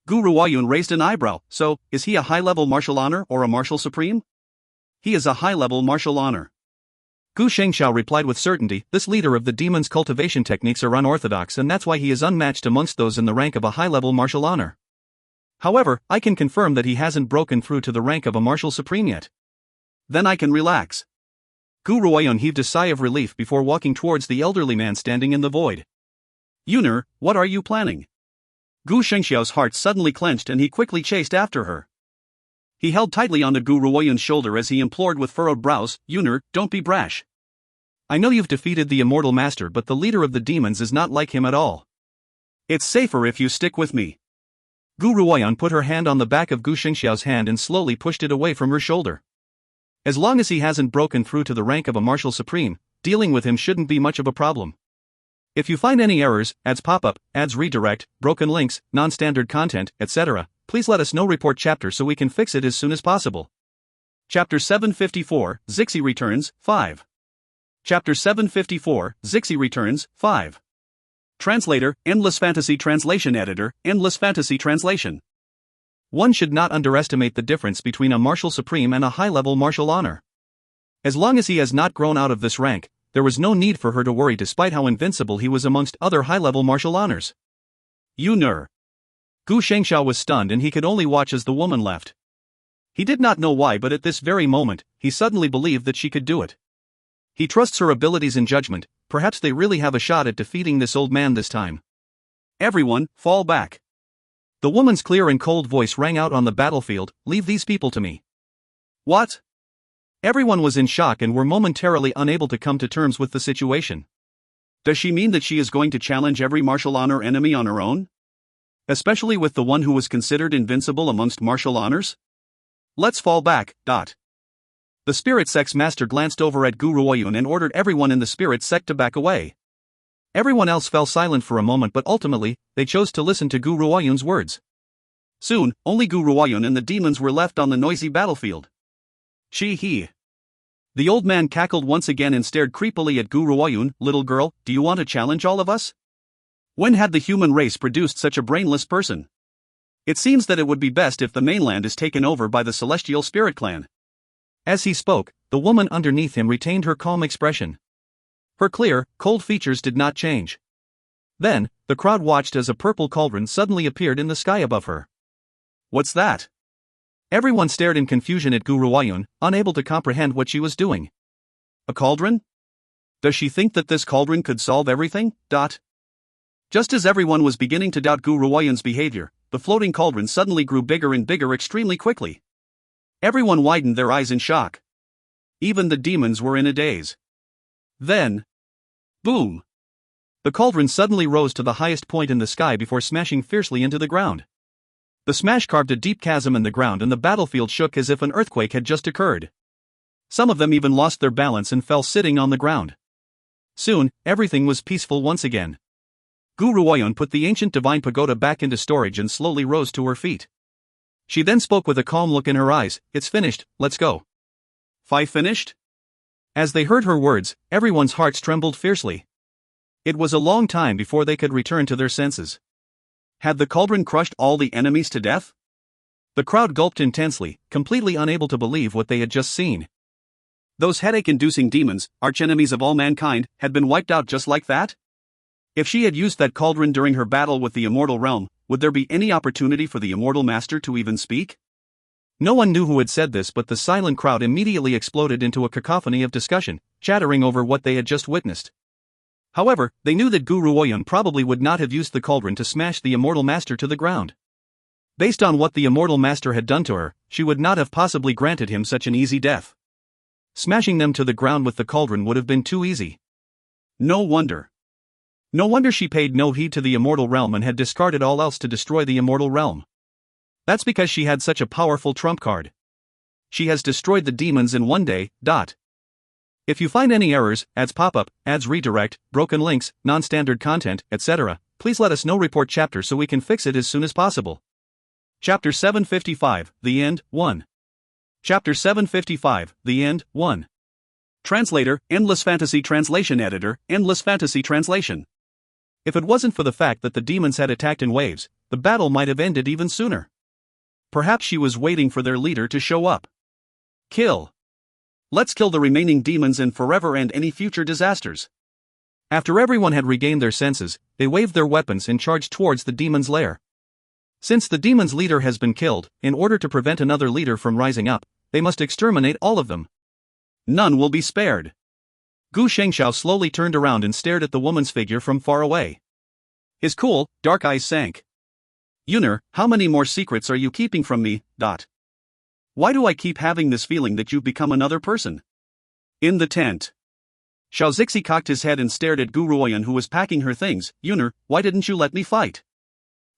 Gu Ruoyun raised an eyebrow. So, is he a high-level martial honor or a martial supreme? He is a high-level martial honor. Gu Shengxiao replied with certainty. This leader of the demon's cultivation techniques are unorthodox, and that's why he is unmatched amongst those in the rank of a high-level martial honor. However, I can confirm that he hasn't broken through to the rank of a martial supreme yet. Then I can relax. Gu Ruoyun heaved a sigh of relief before walking towards the elderly man standing in the void. Yuner, what are you planning? Gu Shengxiao's heart suddenly clenched and he quickly chased after her. He held tightly onto Gu Ruoyun's shoulder as he implored with furrowed brows, Yuner, don't be brash. I know you've defeated the immortal master, but the leader of the demons is not like him at all. It's safer if you stick with me. Gu Ruoyun put her hand on the back of Gu Shengxiao's hand and slowly pushed it away from her shoulder. As long as he hasn't broken through to the rank of a martial supreme, dealing with him shouldn't be much of a problem. If you find any errors, ads pop up, ads redirect, broken links, non-standard content, etc., please let us know. Report chapter so we can fix it as soon as possible. Chapter 754, Zixi Returns, 5. Chapter 754, Zixi Returns, 5. Translator, Endless Fantasy Translation Editor, Endless Fantasy Translation. One should not underestimate the difference between a martial supreme and a high-level martial honor. As long as he has not grown out of this rank, there was no need for her to worry despite how invincible he was amongst other high-level martial honors. Yuner. Gu Shengxiao was stunned and he could only watch as the woman left. He did not know why, but at this very moment, he suddenly believed that she could do it. He trusts her abilities and judgment. Perhaps they really have a shot at defeating this old man this time. Everyone, fall back. The woman's clear and cold voice rang out on the battlefield, "Leave these people to me." What? Everyone was in shock and were momentarily unable to come to terms with the situation. Does she mean that she is going to challenge every martial honor enemy on her own? Especially with the one who was considered invincible amongst martial honors? Let's fall back. The spirit sect's master glanced over at Gu Ruoyun and ordered everyone in the spirit sect to back away. Everyone else fell silent for a moment, but ultimately, they chose to listen to Gu Ruoyun's words. Soon, only Gu Ruoyun and the demons were left on the noisy battlefield. He. The old man cackled once again and stared creepily at Gu Ruoyun. "Little girl, do you want to challenge all of us? When had the human race produced such a brainless person? It seems that it would be best if the mainland is taken over by the celestial spirit clan." As he spoke, the woman underneath him retained her calm expression. Her clear, cold features did not change. Then, the crowd watched as a purple cauldron suddenly appeared in the sky above her. What's that? Everyone stared in confusion at Gu Ruoyun, unable to comprehend what she was doing. A cauldron? Does she think that this cauldron could solve everything? Just as everyone was beginning to doubt Gu Ruoyun's behavior, the floating cauldron suddenly grew bigger and bigger extremely quickly. Everyone widened their eyes in shock. Even the demons were in a daze. Then, boom! The cauldron suddenly rose to the highest point in the sky before smashing fiercely into the ground. The smash carved a deep chasm in the ground and the battlefield shook as if an earthquake had just occurred. Some of them even lost their balance and fell sitting on the ground. Soon, everything was peaceful once again. Gu Ruoyun put the ancient divine pagoda back into storage and slowly rose to her feet. She then spoke with a calm look in her eyes. "It's finished, let's go." Finished? As they heard her words, everyone's hearts trembled fiercely. It was a long time before they could return to their senses. Had the cauldron crushed all the enemies to death? The crowd gulped intensely, completely unable to believe what they had just seen. Those headache-inducing demons, archenemies of all mankind, had been wiped out just like that? If she had used that cauldron during her battle with the immortal realm, would there be any opportunity for the immortal master to even speak? No one knew who had said this, but the silent crowd immediately exploded into a cacophony of discussion, chattering over what they had just witnessed. However, they knew that Gu Ruoyun probably would not have used the cauldron to smash the immortal master to the ground. Based on what the immortal master had done to her, she would not have possibly granted him such an easy death. Smashing them to the ground with the cauldron would have been too easy. No wonder she paid no heed to the immortal realm and had discarded all else to destroy the immortal realm. That's because she had such a powerful trump card. She has destroyed the demons in one day. If you find any errors, ads pop up, ads redirect, broken links, non-standard content, etc., please let us know. Report chapter so we can fix it as soon as possible. Chapter 755, The End, 1. Chapter 755, The End, 1. Translator, Endless Fantasy Translation Editor, Endless Fantasy Translation. If it wasn't for the fact that the demons had attacked in waves, the battle might have ended even sooner. Perhaps she was waiting for their leader to show up. Kill. Let's kill the remaining demons and forever end any future disasters. After everyone had regained their senses, they waved their weapons and charged towards the demon's lair. Since the demon's leader has been killed, in order to prevent another leader from rising up, they must exterminate all of them. None will be spared. Gu Shengxiao slowly turned around and stared at the woman's figure from far away. His cool, dark eyes sank. Yuner, how many more secrets are you keeping from me? Why do I keep having this feeling that you've become another person? In the tent. Xiao Zixi cocked his head and stared at Gu Ruoyun, who was packing her things. Yuner, why didn't you let me fight?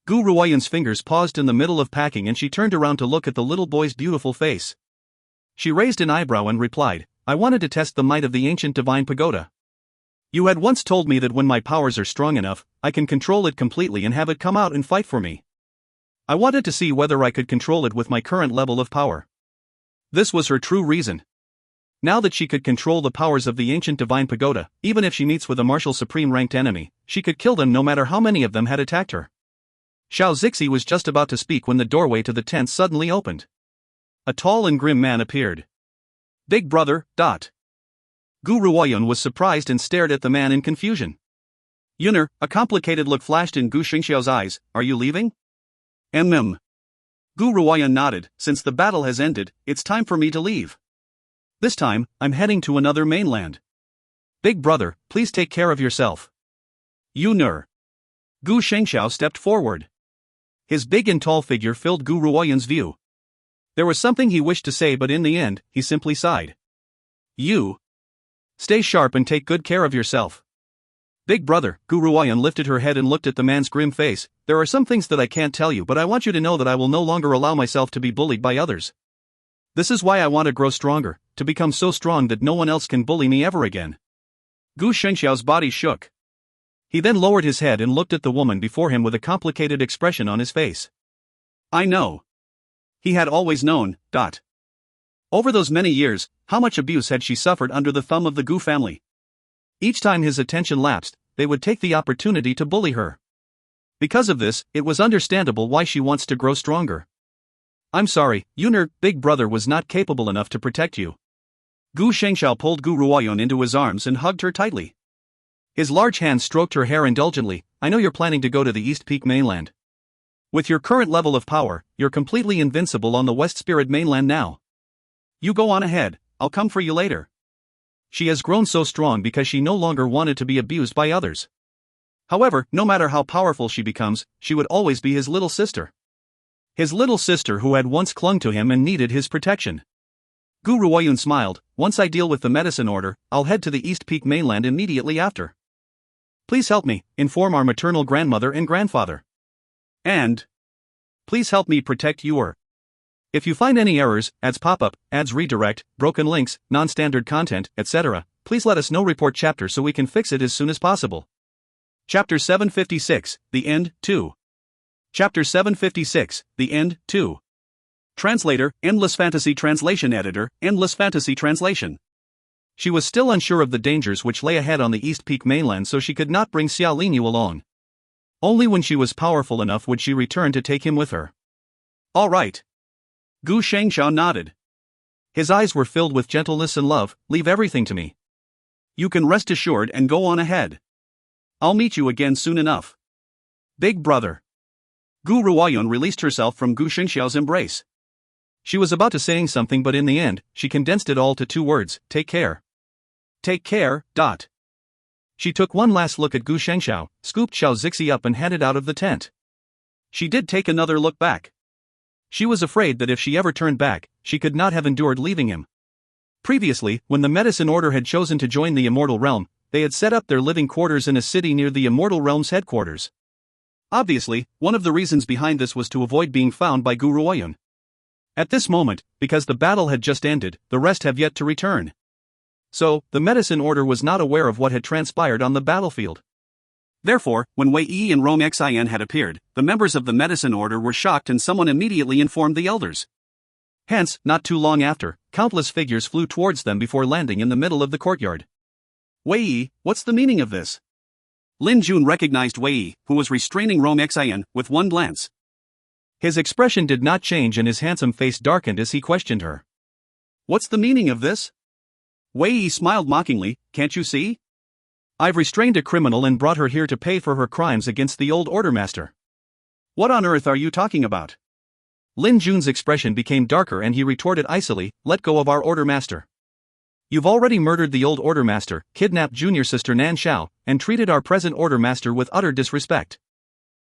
Gu Ruoyun's fingers paused in the middle of packing and she turned around to look at the little boy's beautiful face. She raised an eyebrow and replied, "I wanted to test the might of the ancient divine pagoda. You had once told me that when my powers are strong enough, I can control it completely and have it come out and fight for me. I wanted to see whether I could control it with my current level of power." This was her true reason. Now that she could control the powers of the ancient divine pagoda, even if she meets with a martial supreme-ranked enemy, she could kill them no matter how many of them had attacked her. Xiao Zixi was just about to speak when the doorway to the tent suddenly opened. A tall and grim man appeared. Big brother, Gu Ruoyun was surprised and stared at the man in confusion. Yuner, a complicated look flashed in Gu Xingxiao's eyes. Are you leaving? Gu Ruoyun nodded. Since the battle has ended, it's time for me to leave. This time, I'm heading to another mainland. Big brother, please take care of yourself. Yuner. Gu Xingxiao stepped forward. His big and tall figure filled Gu Ruoyun's view. There was something he wished to say, but in the end, he simply sighed. You. Stay sharp and take good care of yourself. Big brother, Gu Ruoyun lifted her head and looked at the man's grim face. There are some things that I can't tell you, but I want you to know that I will no longer allow myself to be bullied by others. This is why I want to grow stronger, to become so strong that no one else can bully me ever again. Gu Shengxiao's body shook. He then lowered his head and looked at the woman before him with a complicated expression on his face. I know. He had always known. Over those many years, how much abuse had she suffered under the thumb of the Gu family? Each time his attention lapsed, they would take the opportunity to bully her. Because of this, it was understandable why she wants to grow stronger. I'm sorry, Yuner, big brother was not capable enough to protect you. Gu Shengxiao pulled Gu Ruoyun into his arms and hugged her tightly. His large hand stroked her hair indulgently. I know you're planning to go to the East Peak mainland. With your current level of power, you're completely invincible on the West Spirit mainland now. You go on ahead, I'll come for you later. She has grown so strong because she no longer wanted to be abused by others. However, no matter how powerful she becomes, she would always be his little sister. His little sister who had once clung to him and needed his protection. Gu Ruoyun smiled. Once I deal with the medicine order, I'll head to the East Peak mainland immediately after. Please help me, inform our maternal grandmother and grandfather. And please help me protect your. If you find any errors, ads pop-up, ads redirect, broken links, non-standard content, etc., please let us know. Report chapter so we can fix it as soon as possible. Chapter 756, The End, 2. Chapter 756, The End, 2. Translator, Endless Fantasy Translation Editor, Endless Fantasy Translation. She was still unsure of the dangers which lay ahead on the East Peak mainland, so she could not bring Xiao Linyu along. Only when she was powerful enough would she return to take him with her. All right. Gu Shengxiao nodded. His eyes were filled with gentleness and love. Leave everything to me. You can rest assured and go on ahead. I'll meet you again soon enough. Big brother. Gu Ruoyun released herself from Gu Shengxiao's embrace. She was about to saying something, but in the end, she condensed it all to 2 words, take care. Take care. She took one last look at Gu Shengxiao, scooped Xiao Zixi up and headed out of the tent. She did take another look back. She was afraid that if she ever turned back, she could not have endured leaving him. Previously, when the Medicine Order had chosen to join the Immortal Realm, they had set up their living quarters in a city near the Immortal Realm's headquarters. Obviously, one of the reasons behind this was to avoid being found by Gu Ruoyun. At this moment, because the battle had just ended, the rest have yet to return. So, the Medicine Order was not aware of what had transpired on the battlefield. Therefore, when Wei Yi and Rome Xin had appeared, the members of the Medicine Order were shocked and someone immediately informed the elders. Hence, not too long after, countless figures flew towards them before landing in the middle of the courtyard. Wei Yi, what's the meaning of this? Lin Jun recognized Wei Yi, who was restraining Rome Xin, with one glance. His expression did not change and his handsome face darkened as he questioned her. What's the meaning of this? Wei Yi smiled mockingly. Can't you see? I've restrained a criminal and brought her here to pay for her crimes against the old Order Master. What on earth are you talking about? Lin Jun's expression became darker and he retorted icily, let go of our Order Master. You've already murdered the old Order Master, kidnapped junior sister Nan Xiao, and treated our present Order Master with utter disrespect.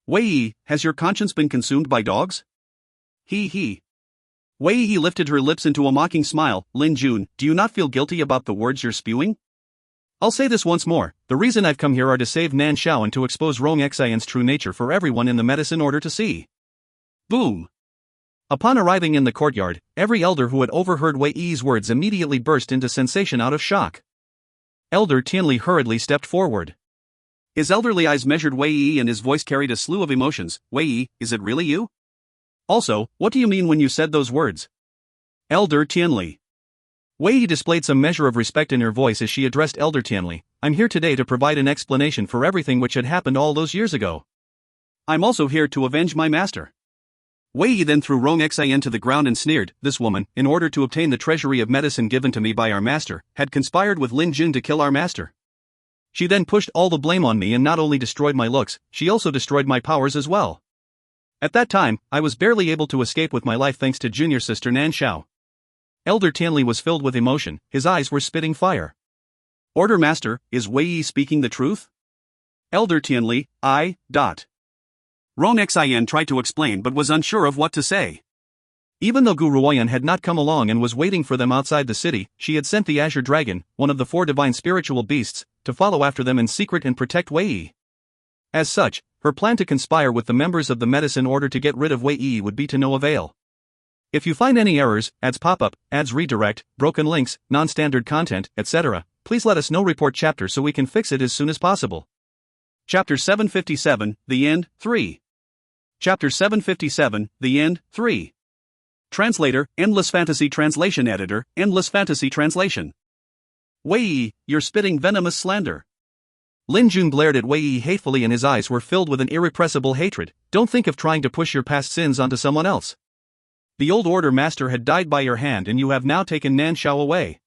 Wei Yi, has your conscience been consumed by dogs? He. Wei Yi lifted her lips into a mocking smile. Lin Jun, do you not feel guilty about the words you're spewing? I'll say this once more, the reason I've come here are to save Nan Xiao and to expose Rong Xian's true nature for everyone in the Medicine Order to see. Boom! Upon arriving in the courtyard, every elder who had overheard Wei Yi's words immediately burst into sensation out of shock. Elder Tianli hurriedly stepped forward. His elderly eyes measured Wei Yi and his voice carried a slew of emotions. Wei Yi, is it really you? Also, what do you mean when you said those words? Elder Tianli. Wei Yi displayed some measure of respect in her voice as she addressed Elder Tianli. I'm here today to provide an explanation for everything which had happened all those years ago. I'm also here to avenge my master. Wei Yi then threw Rong Xian to the ground and sneered, this woman, in order to obtain the treasury of medicine given to me by our master, had conspired with Lin Jun to kill our master. She then pushed all the blame on me and not only destroyed my looks, she also destroyed my powers as well. At that time, I was barely able to escape with my life thanks to junior sister Nan Xiao. Elder Tianli was filled with emotion, his eyes were spitting fire. Order Master, is Wei Yi speaking the truth? Elder Tianli, I. Rong Xian tried to explain but was unsure of what to say. Even though Gu Ruoyan had not come along and was waiting for them outside the city, she had sent the Azure Dragon, one of the 4 divine spiritual beasts, to follow after them in secret and protect Wei Yi. As such, her plan to conspire with the members of the medicine order to get rid of Wei Yi would be to no avail. If you find any errors, ads pop-up, ads redirect, broken links, non-standard content, etc., please let us know. Report chapter so we can fix it as soon as possible. Chapter 757, The End, 3. Chapter 757, The End, 3. Translator, Endless Fantasy Translation Editor, Endless Fantasy Translation. Wei Yi, you're spitting venomous slander. Lin Jun glared at Wei Yi hatefully and his eyes were filled with an irrepressible hatred. Don't think of trying to push your past sins onto someone else. The old order master had died by your hand and you have now taken Nan Xiao away.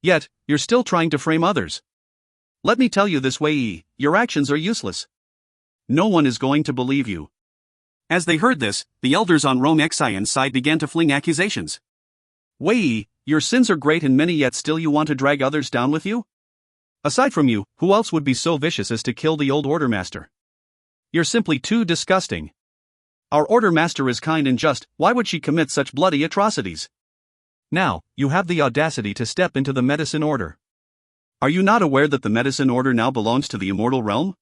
Yet, you're still trying to frame others. Let me tell you this, Wei Yi, your actions are useless. No one is going to believe you. As they heard this, the elders on Rong Xian's side began to fling accusations. Wei Yi, your sins are great and many yet still you want to drag others down with you? Aside from you, who else would be so vicious as to kill the old order master? You're simply too disgusting. Our order master is kind and just, why would she commit such bloody atrocities? Now, you have the audacity to step into the medicine order. Are you not aware that the medicine order now belongs to the immortal realm?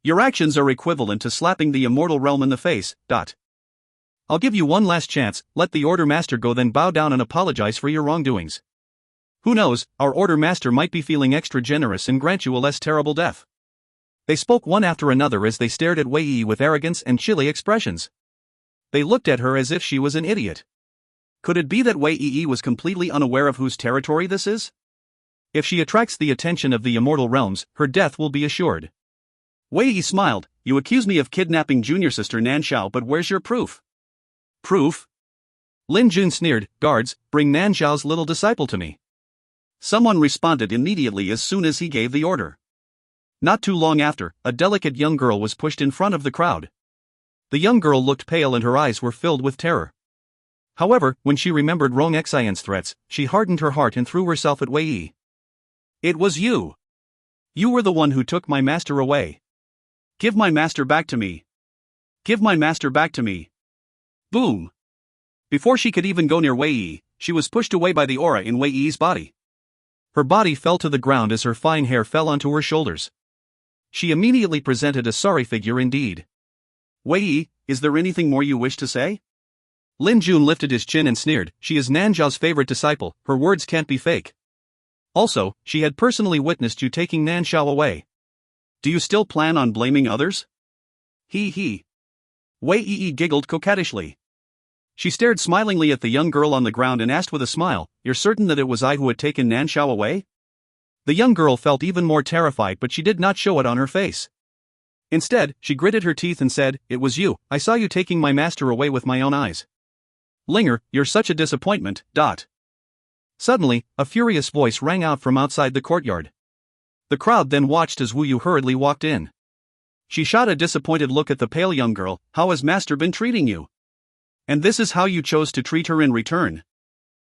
Your actions are equivalent to slapping the immortal realm in the face. I'll give you one last chance, let the order master go, then bow down and apologize for your wrongdoings. Who knows, our order master might be feeling extra generous and grant you a less terrible death. They spoke one after another as they stared at Wei Yi with arrogance and chilly expressions. They looked at her as if she was an idiot. Could it be that Wei Yi was completely unaware of whose territory this is? If she attracts the attention of the immortal realms, her death will be assured. Wei Yi smiled, you accuse me of kidnapping junior sister Nan Xiao, but where's your proof? Proof? Lin Jun sneered, guards, bring Nan Xiao's little disciple to me. Someone responded immediately as soon as he gave the order. Not too long after, a delicate young girl was pushed in front of the crowd. The young girl looked pale and her eyes were filled with terror. However, when she remembered Rong Xian's threats, she hardened her heart and threw herself at Wei Yi. It was you. You were the one who took my master away. Give my master back to me. Give my master back to me. Boom. Before she could even go near Wei Yi, she was pushed away by the aura in Wei Yi's body. Her body fell to the ground as her fine hair fell onto her shoulders. She immediately presented a sorry figure indeed. Wei Yi, is there anything more you wish to say? Lin Jun lifted his chin and sneered, she is Nan Xiao's favorite disciple, her words can't be fake. Also, she had personally witnessed you taking Nan Xiao away. Do you still plan on blaming others? He. Wei Yi giggled coquettishly. She stared smilingly at the young girl on the ground and asked with a smile, you're certain that it was I who had taken Nan Xiao away? The young girl felt even more terrified, but she did not show it on her face. Instead, she gritted her teeth and said, it was you, I saw you taking my master away with my own eyes. Linger, you're such a disappointment. Suddenly, a furious voice rang out from outside the courtyard. The crowd then watched as Wu Yu hurriedly walked in. She shot a disappointed look at the pale young girl, how has master been treating you? And this is how you chose to treat her in return?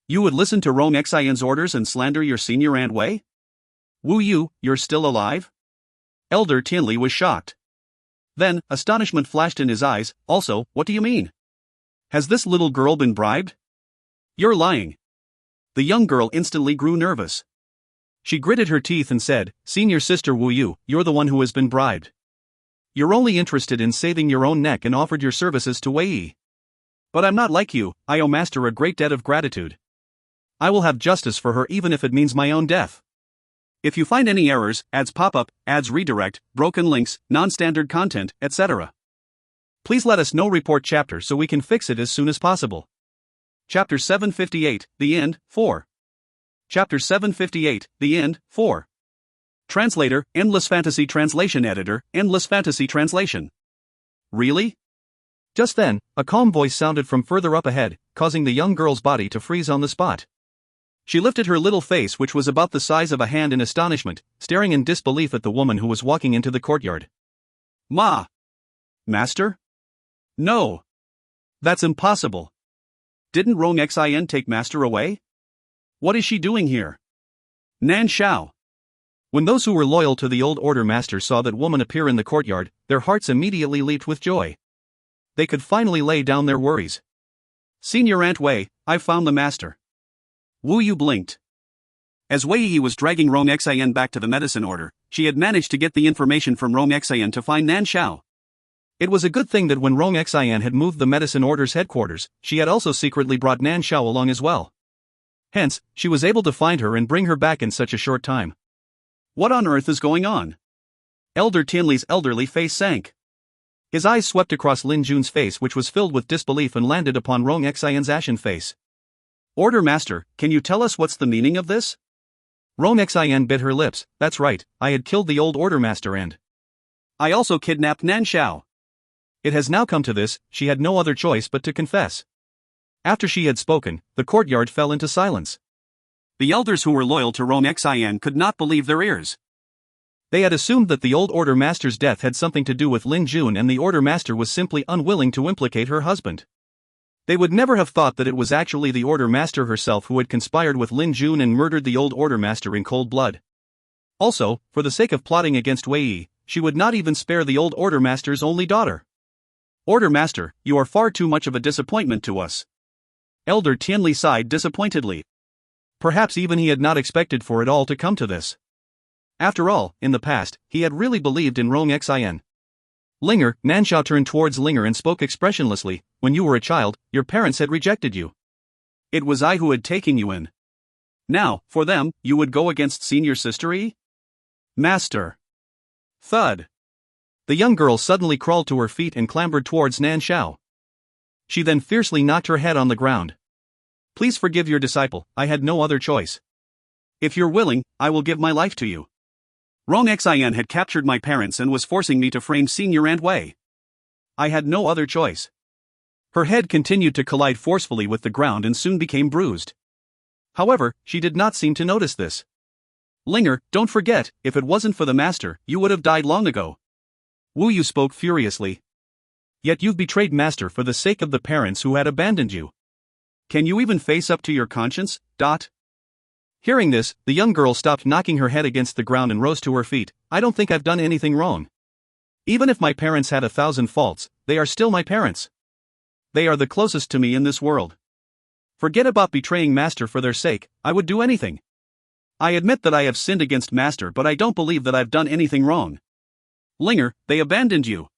You would listen to Rong Xian's orders and slander your senior Aunt Wei? Wu Yu, you're still alive? Elder Tianli was shocked. Then, astonishment flashed in his eyes, also, what do you mean? Has this little girl been bribed? You're lying. The young girl instantly grew nervous. She gritted her teeth and said, senior sister Wu Yu, you're the one who has been bribed. You're only interested in saving your own neck and offered your services to Wei Yi. But I'm not like you, I owe master a great debt of gratitude. I will have justice for her even if it means my own death. If you find any errors, ads pop up, ads redirect, broken links, non-standard content, etc., please let us know. Report chapter so we can fix it as soon as possible. Chapter 758, The End, 4. Chapter 758, The End, 4. Translator, Endless Fantasy Translation Editor, Endless Fantasy Translation. Really? Just then, a calm voice sounded from further up ahead, causing the young girl's body to freeze on the spot. She lifted her little face, which was about the size of a hand, in astonishment, staring in disbelief at the woman who was walking into the courtyard. Ma! Master? No! That's impossible! Didn't Rong Xin take Master away? What is she doing here? Nan Shao! When those who were loyal to the old order master saw that woman appear in the courtyard, their hearts immediately leaped with joy. They could finally lay down their worries. Senior Aunt Wei, I've found the master. Wu Yu blinked. As Wei Yi was dragging Rong Xin back to the medicine order, she had managed to get the information from Rong Xin to find Nan Shao. It was a good thing that when Rong Xin had moved the medicine order's headquarters, she had also secretly brought Nan Shao along as well. Hence, she was able to find her and bring her back in such a short time. What on earth is going on? Elder Tianli's elderly face sank. His eyes swept across Lin Jun's face, which was filled with disbelief, and landed upon Rong Xin's ashen face. Order Master, can you tell us what's the meaning of this? Rong Xin bit her lips. That's right, I had killed the old order master and I also kidnapped Nan Shao. It has now come to this, she had no other choice but to confess. After she had spoken, the courtyard fell into silence. The elders who were loyal to Rong Xin could not believe their ears. They had assumed that the old order master's death had something to do with Lin Jun, and the order master was simply unwilling to implicate her husband. They would never have thought that it was actually the order master herself who had conspired with Lin Jun and murdered the old order master in cold blood. Also, for the sake of plotting against Wei Yi, she would not even spare the old order master's only daughter. Order Master, you are far too much of a disappointment to us. Elder Tianli sighed disappointedly. Perhaps even he had not expected for it all to come to this. After all, in the past, he had really believed in Rong Xin. Linger, Nanshao turned towards Linger and spoke expressionlessly. When you were a child, your parents had rejected you. It was I who had taken you in. Now, for them, you would go against senior sister Yi? Master. Thud. The young girl suddenly crawled to her feet and clambered towards Nanshao. She then fiercely knocked her head on the ground. Please forgive your disciple, I had no other choice. If you're willing, I will give my life to you. Rong Xin had captured my parents and was forcing me to frame Senior Aunt Wei. I had no other choice. Her head continued to collide forcefully with the ground and soon became bruised. However, she did not seem to notice this. Linger, don't forget, if it wasn't for the master, you would have died long ago. Wu Yu spoke furiously. Yet you've betrayed Master for the sake of the parents who had abandoned you. Can you even face up to your conscience? Hearing this, the young girl stopped knocking her head against the ground and rose to her feet. I don't think I've done anything wrong. Even if my parents had 1,000 faults, they are still my parents. They are the closest to me in this world. Forget about betraying Master for their sake, I would do anything. I admit that I have sinned against Master, but I don't believe that I've done anything wrong. Linger, they abandoned you.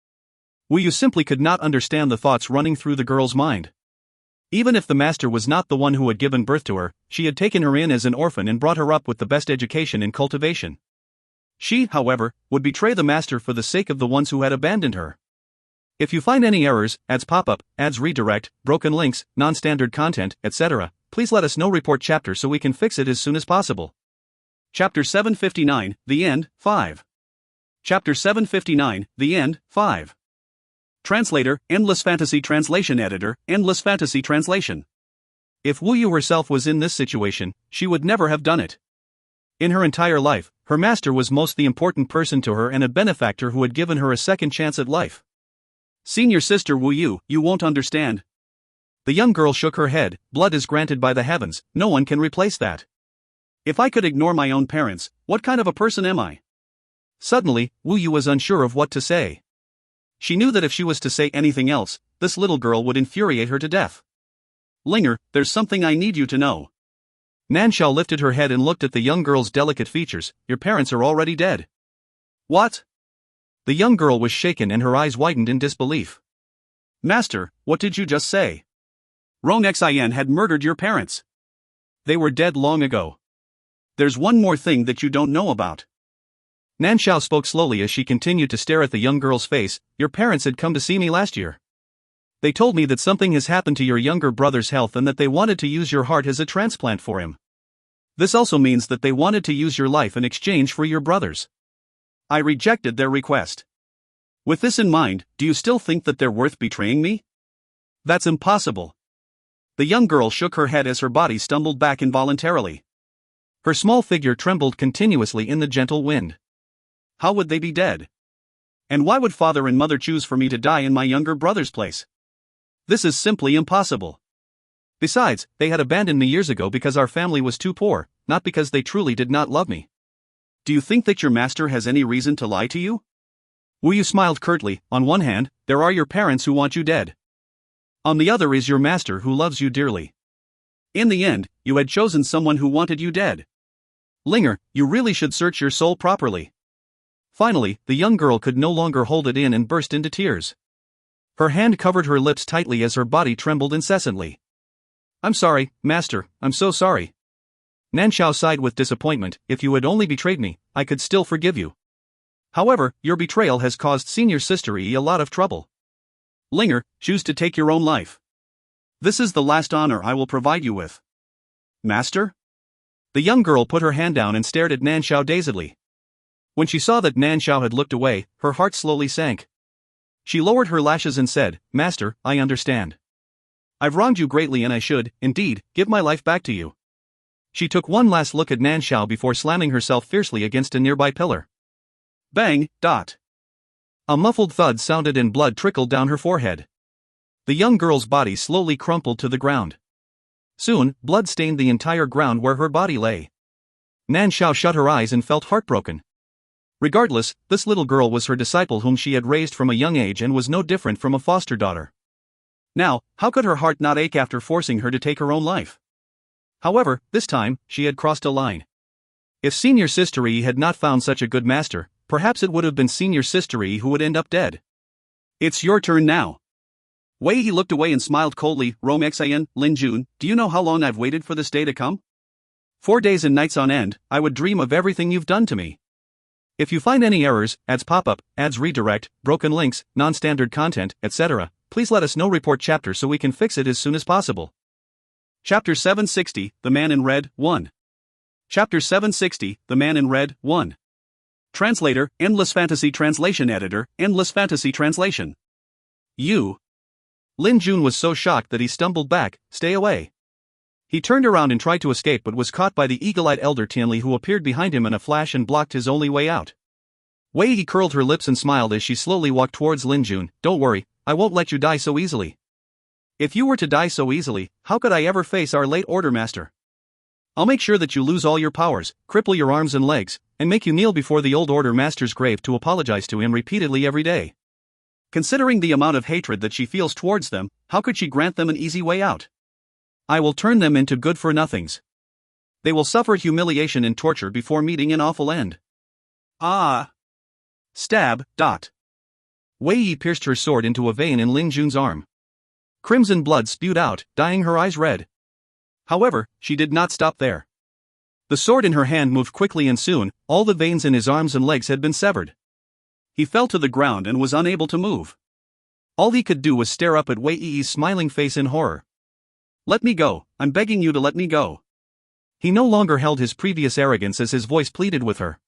Wu Yu simply could not understand the thoughts running through the girl's mind. Even if the master was not the one who had given birth to her, she had taken her in as an orphan and brought her up with the best education in cultivation. She, however, would betray the master for the sake of the ones who had abandoned her. If you find any errors, ads pop-up, ads redirect, broken links, non-standard content, etc., please let us know. Report chapter so we can fix it as soon as possible. Chapter 759, The End, 5. Chapter 759, The End, 5. Translator, Endless Fantasy Translation Editor, Endless Fantasy Translation. If Wu Yu herself was in this situation, she would never have done it. In her entire life, her master was most the important person to her and a benefactor who had given her a second chance at life. Senior sister Wu Yu, you won't understand. The young girl shook her head. Blood is granted by the heavens, no one can replace that. If I could ignore my own parents, what kind of a person am I? Suddenly, Wu Yu was unsure of what to say. She knew that if she was to say anything else, this little girl would infuriate her to death. Linger, there's something I need you to know. Nanshao lifted her head and looked at the young girl's delicate features. Your parents are already dead. What? The young girl was shaken and her eyes widened in disbelief. Master, what did you just say? Rong Xin had murdered your parents. They were dead long ago. There's one more thing that you don't know about. Nanshao spoke slowly as she continued to stare at the young girl's face. Your parents had come to see me last year. They told me that something has happened to your younger brother's health and that they wanted to use your heart as a transplant for him. This also means that they wanted to use your life in exchange for your brother's. I rejected their request. With this in mind, do you still think that they're worth betraying me? That's impossible. The young girl shook her head as her body stumbled back involuntarily. Her small figure trembled continuously in the gentle wind. How would they be dead? And why would father and mother choose for me to die in my younger brother's place? This is simply impossible. Besides, they had abandoned me years ago because our family was too poor, not because they truly did not love me. Do you think that your master has any reason to lie to you? Wu Yu smiled curtly. On one hand, there are your parents who want you dead. On the other is your master who loves you dearly. In the end, you had chosen someone who wanted you dead. Linger, you really should search your soul properly. Finally, the young girl could no longer hold it in and burst into tears. Her hand covered her lips tightly as her body trembled incessantly. I'm sorry, master, I'm so sorry. Nanshao sighed with disappointment. If you had only betrayed me, I could still forgive you. However, your betrayal has caused senior sister Yi a lot of trouble. Linger, choose to take your own life. This is the last honor I will provide you with. Master? The young girl put her hand down and stared at Nanshao dazedly. When she saw that Nanshao had looked away, her heart slowly sank. She lowered her lashes and said, Master, I understand. I've wronged you greatly and I should, indeed, give my life back to you. She took one last look at Nanshao before slamming herself fiercely against a nearby pillar. Bang, dot. A muffled thud sounded and blood trickled down her forehead. The young girl's body slowly crumpled to the ground. Soon, blood stained the entire ground where her body lay. Nanshao shut her eyes and felt heartbroken. Regardless, this little girl was her disciple whom she had raised from a young age and was no different from a foster daughter. Now, how could her heart not ache after forcing her to take her own life? However, this time, she had crossed a line. If Senior Sister Yi had not found such a good master, perhaps it would have been Senior Sister Yi who would end up dead. It's your turn now. Wei Yi looked away and smiled coldly. Rome Xian, Lin Jun, do you know how long I've waited for this day to come? 4 days and nights on end, I would dream of everything you've done to me. If you find any errors, ads pop up, ads redirect, broken links, non-standard content, etc., please let us know. Report chapter so we can fix it as soon as possible. Chapter 760, The Man in Red, 1. Chapter 760, The Man in Red, 1. Translator, Endless Fantasy Translation Editor, Endless Fantasy Translation. You. Lin Jun was so shocked that he stumbled back. Stay away. He turned around and tried to escape but was caught by the eagle-eyed elder Tianli who appeared behind him in a flash and blocked his only way out. Wei Yi curled her lips and smiled as she slowly walked towards Lin Jun. Don't worry, I won't let you die so easily. If you were to die so easily, how could I ever face our late order master? I'll make sure that you lose all your powers, cripple your arms and legs, and make you kneel before the old order master's grave to apologize to him repeatedly every day. Considering the amount of hatred that she feels towards them, how could she grant them an easy way out? I will turn them into good-for-nothings. They will suffer humiliation and torture before meeting an awful end. Ah! Stab, dot. Wei Yi pierced her sword into a vein in Lin Jun's arm. Crimson blood spewed out, dyeing her eyes red. However, she did not stop there. The sword in her hand moved quickly and soon, all the veins in his arms and legs had been severed. He fell to the ground and was unable to move. All he could do was stare up at Wei Yi's smiling face in horror. Let me go, I'm begging you to let me go. He no longer held his previous arrogance as his voice pleaded with her.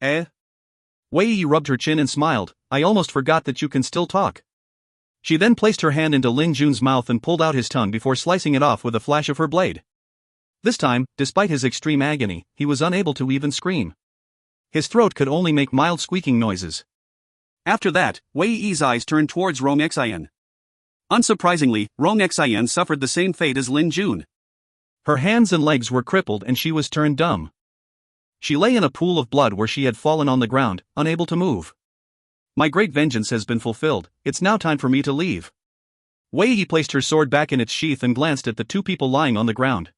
Eh? Wei Yi rubbed her chin and smiled. I almost forgot that you can still talk. She then placed her hand into Lin Jun's mouth and pulled out his tongue before slicing it off with a flash of her blade. This time, despite his extreme agony, he was unable to even scream. His throat could only make mild squeaking noises. After that, Wei Yi's eyes turned towards Rong Xian. Unsurprisingly, Rong Xian suffered the same fate as Lin Jun. Her hands and legs were crippled and she was turned dumb. She lay in a pool of blood where she had fallen on the ground, unable to move. My great vengeance has been fulfilled, it's now time for me to leave. Wei Yi placed her sword back in its sheath and glanced at the two people lying on the ground.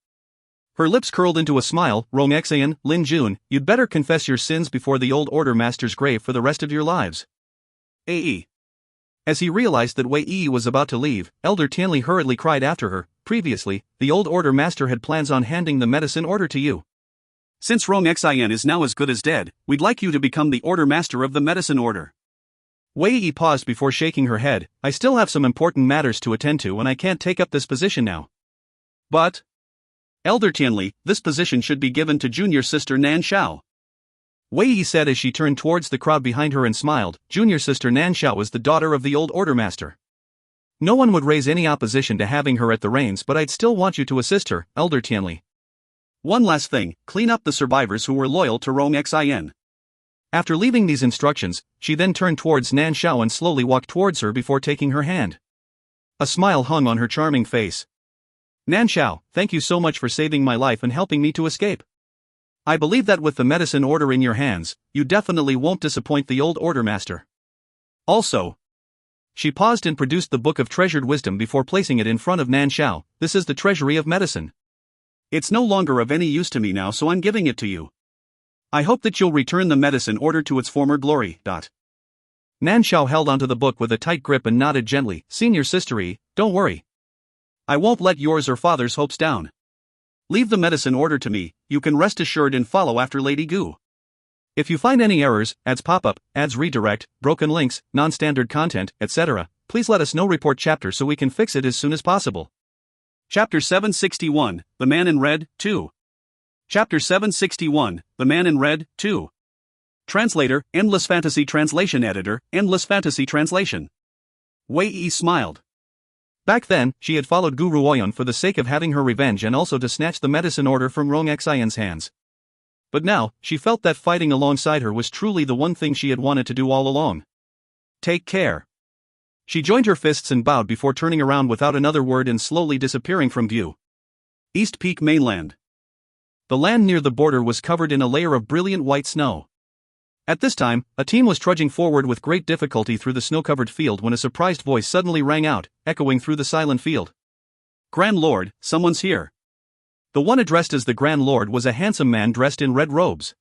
Her lips curled into a smile. Rong Xian, Lin Jun, you'd better confess your sins before the old order master's grave for the rest of your lives. Ae. As he realized that Wei Yi was about to leave, Elder Tianli hurriedly cried after her. Previously, the old order master had plans on handing the medicine order to you. Since Rong Xian is now as good as dead, we'd like you to become the order master of the medicine order. Wei Yi paused before shaking her head. I still have some important matters to attend to and I can't take up this position now. But Elder Tianli, this position should be given to junior sister Nan Xiao. Wei Yi said as she turned towards the crowd behind her and smiled. Junior sister Nan Xiao is the daughter of the old order master. No one would raise any opposition to having her at the reins, but I'd still want you to assist her, Elder Tianli. One last thing, clean up the survivors who were loyal to Rong Xin. After leaving these instructions, she then turned towards Nan Xiao and slowly walked towards her before taking her hand. A smile hung on her charming face. Nan Xiao, thank you so much for saving my life and helping me to escape. I believe that with the medicine order in your hands, you definitely won't disappoint the old order master. Also, she paused and produced the Book of Treasured Wisdom before placing it in front of Nan Xiao. This is the treasury of medicine. It's no longer of any use to me now, so I'm giving it to you. I hope that you'll return the medicine order to its former glory. Nan Xiao held onto the book with a tight grip and nodded gently. Senior Sister Yi, don't worry. I won't let yours or father's hopes down. Leave the medicine order to me, you can rest assured and follow after Lady Gu. If you find any errors, ads pop up, ads redirect, broken links, non-standard content, etc., please let us know. Report chapter so we can fix it as soon as possible. Chapter 761, The Man in Red, 2. Chapter 761, The Man in Red, 2. Translator, Endless Fantasy Translation Editor, Endless Fantasy Translation. Wei Yi smiled. Back then, she had followed Gu Ruoyun for the sake of having her revenge and also to snatch the medicine order from Rong Xian's hands. But now, she felt that fighting alongside her was truly the one thing she had wanted to do all along. Take care. She joined her fists and bowed before turning around without another word and slowly disappearing from view. East Peak Mainland. The land near the border was covered in a layer of brilliant white snow. At this time, a team was trudging forward with great difficulty through the snow-covered field when a surprised voice suddenly rang out, echoing through the silent field. Grand Lord, someone's here. The one addressed as the Grand Lord was a handsome man dressed in red robes.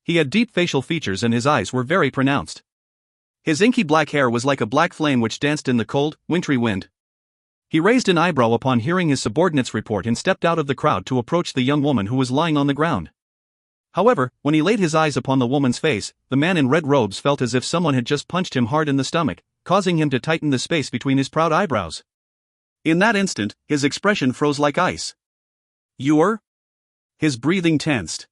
He had deep facial features and his eyes were very pronounced. His inky black hair was like a black flame which danced in the cold, wintry wind. He raised an eyebrow upon hearing his subordinate's report and stepped out of the crowd to approach the young woman who was lying on the ground. However, when he laid his eyes upon the woman's face, the man in red robes felt as if someone had just punched him hard in the stomach, causing him to tighten the space between his proud eyebrows. In that instant, his expression froze like ice. You're? His breathing tensed.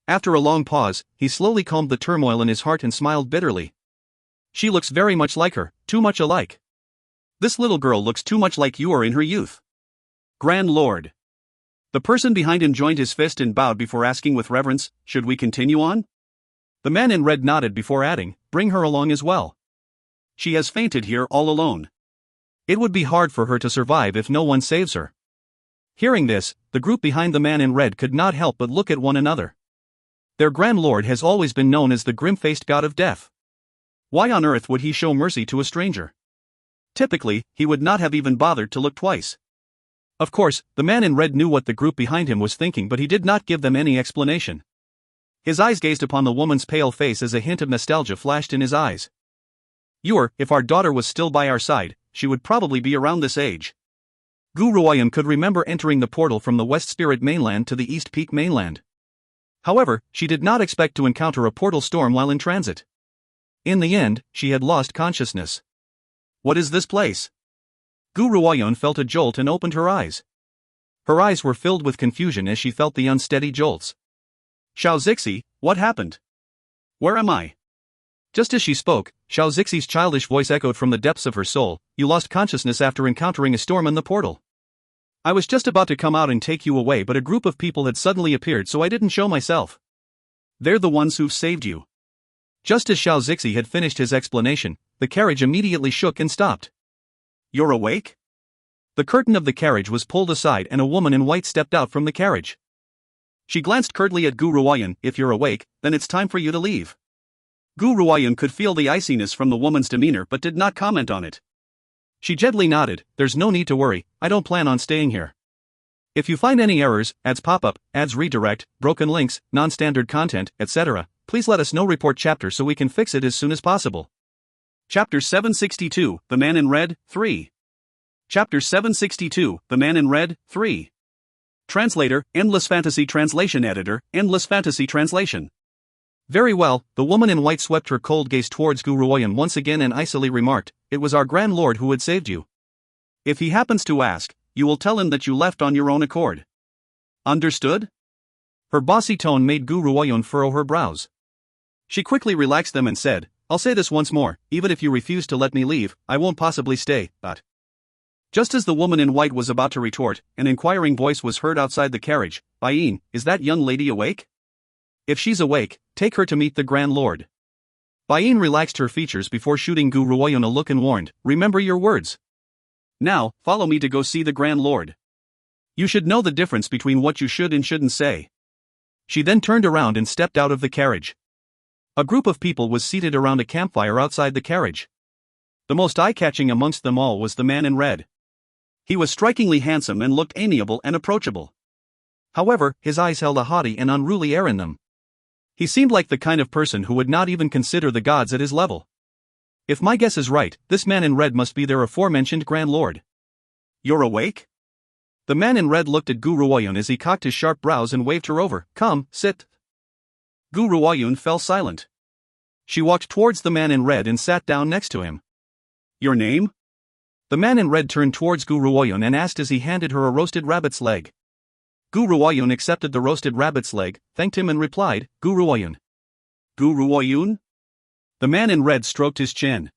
After a long pause, he slowly calmed the turmoil in his heart and smiled bitterly. She looks very much like her, too much alike. This little girl looks too much like you are in her youth. Grand Lord. The person behind him joined his fist and bowed before asking with reverence, should we continue on? The man in red nodded before adding, bring her along as well. She has fainted here all alone. It would be hard for her to survive if no one saves her. Hearing this, the group behind the man in red could not help but look at one another. Their Grand Lord has always been known as the grim-faced god of death. Why on earth would he show mercy to a stranger? Typically, he would not have even bothered to look twice. Of course, the man in red knew what the group behind him was thinking, but he did not give them any explanation. His eyes gazed upon the woman's pale face as a hint of nostalgia flashed in his eyes. If our daughter was still by our side, she would probably be around this age. Gu Ruoyun could remember entering the portal from the West Spirit mainland to the East Peak mainland. However, she did not expect to encounter a portal storm while in transit. In the end, she had lost consciousness. What is this place? Gu Ruoyun felt a jolt and opened her eyes. Her eyes were filled with confusion as she felt the unsteady jolts. Xiao Zixi, what happened? Where am I? Just as she spoke, Xiao Zixi's childish voice echoed from the depths of her soul, you lost consciousness after encountering a storm in the portal. I was just about to come out and take you away, but a group of people had suddenly appeared, so I didn't show myself. They're the ones who've saved you. Just as Xiao Zixi had finished his explanation, the carriage immediately shook and stopped. You're awake? The curtain of the carriage was pulled aside and a woman in white stepped out from the carriage. She glanced curtly at Gu Ruoyun. If you're awake, then it's time for you to leave. Gu Ruoyun could feel the iciness from the woman's demeanor but did not comment on it. She gently nodded, there's no need to worry, I don't plan on staying here. If you find any errors, ads pop up, ads redirect, broken links, non-standard content, etc., please let us know. Report chapter so we can fix it as soon as possible. Chapter 762, The Man in Red, 3. Chapter 762, The Man in Red, 3. Translator, Endless Fantasy Translation Editor, Endless Fantasy Translation. Very well, the woman in white swept her cold gaze towards Gu Ruoyun once again and icily remarked, it was our Grand Lord who had saved you. If he happens to ask, you will tell him that you left on your own accord. Understood? Her bossy tone made Gu Ruoyun furrow her brows. She quickly relaxed them and said, I'll say this once more, even if you refuse to let me leave, I won't possibly stay, but. Just as the woman in white was about to retort, an inquiring voice was heard outside the carriage. Bayin, is that young lady awake? If she's awake, take her to meet the Grand Lord. Bayin relaxed her features before shooting Gu Ruoyun a look and warned, remember your words. Now, follow me to go see the Grand Lord. You should know the difference between what you should and shouldn't say. She then turned around and stepped out of the carriage. A group of people was seated around a campfire outside the carriage. The most eye-catching amongst them all was the man in red. He was strikingly handsome and looked amiable and approachable. However, his eyes held a haughty and unruly air in them. He seemed like the kind of person who would not even consider the gods at his level. If my guess is right, this man in red must be their aforementioned Grand Lord. You're awake? The man in red looked at Gu Ruoyun as he cocked his sharp brows and waved her over. Come, sit. Gu Ruoyun fell silent. She walked towards the man in red and sat down next to him. Your name? The man in red turned towards Gu Ruoyun and asked as he handed her a roasted rabbit's leg. Gu Ruoyun accepted the roasted rabbit's leg, thanked him and replied, Gu Ruoyun. Gu Ruoyun? The man in red stroked his chin.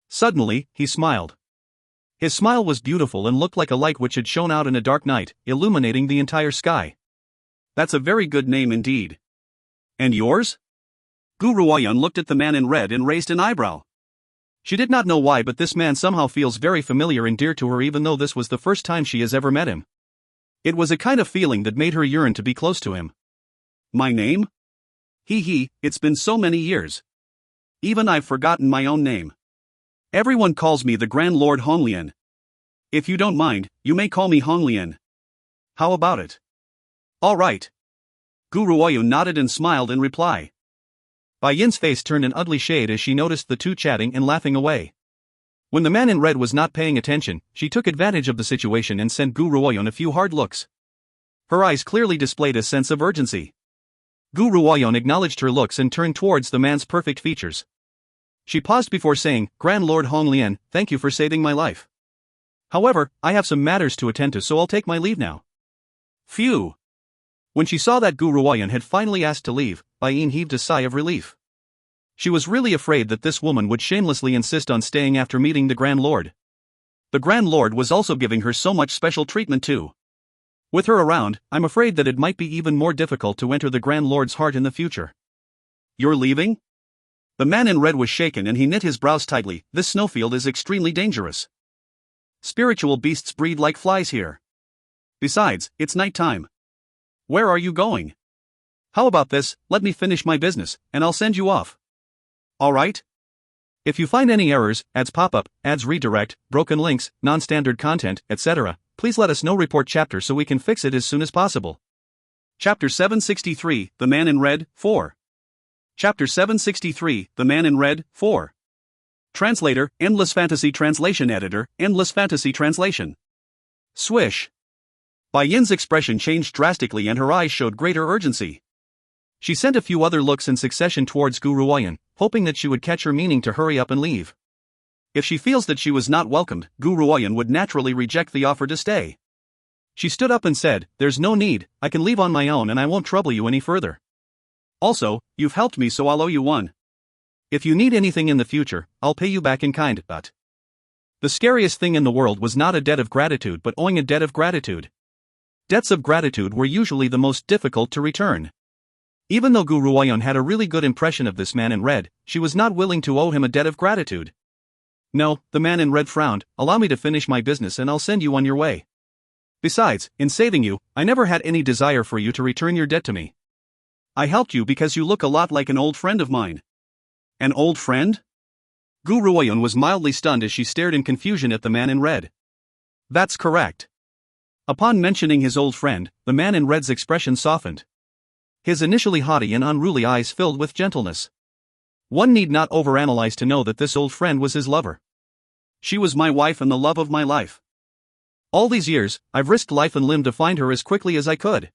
Suddenly, he smiled. His smile was beautiful and looked like a light which had shone out in a dark night, illuminating the entire sky. That's a very good name indeed. And yours? Gu Ruoyun looked at the man in red and raised an eyebrow. She did not know why, but this man somehow feels very familiar and dear to her, even though this was the first time she has ever met him. It was a kind of feeling that made her yearn to be close to him. My name? Hee, it's been so many years. Even I've forgotten my own name. Everyone calls me the Grand Lord Honglian. If you don't mind, you may call me Honglian. How about it? All right. Gu Ruoyun nodded and smiled in reply. Bai Yin's face turned an ugly shade as she noticed the two chatting and laughing away. When the man in red was not paying attention, she took advantage of the situation and sent Gu Ruoyun a few hard looks. Her eyes clearly displayed a sense of urgency. Gu Ruoyun acknowledged her looks and turned towards the man's perfect features. She paused before saying, Grand Lord Honglian, thank you for saving my life. However, I have some matters to attend to, so I'll take my leave now. Phew. When she saw that Gu Ruoyun had finally asked to leave, Bai Yin heaved a sigh of relief. She was really afraid that this woman would shamelessly insist on staying after meeting the Grand Lord. The Grand Lord was also giving her so much special treatment too. With her around, I'm afraid that it might be even more difficult to enter the Grand Lord's heart in the future. You're leaving? The man in red was shaken and he knit his brows tightly. This snowfield is extremely dangerous. Spiritual beasts breed like flies here. Besides, it's night time. Where are you going? How about this, let me finish my business, and I'll send you off. All right. If you find any errors, ads pop up, ads redirect, broken links, non-standard content, etc., please let us know. Report chapter so we can fix it as soon as possible. Chapter 763, The Man in Red, 4. Chapter 763, The Man in Red, 4. Translator, Endless Fantasy Translation Editor, Endless Fantasy Translation. Swish. Bai Yin's expression changed drastically and her eyes showed greater urgency. She sent a few other looks in succession towards Gu Ruoyun, hoping that she would catch her meaning to hurry up and leave. If she feels that she was not welcomed, Gu Ruoyun would naturally reject the offer to stay. She stood up and said, There's no need, I can leave on my own and I won't trouble you any further. Also, you've helped me, so I'll owe you one. If you need anything in the future, I'll pay you back in kind, but. The scariest thing in the world was not a debt of gratitude but owing a debt of gratitude. Debts of gratitude were usually the most difficult to return. Even though Gu Ruoyun had a really good impression of this man in red, she was not willing to owe him a debt of gratitude. No, the man in red frowned. Allow me to finish my business and I'll send you on your way. Besides, in saving you, I never had any desire for you to return your debt to me. I helped you because you look a lot like an old friend of mine. An old friend? Gu Ruoyun was mildly stunned as she stared in confusion at the man in red. That's correct. Upon mentioning his old friend, the man in red's expression softened. His initially haughty and unruly eyes filled with gentleness. One need not overanalyze to know that this old friend was his lover. She was my wife and the love of my life. All these years, I've risked life and limb to find her as quickly as I could.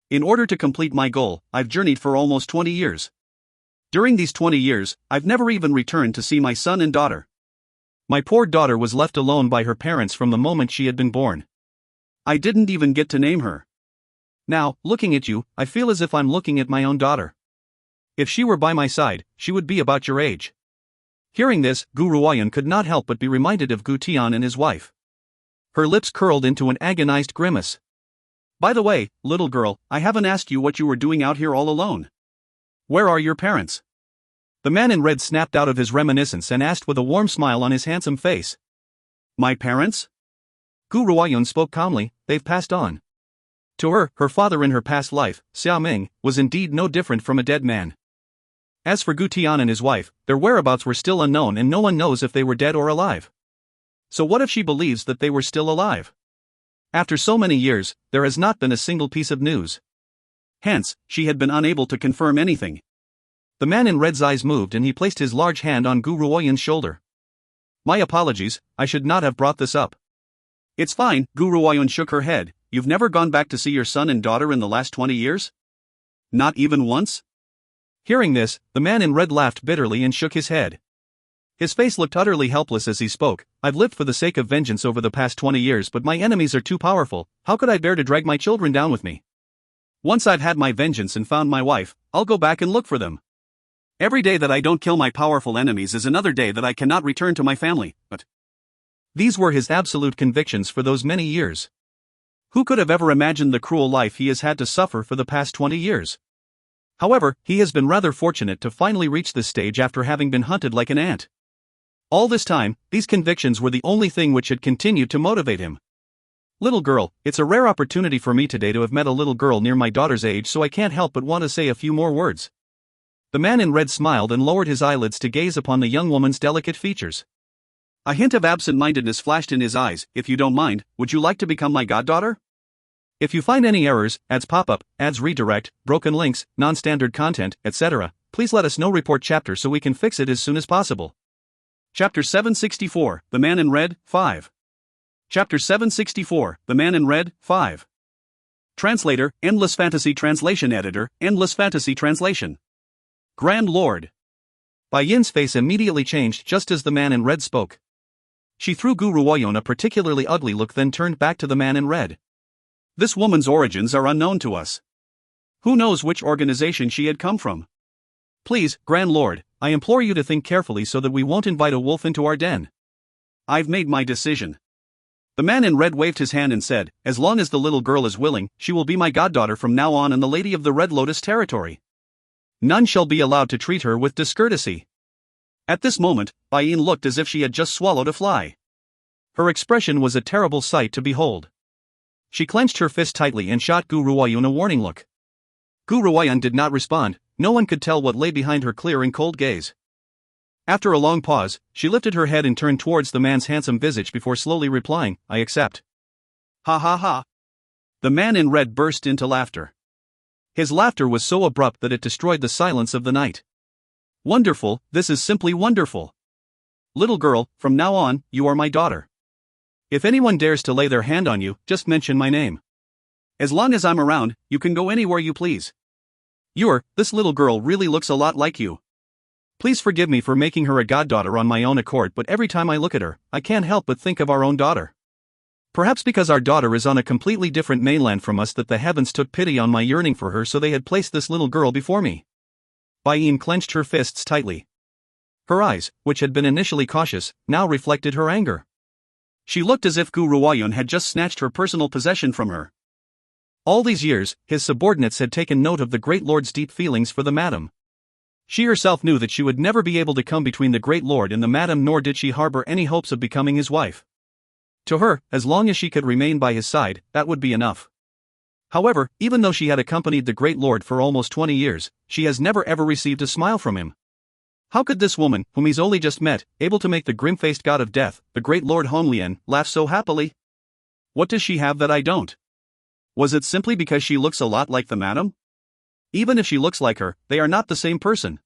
In order to complete my goal, I've journeyed for almost 20 years. During these 20 years, I've never even returned to see my son and daughter. My poor daughter was left alone by her parents from the moment she had been born. I didn't even get to name her. Now, looking at you, I feel as if I'm looking at my own daughter. If she were by my side, she would be about your age. Hearing this, Gu Ruoyan could not help but be reminded of Gu Tian and his wife. Her lips curled into an agonized grimace. By the way, little girl, I haven't asked you what you were doing out here all alone. Where are your parents? The man in red snapped out of his reminiscence and asked with a warm smile on his handsome face. My parents? Gu Ruoyan spoke calmly, they've passed on. To her, her father in her past life, Xia Ming, was indeed no different from a dead man. As for Gu Tian and his wife, their whereabouts were still unknown and no one knows if they were dead or alive. So what if she believes that they were still alive? After so many years, there has not been a single piece of news. Hence, she had been unable to confirm anything. The man in red's eyes moved and he placed his large hand on Gu Ruoyan's shoulder. My apologies, I should not have brought this up. It's fine, Gu Ruoyan shook her head. You've never gone back to see your son and daughter in the last 20 years? Not even once? Hearing this, the man in red laughed bitterly and shook his head. His face looked utterly helpless as he spoke. I've lived for the sake of vengeance over the past 20 years, but my enemies are too powerful. How could I bear to drag my children down with me? Once I've had my vengeance and found my wife, I'll go back and look for them. Every day that I don't kill my powerful enemies is another day that I cannot return to my family, but... These were his absolute convictions for those many years. Who could have ever imagined the cruel life he has had to suffer for the past 20 years? However, he has been rather fortunate to finally reach this stage after having been hunted like an ant. All this time, these convictions were the only thing which had continued to motivate him. Little girl, it's a rare opportunity for me today to have met a little girl near my daughter's age, so I can't help but want to say a few more words. The man in red smiled and lowered his eyelids to gaze upon the young woman's delicate features. A hint of absent-mindedness flashed in his eyes. If you don't mind, would you like to become my goddaughter? If you find any errors, ads pop up, ads redirect, broken links, non-standard content, etc., please let us know. Report chapter so we can fix it as soon as possible. Chapter 764, The Man in Red, 5. Chapter 764, The Man in Red, 5. Translator, Endless Fantasy Translation Editor, Endless Fantasy Translation. Grand Lord. Bai Yin's face immediately changed just as the man in red spoke. She threw Gu Ruoyan a particularly ugly look, then turned back to the man in red. This woman's origins are unknown to us. Who knows which organization she had come from? Please, Grand Lord, I implore you to think carefully so that we won't invite a wolf into our den. I've made my decision. The man in red waved his hand and said, as long as the little girl is willing, she will be my goddaughter from now on in the Lady of the Red Lotus territory. None shall be allowed to treat her with discourtesy. At this moment, Bai Yin looked as if she had just swallowed a fly. Her expression was a terrible sight to behold. She clenched her fist tightly and shot Gu Ruoyan a warning look. Gu Ruoyan did not respond. No one could tell what lay behind her clear and cold gaze. After a long pause, she lifted her head and turned towards the man's handsome visage before slowly replying, I accept. Ha ha ha. The man in red burst into laughter. His laughter was so abrupt that it destroyed the silence of the night. Wonderful, this is simply wonderful. Little girl, from now on, you are my daughter. If anyone dares to lay their hand on you, just mention my name. As long as I'm around, you can go anywhere you please. This little girl really looks a lot like you. Please forgive me for making her a goddaughter on my own accord, but every time I look at her, I can't help but think of our own daughter. Perhaps because our daughter is on a completely different mainland from us that the heavens took pity on my yearning for her, so they had placed this little girl before me. Bai Yin clenched her fists tightly. Her eyes, which had been initially cautious, now reflected her anger. She looked as if Gu Ruoyan had just snatched her personal possession from her. All these years, his subordinates had taken note of the Great Lord's deep feelings for the madam. She herself knew that she would never be able to come between the Great Lord and the madam, nor did she harbor any hopes of becoming his wife. To her, as long as she could remain by his side, that would be enough. However, even though she had accompanied the Great Lord for almost 20 years, she has never ever received a smile from him. How could this woman, whom he's only just met, able to make the grim-faced god of death, the Great Lord Honglian, laugh so happily? What does she have that I don't? Was it simply because she looks a lot like the madam? Even if she looks like her, they are not the same person.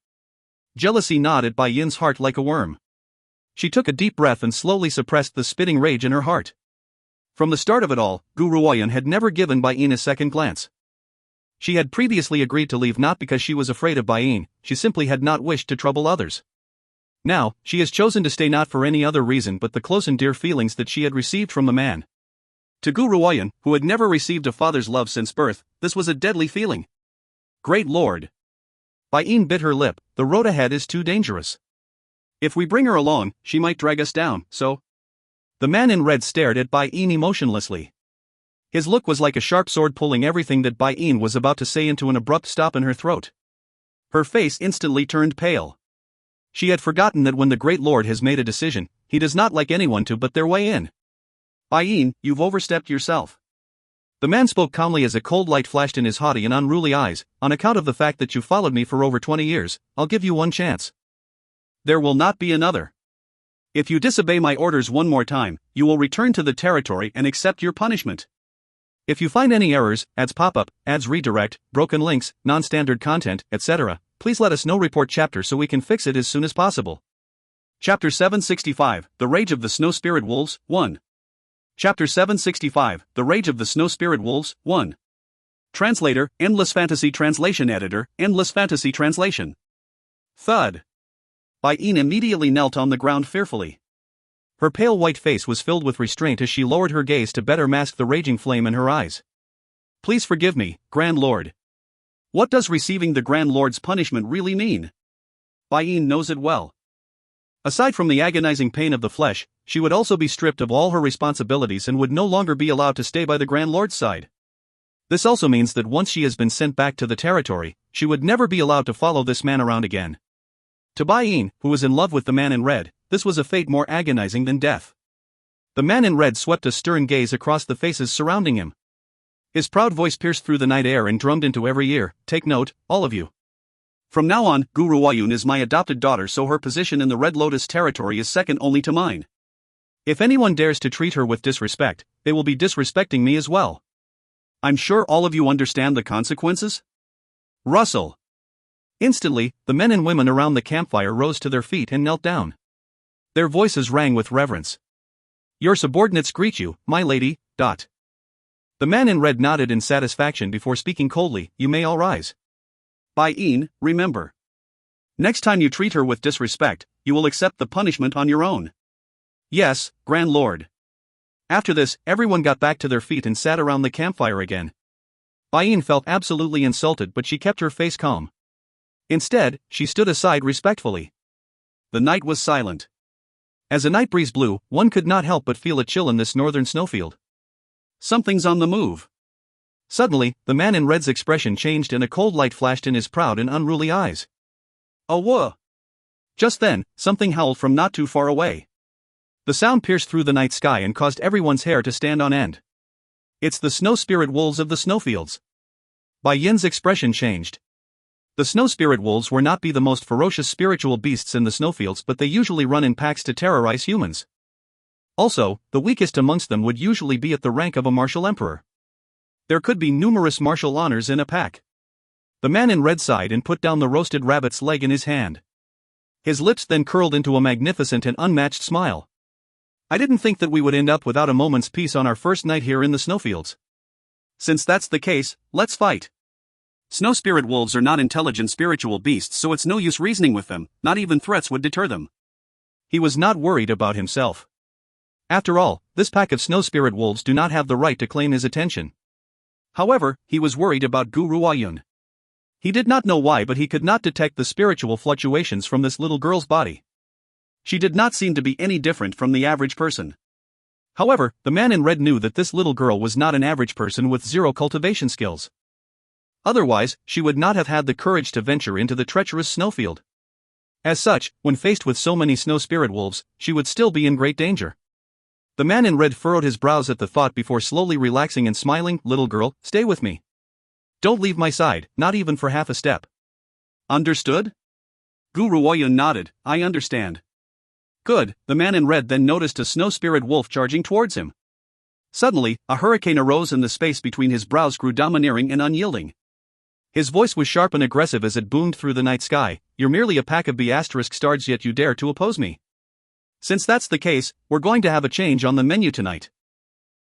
Jealousy gnawed at Bai Yin's heart like a worm. She took a deep breath and slowly suppressed the spitting rage in her heart. From the start of it all, Gu Ruoyan had never given Bai Yin a second glance. She had previously agreed to leave not because she was afraid of Bai Yin, she simply had not wished to trouble others. Now, she has chosen to stay not for any other reason but the close and dear feelings that she had received from the man. To Gu Ruoyan, who had never received a father's love since birth, this was a deadly feeling. Great Lord! Bai Yin bit her lip, the road ahead is too dangerous. If we bring her along, she might drag us down, so. The man in red stared at Bai Yin emotionlessly. His look was like a sharp sword pulling everything that Bai Yin was about to say into an abrupt stop in her throat. Her face instantly turned pale. She had forgotten that when the Great Lord has made a decision, he does not like anyone to butt their way in. Bai Yin, you've overstepped yourself. The man spoke calmly as a cold light flashed in his haughty and unruly eyes. On account of the fact that you followed me for over 20 years, I'll give you one chance. There will not be another. If you disobey my orders one more time, you will return to the territory and accept your punishment. If you find any errors, ads pop up, ads redirect, broken links, non-standard content, etc., please let us know. Report chapter so we can fix it as soon as possible. Chapter 765, The Rage of the Snow Spirit Wolves, 1. Chapter 765, The Rage of the Snow Spirit Wolves, 1. Translator, Endless Fantasy Translation Editor, Endless Fantasy Translation. Thud. Bai Yin immediately knelt on the ground fearfully. Her pale white face was filled with restraint as she lowered her gaze to better mask the raging flame in her eyes. Please forgive me, Grand Lord. What does receiving the Grand Lord's punishment really mean? Bai Yin knows it well. Aside from the agonizing pain of the flesh, she would also be stripped of all her responsibilities and would no longer be allowed to stay by the Grand Lord's side. This also means that once she has been sent back to the territory, she would never be allowed to follow this man around again. To Bai Yin, who was in love with the man in red, this was a fate more agonizing than death. The man in red swept a stern gaze across the faces surrounding him. His proud voice pierced through the night air and drummed into every ear. Take note, all of you. From now on, Gu Ruoyun is my adopted daughter, so her position in the Red Lotus territory is second only to mine. If anyone dares to treat her with disrespect, they will be disrespecting me as well. I'm sure all of you understand the consequences? Russell. Instantly, the men and women around the campfire rose to their feet and knelt down. Their voices rang with reverence. Your subordinates greet you, my lady. The man in red nodded in satisfaction before speaking coldly. You may all rise. Bai Yin, remember. Next time you treat her with disrespect, you will accept the punishment on your own. Yes, Grand Lord. After this, everyone got back to their feet and sat around the campfire again. Bai Yin felt absolutely insulted, but she kept her face calm. Instead, she stood aside respectfully. The night was silent. As a night breeze blew, one could not help but feel a chill in this northern snowfield. Something's on the move. Suddenly, the man in red's expression changed and a cold light flashed in his proud and unruly eyes. Oh whoa! Just then, something howled from not too far away. The sound pierced through the night sky and caused everyone's hair to stand on end. It's the snow spirit wolves of the snowfields. Bai Yin's expression changed. The snow spirit wolves were not be the most ferocious spiritual beasts in the snowfields, but they usually run in packs to terrorize humans. Also, the weakest amongst them would usually be at the rank of a martial emperor. There could be numerous martial honors in a pack. The man in red sighed and put down the roasted rabbit's leg in his hand. His lips then curled into a magnificent and unmatched smile. I didn't think that we would end up without a moment's peace on our first night here in the snowfields. Since that's the case, let's fight. Snow spirit wolves are not intelligent spiritual beasts, so it's no use reasoning with them, not even threats would deter them. He was not worried about himself. After all, this pack of snow spirit wolves do not have the right to claim his attention. However, he was worried about Gu Ruoyun. He did not know why, but he could not detect the spiritual fluctuations from this little girl's body. She did not seem to be any different from the average person. However, the man in red knew that this little girl was not an average person with zero cultivation skills. Otherwise, she would not have had the courage to venture into the treacherous snowfield. As such, when faced with so many snow spirit wolves, she would still be in great danger. The man in red furrowed his brows at the thought before slowly relaxing and smiling. Little girl, stay with me. Don't leave my side, not even for half a step. Understood? Gu Ruoyun nodded. I understand. Good. The man in red then noticed a snow spirit wolf charging towards him. Suddenly, a hurricane arose and the space between his brows grew domineering and unyielding. His voice was sharp and aggressive as it boomed through the night sky. You're merely a pack of B***stars, yet you dare to oppose me. Since that's the case, we're going to have a change on the menu tonight.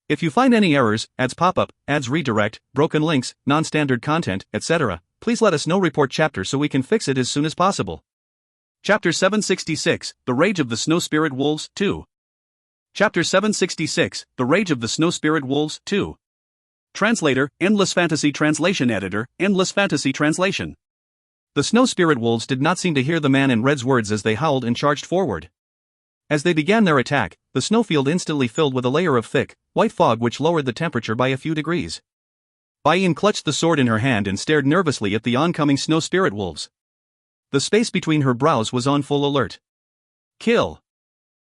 If you find any errors, ads pop up, ads redirect, broken links, non-standard content, etc., please let us know. Report chapter so we can fix it as soon as possible. Chapter 766, The Rage of the Snow Spirit Wolves, 2. Chapter 766, The Rage of the Snow Spirit Wolves, 2. Translator, Endless Fantasy Translation Editor, Endless Fantasy Translation. The Snow Spirit Wolves did not seem to hear the man in red's words as they howled and charged forward. As they began their attack, the snowfield instantly filled with a layer of thick, white fog which lowered the temperature by a few degrees. Bayin clutched the sword in her hand and stared nervously at the oncoming Snow Spirit Wolves. The space between her brows was on full alert. Kill!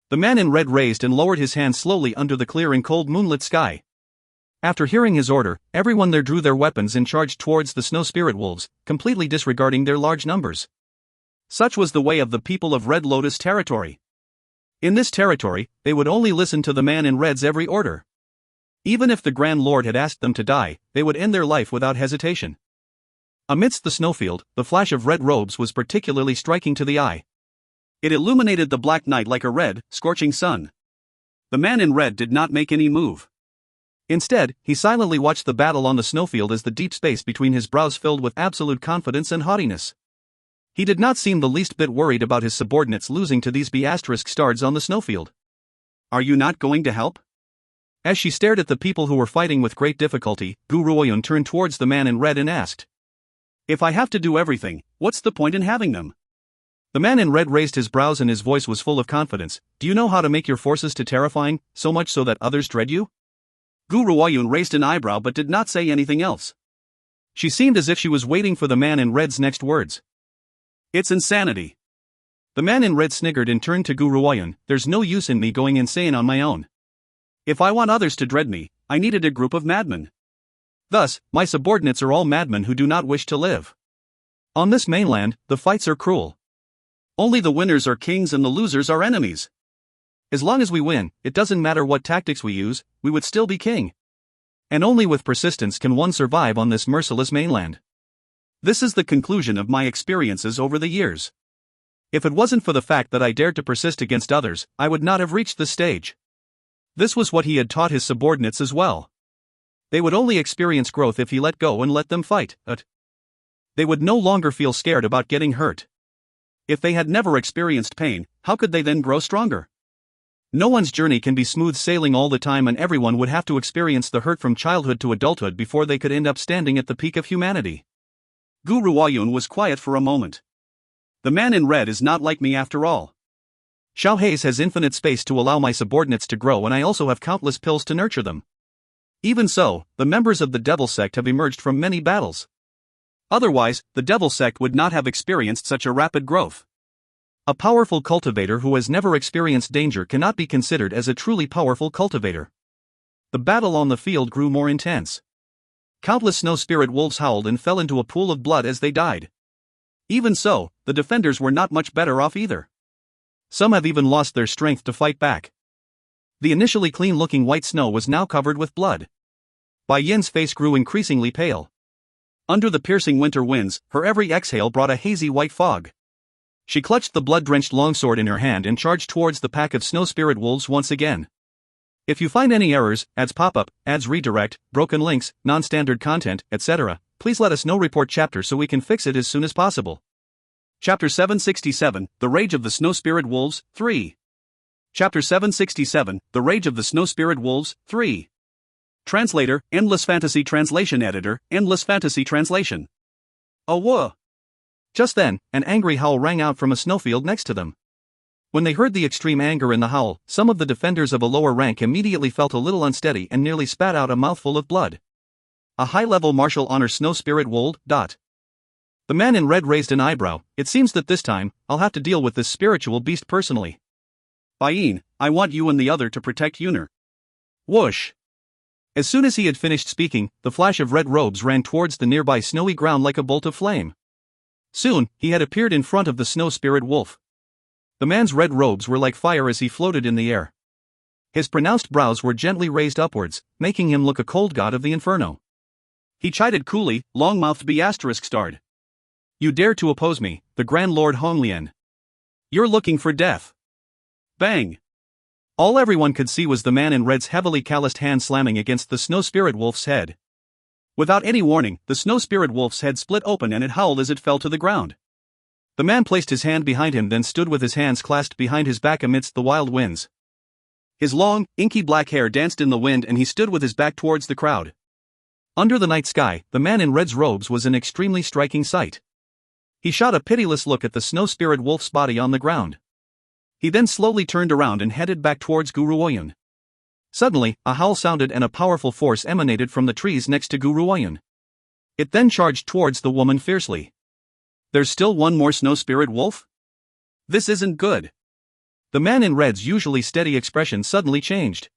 The man in red raised and lowered his hand slowly under the clear and cold moonlit sky. After hearing his order, everyone there drew their weapons and charged towards the Snow Spirit Wolves, completely disregarding their large numbers. Such was the way of the people of Red Lotus territory. In this territory, they would only listen to the man in red's every order. Even if the Grand Lord had asked them to die, they would end their life without hesitation. Amidst the snowfield, the flash of red robes was particularly striking to the eye. It illuminated the black night like a red, scorching sun. The man in red did not make any move. Instead, he silently watched the battle on the snowfield as the deep space between his brows filled with absolute confidence and haughtiness. He did not seem the least bit worried about his subordinates losing to these B***stards on the snowfield. Are you not going to help? As she stared at the people who were fighting with great difficulty, Gu Ruoyun turned towards the man in red and asked, If I have to do everything, what's the point in having them? The man in red raised his brows and his voice was full of confidence. Do you know how to make your forces too terrifying, so much so that others dread you? Gu Ruoyun raised an eyebrow but did not say anything else. She seemed as if she was waiting for the man in red's next words. It's insanity. The man in red sniggered and turned to Gu Ruoyun. There's no use in me going insane on my own. If I want others to dread me, I needed a group of madmen. Thus, my subordinates are all madmen who do not wish to live. On this mainland, the fights are cruel. Only the winners are kings and the losers are enemies. As long as we win, it doesn't matter what tactics we use, we would still be king. And only with persistence can one survive on this merciless mainland. This is the conclusion of my experiences over the years. If it wasn't for the fact that I dared to persist against others, I would not have reached this stage. This was what he had taught his subordinates as well. They would only experience growth if he let go and let them fight. They would no longer feel scared about getting hurt. If they had never experienced pain, how could they then grow stronger? No one's journey can be smooth sailing all the time, and everyone would have to experience the hurt from childhood to adulthood before they could end up standing at the peak of humanity. Gu Ruoyun was quiet for a moment. The man in red is not like me after all. Xiao Hei's has infinite space to allow my subordinates to grow, and I also have countless pills to nurture them. Even so, the members of the Devil Sect have emerged from many battles. Otherwise, the Devil Sect would not have experienced such a rapid growth. A powerful cultivator who has never experienced danger cannot be considered as a truly powerful cultivator. The battle on the field grew more intense. Countless snow spirit wolves howled and fell into a pool of blood as they died. Even so, the defenders were not much better off either. Some have even lost their strength to fight back. The initially clean-looking white snow was now covered with blood. Bai Yin's face grew increasingly pale. Under the piercing winter winds, her every exhale brought a hazy white fog. She clutched the blood-drenched longsword in her hand and charged towards the pack of snow spirit wolves once again. If you find any errors, ads pop-up, ads redirect, broken links, non-standard content, etc., please let us know. Report chapter so we can fix it as soon as possible. Chapter 767, The Rage of the Snow Spirit Wolves, 3. Chapter 767, The Rage of the Snow Spirit Wolves, 3. Translator, Endless Fantasy Translation Editor, Endless Fantasy Translation. Oh whoa! Just then, an angry howl rang out from a snowfield next to them. When they heard the extreme anger in the howl, some of the defenders of a lower rank immediately felt a little unsteady and nearly spat out a mouthful of blood. A high-level martial honor snow spirit wold. The man in red raised an eyebrow. It seems that this time, I'll have to deal with this spiritual beast personally. Bayin, I want you and the other to protect Yuner. Whoosh! As soon as he had finished speaking, the flash of red robes ran towards the nearby snowy ground like a bolt of flame. Soon, he had appeared in front of the snow spirit wolf. The man's red robes were like fire as he floated in the air. His pronounced brows were gently raised upwards, making him look a cold god of the inferno. He chided coolly, long-mouthed B***starred. You dare to oppose me, the Grand Lord Honglian. You're looking for death. Bang! All everyone could see was the man in red's heavily calloused hand slamming against the snow spirit wolf's head. Without any warning, the snow spirit wolf's head split open and it howled as it fell to the ground. The man placed his hand behind him, then stood with his hands clasped behind his back amidst the wild winds. His long, inky black hair danced in the wind and he stood with his back towards the crowd. Under the night sky, the man in red's robes was an extremely striking sight. He shot a pitiless look at the snow spirit wolf's body on the ground. He then slowly turned around and headed back towards Guruoyun. Suddenly, a howl sounded and a powerful force emanated from the trees next to Guruoyun. It then charged towards the woman fiercely. There's still one more snow spirit wolf? This isn't good. The man in red's usually steady expression suddenly changed.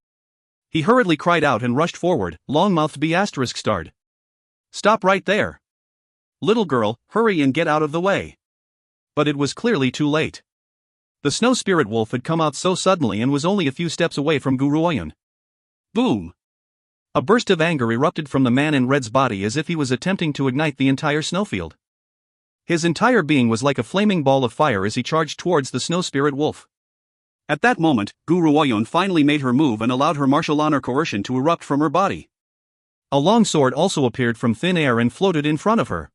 He hurriedly cried out and rushed forward, long-mouthed B*****. Stop right there. Little girl, hurry and get out of the way. But it was clearly too late. The snow spirit wolf had come out so suddenly and was only a few steps away from Guruoyun. Boom! A burst of anger erupted from the man in red's body as if he was attempting to ignite the entire snowfield. His entire being was like a flaming ball of fire as he charged towards the snow spirit wolf. At that moment, Guruoyun finally made her move and allowed her martial honor coercion to erupt from her body. A long sword also appeared from thin air and floated in front of her.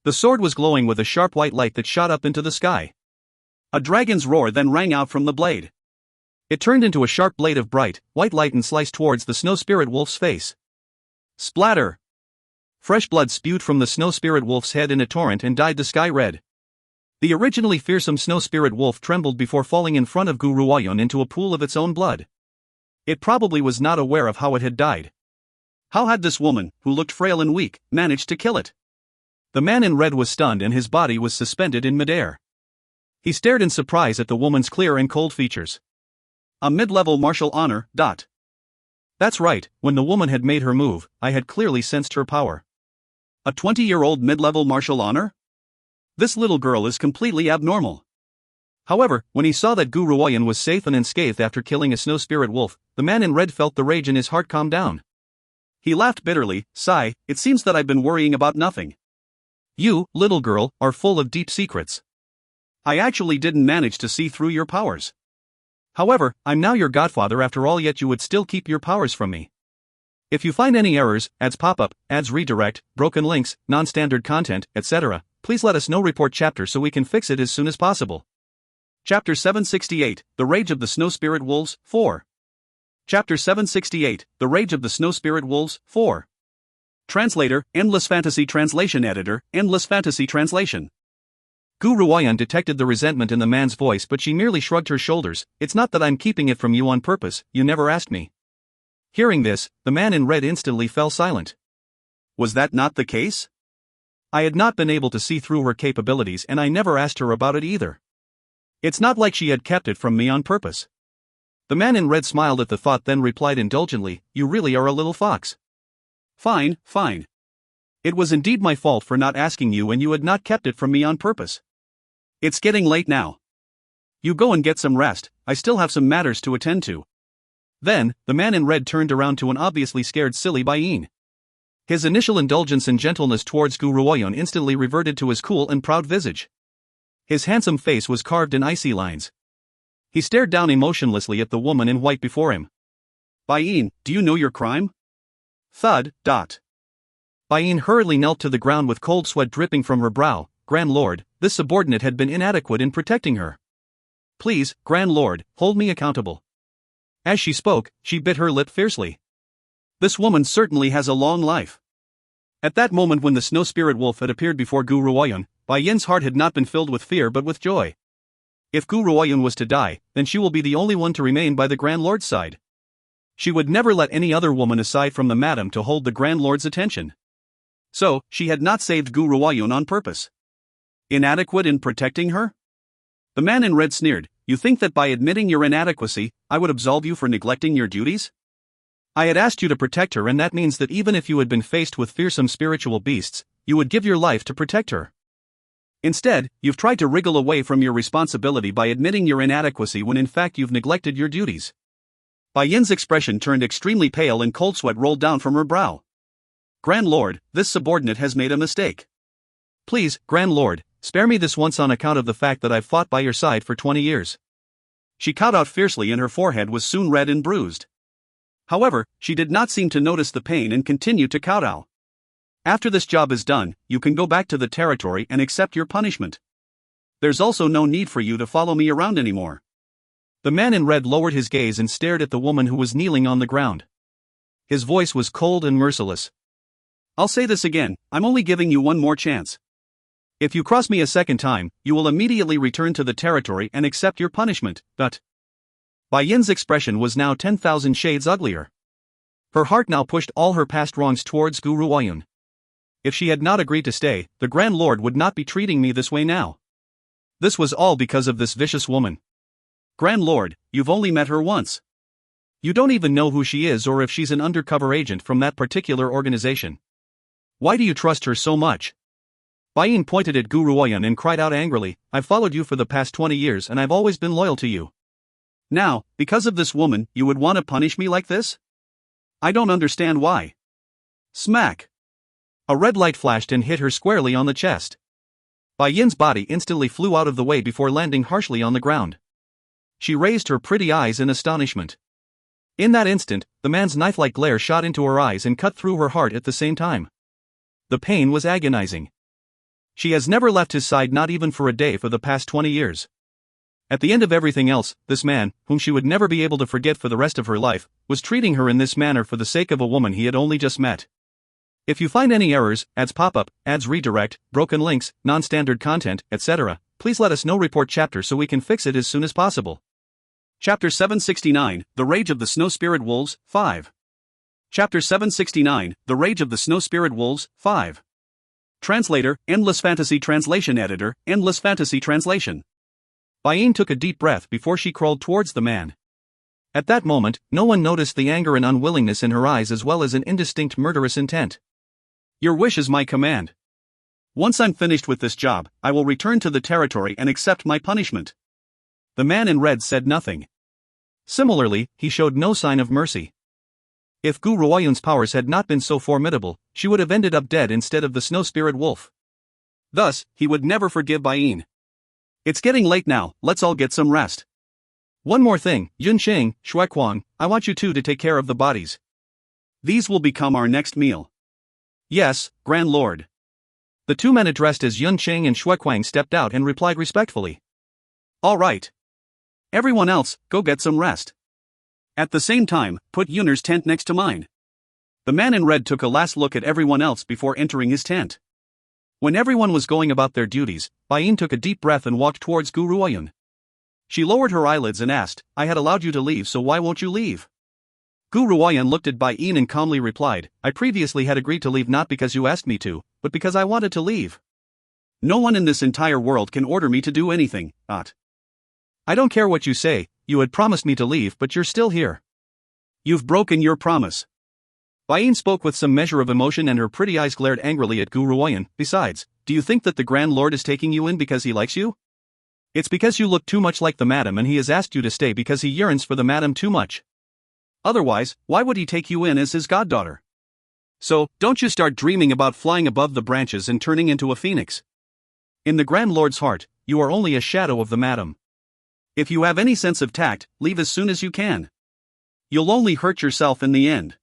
The sword was glowing with a sharp white light that shot up into the sky. A dragon's roar then rang out from the blade. It turned into a sharp blade of bright, white light and sliced towards the snow spirit wolf's face. Splatter! Fresh blood spewed from the snow spirit wolf's head in a torrent and dyed the sky red. The originally fearsome snow spirit wolf trembled before falling in front of Guruoyun into a pool of its own blood. It probably was not aware of how it had died. How had this woman, who looked frail and weak, managed to kill it? The man in red was stunned and his body was suspended in midair. He stared in surprise at the woman's clear and cold features. A mid-level martial honor. That's right, when the woman had made her move, I had clearly sensed her power. A 20-year-old mid-level martial honor? This little girl is completely abnormal. However, when he saw that Guruoyun was safe and unscathed after killing a snow spirit wolf, the man in red felt the rage in his heart calm down. He laughed bitterly. Sigh, it seems that I've been worrying about nothing. You, little girl, are full of deep secrets. I actually didn't manage to see through your powers. However, I'm now your godfather after all, yet you would still keep your powers from me. If you find any errors, ads pop up, ads redirect, broken links, non-standard content, etc., please let us know. Report chapter so we can fix it as soon as possible. Chapter 768, The Rage of the Snow Spirit Wolves, 4. Chapter 768, The Rage of the Snow Spirit Wolves, 4. Translator, Endless Fantasy Translation Editor, Endless Fantasy Translation. Guruoyun detected the resentment in the man's voice, but she merely shrugged her shoulders. It's not that I'm keeping it from you on purpose, you never asked me. Hearing this, the man in red instantly fell silent. Was that not the case? I had not been able to see through her capabilities and I never asked her about it either. It's not like she had kept it from me on purpose. The man in red smiled at the thought, then replied indulgently, You really are a little fox. Fine. It was indeed my fault for not asking you, and you had not kept it from me on purpose. It's getting late now. You go and get some rest, I still have some matters to attend to. Then, the man in red turned around to an obviously scared silly Bayin. His initial indulgence and gentleness towards Guruoyun instantly reverted to his cool and proud visage. His handsome face was carved in icy lines. He stared down emotionlessly at the woman in white before him. Bayin, do you know your crime? Thud. Bayin hurriedly knelt to the ground with cold sweat dripping from her brow. Grand Lord, this subordinate had been inadequate in protecting her. Please, Grand Lord, hold me accountable. As she spoke, she bit her lip fiercely. This woman certainly has a long life. At that moment when the snow spirit wolf had appeared before Guruoyun, Bayin's heart had not been filled with fear but with joy. If Guruoyun was to die, then she will be the only one to remain by the Grand Lord's side. She would never let any other woman aside from the madam to hold the Grand Lord's attention. So, she had not saved Guruoyun on purpose. Inadequate in protecting her? The man in red sneered. You think that by admitting your inadequacy, I would absolve you for neglecting your duties? I had asked you to protect her, and that means that even if you had been faced with fearsome spiritual beasts, you would give your life to protect her. Instead, you've tried to wriggle away from your responsibility by admitting your inadequacy when in fact you've neglected your duties. Bayin's expression turned extremely pale and cold sweat rolled down from her brow. Grand Lord, this subordinate has made a mistake. Please, Grand Lord, spare me this once on account of the fact that I've fought by your side for 20 years. She cowed out fiercely and her forehead was soon red and bruised. However, she did not seem to notice the pain and continued to kowtow. After this job is done, you can go back to the territory and accept your punishment. There's also no need for you to follow me around anymore. The man in red lowered his gaze and stared at the woman who was kneeling on the ground. His voice was cold and merciless. I'll say this again, I'm only giving you one more chance. If you cross me a second time, you will immediately return to the territory and accept your punishment, but... Bai Yin's expression was now 10,000 shades uglier. Her heart now pushed all her past wrongs towards Gu Ruoyun. If she had not agreed to stay, the Grand Lord would not be treating me this way now. This was all because of this vicious woman. Grand Lord, you've only met her once. You don't even know who she is or if she's an undercover agent from that particular organization. Why do you trust her so much? Bai Yin pointed at Gu Ruoyun and cried out angrily, I've followed you for the past 20 years and I've always been loyal to you. Now, because of this woman, you would want to punish me like this? I don't understand why. Smack! A red light flashed and hit her squarely on the chest. Bai Yin's body instantly flew out of the way before landing harshly on the ground. She raised her pretty eyes in astonishment. In that instant, the man's knife-like glare shot into her eyes and cut through her heart at the same time. The pain was agonizing. She has never left his side, not even for a day, for the past 20 years. At the end of everything else, this man, whom she would never be able to forget for the rest of her life, was treating her in this manner for the sake of a woman he had only just met. If you find any errors, ads pop up, ads redirect, broken links, non-standard content, etc., please let us know. Report chapter so we can fix it as soon as possible. Chapter 769, The Rage of the Snow Spirit Wolves, 5. Chapter 769, The Rage of the Snow Spirit Wolves, 5. Translator, Endless Fantasy Translation Editor, Endless Fantasy Translation. Bai Yin took a deep breath before she crawled towards the man. At that moment, no one noticed the anger and unwillingness in her eyes as well as an indistinct murderous intent. Your wish is my command. Once I'm finished with this job, I will return to the territory and accept my punishment. The man in red said nothing. Similarly, he showed no sign of mercy. If Gu Ruoyun's powers had not been so formidable, she would have ended up dead instead of the snow spirit wolf. Thus, he would never forgive Bai Yin. It's getting late now, let's all get some rest. One more thing, Yun Qing, Shui Kuang, I want you two to take care of the bodies. These will become our next meal. Yes, Grand Lord. The two men addressed as Yun Qing and Shui Kuang stepped out and replied respectfully. All right. Everyone else, go get some rest. At the same time, put Yunner's tent next to mine. The man in red took a last look at everyone else before entering his tent. When everyone was going about their duties, Bai Yin took a deep breath and walked towards Gu Ruoyun. She lowered her eyelids and asked, I had allowed you to leave, so why won't you leave? Gu Ruoyun looked at Bai Yin and calmly replied, I previously had agreed to leave not because you asked me to, but because I wanted to leave. No one in this entire world can order me to do anything, I don't care what you say, you had promised me to leave but you're still here. You've broken your promise. Bai Yin spoke with some measure of emotion and her pretty eyes glared angrily at Gu Ruoyun. Besides, do you think that the Grand Lord is taking you in because he likes you? It's because you look too much like the madam and he has asked you to stay because he yearns for the madam too much. Otherwise, why would he take you in as his goddaughter? So, don't you start dreaming about flying above the branches and turning into a phoenix. In the Grand Lord's heart, you are only a shadow of the madam. If you have any sense of tact, leave as soon as you can. You'll only hurt yourself in the end.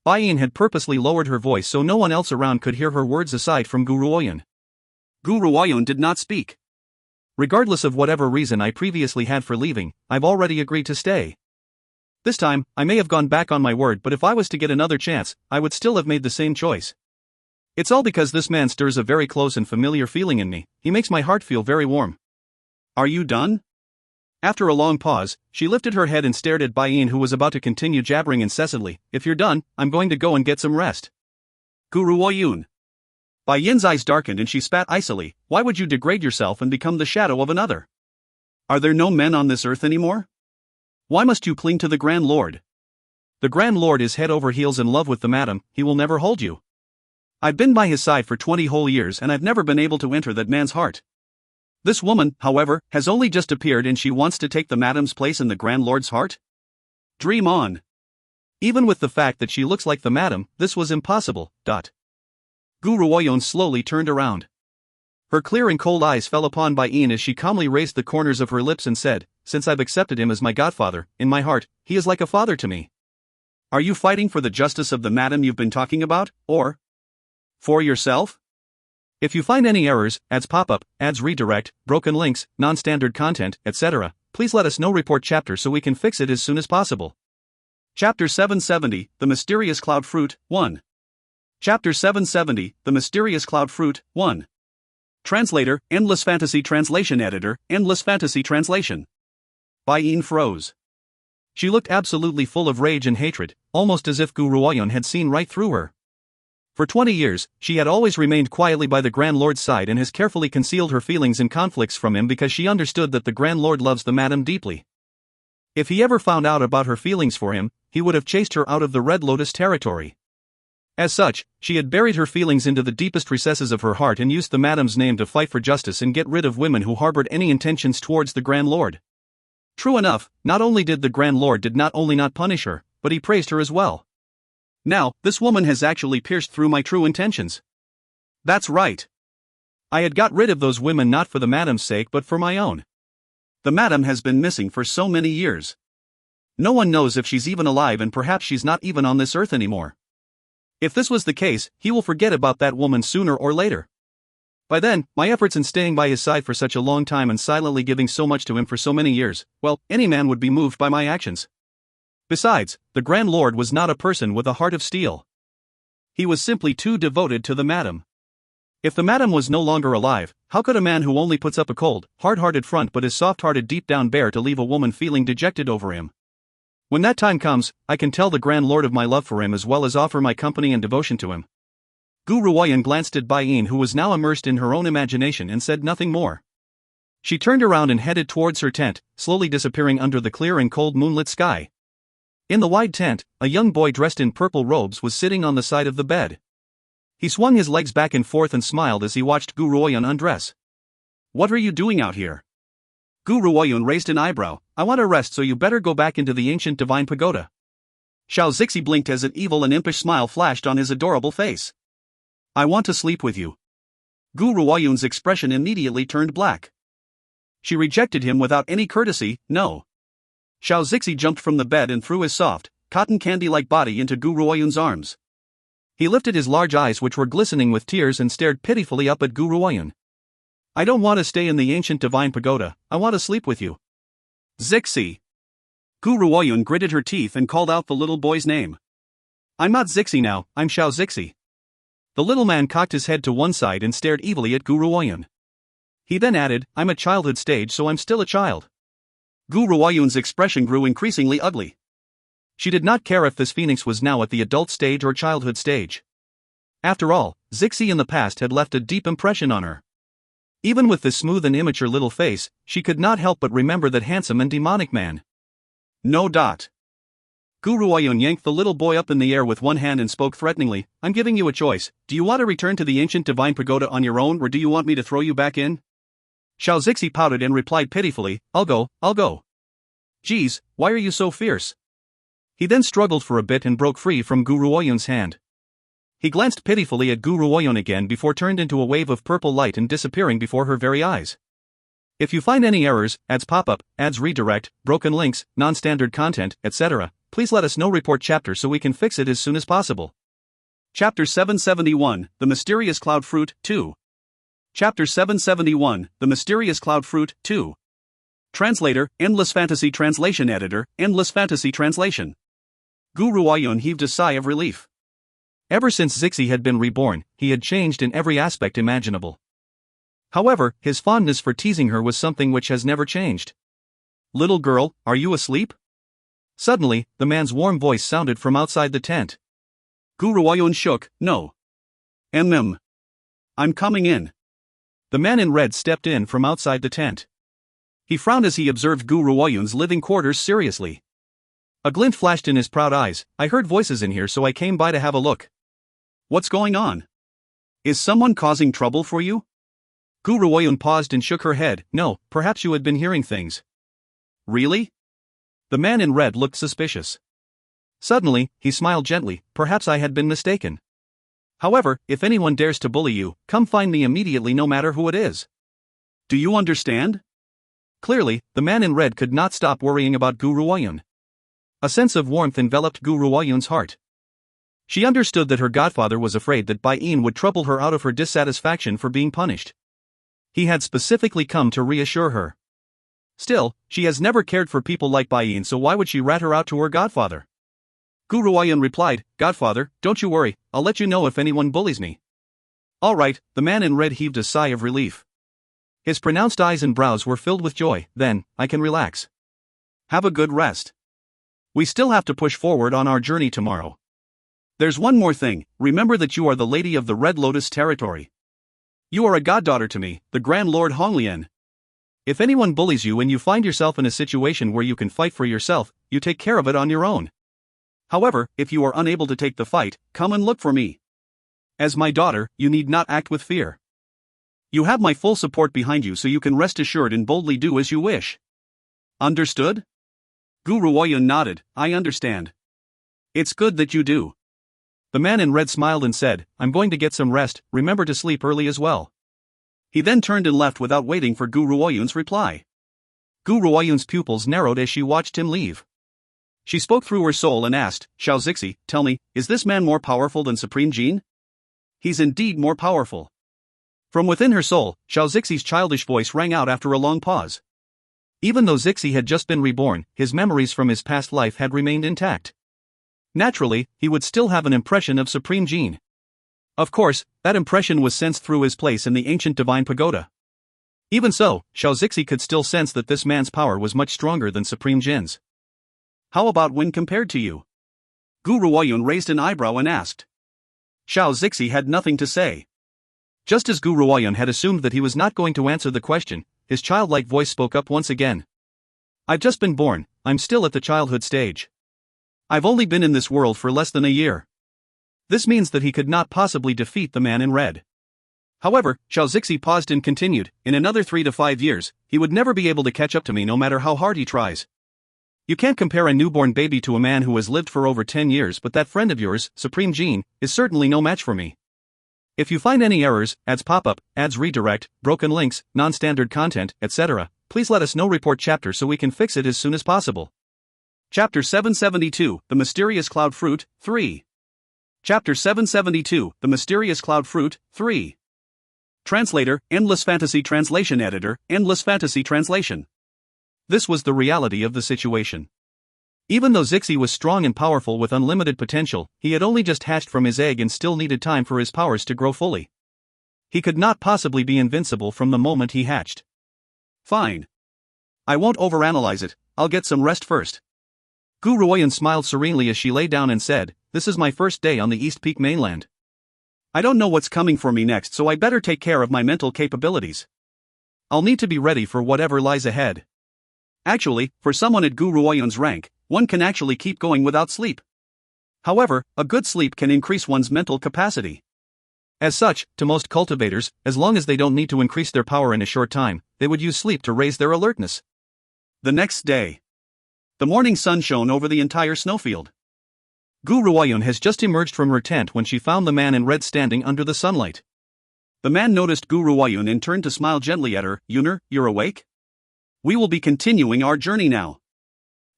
Bai Yin had purposely lowered her voice so no one else around could hear her words aside from Gu Ruoyun. Gu Ruoyun did not speak. Regardless of whatever reason I previously had for leaving, I've already agreed to stay. This time, I may have gone back on my word, but if I was to get another chance, I would still have made the same choice. It's all because this man stirs a very close and familiar feeling in me, he makes my heart feel very warm. Are you done? After a long pause, she lifted her head and stared at Bai Yin, who was about to continue jabbering incessantly. If you're done, I'm going to go and get some rest. Gu Ruoyun. Bai Yin's eyes darkened and she spat icily. Why would you degrade yourself and become the shadow of another? Are there no men on this earth anymore? Why must you cling to the Grand Lord? The Grand Lord is head over heels in love with the madam, he will never hold you. I've been by his side for 20 whole years and I've never been able to enter that man's heart. This woman, however, has only just appeared and she wants to take the madam's place in the Grand Lord's heart? Dream on. Even with the fact that she looks like the madam, this was impossible. Gu Ruoyun slowly turned around. Her clear and cold eyes fell upon Bai Yin as she calmly raised the corners of her lips and said, Since I've accepted him as my godfather, in my heart, he is like a father to me. Are you fighting for the justice of the madam you've been talking about, or for yourself? If you find any errors, ads pop up, ads redirect, broken links, non-standard content, etc., please let us know report chapter so we can fix it as soon as possible. Chapter 770, The Mysterious Cloud Fruit, 1. Chapter 770, The Mysterious Cloud Fruit, 1. Translator, Endless Fantasy Translation Editor, Endless Fantasy Translation. By Ian Froze. She looked absolutely full of rage and hatred, almost as if Gu Ruoyun had seen right through her. For 20 years, she had always remained quietly by the Grand Lord's side and has carefully concealed her feelings and conflicts from him because she understood that the Grand Lord loves the madam deeply. If he ever found out about her feelings for him, he would have chased her out of the Red Lotus territory. As such, she had buried her feelings into the deepest recesses of her heart and used the madam's name to fight for justice and get rid of women who harbored any intentions towards the Grand Lord. True enough, not only did the Grand Lord did not only not punish her, but he praised her as well. Now, this woman has actually pierced through my true intentions. That's right. I had got rid of those women not for the madam's sake but for my own. The madam has been missing for so many years. No one knows if she's even alive, and perhaps she's not even on this earth anymore. If this was the case, he will forget about that woman sooner or later. By then, my efforts in staying by his side for such a long time and silently giving so much to him for so many years, well, any man would be moved by my actions. Besides, the Grand Lord was not a person with a heart of steel. He was simply too devoted to the madam. If the madam was no longer alive, how could a man who only puts up a cold, hard-hearted front but is soft-hearted deep down bear to leave a woman feeling dejected over him? When that time comes, I can tell the Grand Lord of my love for him as well as offer my company and devotion to him. Gu Ruoyun glanced at Bai Yin, who was now immersed in her own imagination, and said nothing more. She turned around and headed towards her tent, slowly disappearing under the clear and cold moonlit sky. In the wide tent, a young boy dressed in purple robes was sitting on the side of the bed. He swung his legs back and forth and smiled as he watched Gu Ruoyun undress. What are you doing out here? Gu Ruoyun raised an eyebrow. I want to rest, so you better go back into the ancient divine pagoda. Xiao Zixi blinked as an evil and impish smile flashed on his adorable face. I want to sleep with you. Gu Ruoyun's expression immediately turned black. She rejected him without any courtesy. No. Xiao Zixi jumped from the bed and threw his soft, cotton candy-like body into Gu Ruoyun's arms. He lifted his large eyes, which were glistening with tears, and stared pitifully up at Gu Ruoyun. I don't want to stay in the ancient divine pagoda, I want to sleep with you. Zixi. Gu Ruoyun gritted her teeth and called out the little boy's name. I'm not Zixi now, I'm Xiao Zixi. The little man cocked his head to one side and stared evilly at Gu Ruoyun. He then added, I'm a childhood stage, so I'm still a child. Gu Ruoyun's expression grew increasingly ugly. She did not care if this phoenix was now at the adult stage or childhood stage. After all, Zixi in the past had left a deep impression on her. Even with this smooth and immature little face, she could not help but remember that handsome and demonic man. No. Gu Ruoyun yanked the little boy up in the air with one hand and spoke threateningly, I'm giving you a choice. Do you want to return to the ancient divine pagoda on your own, or do you want me to throw you back in? Xiao Zixi pouted and replied pitifully, I'll go. Geez, why are you so fierce? He then struggled for a bit and broke free from Gu Ruoyun's hand. He glanced pitifully at Gu Ruoyun again before turned into a wave of purple light and disappearing before her very eyes. If you find any errors, ads pop-up, ads redirect, broken links, non-standard content, etc., please let us know report chapter so we can fix it as soon as possible. Chapter 771, The Mysterious Cloud Fruit, 2. Chapter 771, The Mysterious Cloud Fruit, 2. Translator, Endless Fantasy Translation Editor, Endless Fantasy Translation. Gu Ruoyun heaved a sigh of relief. Ever since Zixi had been reborn, he had changed in every aspect imaginable. However, his fondness for teasing her was something which has never changed. Little girl, are you asleep? Suddenly, the man's warm voice sounded from outside the tent. Gu Ruoyun shook, no. I'm coming in. The man in red stepped in from outside the tent. He frowned as he observed Gu Ruoyun's living quarters seriously. A glint flashed in his proud eyes. I heard voices in here, so I came by to have a look. What's going on? Is someone causing trouble for you? Gu Ruoyun paused and shook her head. No, perhaps you had been hearing things. Really? The man in red looked suspicious. Suddenly, he smiled gently. Perhaps I had been mistaken. However, if anyone dares to bully you, come find me immediately, no matter who it is. Do you understand? Clearly, the man in red could not stop worrying about Gu Ruoyun. A sense of warmth enveloped Gu Ruoyun's heart. She understood that her godfather was afraid that Bai Yin would trouble her out of her dissatisfaction for being punished. He had specifically come to reassure her. Still, she has never cared for people like Bayin, so why would she rat her out to her godfather? Gu Ruoyun replied, Godfather, don't you worry, I'll let you know if anyone bullies me. Alright, the man in red heaved a sigh of relief. His pronounced eyes and brows were filled with joy. Then, I can relax. Have a good rest. We still have to push forward on our journey tomorrow. There's one more thing, remember that you are the lady of the Red Lotus territory. You are a goddaughter to me, the Grand Lord Honglian. If anyone bullies you and you find yourself in a situation where you can fight for yourself, you take care of it on your own. However, if you are unable to take the fight, come and look for me. As my daughter, you need not act with fear. You have my full support behind you, so you can rest assured and boldly do as you wish. Understood? Gu Ruoyun nodded, I understand. It's good that you do. The man in red smiled and said, I'm going to get some rest, remember to sleep early as well. He then turned and left without waiting for Gu Ruoyun's reply. Gu Ruoyun's pupils narrowed as she watched him leave. She spoke through her soul and asked, Xiao Zixi, tell me, is this man more powerful than Supreme Jin? He's indeed more powerful. From within her soul, Xiao Zixi's childish voice rang out after a long pause. Even though Zixi had just been reborn, his memories from his past life had remained intact. Naturally, he would still have an impression of Supreme Jin. Of course, that impression was sensed through his place in the ancient divine pagoda. Even so, Xiao Zixi could still sense that this man's power was much stronger than Supreme Jin's. How about when compared to you? Gu Ruoyun raised an eyebrow and asked. Xiao Zixi had nothing to say. Just as Gu Ruoyun had assumed that he was not going to answer the question, his childlike voice spoke up once again. I've just been born, I'm still at the childhood stage. I've only been in this world for less than a year. This means that he could not possibly defeat the man in red. However, Xiao Zixi paused and continued, in another 3 to 5 years, he would never be able to catch up to me no matter how hard he tries. You can't compare a newborn baby to a man who has lived for over 10 years, but that friend of yours, Supreme Jin, is certainly no match for me. If you find any errors, ads pop up, ads redirect, broken links, non-standard content, etc., please let us know. Report chapter so we can fix it as soon as possible. Chapter 772, The Mysterious Cloud Fruit, 3. Chapter 772, The Mysterious Cloud Fruit, 3. Translator, Endless Fantasy Translation Editor, Endless Fantasy Translation. This was the reality of the situation. Even though Zixi was strong and powerful with unlimited potential, he had only just hatched from his egg and still needed time for his powers to grow fully. He could not possibly be invincible from the moment he hatched. Fine. I won't overanalyze it, I'll get some rest first. Gu Ruoyun smiled serenely as she lay down and said, This is my first day on the East Peak mainland. I don't know what's coming for me next, so I better take care of my mental capabilities. I'll need to be ready for whatever lies ahead. Actually, for someone at Gu Ruoyun's rank, one can actually keep going without sleep. However, a good sleep can increase one's mental capacity. As such, to most cultivators, as long as they don't need to increase their power in a short time, they would use sleep to raise their alertness. The next day. The morning sun shone over the entire snowfield. Gu Ruoyun has just emerged from her tent when she found the man in red standing under the sunlight. The man noticed Gu Ruoyun and turned to smile gently at her. Yuner, you're awake? We will be continuing our journey now.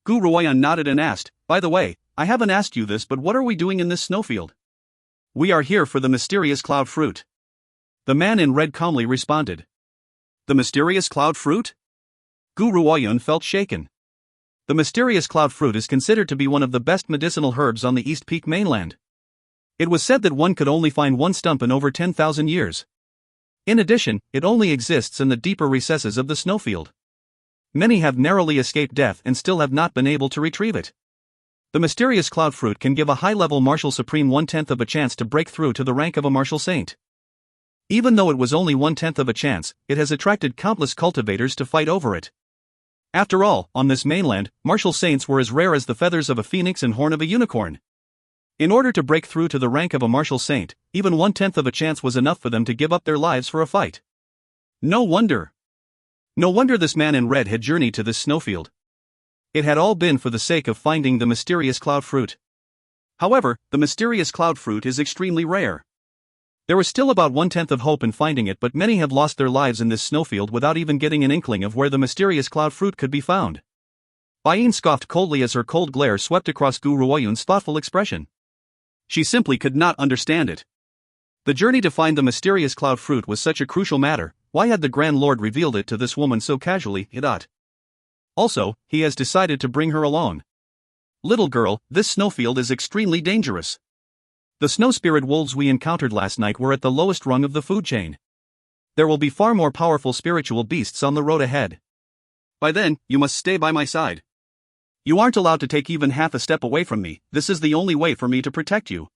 Gu Ruoyun nodded and asked, By the way, I haven't asked you this, but what are we doing in this snowfield? We are here for the mysterious cloud fruit. The man in red calmly responded. The mysterious cloud fruit? Gu Ruoyun felt shaken. The mysterious cloud fruit is considered to be one of the best medicinal herbs on the East Peak mainland. It was said that one could only find one stump in over 10,000 years. In addition, it only exists in the deeper recesses of the snowfield. Many have narrowly escaped death and still have not been able to retrieve it. The mysterious cloud fruit can give a high-level martial supreme 1/10 of a chance to break through to the rank of a martial saint. Even though it was only 1/10 of a chance, it has attracted countless cultivators to fight over it. After all, on this mainland, martial saints were as rare as the feathers of a phoenix and horn of a unicorn. In order to break through to the rank of a martial saint, even 1/10 of a chance was enough for them to give up their lives for a fight. No wonder this man in red had journeyed to this snowfield. It had all been for the sake of finding the mysterious cloud fruit. However, the mysterious cloud fruit is extremely rare. There was still about 1/10 of hope in finding it, but many have lost their lives in this snowfield without even getting an inkling of where the mysterious cloud fruit could be found. Bayin scoffed coldly as her cold glare swept across Gu Ruoyun's thoughtful expression. She simply could not understand it. The journey to find the mysterious cloud fruit was such a crucial matter. Why had the Grand Lord revealed it to this woman so casually? Also, he has decided to bring her along. Little girl, this snowfield is extremely dangerous. The snow spirit wolves we encountered last night were at the lowest rung of the food chain. There will be far more powerful spiritual beasts on the road ahead. By then, you must stay by my side. You aren't allowed to take even half a step away from me. This is the only way for me to protect you.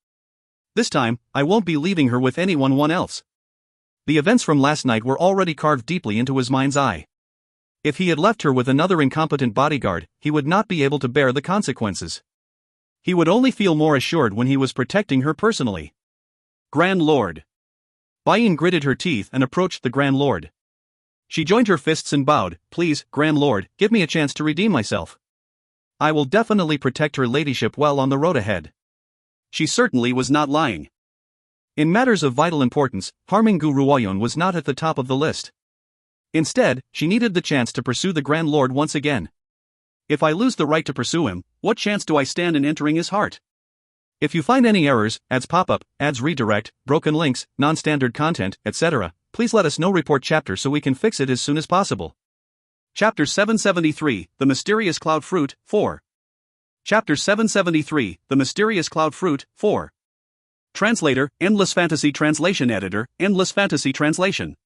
This time, I won't be leaving her with anyone else. The events from last night were already carved deeply into his mind's eye. If he had left her with another incompetent bodyguard, he would not be able to bear the consequences. He would only feel more assured when he was protecting her personally. Grand Lord. Bai-yin gritted her teeth and approached the Grand Lord. She joined her fists and bowed. Please, Grand Lord, give me a chance to redeem myself. I will definitely protect her ladyship well on the road ahead. She certainly was not lying. In matters of vital importance, harming Gu Ruoyun was not at the top of the list. Instead, she needed the chance to pursue the Grand Lord once again. If I lose the right to pursue him, what chance do I stand in entering his heart? If you find any errors, ads pop up, ads redirect, broken links, non-standard content, etc., please let us know. Report chapter so we can fix it as soon as possible. Chapter 773, The Mysterious Cloud Fruit, 4. Chapter 773, The Mysterious Cloud Fruit, 4. Translator, Endless Fantasy Translation Editor, Endless Fantasy Translation.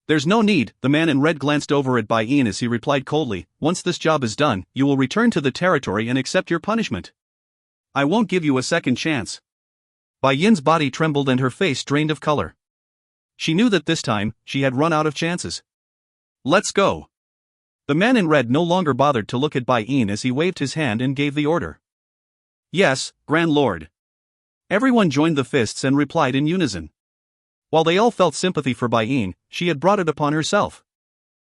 There's no need, the man in red glanced over at Bai-yin as he replied coldly, once this job is done, you will return to the territory and accept your punishment. I won't give you a second chance. Bai-yin's body trembled and her face drained of color. She knew that this time, she had run out of chances. Let's go. The man in red no longer bothered to look at Bai-yin as he waved his hand and gave the order. Yes, Grand Lord. Everyone joined the fists and replied in unison. While they all felt sympathy for Bai-yin, she had brought it upon herself.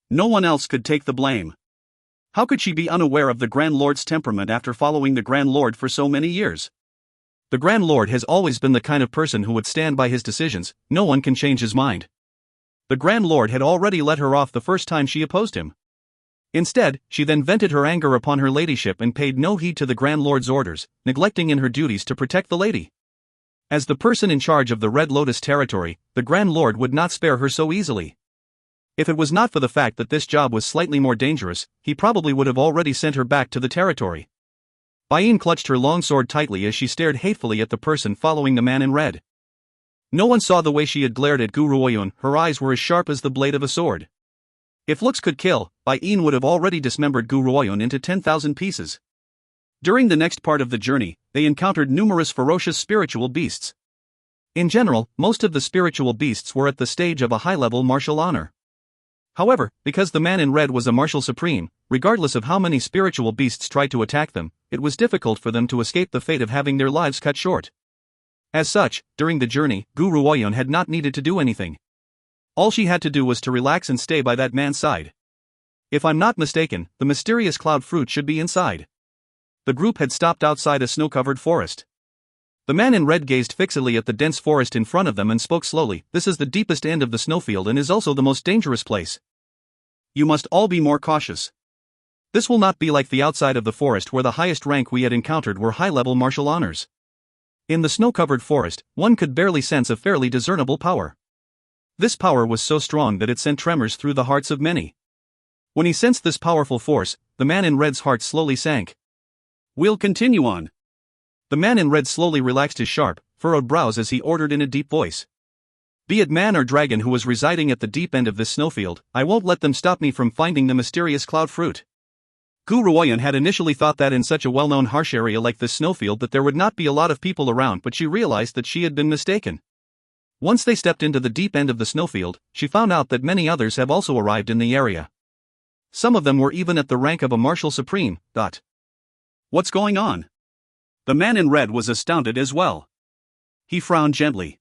No one else could take the blame. How could she be unaware of the Grand Lord's temperament after following the Grand Lord for so many years? The Grand Lord has always been the kind of person who would stand by his decisions. No one can change his mind. The Grand Lord had already let her off the first time she opposed him. Instead, she then vented her anger upon her ladyship and paid no heed to the Grand Lord's orders, neglecting in her duties to protect the lady. As the person in charge of the Red Lotus territory, the Grand Lord would not spare her so easily. If it was not for the fact that this job was slightly more dangerous, he probably would have already sent her back to the territory. Bai-yin clutched her long sword tightly as she stared hatefully at the person following the man in red. No one saw the way she had glared at Gu Ruoyun. Her eyes were as sharp as the blade of a sword. If looks could kill, Bai-yin would have already dismembered Gu Ruoyun into 10,000 pieces. During the next part of the journey, they encountered numerous ferocious spiritual beasts. In general, most of the spiritual beasts were at the stage of a high-level martial honor. However, because the man in red was a martial supreme, regardless of how many spiritual beasts tried to attack them, it was difficult for them to escape the fate of having their lives cut short. As such, during the journey, Gu Ruoyun had not needed to do anything. All she had to do was to relax and stay by that man's side. If I'm not mistaken, the mysterious cloud fruit should be inside. The group had stopped outside a snow-covered forest. The man in red gazed fixedly at the dense forest in front of them and spoke slowly. This is the deepest end of the snowfield and is also the most dangerous place. You must all be more cautious. This will not be like the outside of the forest where the highest rank we had encountered were high-level martial honors. In the snow-covered forest, one could barely sense a fairly discernible power. This power was so strong that it sent tremors through the hearts of many. When he sensed this powerful force, the man in red's heart slowly sank. We'll continue on. The man in red slowly relaxed his sharp, furrowed brows as he ordered in a deep voice. Be it man or dragon who was residing at the deep end of this snowfield, I won't let them stop me from finding the mysterious cloud fruit. Gu Ruoyun had initially thought that in such a well-known harsh area like this snowfield that there would not be a lot of people around, but she realized that she had been mistaken. Once they stepped into the deep end of the snowfield, she found out that many others have also arrived in the area. Some of them were even at the rank of a martial supreme. What's going on? The man in red was astounded as well. He frowned gently.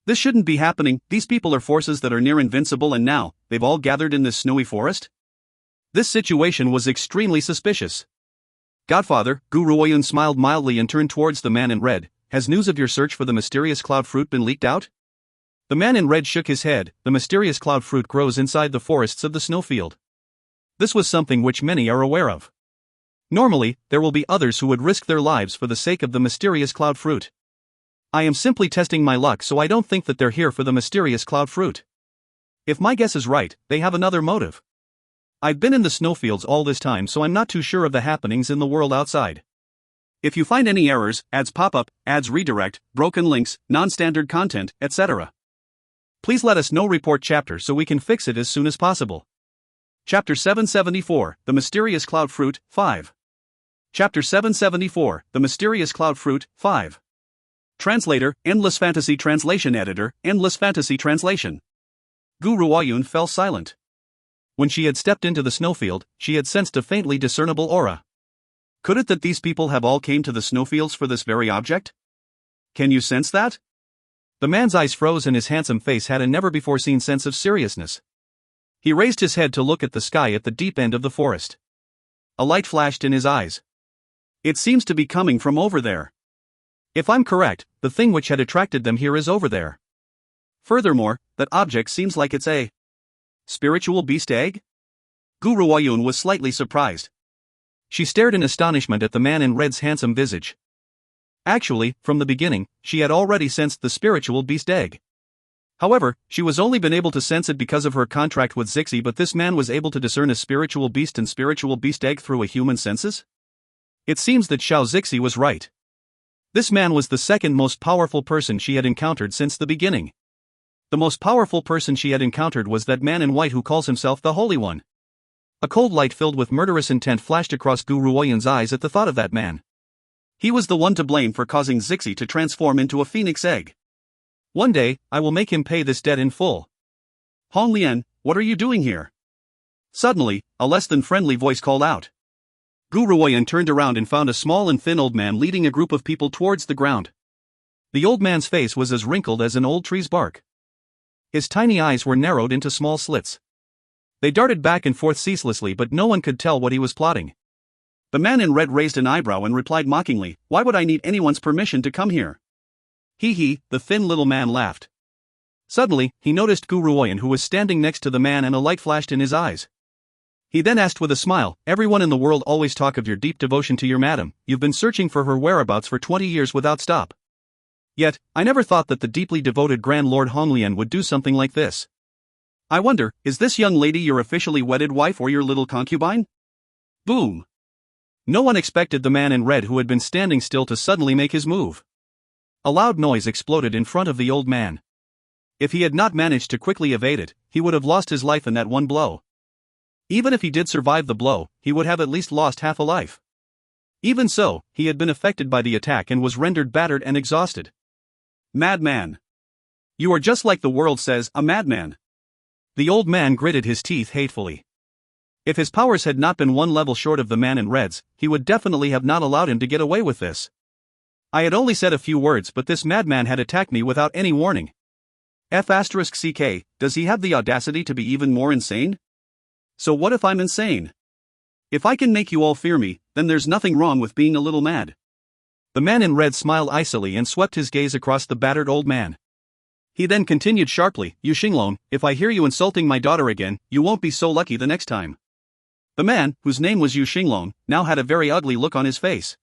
This shouldn't be happening. These people are forces that are near invincible and now, they've all gathered in this snowy forest? This situation was extremely suspicious. Godfather, Gu Ruoyun smiled mildly and turned towards the man in red. Has news of your search for the mysterious cloud fruit been leaked out? The man in red shook his head. The mysterious cloud fruit grows inside the forests of the snowfield. This was something which many are aware of. Normally, there will be others who would risk their lives for the sake of the mysterious cloud fruit. I am simply testing my luck, so I don't think that they're here for the mysterious cloud fruit. If my guess is right, they have another motive. I've been in the snowfields all this time, so I'm not too sure of the happenings in the world outside. If you find any errors, ads pop up, ads redirect, broken links, non-standard content, etc., please let us know. Report chapter so we can fix it as soon as possible. Chapter 774, The Mysterious Cloud Fruit, 5. Chapter 774, The Mysterious Cloud Fruit, 5. Translator, Endless Fantasy Translation Editor, Endless Fantasy Translation. Gu Ruoyun fell silent. When she had stepped into the snowfield, she had sensed a faintly discernible aura. Could it that these people have all came to the snowfields for this very object? Can you sense that? The man's eyes froze and his handsome face had a never-before-seen sense of seriousness. He raised his head to look at the sky at the deep end of the forest. A light flashed in his eyes. It seems to be coming from over there. If I'm correct, the thing which had attracted them here is over there. Furthermore, that object seems like it's a spiritual beast egg? Gu Ruoyun was slightly surprised. She stared in astonishment at the man in red's handsome visage. Actually, from the beginning, she had already sensed the spiritual beast egg. However, she was only been able to sense it because of her contract with Zixi, but this man was able to discern a spiritual beast and spiritual beast egg through a human senses? It seems that Xiao Zixi was right. This man was the second most powerful person she had encountered since the beginning. The most powerful person she had encountered was that man in white who calls himself the Holy One. A cold light filled with murderous intent flashed across Gu Ruoyun's eyes at the thought of that man. He was the one to blame for causing Zixi to transform into a phoenix egg. One day, I will make him pay this debt in full. Hong Lian, what are you doing here? Suddenly, a less than friendly voice called out. Gu Ruoyun turned around and found a small and thin old man leading a group of people towards the ground. The old man's face was as wrinkled as an old tree's bark. His tiny eyes were narrowed into small slits. They darted back and forth ceaselessly, but no one could tell what he was plotting. The man in red raised an eyebrow and replied mockingly, "Why would I need anyone's permission to come here?" He, the thin little man laughed. Suddenly, he noticed Gu Ruoyun, who was standing next to the man, and a light flashed in his eyes. He then asked with a smile, "Everyone in the world always talk of your deep devotion to your madam. You've been searching for her whereabouts for 20 years without stop. Yet, I never thought that the deeply devoted Grand Lord Hong Lian would do something like this. I wonder, is this young lady your officially wedded wife or your little concubine?" Boom! No one expected the man in red who had been standing still to suddenly make his move. A loud noise exploded in front of the old man. If he had not managed to quickly evade it, he would have lost his life in that one blow. Even if he did survive the blow, he would have at least lost half a life. Even so, he had been affected by the attack and was rendered battered and exhausted. Madman! You are just like the world says, a madman. The old man gritted his teeth hatefully. If his powers had not been one level short of the man in red's, he would definitely have not allowed him to get away with this. I had only said a few words, but this madman had attacked me without any warning. F***ck, does he have the audacity to be even more insane? So what if I'm insane? If I can make you all fear me, then there's nothing wrong with being a little mad. The man in red smiled icily and swept his gaze across the battered old man. He then continued sharply, "You Xinglong, if I hear you insulting my daughter again, you won't be so lucky the next time." The man, whose name was Yu Xinglong, now had a very ugly look on his face.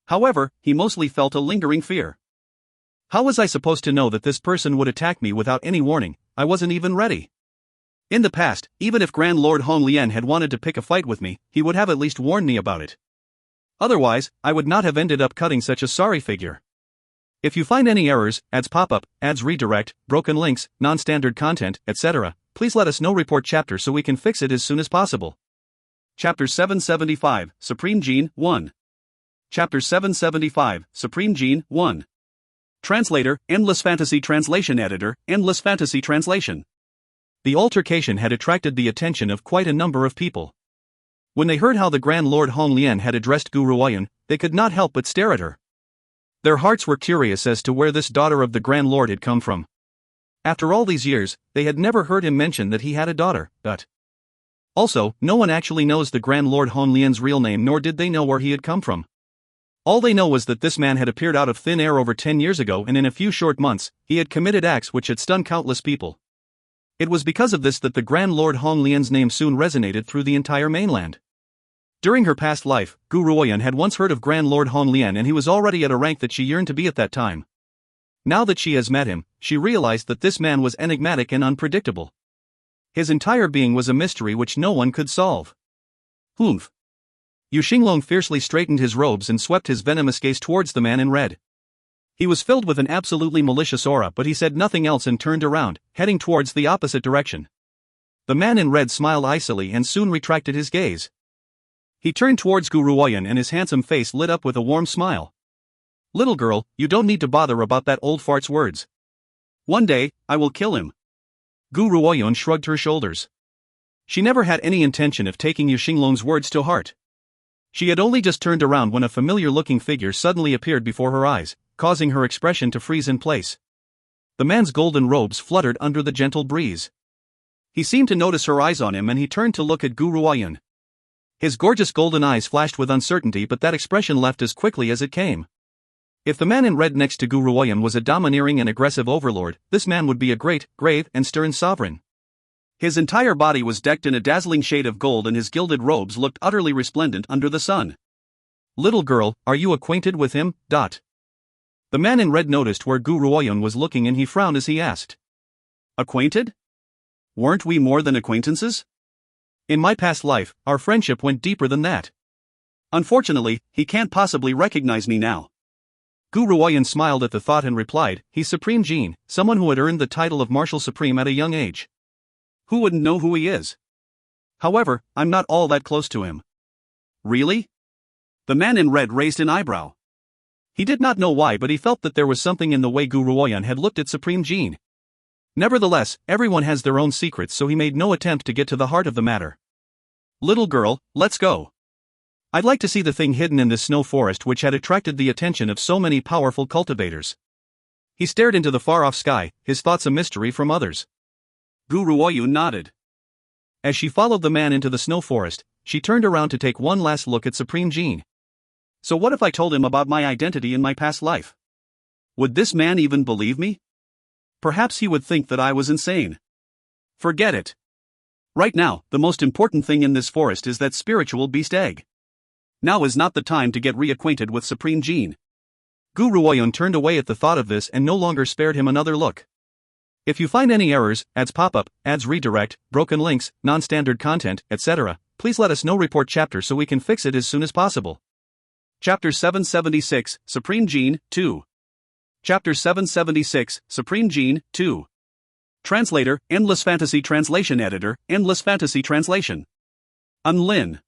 However, he mostly felt a lingering fear. How was I supposed to know that this person would attack me without any warning? I wasn't even ready. In the past, even if Grand Lord Hong Lian had wanted to pick a fight with me, he would have at least warned me about it. Otherwise, I would not have ended up cutting such a sorry figure. If you find any errors, ads pop up, ads redirect, broken links, non-standard content, etc., please let us know. Report chapter so we can fix it as soon as possible. Chapter 775, Supreme Gene, 1. Chapter 775, Supreme Gene, 1. Translator, Endless Fantasy Translation Editor, Endless Fantasy Translation. The altercation had attracted the attention of quite a number of people. When they heard how the Grand Lord Hong Lian had addressed Gu Ruoyun, they could not help but stare at her. Their hearts were curious as to where this daughter of the Grand Lord had come from. After all these years, they had never heard him mention that he had a daughter, but also, no one actually knows the Grand Lord Hong Lian's real name, nor did they know where he had come from. All they know was that this man had appeared out of thin air over 10 years ago, and in a few short months, he had committed acts which had stunned countless people. It was because of this that the Grand Lord Hong Lian's name soon resonated through the entire mainland. During her past life, Gu Ruoyun had once heard of Grand Lord Hong Lian, and he was already at a rank that she yearned to be at that time. Now that she has met him, she realized that this man was enigmatic and unpredictable. His entire being was a mystery which no one could solve. Humph. Yu Xinglong fiercely straightened his robes and swept his venomous gaze towards the man in red. He was filled with an absolutely malicious aura, but he said nothing else and turned around, heading towards the opposite direction. The man in red smiled icily and soon retracted his gaze. He turned towards Gu Ruoyan and his handsome face lit up with a warm smile. "Little girl, you don't need to bother about that old fart's words. One day, I will kill him." Gu Ruoyan shrugged her shoulders. She never had any intention of taking Yu Xinglong's words to heart. She had only just turned around when a familiar-looking figure suddenly appeared before her eyes, causing her expression to freeze in place. The man's golden robes fluttered under the gentle breeze. He seemed to notice her eyes on him and he turned to look at Gu Ruoyan. His gorgeous golden eyes flashed with uncertainty, but that expression left as quickly as it came. If the man in red next to Gu Ruoyan was a domineering and aggressive overlord, this man would be a great, grave, and stern sovereign. His entire body was decked in a dazzling shade of gold and his gilded robes looked utterly resplendent under the sun. "Little girl, are you acquainted with him?" The man in red noticed where Gu Ruoyan was looking and he frowned as he asked. "Acquainted? Weren't we more than acquaintances? In my past life, our friendship went deeper than that. Unfortunately, he can't possibly recognize me now." Gu Ruoyan smiled at the thought and replied, "He's Supreme Jin, someone who had earned the title of Martial Supreme at a young age. Who wouldn't know who he is? However, I'm not all that close to him." "Really?" The man in red raised an eyebrow. He did not know why, but he felt that there was something in the way Gu Ruoyan had looked at Supreme Jin. Nevertheless, everyone has their own secrets, so he made no attempt to get to the heart of the matter. "Little girl, let's go. I'd like to see the thing hidden in this snow forest which had attracted the attention of so many powerful cultivators." He stared into the far-off sky, his thoughts a mystery from others. Gu Ruoyan nodded. As she followed the man into the snow forest, she turned around to take one last look at Supreme Jin. So what if I told him about my identity in my past life? Would this man even believe me? Perhaps he would think that I was insane. Forget it. Right now, the most important thing in this forest is that spiritual beast egg. Now is not the time to get reacquainted with Supreme Jin. Gu Ruoyan turned away at the thought of this and no longer spared him another look. If you find any errors, ads pop-up, ads redirect, broken links, non-standard content, etc., please let us know. Report chapter so we can fix it as soon as possible. Chapter 776, Supreme Jin, 2. Chapter 776, Supreme Jin, 2. Translator, Endless Fantasy Translation Editor, Endless Fantasy Translation. Lin.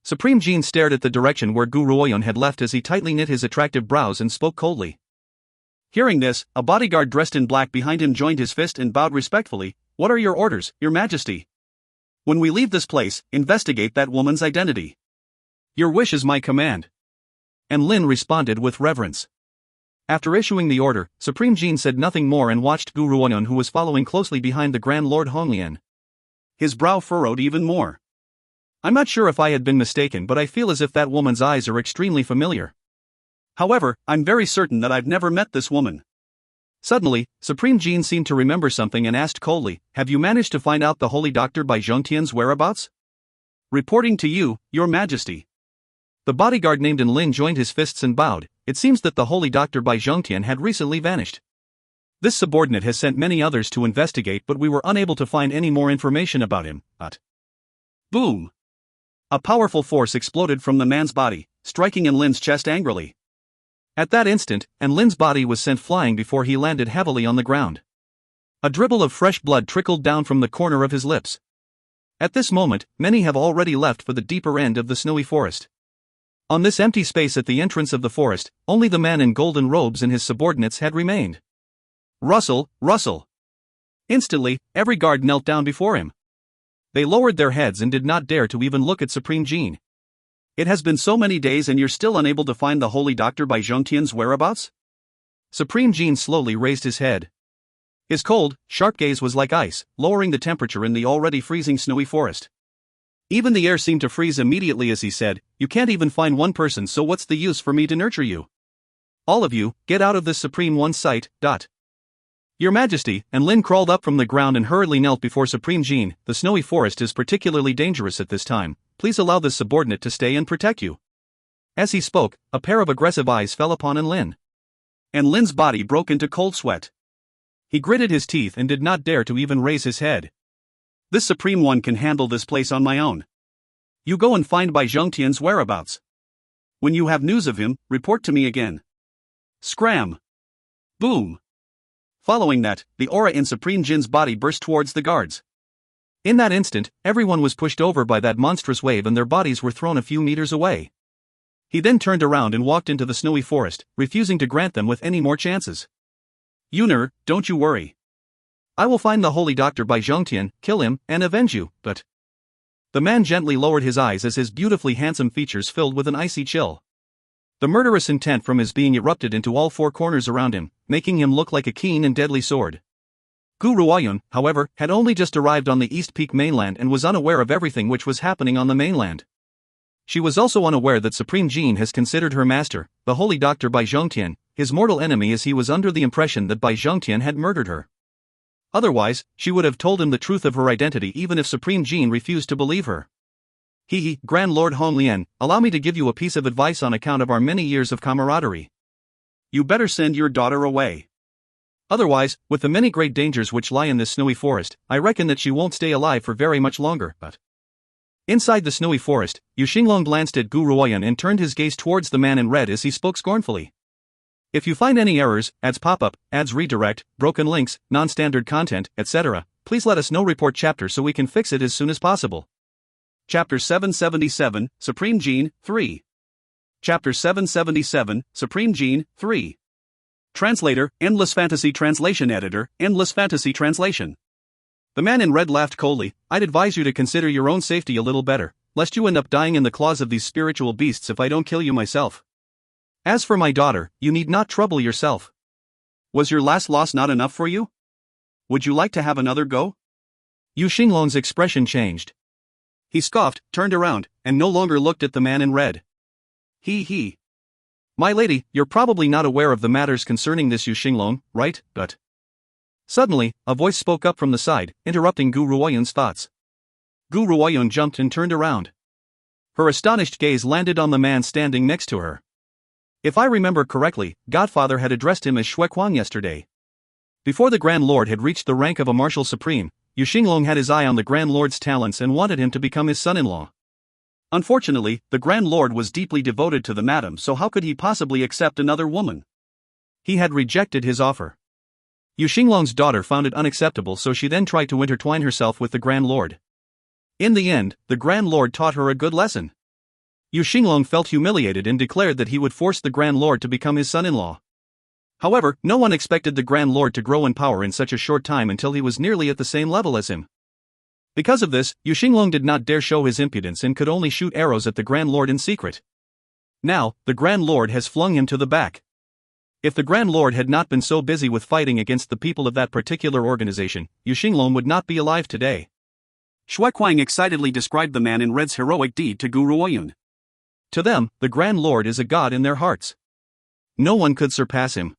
Supreme Jin stared at the direction where Gu Ruoyan had left as he tightly knit his attractive brows and spoke coldly. Hearing this, a bodyguard dressed in black behind him joined his fist and bowed respectfully. "What are your orders, Your Majesty? When we leave this place, investigate that woman's identity." "Your wish is my command." And Lin responded with reverence. After issuing the order, Supreme Jin said nothing more and watched Gu Ruoyan, who was following closely behind the Grand Lord Honglian. His brow furrowed even more. "I'm not sure if I had been mistaken, but I feel as if that woman's eyes are extremely familiar. However, I'm very certain that I've never met this woman." Suddenly, Supreme Jin seemed to remember something and asked coldly, "Have you managed to find out the Holy Doctor Bai Zhongtian's whereabouts?" "Reporting to you, Your Majesty." The bodyguard named Lin joined his fists and bowed. It seems that the Holy Doctor Bai Zhongtian had recently vanished. This subordinate has sent many others to investigate, but we were unable to find any more information about him. Boom! A powerful force exploded from the man's body, striking Lin's chest angrily. At that instant, Lin's body was sent flying before he landed heavily on the ground. A dribble of fresh blood trickled down from the corner of his lips. At this moment, many have already left for the deeper end of the snowy forest. On this empty space at the entrance of the forest, only the man in golden robes and his subordinates had remained. "Rustle, rustle!" Instantly, every guard knelt down before him. They lowered their heads and did not dare to even look at Supreme Jin. "It has been so many days and you're still unable to find the Holy Doctor Bai Zhongtian's whereabouts?" Supreme Jin slowly raised his head. His cold, sharp gaze was like ice, lowering the temperature in the already freezing snowy forest. Even the air seemed to freeze immediately as he said, "You can't even find one person, so what's the use for me to nurture you? All of you, get out of this Supreme One's sight. Your Majesty," and Lin crawled up from the ground and hurriedly knelt before Supreme Jin. "The snowy forest is particularly dangerous at this time. Please allow this subordinate to stay and protect you." As he spoke, a pair of aggressive eyes fell upon Lin. And Lin's body broke into cold sweat. He gritted his teeth and did not dare to even raise his head. This Supreme One can handle this place on my own. You go and find Bai Zhongtian's whereabouts. When you have news of him, report to me again. Scram! Boom! Following that, the aura in Supreme Jin's body burst towards the guards. In that instant, everyone was pushed over by that monstrous wave and their bodies were thrown a few meters away. He then turned around and walked into the snowy forest, refusing to grant them with any more chances. Yuner, don't you worry. I will find the holy doctor Bai Zhongtian, kill him, and avenge you, but... The man gently lowered his eyes as his beautifully handsome features filled with an icy chill. The murderous intent from his being erupted into all four corners around him, making him look like a keen and deadly sword. Gu Ruoyun, however, had only just arrived on the East Peak mainland and was unaware of everything which was happening on the mainland. She was also unaware that Supreme Jin has considered her master, the holy doctor Bai Zhongtian, his mortal enemy, as he was under the impression that Bai Zhongtian had murdered her. Otherwise, she would have told him the truth of her identity even if Supreme Jin refused to believe her. Grand Lord Hong Lian, allow me to give you a piece of advice on account of our many years of camaraderie. You better send your daughter away. Otherwise, with the many great dangers which lie in this snowy forest, I reckon that she won't stay alive for very much longer, but... Inside the snowy forest, Yu Xinglong glanced at Gu Ruoyan and turned his gaze towards the man in red as he spoke scornfully. If you find any errors, ads pop-up, ads redirect, broken links, non-standard content, etc., please let us know. Report chapter so we can fix it as soon as possible. Chapter 777, Supreme Jin, 3. Chapter 777, Supreme Jin, 3. Translator, Endless Fantasy Translation Editor, Endless Fantasy Translation. The man in red laughed coldly. I'd advise you to consider your own safety a little better, lest you end up dying in the claws of these spiritual beasts if I don't kill you myself. As for my daughter, you need not trouble yourself. Was your last loss not enough for you? Would you like to have another go? Yu Xinglong's expression changed. He scoffed, turned around, and no longer looked at the man in red. He. My lady, you're probably not aware of the matters concerning this Yu Xinglong, right? But... Suddenly, a voice spoke up from the side, interrupting Gu Ruoyun's thoughts. Gu Ruoyun jumped and turned around. Her astonished gaze landed on the man standing next to her. If I remember correctly, Godfather had addressed him as Xuequang yesterday. Before the Grand Lord had reached the rank of a Marshal Supreme, Yu Xinglong had his eye on the Grand Lord's talents and wanted him to become his son-in-law. Unfortunately, the Grand Lord was deeply devoted to the madam, so how could he possibly accept another woman? He had rejected his offer. Yu Xinglong's daughter found it unacceptable, so she then tried to intertwine herself with the Grand Lord. In the end, the Grand Lord taught her a good lesson. Yu Xinglong felt humiliated and declared that he would force the Grand Lord to become his son-in-law. However, no one expected the Grand Lord to grow in power in such a short time until he was nearly at the same level as him. Because of this, Yu Xinglong did not dare show his impudence and could only shoot arrows at the Grand Lord in secret. Now, the Grand Lord has flung him to the back. If the Grand Lord had not been so busy with fighting against the people of that particular organization, Yu Xinglong would not be alive today. Xuequang excitedly described the man in red's heroic deed to Gu Ruoyun. To them, the Grand Lord is a god in their hearts. No one could surpass him.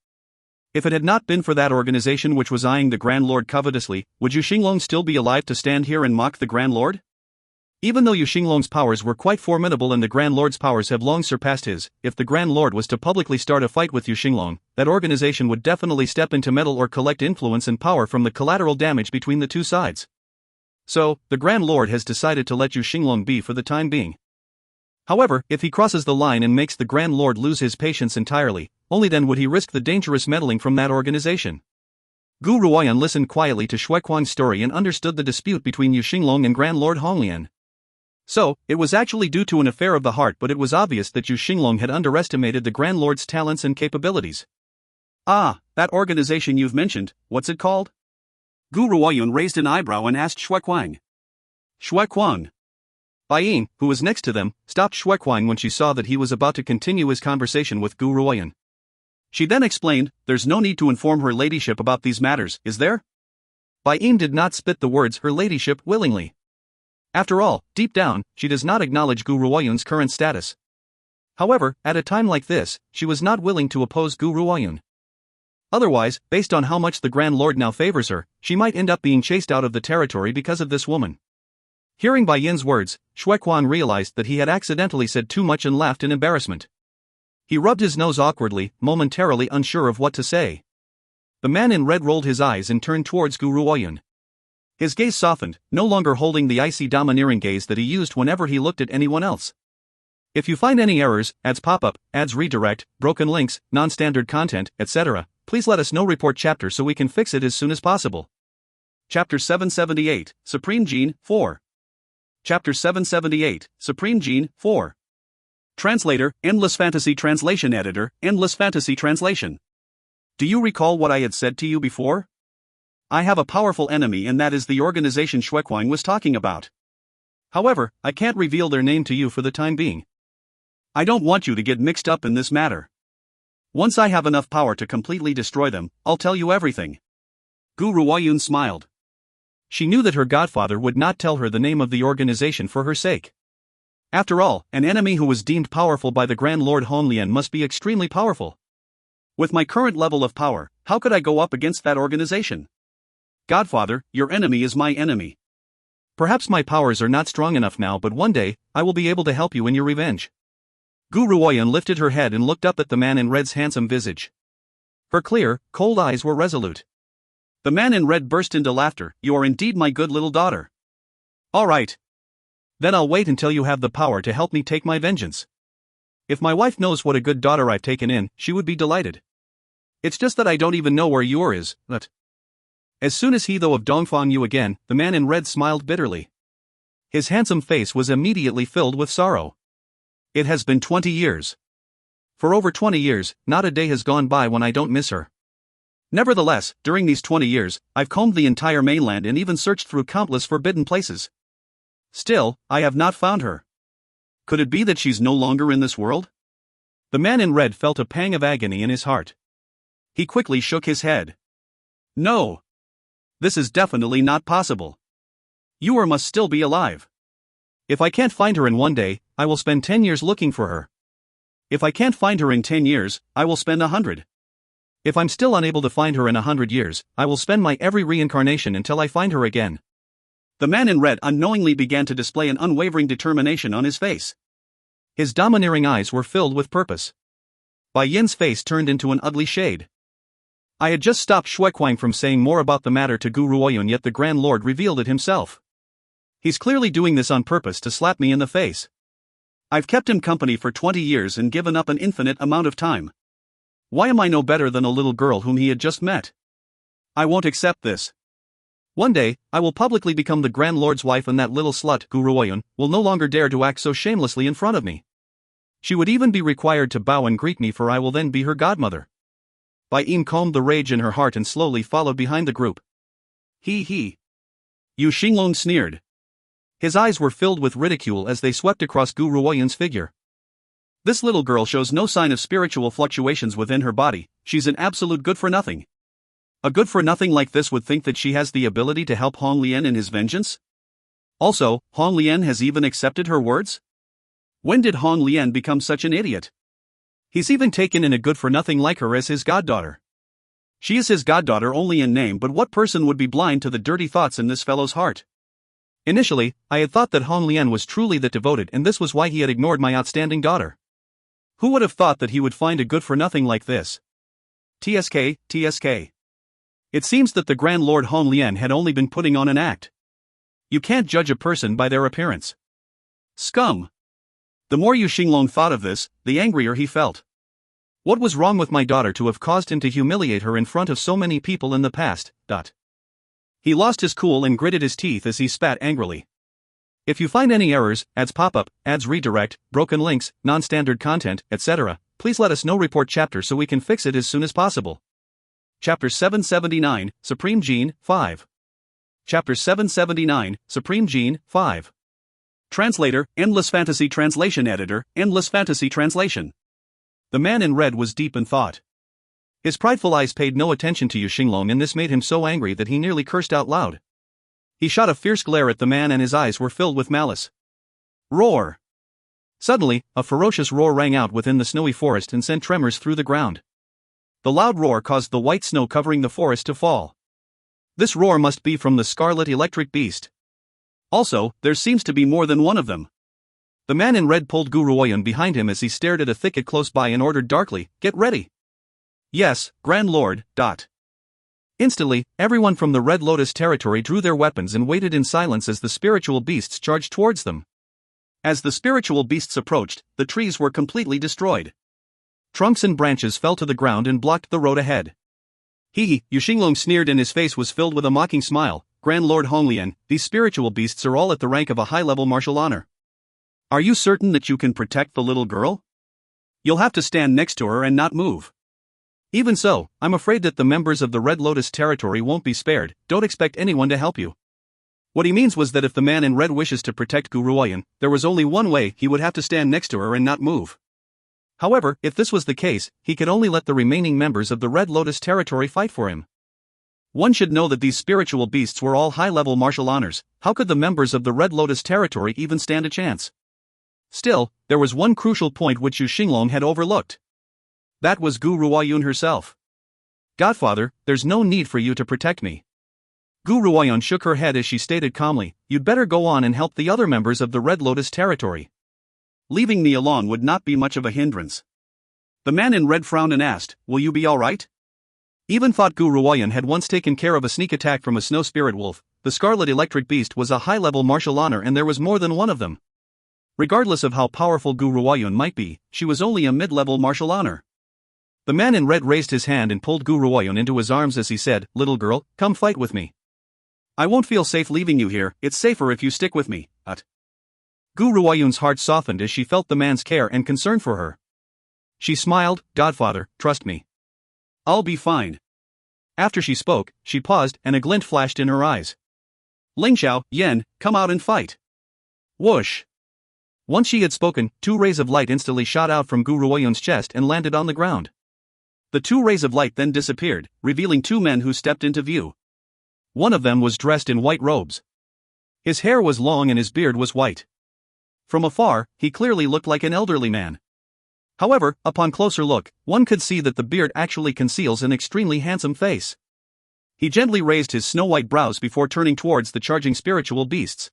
If it had not been for that organization which was eyeing the Grand Lord covetously, would Yu Xinglong still be alive to stand here and mock the Grand Lord? Even though Yu Xinglong's powers were quite formidable and the Grand Lord's powers have long surpassed his, if the Grand Lord was to publicly start a fight with Yu Xinglong, that organization would definitely step into meddle or collect influence and power from the collateral damage between the two sides. So, the Grand Lord has decided to let Yu Xinglong be for the time being. However, if he crosses the line and makes the Grand Lord lose his patience entirely, only then would he risk the dangerous meddling from that organization. Gu Ruoyan listened quietly to Xuequang's story and understood the dispute between Yu Xinglong and Grand Lord Honglian. So, it was actually due to an affair of the heart, but it was obvious that Yu Xinglong had underestimated the Grand Lord's talents and capabilities. Ah, that organization you've mentioned, what's it called? Gu Ruoyun raised an eyebrow and asked Xuequang. Xuequang. Baiyin, who was next to them, stopped Xuequang when she saw that he was about to continue his conversation with Gu Ruoyan. She then explained, there's no need to inform her ladyship about these matters, is there? Baiyin did not spit the words her ladyship willingly. After all, deep down, she does not acknowledge Gu Ruoyun's current status. However, at a time like this, she was not willing to oppose Gu Ruoyun. Otherwise, based on how much the Grand Lord now favors her, she might end up being chased out of the territory because of this woman. Hearing Baiyin's words, Xuequan realized that he had accidentally said too much and laughed in embarrassment. He rubbed his nose awkwardly, momentarily unsure of what to say. The man in red rolled his eyes and turned towards Gu Ruoyun. His gaze softened, no longer holding the icy domineering gaze that he used whenever he looked at anyone else. If you find any errors, ads pop up, ads redirect, broken links, non-standard content, etc., please let us know. Report chapter so we can fix it as soon as possible. Chapter 778, Supreme Gene, 4. Chapter 778, Supreme Gene, 4. Translator, Endless Fantasy Translation Editor, Endless Fantasy Translation. Do you recall what I had said to you before? I have a powerful enemy, and that is the organization Xuequang was talking about. However, I can't reveal their name to you for the time being. I don't want you to get mixed up in this matter. Once I have enough power to completely destroy them, I'll tell you everything. Gu Ruoyun smiled. She knew that her godfather would not tell her the name of the organization for her sake. After all, an enemy who was deemed powerful by the Grand Lord Honglian must be extremely powerful. With my current level of power, how could I go up against that organization? Godfather, your enemy is my enemy. Perhaps my powers are not strong enough now, but one day, I will be able to help you in your revenge. Gu Ruoyan lifted her head and looked up at the man in red's handsome visage. Her clear, cold eyes were resolute. The man in red burst into laughter. You are indeed my good little daughter. All right. Then I'll wait until you have the power to help me take my vengeance. If my wife knows what a good daughter I've taken in, she would be delighted. It's just that I don't even know where you is, but... As soon as he thought of Dongfang Yu again, the man in red smiled bitterly. His handsome face was immediately filled with sorrow. It has been 20 years. For over 20 years, not a day has gone by when I don't miss her. Nevertheless, during these 20 years, I've combed the entire mainland and even searched through countless forbidden places. Still, I have not found her. Could it be that she's no longer in this world? The man in red felt a pang of agony in his heart. He quickly shook his head. No. This is definitely not possible. Yuer must still be alive. If I can't find her in one day, I will spend 10 years looking for her. If I can't find her in 10 years, I will spend 100. If I'm still unable to find her in 100 years, I will spend my every reincarnation until I find her again. The man in red unknowingly began to display an unwavering determination on his face. His domineering eyes were filled with purpose. Bai Yin's face turned into an ugly shade. I had just stopped Xuequang from saying more about the matter to Gu Ruoyun, yet the Grand Lord revealed it himself. He's clearly doing this on purpose to slap me in the face. I've kept him company for 20 years and given up an infinite amount of time. Why am I no better than a little girl whom he had just met? I won't accept this. One day, I will publicly become the Grand Lord's wife, and that little slut, Gu Ruoyun, will no longer dare to act so shamelessly in front of me. She would even be required to bow and greet me, for I will then be her godmother. Bai Yin calmed the rage in her heart and slowly followed behind the group. He. Yu Xinglong sneered. His eyes were filled with ridicule as they swept across Gu Ruoyun's figure. This little girl shows no sign of spiritual fluctuations within her body. She's an absolute good-for-nothing. A good-for-nothing like this would think that she has the ability to help Hong Lian in his vengeance? Also, Hong Lian has even accepted her words? When did Hong Lian become such an idiot? He's even taken in a good-for-nothing like her as his goddaughter. She is his goddaughter only in name, but what person would be blind to the dirty thoughts in this fellow's heart? Initially, I had thought that Hong Lian was truly that devoted, and this was why he had ignored my outstanding daughter. Who would have thought that he would find a good-for-nothing like this? TSK. It seems that the Grand Lord Hong Lian had only been putting on an act. You can't judge a person by their appearance. Scum! The more Yu Xinglong thought of this, the angrier he felt. What was wrong with my daughter to have caused him to humiliate her in front of so many people in the past? He lost his cool and gritted his teeth as he spat angrily. If you find any errors, ads pop up, ads redirect, broken links, non-standard content, etc., please let us know. Report chapter so we can fix it as soon as possible. Chapter 779, Supreme Gene, 5. Chapter 779, Supreme Gene, 5. Translator, Endless Fantasy Translation Editor, Endless Fantasy Translation. The man in red was deep in thought. His prideful eyes paid no attention to Yu Xinglong, and this made him so angry that he nearly cursed out loud. He shot a fierce glare at the man and his eyes were filled with malice. Roar! Suddenly, a ferocious roar rang out within the snowy forest and sent tremors through the ground. The loud roar caused the white snow covering the forest to fall. This roar must be from the scarlet electric beast. Also, there seems to be more than one of them. The man in red pulled Gu Ruoyun behind him as he stared at a thicket close by and ordered darkly, "Get ready." Yes, Grand Lord. Instantly, everyone from the Red Lotus territory drew their weapons and waited in silence as the spiritual beasts charged towards them. As the spiritual beasts approached, the trees were completely destroyed. Trunks and branches fell to the ground and blocked the road ahead. He, Yuxinglong sneered and his face was filled with a mocking smile. Grand Lord Honglian, these spiritual beasts are all at the rank of a high-level martial honor. Are you certain that you can protect the little girl? You'll have to stand next to her and not move. Even so, I'm afraid that the members of the Red Lotus territory won't be spared. Don't expect anyone to help you. What he means was that if the man in red wishes to protect Gu Ruoyan, there was only one way: he would have to stand next to her and not move. However, if this was the case, he could only let the remaining members of the Red Lotus territory fight for him. One should know that these spiritual beasts were all high-level martial honors. How could the members of the Red Lotus territory even stand a chance? Still, there was one crucial point which Yu Xinglong had overlooked. That was Gu Ruoyun herself. Godfather, there's no need for you to protect me. Gu Ruoyun shook her head as she stated calmly, you'd better go on and help the other members of the Red Lotus territory. Leaving me alone would not be much of a hindrance. The man in red frowned and asked, will you be alright? Even thought Gu Ruoyan had once taken care of a sneak attack from a snow spirit wolf. The Scarlet Electric Beast was a high-level martial honor and there was more than one of them. Regardless of how powerful Gu Ruoyan might be, she was only a mid-level martial honor. The man in red raised his hand and pulled Gu Ruoyan into his arms as he said, little girl, come fight with me. I won't feel safe leaving you here, it's safer if you stick with me, Gu Ruoyun's heart softened as she felt the man's care and concern for her. She smiled, Godfather, trust me. I'll be fine. After she spoke, she paused and a glint flashed in her eyes. Lingxiao, Yen, come out and fight. Whoosh. Once she had spoken, 2 rays of light instantly shot out from Gu Ruoyun's chest and landed on the ground. The 2 rays of light then disappeared, revealing 2 men who stepped into view. One of them was dressed in white robes. His hair was long and his beard was white. From afar, he clearly looked like an elderly man. However, upon closer look, one could see that the beard actually conceals an extremely handsome face. He gently raised his snow-white brows before turning towards the charging spiritual beasts.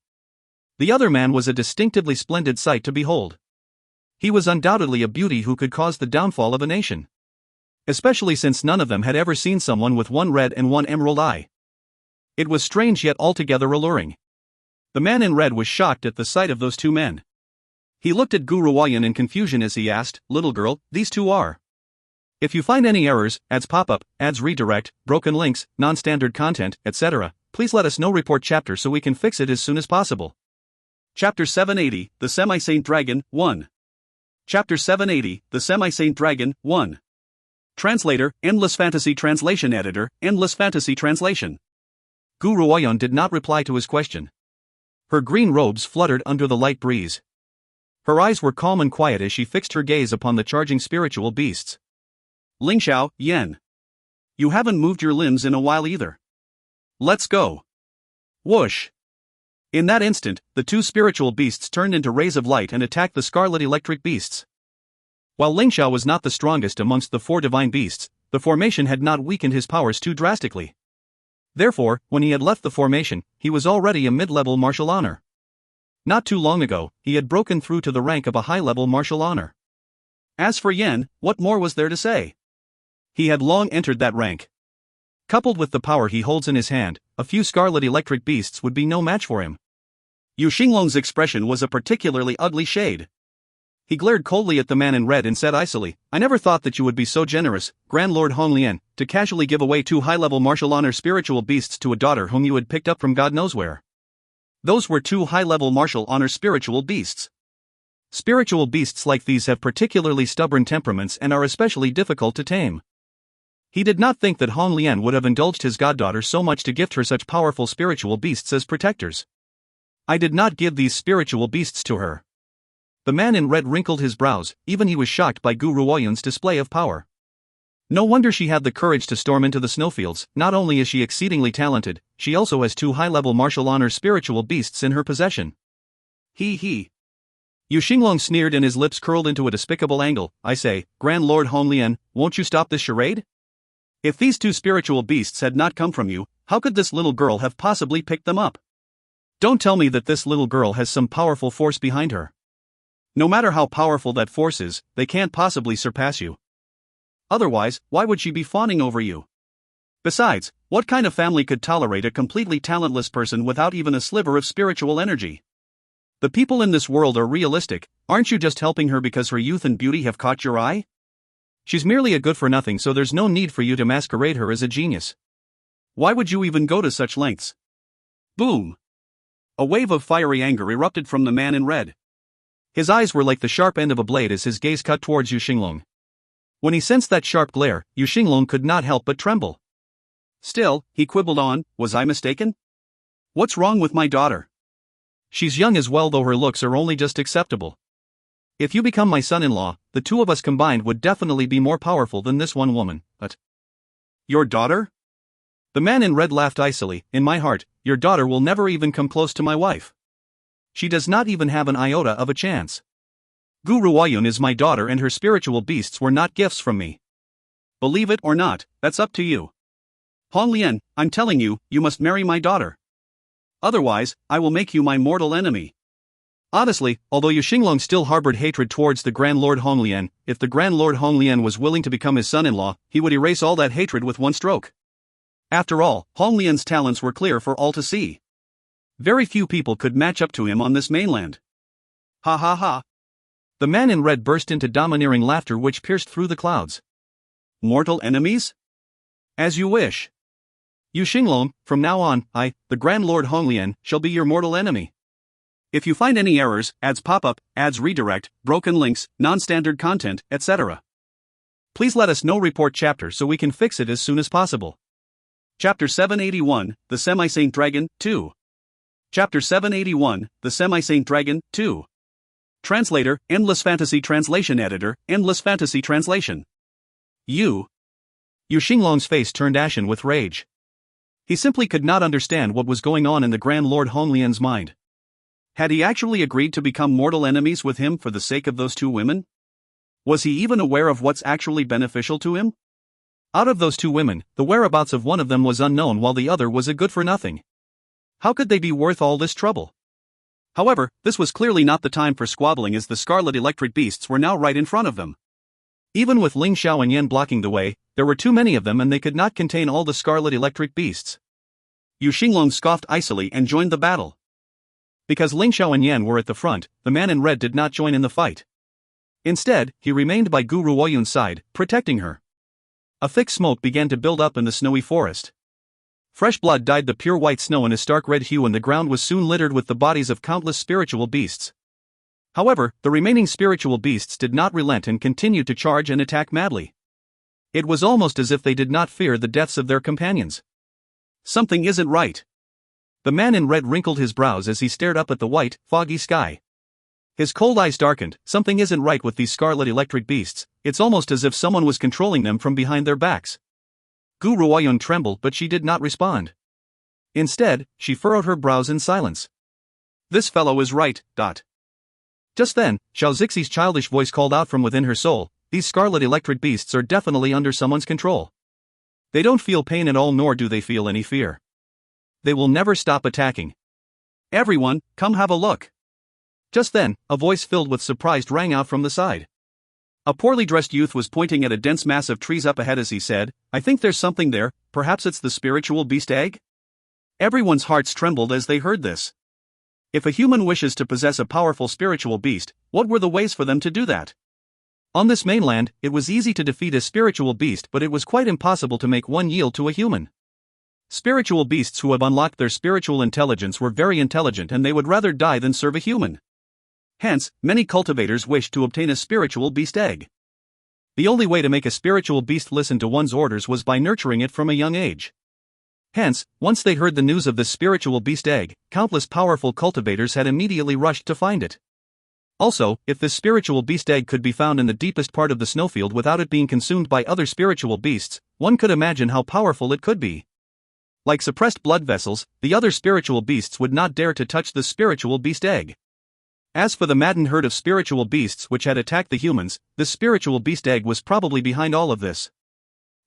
The other man was a distinctively splendid sight to behold. He was undoubtedly a beauty who could cause the downfall of a nation. Especially since none of them had ever seen someone with one red and one emerald eye. It was strange yet altogether alluring. The man in red was shocked at the sight of those 2 men. He looked at Gu Ruoyan in confusion as he asked, little girl, these 2 are. If you find any errors, ads pop up, ads redirect, broken links, non-standard content, etc., please let us know. Report chapter so we can fix it as soon as possible. Chapter 780, The Semi-Saint Dragon, 1. Chapter 780, The Semi-Saint Dragon, 1. Translator, Endless Fantasy Translation Editor, Endless Fantasy Translation. Gu Ruoyan did not reply to his question. Her green robes fluttered under the light breeze. Her eyes were calm and quiet as she fixed her gaze upon the charging spiritual beasts. Lingxiao, Yen. You haven't moved your limbs in a while either. Let's go. Whoosh. In that instant, the 2 spiritual beasts turned into rays of light and attacked the Scarlet Electric Beasts. While Lingxiao was not the strongest amongst the 4 divine beasts, the formation had not weakened his powers too drastically. Therefore, when he had left the formation, he was already a mid-level martial honor. Not too long ago, he had broken through to the rank of a high-level martial honor. As for Yen, what more was there to say? He had long entered that rank. Coupled with the power he holds in his hand, a few Scarlet Electric Beasts would be no match for him. Yu Xinglong's expression was a particularly ugly shade. He glared coldly at the man in red and said icily, I never thought that you would be so generous, Grand Lord Honglian, to casually give away 2 high-level martial honor spiritual beasts to a daughter whom you had picked up from God knows where. Those were 2 high-level martial honor spiritual beasts. Spiritual beasts like these have particularly stubborn temperaments and are especially difficult to tame. He did not think that Hong Lian would have indulged his goddaughter so much to gift her such powerful spiritual beasts as protectors. I did not give these spiritual beasts to her. The man in red wrinkled his brows, even he was shocked by Gu Ruoyan's display of power. No wonder she had the courage to storm into the snowfields. Not only is she exceedingly talented, she also has 2 high-level martial honor spiritual beasts in her possession. He. Yu Xinglong sneered and his lips curled into a despicable angle. I say, Grand Lord Hong Lian, won't you stop this charade? If these 2 spiritual beasts had not come from you, how could this little girl have possibly picked them up? Don't tell me that this little girl has some powerful force behind her. No matter how powerful that force is, they can't possibly surpass you. Otherwise, why would she be fawning over you? Besides, What kind of family could tolerate a completely talentless person without even a sliver of spiritual energy? The people in this world are realistic. Aren't you just helping her because her youth and beauty have caught your eye? She's merely a good-for-nothing, so there's no need for you to masquerade her as a genius. Why would you even go to such lengths? Boom! A wave of fiery anger erupted from the man in red. His eyes were like the sharp end of a blade as his gaze cut towards Yu Xinglong. When he sensed that sharp glare, Yu Xinglong could not help but tremble. Still, he quibbled on, was I mistaken? What's wrong with my daughter? She's young as well, though her looks are only just acceptable. If you become my son-in-law, the two of us combined would definitely be more powerful than this one woman, but... Your daughter? The man in red laughed icily. In my heart, your daughter will never even come close to my wife. She does not even have an iota of a chance. Gu Ruoyun is my daughter and her spiritual beasts were not gifts from me. Believe it or not, that's up to you. Hong Lian, I'm telling you, you must marry my daughter. Otherwise, I will make you my mortal enemy. Honestly, although Yu Xinglong still harbored hatred towards the Grand Lord Hong Lian, if the Grand Lord Hong Lian was willing to become his son-in-law, he would erase all that hatred with one stroke. After all, Hong Lian's talents were clear for all to see. Very few people could match up to him on this mainland. Ha ha ha. The man in red burst into domineering laughter which pierced through the clouds. Mortal enemies? As you wish. Yu Xinglong, from now on, I, the Grand Lord Hong Lian, shall be your mortal enemy. If you find any errors, ads pop up, ads redirect, broken links, non-standard content, etc., please let us know. Report chapter so we can fix it as soon as possible. Chapter 781, The Semi-Saint Dragon, 2. Chapter 781, The Semi-Saint Dragon, 2. Translator, Endless Fantasy Translation Editor, Endless Fantasy Translation. Yu Xinglong's face turned ashen with rage. He simply could not understand what was going on in the Grand Lord Hong Lian's mind. Had he actually agreed to become mortal enemies with him for the sake of those two women? Was he even aware of what's actually beneficial to him? Out of those two women, the whereabouts of one of them was unknown while the other was a good-for-nothing. How could they be worth all this trouble? However, this was clearly not the time for squabbling as the scarlet electric beasts were now right in front of them. Even with Ling Xiao and Yan blocking the way, there were too many of them and they could not contain all the scarlet electric beasts. Yu Xinglong scoffed icily and joined the battle. Because Ling Xiao and Yan were at the front, the man in red did not join in the fight. Instead, he remained by Gu Ruoyun's side, protecting her. A thick smoke began to build up in the snowy forest. Fresh blood dyed the pure white snow in a stark red hue and the ground was soon littered with the bodies of countless spiritual beasts. However, the remaining spiritual beasts did not relent and continued to charge and attack madly. It was almost as if they did not fear the deaths of their companions. Something isn't right. The man in red wrinkled his brows as he stared up at the white, foggy sky. His cold eyes darkened. Something isn't right with these scarlet electric beasts, it's almost as if someone was controlling them from behind their backs. Gu Ruoyun trembled but she did not respond. Instead, she furrowed her brows in silence. This fellow is right. Just then, Xiao Zixi's childish voice called out from within her soul, these scarlet electric beasts are definitely under someone's control. They don't feel pain at all nor do they feel any fear. They will never stop attacking. Everyone, come have a look. Just then, a voice filled with surprise rang out from the side. A poorly dressed youth was pointing at a dense mass of trees up ahead as he said, I think there's something there, perhaps it's the spiritual beast egg? Everyone's hearts trembled as they heard this. If a human wishes to possess a powerful spiritual beast, what were the ways for them to do that? On this mainland, it was easy to defeat a spiritual beast but it was quite impossible to make one yield to a human. Spiritual beasts who have unlocked their spiritual intelligence were very intelligent and they would rather die than serve a human. Hence, many cultivators wished to obtain a spiritual beast egg. The only way to make a spiritual beast listen to one's orders was by nurturing it from a young age. Hence, once they heard the news of this spiritual beast egg, countless powerful cultivators had immediately rushed to find it. Also, if this spiritual beast egg could be found in the deepest part of the snowfield without it being consumed by other spiritual beasts, one could imagine how powerful it could be. Like suppressed blood vessels, the other spiritual beasts would not dare to touch the spiritual beast egg. As for the maddened herd of spiritual beasts which had attacked the humans, this spiritual beast egg was probably behind all of this.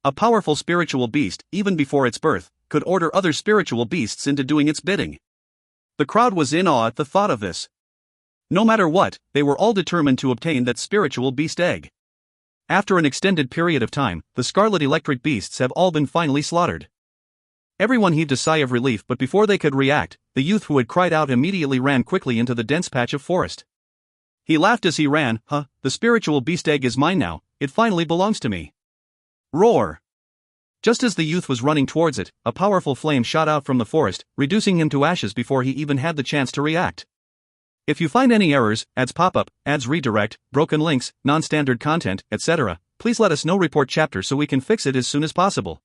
A powerful spiritual beast, even before its birth, could order other spiritual beasts into doing its bidding. The crowd was in awe at the thought of this. No matter what, they were all determined to obtain that spiritual beast egg. After an extended period of time, the scarlet electric beasts have all been finally slaughtered. Everyone heaved a sigh of relief, but before they could react, the youth who had cried out immediately ran quickly into the dense patch of forest. He laughed as he ran. The spiritual beast egg is mine now, it finally belongs to me. Roar! Just as the youth was running towards it, a powerful flame shot out from the forest, reducing him to ashes before he even had the chance to react. If you find any errors, ads pop up, ads redirect, broken links, non-standard content, etc., please let us know. Report chapter so we can fix it as soon as possible.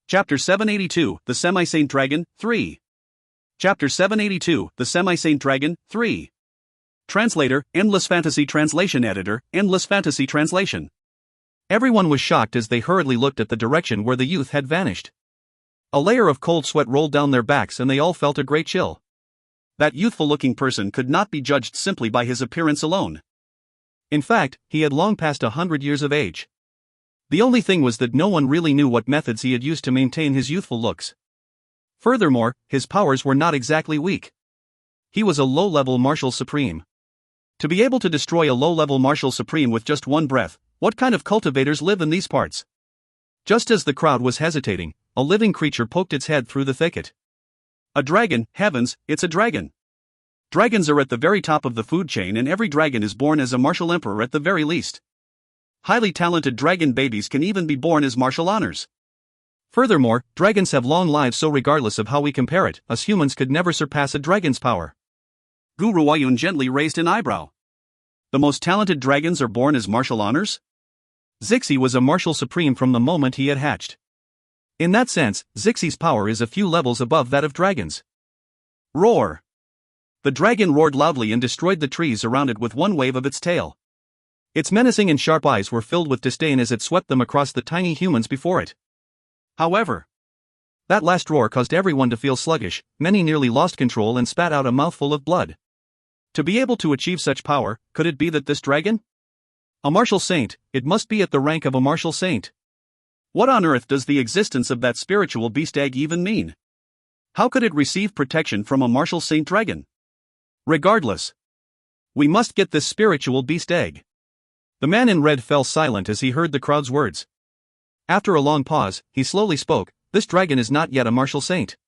Chapter 782, The Semi-Saint Dragon, 3. Chapter 782, The Semi-Saint Dragon, 3. Translator, Endless Fantasy Translation Editor, Endless Fantasy Translation. Everyone was shocked as they hurriedly looked at the direction where the youth had vanished. A layer of cold sweat rolled down their backs and they all felt a great chill. That youthful-looking person could not be judged simply by his appearance alone. In fact, he had long passed 100 years of age. The only thing was that no one really knew what methods he had used to maintain his youthful looks. Furthermore, his powers were not exactly weak. He was a low-level martial supreme. To be able to destroy a low-level martial supreme with just one breath, what kind of cultivators live in these parts? Just as the crowd was hesitating, a living creature poked its head through the thicket. A dragon, heavens, it's a dragon. Dragons are at the very top of the food chain, and every dragon is born as a martial emperor at the very least. Highly talented dragon babies can even be born as martial honors. Furthermore, dragons have long lives, so regardless of how we compare it, us humans could never surpass a dragon's power. Gu Ruoyun gently raised an eyebrow. The most talented dragons are born as martial honors? Zixi was a martial supreme from the moment he had hatched. In that sense, Zixi's power is a few levels above that of dragons. Roar! The dragon roared loudly and destroyed the trees around it with one wave of its tail. Its menacing and sharp eyes were filled with disdain as it swept them across the tiny humans before it. However, that last roar caused everyone to feel sluggish, many nearly lost control and spat out a mouthful of blood. To be able to achieve such power, could it be that this dragon? A martial saint, it must be at the rank of a martial saint. What on earth does the existence of that spiritual beast egg even mean? How could it receive protection from a martial saint dragon? Regardless, we must get this spiritual beast egg. The man in red fell silent as he heard the crowd's words. After a long pause, he slowly spoke. This dragon is not yet a martial saint.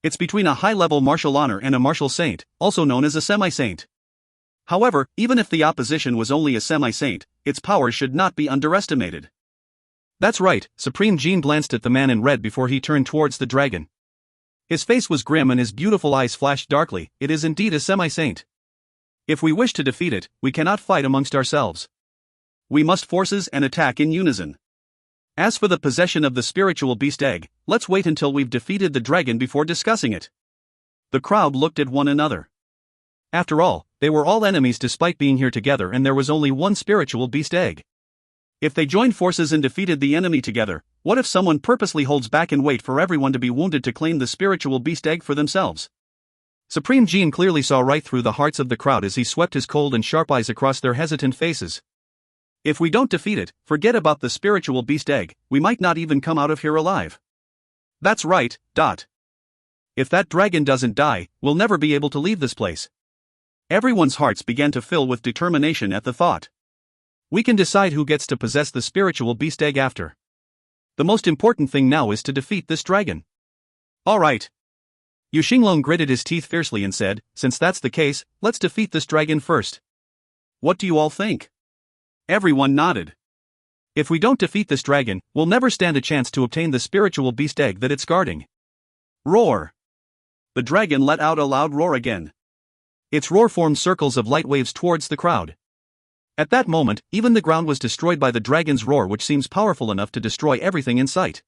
It's between a high-level martial honor and a martial saint, also known as a semi-saint. However, even if the opposition was only a semi-saint, its powers should not be underestimated. That's right, Supreme Jean glanced at the man in red before he turned towards the dragon. His face was grim and his beautiful eyes flashed darkly. It is indeed a semi-saint. If we wish to defeat it, we cannot fight amongst ourselves. We must forces and attack in unison. As for the possession of the spiritual beast egg, let's wait until we've defeated the dragon before discussing it. The crowd looked at one another. After all, they were all enemies despite being here together, and there was only one spiritual beast egg. If they joined forces and defeated the enemy together, what if someone purposely holds back and wait for everyone to be wounded to claim the spiritual beast egg for themselves? Supreme Jean clearly saw right through the hearts of the crowd as he swept his cold and sharp eyes across their hesitant faces. If we don't defeat it, forget about the spiritual beast egg, we might not even come out of here alive. That's right. If that dragon doesn't die, we'll never be able to leave this place. Everyone's hearts began to fill with determination at the thought. We can decide who gets to possess the spiritual beast egg after. The most important thing now is to defeat this dragon. All right. Yu Xinglong gritted his teeth fiercely and said, since that's the case, let's defeat this dragon first. What do you all think? Everyone nodded. If we don't defeat this dragon, we'll never stand a chance to obtain the spiritual beast egg that it's guarding. Roar! The dragon let out a loud roar again. Its roar formed circles of light waves towards the crowd. At that moment, even the ground was destroyed by the dragon's roar, which seems powerful enough to destroy everything in sight.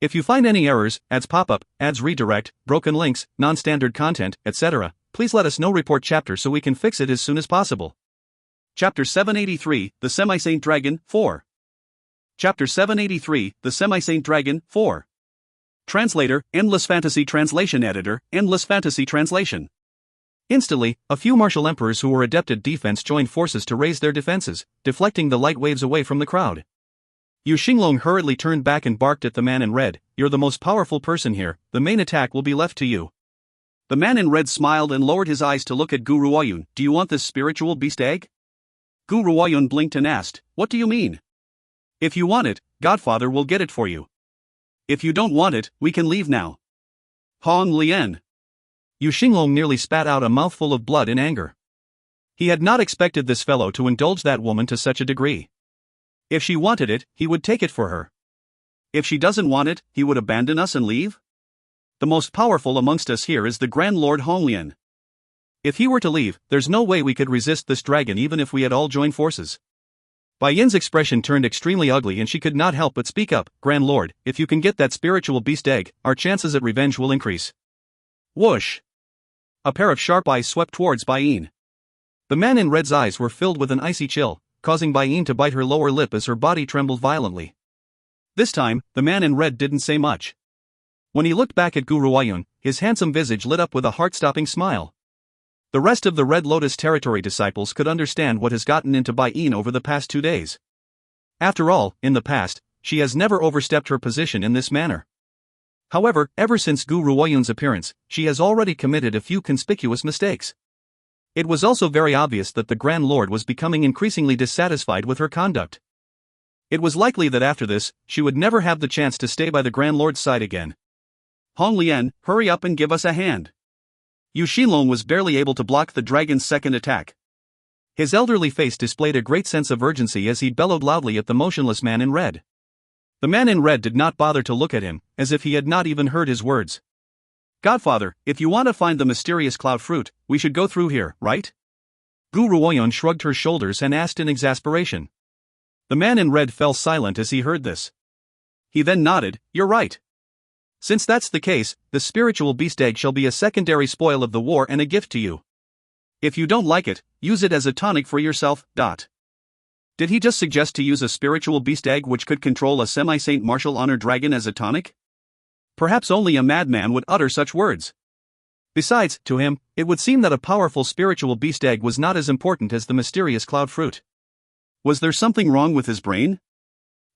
If you find any errors, ads pop up, ads redirect, broken links, non-standard content, etc., please let us know. Report chapter so we can fix it as soon as possible. Chapter 783, The Semi-Saint Dragon, 4. Chapter 783, The Semi-Saint Dragon, 4. Translator, Endless Fantasy Translation Editor, Endless Fantasy Translation. Instantly, a few martial emperors who were adept at defense joined forces to raise their defenses, deflecting the light waves away from the crowd. Yu Xinglong hurriedly turned back and barked at the man in red, "You're the most powerful person here, the main attack will be left to you." The man in red smiled and lowered his eyes to look at Gu Ruoyun. "Do you want this spiritual beast egg?" Gu Ruoyun blinked and asked, "What do you mean?" "If you want it, Godfather will get it for you. If you don't want it, we can leave now. Hong Lian. Yu Xinglong nearly spat out a mouthful of blood in anger. He had not expected this fellow to indulge that woman to such a degree. If she wanted it, he would take it for her. If she doesn't want it, he would abandon us and leave? The most powerful amongst us here is the Grand Lord Honglian. If he were to leave, there's no way we could resist this dragon even if we had all joined forces. Bai Yin's expression turned extremely ugly and she could not help but speak up. Grand Lord, if you can get that spiritual beast egg, our chances at revenge will increase. Whoosh! A pair of sharp eyes swept towards Bai Yin. The man in red's eyes were filled with an icy chill, causing Bai Yin to bite her lower lip as her body trembled violently. This time, the man in red didn't say much. When he looked back at Gu Ruoyun, his handsome visage lit up with a heart-stopping smile. The rest of the Red Lotus Territory disciples could understand what has gotten into Bai Yin over the past 2 days. After all, in the past, she has never overstepped her position in this manner. However, ever since Gu Ruoyun's appearance, she has already committed a few conspicuous mistakes. It was also very obvious that the Grand Lord was becoming increasingly dissatisfied with her conduct. It was likely that after this, she would never have the chance to stay by the Grand Lord's side again. Hong Lian, hurry up and give us a hand. Yu Xinlong was barely able to block the dragon's second attack. His elderly face displayed a great sense of urgency as he bellowed loudly at the motionless man in red. The man in red did not bother to look at him, as if he had not even heard his words. Godfather, if you want to find the mysterious cloud fruit, we should go through here, right? Gu Ruoyun shrugged her shoulders and asked in exasperation. The man in red fell silent as he heard this. He then nodded, you're right. Since that's the case, the spiritual beast egg shall be a secondary spoil of the war and a gift to you. If you don't like it, use it as a tonic for yourself. Did he just suggest to use a spiritual beast egg which could control a semi-saint martial honor dragon as a tonic? Perhaps only a madman would utter such words. Besides, to him, it would seem that a powerful spiritual beast egg was not as important as the mysterious cloud fruit. Was there something wrong with his brain?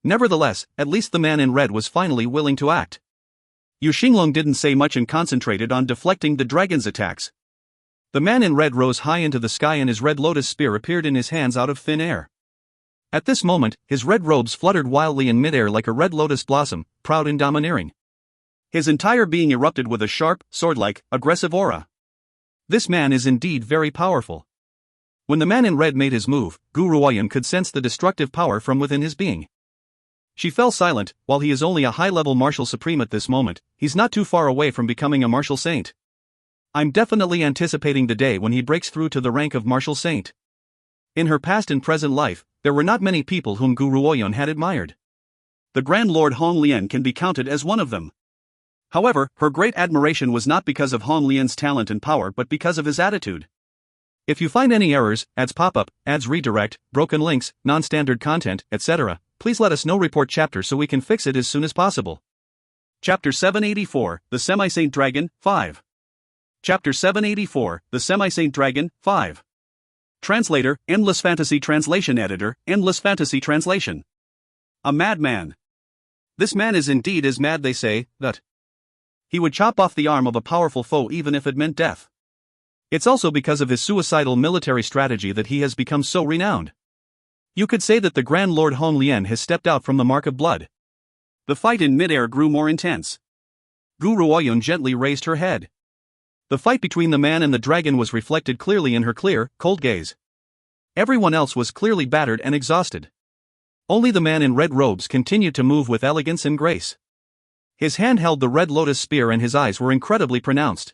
Nevertheless, at least the man in red was finally willing to act. Yu Xinglong didn't say much and concentrated on deflecting the dragon's attacks. The man in red rose high into the sky and his red lotus spear appeared in his hands out of thin air. At this moment, his red robes fluttered wildly in midair like a red lotus blossom, proud and domineering. His entire being erupted with a sharp, sword-like, aggressive aura. This man is indeed very powerful. When the man in red made his move, Gu Ruoyun could sense the destructive power from within his being. She fell silent. While he is only a high-level martial supreme at this moment, he's not too far away from becoming a martial saint. I'm definitely anticipating the day when he breaks through to the rank of martial saint. In her past and present life, there were not many people whom Gu Ruoyun had admired. The Grand Lord Hong Lian can be counted as one of them. However, her great admiration was not because of Hong Lian's talent and power but because of his attitude. If you find any errors, ads pop up, ads redirect, broken links, non-standard content, etc., please let us know. Report chapter so we can fix it as soon as possible. Chapter 784, The Semi-Saint Dragon, 5. Chapter 784, The Semi-Saint Dragon, 5. Translator, Endless Fantasy Translation Editor, Endless Fantasy Translation. A madman. This man is indeed as mad they say, that he would chop off the arm of a powerful foe even if it meant death. It's also because of his suicidal military strategy that he has become so renowned. You could say that the Grand Lord Hong Lian has stepped out from the mark of blood. The fight in midair grew more intense. Gu Ruoyun gently raised her head. The fight between the man and the dragon was reflected clearly in her clear, cold gaze. Everyone else was clearly battered and exhausted. Only the man in red robes continued to move with elegance and grace. His hand held the red lotus spear and his eyes were incredibly pronounced.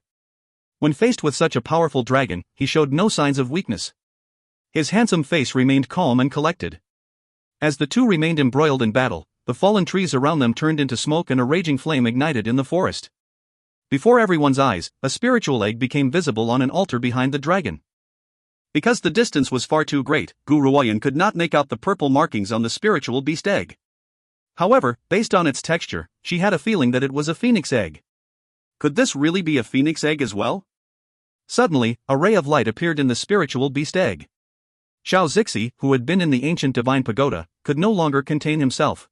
When faced with such a powerful dragon, he showed no signs of weakness. His handsome face remained calm and collected. As the two remained embroiled in battle, the fallen trees around them turned into smoke and a raging flame ignited in the forest. Before everyone's eyes, a spiritual egg became visible on an altar behind the dragon. Because the distance was far too great, Gu Ruoyun could not make out the purple markings on the spiritual beast egg. However, based on its texture, she had a feeling that it was a phoenix egg. Could this really be a phoenix egg as well? Suddenly, a ray of light appeared in the spiritual beast egg. Xiao Zixi, who had been in the ancient divine pagoda, could no longer contain himself.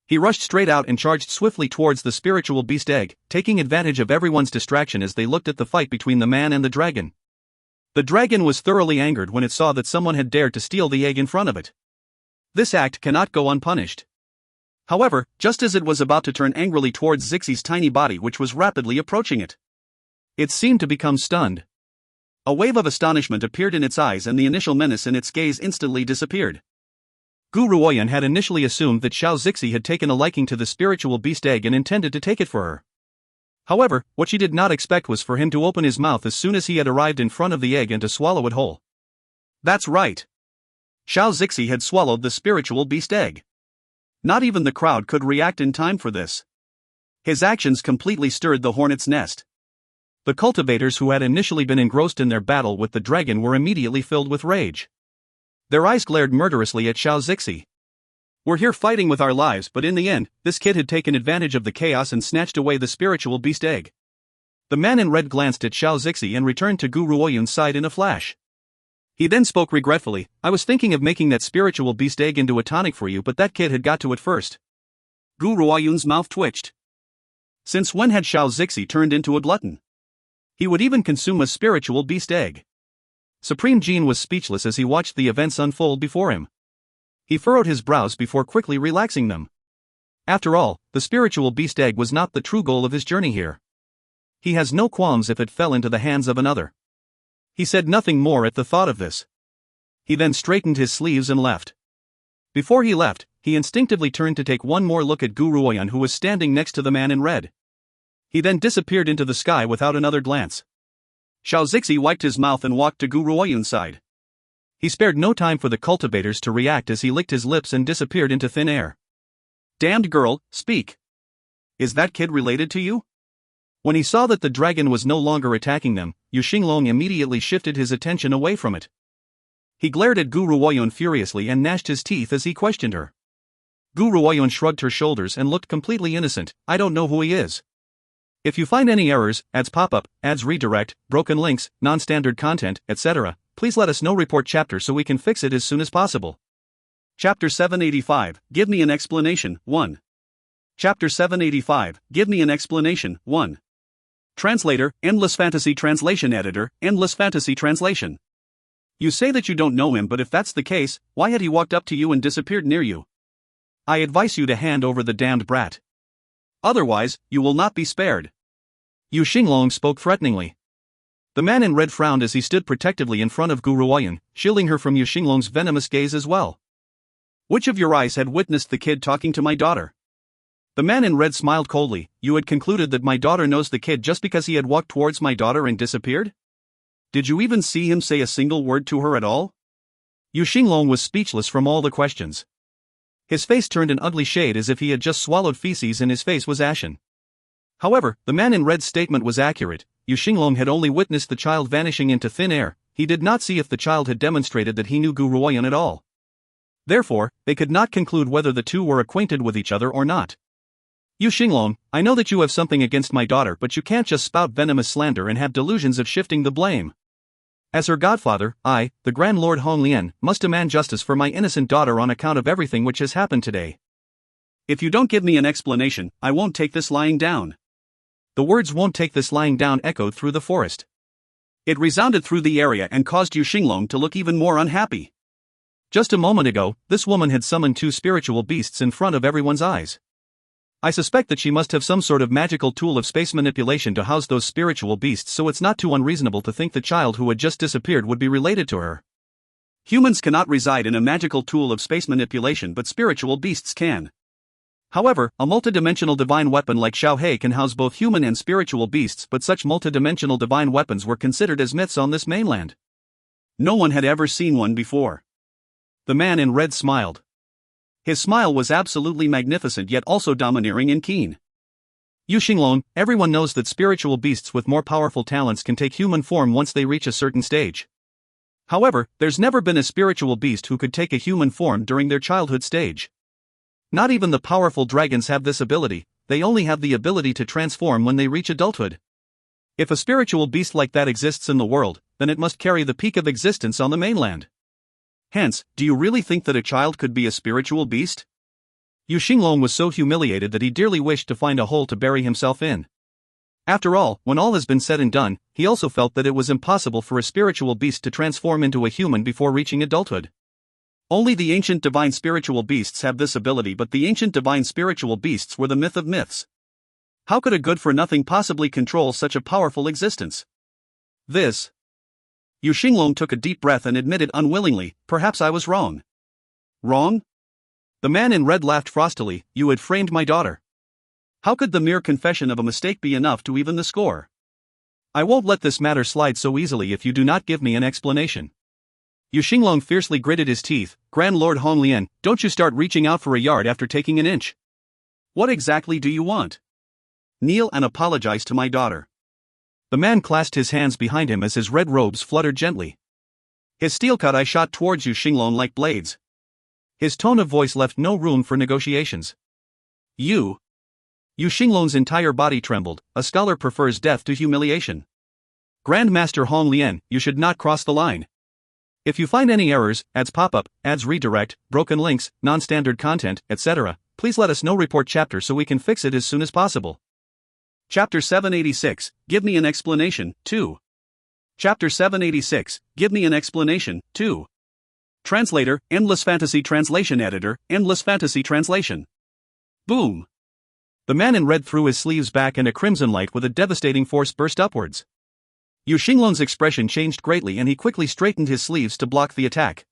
He rushed straight out and charged swiftly towards the spiritual beast egg, taking advantage of everyone's distraction as they looked at the fight between the man and the dragon. The dragon was thoroughly angered when it saw that someone had dared to steal the egg in front of it. This act cannot go unpunished. However, just as it was about to turn angrily towards Zixie's tiny body which was rapidly approaching it, it seemed to become stunned. A wave of astonishment appeared in its eyes and the initial menace in its gaze instantly disappeared. Gu Ruoyan had initially assumed that Xiao Zixi had taken a liking to the spiritual beast egg and intended to take it for her. However, what she did not expect was for him to open his mouth as soon as he had arrived in front of the egg and to swallow it whole. That's right. Xiao Zixi had swallowed the spiritual beast egg. Not even the crowd could react in time for this. His actions completely stirred the hornet's nest. The cultivators who had initially been engrossed in their battle with the dragon were immediately filled with rage. Their eyes glared murderously at Xiao Zixi. We're here fighting with our lives, but in the end, this kid had taken advantage of the chaos and snatched away the spiritual beast egg. The man in red glanced at Xiao Zixi and returned to Gu Ruoyun's side in a flash. He then spoke regretfully, I was thinking of making that spiritual beast egg into a tonic for you, but that kid had got to it first. Gu Ruoyun's mouth twitched. Since when had Xiao Zixi turned into a glutton? He would even consume a spiritual beast egg. Supreme Jin was speechless as he watched the events unfold before him. He furrowed his brows before quickly relaxing them. After all, the spiritual beast egg was not the true goal of his journey here. He has no qualms if it fell into the hands of another. He said nothing more at the thought of this. He then straightened his sleeves and left. Before he left, he instinctively turned to take one more look at Gu Ruoyan, who was standing next to the man in red. He then disappeared into the sky without another glance. Xiao Zixi wiped his mouth and walked to Gu Ruoyun's side. He spared no time for the cultivators to react as he licked his lips and disappeared into thin air. Damned girl, speak. Is that kid related to you? When he saw that the dragon was no longer attacking them, Yu Xinglong immediately shifted his attention away from it. He glared at Gu Ruoyun furiously and gnashed his teeth as he questioned her. Gu Ruoyun shrugged her shoulders and looked completely innocent. I don't know who he is. If you find any errors, ads pop-up, ads redirect, broken links, non-standard content, etc., please let us know. Report chapter so we can fix it as soon as possible. Chapter 785, Give me an explanation, 1. Chapter 785, Give me an explanation, 1. Translator, Endless Fantasy Translation Editor, Endless Fantasy Translation. You say that you don't know him, but if that's the case, why had he walked up to you and disappeared near you? I advise you to hand over the damned brat. Otherwise, you will not be spared. Yu Xinglong spoke threateningly. The man in red frowned as he stood protectively in front of Gu Ruoyan, shielding her from Yu Xinglong's venomous gaze as well. Which of your eyes had witnessed the kid talking to my daughter? The man in red smiled coldly. You had concluded that my daughter knows the kid just because he had walked towards my daughter and disappeared? Did you even see him say a single word to her at all? Yu Xinglong was speechless from all the questions. His face turned an ugly shade as if he had just swallowed feces and his face was ashen. However, the man in red's statement was accurate. Yu Xinglong had only witnessed the child vanishing into thin air. He did not see if the child had demonstrated that he knew Gu Ruoyan at all. Therefore, they could not conclude whether the two were acquainted with each other or not. Yu Xinglong, I know that you have something against my daughter, but you can't just spout venomous slander and have delusions of shifting the blame. As her godfather, I, the Grand Lord Honglien, must demand justice for my innocent daughter on account of everything which has happened today. If you don't give me an explanation, I won't take this lying down. The words "won't take this lying down" echoed through the forest. It resounded through the area and caused Yu Xinglong to look even more unhappy. Just a moment ago, this woman had summoned two spiritual beasts in front of everyone's eyes. I suspect that she must have some sort of magical tool of space manipulation to house those spiritual beasts, so it's not too unreasonable to think the child who had just disappeared would be related to her. Humans cannot reside in a magical tool of space manipulation, but spiritual beasts can. However, a multidimensional divine weapon like Xiao Hei can house both human and spiritual beasts, but such multidimensional divine weapons were considered as myths on this mainland. No one had ever seen one before. The man in red smiled. His smile was absolutely magnificent yet also domineering and keen. Yu Xinglong, everyone knows that spiritual beasts with more powerful talents can take human form once they reach a certain stage. However, there's never been a spiritual beast who could take a human form during their childhood stage. Not even the powerful dragons have this ability, they only have the ability to transform when they reach adulthood. If a spiritual beast like that exists in the world, then it must carry the peak of existence on the mainland. Hence, do you really think that a child could be a spiritual beast? Yu Xinglong was so humiliated that he dearly wished to find a hole to bury himself in. After all, when all has been said and done, he also felt that it was impossible for a spiritual beast to transform into a human before reaching adulthood. Only the ancient divine spiritual beasts have this ability, but the ancient divine spiritual beasts were the myth of myths. How could a good-for-nothing possibly control such a powerful existence? This. Yu Xinglong took a deep breath and admitted unwillingly, perhaps I was wrong. Wrong? The man in red laughed frostily, you had framed my daughter. How could the mere confession of a mistake be enough to even the score? I won't let this matter slide so easily if you do not give me an explanation. Yu Xinglong fiercely gritted his teeth, Grand Lord Honglian, don't you start reaching out for a yard after taking an inch. What exactly do you want? Kneel and apologize to my daughter. The man clasped his hands behind him as his red robes fluttered gently. His steel-cut eye shot towards Yu Xinglong like blades. His tone of voice left no room for negotiations. Yu Xinglong's entire body trembled, a scholar prefers death to humiliation. Grandmaster Hong Lian, you should not cross the line. If you find any errors, ads pop up, ads redirect, broken links, non-standard content, etc., please let us know. Report chapter so we can fix it as soon as possible. Chapter 786, Give me an explanation, 2. Chapter 786, Give me an explanation, 2. Translator, Endless Fantasy Translation Editor, Endless Fantasy Translation. Boom. The man in red threw his sleeves back and a crimson light with a devastating force burst upwards. Yu Xinglong's expression changed greatly and he quickly straightened his sleeves to block the attack.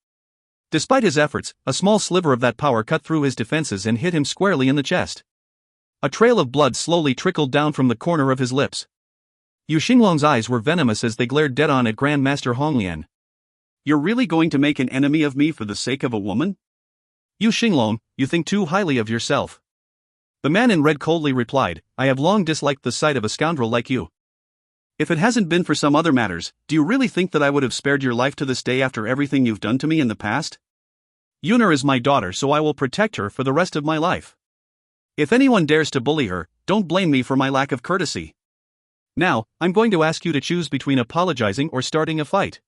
Despite his efforts, a small sliver of that power cut through his defenses and hit him squarely in the chest. A trail of blood slowly trickled down from the corner of his lips. Yu Xinglong's eyes were venomous as they glared dead-on at Grandmaster Honglian. You're really going to make an enemy of me for the sake of a woman? Yu Xinglong, you think too highly of yourself. The man in red coldly replied, I have long disliked the sight of a scoundrel like you. If it hasn't been for some other matters, do you really think that I would have spared your life to this day after everything you've done to me in the past? Yuna is my daughter, so I will protect her for the rest of my life. If anyone dares to bully her, don't blame me for my lack of courtesy. Now, I'm going to ask you to choose between apologizing or starting a fight.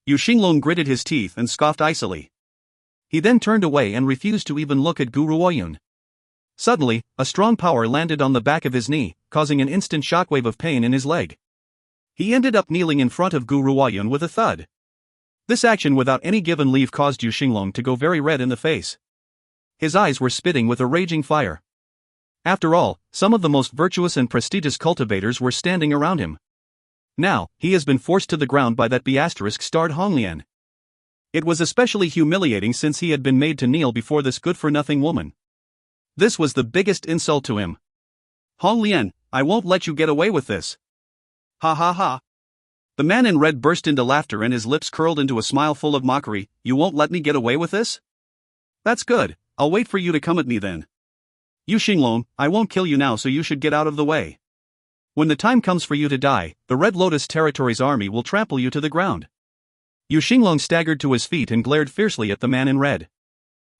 Yu Xinglong gritted his teeth and scoffed icily. He then turned away and refused to even look at Gu Ruoyun. Suddenly, a strong power landed on the back of his knee, causing an instant shockwave of pain in his leg. He ended up kneeling in front of Gu Ruoyun with a thud. This action without any given leave caused Yu Xinglong to go very red in the face. His eyes were spitting with a raging fire. After all, some of the most virtuous and prestigious cultivators were standing around him. Now, he has been forced to the ground by that B***starred Honglian. It was especially humiliating since he had been made to kneel before this good-for-nothing woman. This was the biggest insult to him. Honglian, I won't let you get away with this. Ha ha ha. The man in red burst into laughter and his lips curled into a smile full of mockery. You won't let me get away with this? That's good, I'll wait for you to come at me then. Yu Xinglong, I won't kill you now, so you should get out of the way. When the time comes for you to die, the Red Lotus Territory's army will trample you to the ground. Yu Xinglong staggered to his feet and glared fiercely at the man in red.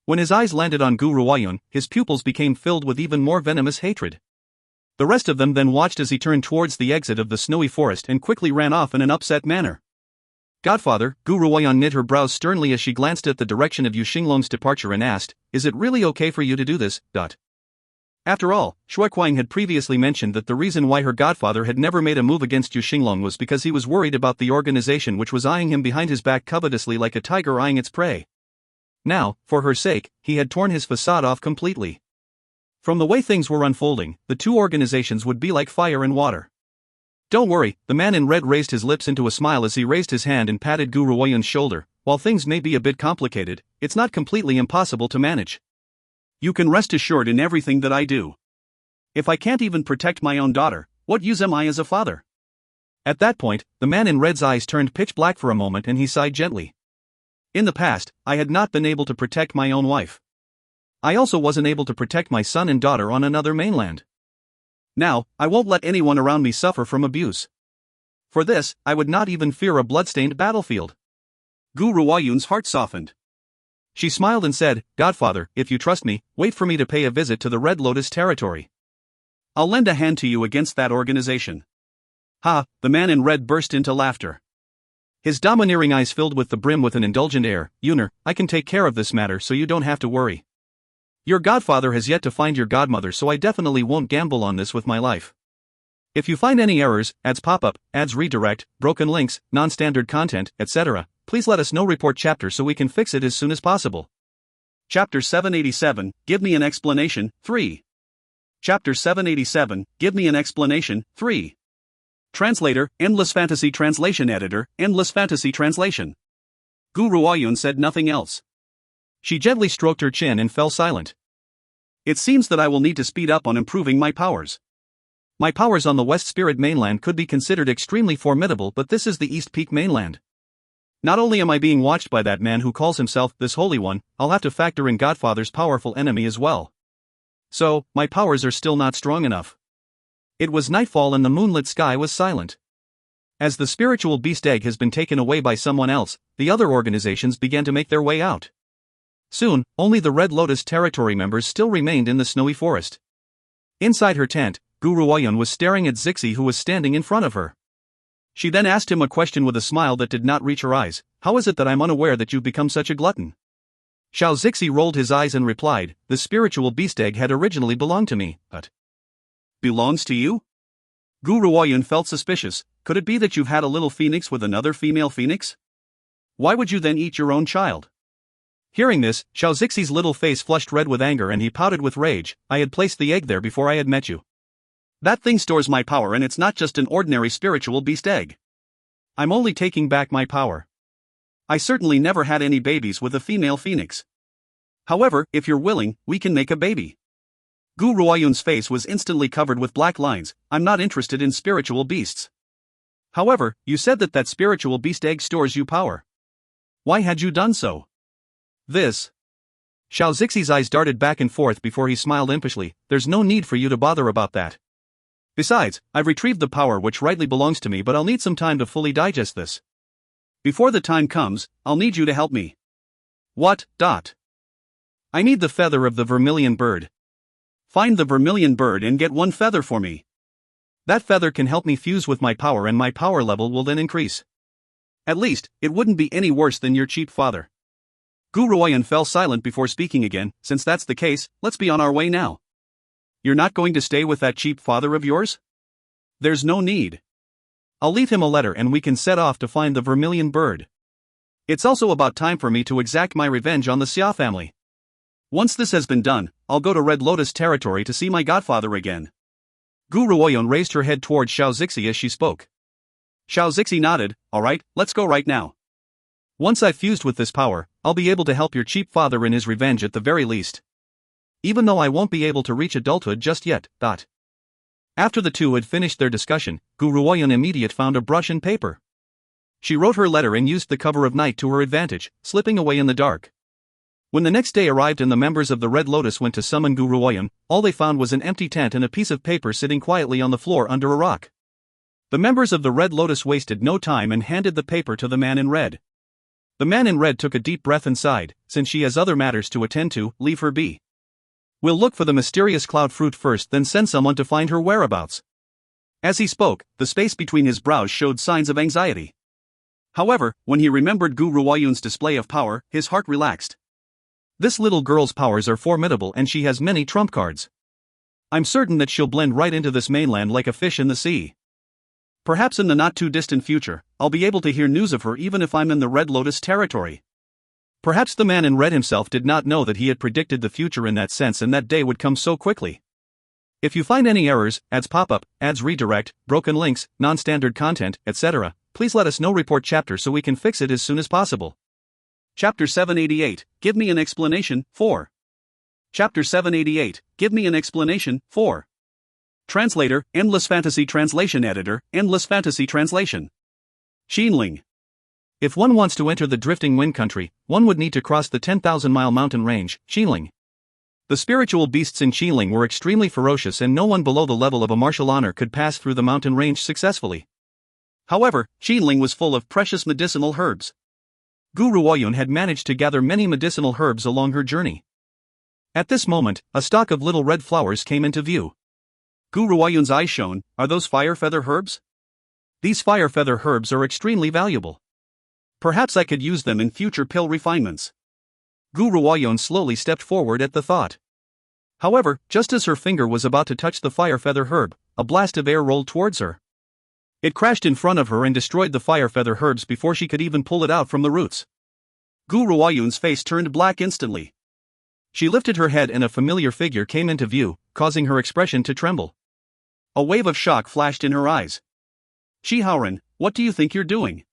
When his eyes landed on Gu Ruoyun, his pupils became filled with even more venomous hatred. The rest of them then watched as he turned towards the exit of the snowy forest and quickly ran off in an upset manner. Godfather, Gu Ruoyun knit her brows sternly as she glanced at the direction of Yu Xinglong's departure and asked, is it really okay for you to do this? After all, Shueqing had previously mentioned that the reason why her godfather had never made a move against Yu Xinglong was because he was worried about the organization which was eyeing him behind his back covetously like a tiger eyeing its prey. Now, for her sake, he had torn his facade off completely. From the way things were unfolding, the two organizations would be like fire and water. Don't worry, the man in red raised his lips into a smile as he raised his hand and patted Gu Ruoyun's shoulder. While things may be a bit complicated, it's not completely impossible to manage. You can rest assured in everything that I do. If I can't even protect my own daughter, what use am I as a father? At that point, the man in red's eyes turned pitch black for a moment and he sighed gently. In the past, I had not been able to protect my own wife. I also wasn't able to protect my son and daughter on another mainland. Now, I won't let anyone around me suffer from abuse. For this, I would not even fear a bloodstained battlefield. Gu Ruoyun's heart softened. She smiled and said, Godfather, if you trust me, wait for me to pay a visit to the Red Lotus Territory. I'll lend a hand to you against that organization. Ha, the man in red burst into laughter. His domineering eyes filled with the brim with an indulgent air. Yuner, I can take care of this matter so you don't have to worry. Your godfather has yet to find your godmother, so I definitely won't gamble on this with my life. If you find any errors, ads pop up, ads redirect, broken links, non-standard content, etc., please let us know. Report chapter so we can fix it as soon as possible. Chapter 787, Give me an explanation, 3. Chapter 787, Give me an explanation, 3. Translator, Endless Fantasy Translation Editor, Endless Fantasy Translation. Gu Ruoyun said nothing else. She gently stroked her chin and fell silent. It seems that I will need to speed up on improving my powers. My powers on the West Spirit mainland could be considered extremely formidable, but this is the East Peak mainland. Not only am I being watched by that man who calls himself this Holy One, I'll have to factor in Godfather's powerful enemy as well. So, my powers are still not strong enough. It was nightfall and the moonlit sky was silent. As the spiritual beast egg has been taken away by someone else, the other organizations began to make their way out. Soon, only the Red Lotus territory members still remained in the snowy forest. Inside her tent, Gu Ruoyun was staring at Zixi, who was standing in front of her. She then asked him a question with a smile that did not reach her eyes. How is it that I'm unaware that you've become such a glutton? Xiao Zixi rolled his eyes and replied, the spiritual beast egg had originally belonged to me, but... Belongs to you? Gu Ruoyun felt suspicious. Could it be that you've had a little phoenix with another female phoenix? Why would you then eat your own child? Hearing this, Xiao Zixi's little face flushed red with anger and he pouted with rage. I had placed the egg there before I had met you. That thing stores my power and it's not just an ordinary spiritual beast egg. I'm only taking back my power. I certainly never had any babies with a female phoenix. However, if you're willing, we can make a baby. Gu Ruoyun's face was instantly covered with black lines. I'm not interested in spiritual beasts. However, you said that spiritual beast egg stores you power. Why had you done so? This. Xiao Zixi's eyes darted back and forth before he smiled impishly. There's no need for you to bother about that. Besides, I've retrieved the power which rightly belongs to me, but I'll need some time to fully digest this. Before the time comes, I'll need you to help me. What? I need the feather of the vermilion bird. Find the vermilion bird and get one feather for me. That feather can help me fuse with my power and my power level will then increase. At least, it wouldn't be any worse than your cheap father. Gu Ruoyun fell silent before speaking again. Since that's the case, let's be on our way now. You're not going to stay with that cheap father of yours? There's no need. I'll leave him a letter and we can set off to find the vermilion bird. It's also about time for me to exact my revenge on the Xia family. Once this has been done, I'll go to Red Lotus territory to see my godfather again. Gu Ruoyun raised her head towards Xiao Zixi as she spoke. Xiao Zixi nodded. Alright, let's go right now. Once I've fused with this power, I'll be able to help your cheap father in his revenge at the very least. Even though I won't be able to reach adulthood just yet. After the two had finished their discussion, Gu Ruoyun immediately found a brush and paper. She wrote her letter and used the cover of night to her advantage, slipping away in the dark. When the next day arrived and the members of the Red Lotus went to summon Gu Ruoyun, all they found was an empty tent and a piece of paper sitting quietly on the floor under a rock. The members of the Red Lotus wasted no time and handed the paper to the man in red. The man in red took a deep breath and sighed. Since she has other matters to attend to, leave her be. We'll look for the mysterious cloud fruit first, then send someone to find her whereabouts. As he spoke, the space between his brows showed signs of anxiety. However, when he remembered Gu Ruoyun's display of power, his heart relaxed. This little girl's powers are formidable and she has many trump cards. I'm certain that she'll blend right into this mainland like a fish in the sea. Perhaps in the not-too-distant future, I'll be able to hear news of her even if I'm in the Red Lotus territory. Perhaps the man in red himself did not know that he had predicted the future in that sense and that day would come so quickly. If you find any errors, ads pop-up, ads redirect, broken links, non-standard content, etc., please let us know. Report chapter so we can fix it as soon as possible. Chapter 788, Give me an explanation, 4. Chapter 788, Give me an explanation, 4. Translator, Endless Fantasy Translation Editor, Endless Fantasy Translation. Xinling. If one wants to enter the drifting wind country, one would need to cross the 10,000-mile mountain range, Xinling. The spiritual beasts in Xinling were extremely ferocious and no one below the level of a martial honor could pass through the mountain range successfully. However, Xinling was full of precious medicinal herbs. Gu Ruoyun had managed to gather many medicinal herbs along her journey. At this moment, a stalk of little red flowers came into view. Gu Ruoyun's eyes shone. Are those fire feather herbs? These fire feather herbs are extremely valuable. Perhaps I could use them in future pill refinements. Gu Ruoyun slowly stepped forward at the thought. However, just as her finger was about to touch the fire feather herb, a blast of air rolled towards her. It crashed in front of her and destroyed the fire feather herbs before she could even pull it out from the roots. Gu Ruoyun's face turned black instantly. She lifted her head and a familiar figure came into view, causing her expression to tremble. A wave of shock flashed in her eyes. Shi Haoran, what do you think you're doing?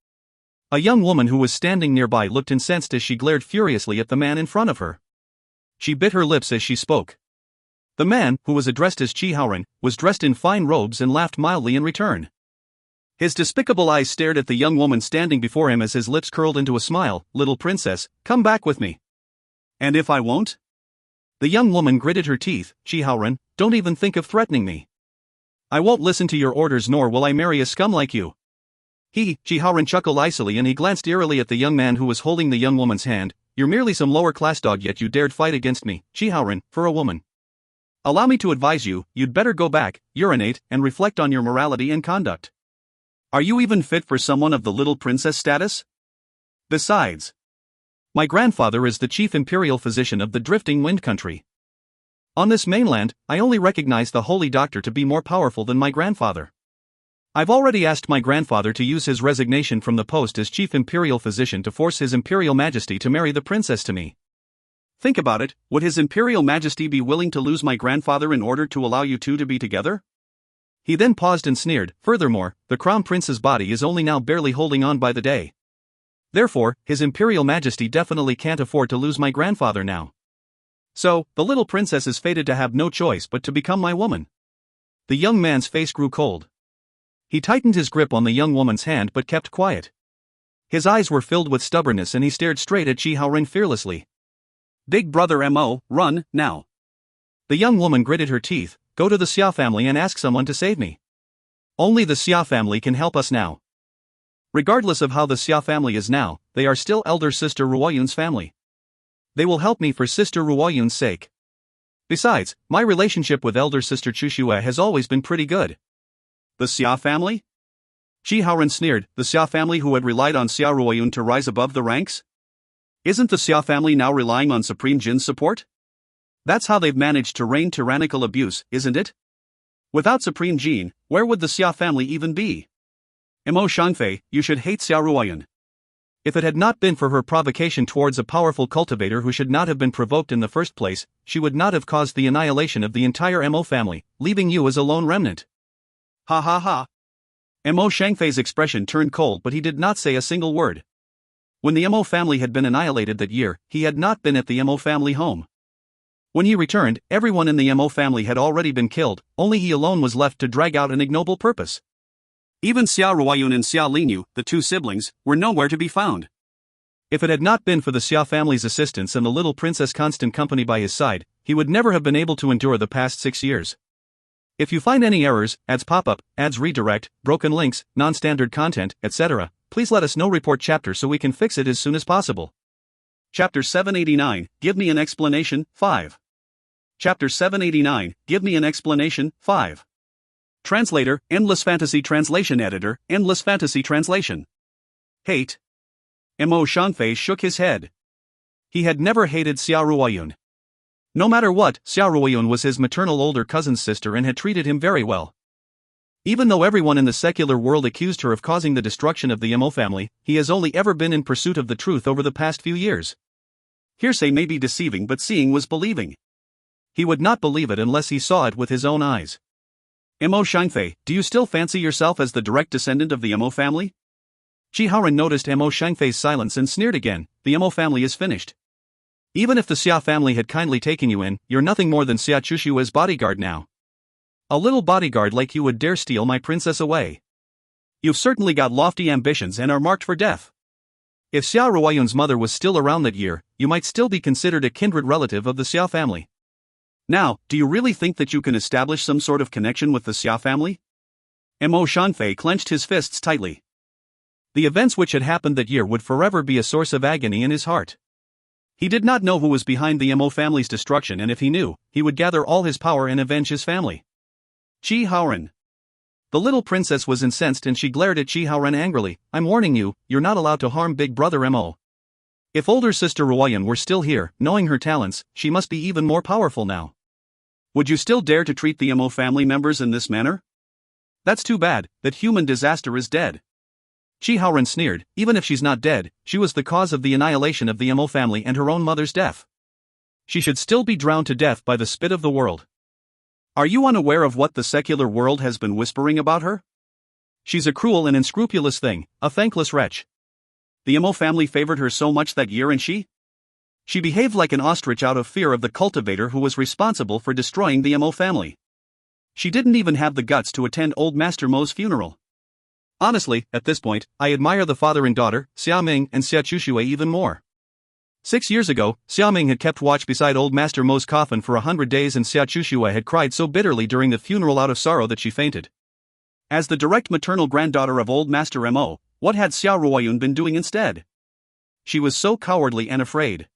A young woman who was standing nearby looked incensed as she glared furiously at the man in front of her. She bit her lips as she spoke. The man, who was addressed as Shi Haoran, was dressed in fine robes and laughed mildly in return. His despicable eyes stared at the young woman standing before him as his lips curled into a smile. Little princess, come back with me. And if I won't? The young woman gritted her teeth. Shi Haoran, don't even think of threatening me. I won't listen to your orders nor will I marry a scum like you. Shi Haoran chuckled icily and he glanced eerily at the young man who was holding the young woman's hand. You're merely some lower class dog yet you dared fight against me, Shi Haoran, for a woman. Allow me to advise you, you'd better go back, urinate, and reflect on your morality and conduct. Are you even fit for someone of the little princess status? Besides, my grandfather is the chief imperial physician of the drifting wind country. On this mainland, I only recognize the holy doctor to be more powerful than my grandfather. I've already asked my grandfather to use his resignation from the post as chief imperial physician to force his imperial majesty to marry the princess to me. Think about it, would his imperial majesty be willing to lose my grandfather in order to allow you two to be together? He then paused and sneered. Furthermore, the crown prince's body is only now barely holding on by the day. Therefore, his imperial majesty definitely can't afford to lose my grandfather now. So, the little princess is fated to have no choice but to become my woman. The young man's face grew cold. He tightened his grip on the young woman's hand but kept quiet. His eyes were filled with stubbornness and he stared straight at Shi Haoran fearlessly. Big brother Mo, run, now. The young woman gritted her teeth. Go to the Xia family and ask someone to save me. Only the Xia family can help us now. Regardless of how the Xia family is now, they are still elder sister Ruoyun's family. They will help me for sister Ruoyun's sake. Besides, my relationship with elder sister Chushue has always been pretty good. The Xia family? Shi Haoran sneered, the Xia family who had relied on Xia Ruoyun to rise above the ranks? Isn't the Xia family now relying on Supreme Jin's support? That's how they've managed to reign tyrannical abuse, isn't it? Without Supreme Jin, where would the Xia family even be? Mo Shangfei, you should hate Xia Ruoyun. If it had not been for her provocation towards a powerful cultivator who should not have been provoked in the first place, she would not have caused the annihilation of the entire Mo family, leaving you as a lone remnant. Ha ha ha. Mo Shangfei's expression turned cold but he did not say a single word. When the Mo family had been annihilated that year, he had not been at the Mo family home. When he returned, everyone in the Mo family had already been killed, only he alone was left to drag out an ignoble purpose. Even Xia Ruoyun and Xia Linyu, the two siblings, were nowhere to be found. If it had not been for the Xia family's assistance and the little princess' constant company by his side, he would never have been able to endure the past 6 years. If you find any errors, ads pop-up, ads redirect, broken links, non-standard content, etc., please let us know. Report chapter so we can fix it as soon as possible. Chapter 789, Give me an explanation, 5. Chapter 789, Give me an explanation, 5. Translator, Endless Fantasy Translation Editor, Endless Fantasy Translation. Hate. Mo Shangfei shook his head. He had never hated Xia Ruoyun. No matter what, Xia Ruoyun was his maternal older cousin's sister and had treated him very well. Even though everyone in the secular world accused her of causing the destruction of the Mo family, he has only ever been in pursuit of the truth over the past few years. Hearsay may be deceiving but seeing was believing. He would not believe it unless he saw it with his own eyes. Mo Shangfei, do you still fancy yourself as the direct descendant of the Mo family? Shi Haoran noticed Mo Shangfei's silence and sneered again. The Mo family is finished. Even if the Xia family had kindly taken you in, you're nothing more than Xia Chushue's bodyguard now. A little bodyguard like you would dare steal my princess away. You've certainly got lofty ambitions and are marked for death. If Xia Ruoyun's mother was still around that year, you might still be considered a kindred relative of the Xia family. Now, do you really think that you can establish some sort of connection with the Xia family? Mo Shangfei clenched his fists tightly. The events which had happened that year would forever be a source of agony in his heart. He did not know who was behind the Mo family's destruction, and if he knew, he would gather all his power and avenge his family. Shi Haoran. The little princess was incensed and she glared at Shi Haoran angrily. I'm warning you, you're not allowed to harm big brother Mo. If older sister Ruoyun were still here, knowing her talents, she must be even more powerful now. Would you still dare to treat the Mo family members in this manner? That's too bad, that human disaster is dead. Chi Haoren sneered, even if she's not dead, she was the cause of the annihilation of the Mo family and her own mother's death. She should still be drowned to death by the spit of the world. Are you unaware of what the secular world has been whispering about her? She's a cruel and unscrupulous thing, a thankless wretch. The Mo family favored her so much that year and she behaved like an ostrich out of fear of the cultivator who was responsible for destroying the Mo family. She didn't even have the guts to attend old Master Mo's funeral. Honestly, at this point, I admire the father and daughter, Xiaoming and Xia Chuxue even more. 6 years ago, Xiaoming had kept watch beside old Master Mo's coffin for 100 days and Xia Chuxue had cried so bitterly during the funeral out of sorrow that she fainted. As the direct maternal granddaughter of old Master Mo, what had Xia Ruoyun been doing instead? She was so cowardly and afraid.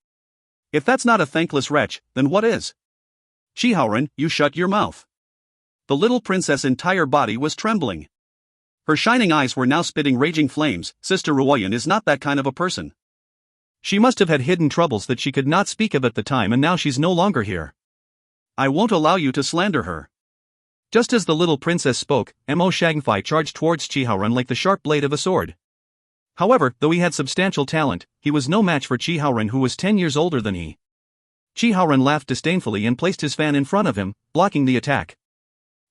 If that's not a thankless wretch, then what is? Chi Haoren, you shut your mouth. The little princess' entire body was trembling. Her shining eyes were now spitting raging flames. Sister Ruoyun is not that kind of a person. She must have had hidden troubles that she could not speak of at the time and now she's no longer here. I won't allow you to slander her. Just as the little princess spoke, Mo Shangfei charged towards Chi Haoren like the sharp blade of a sword. However, though he had substantial talent, he was no match for Chi Haoren who was 10 years older than he. Chi Haoren laughed disdainfully and placed his fan in front of him, blocking the attack.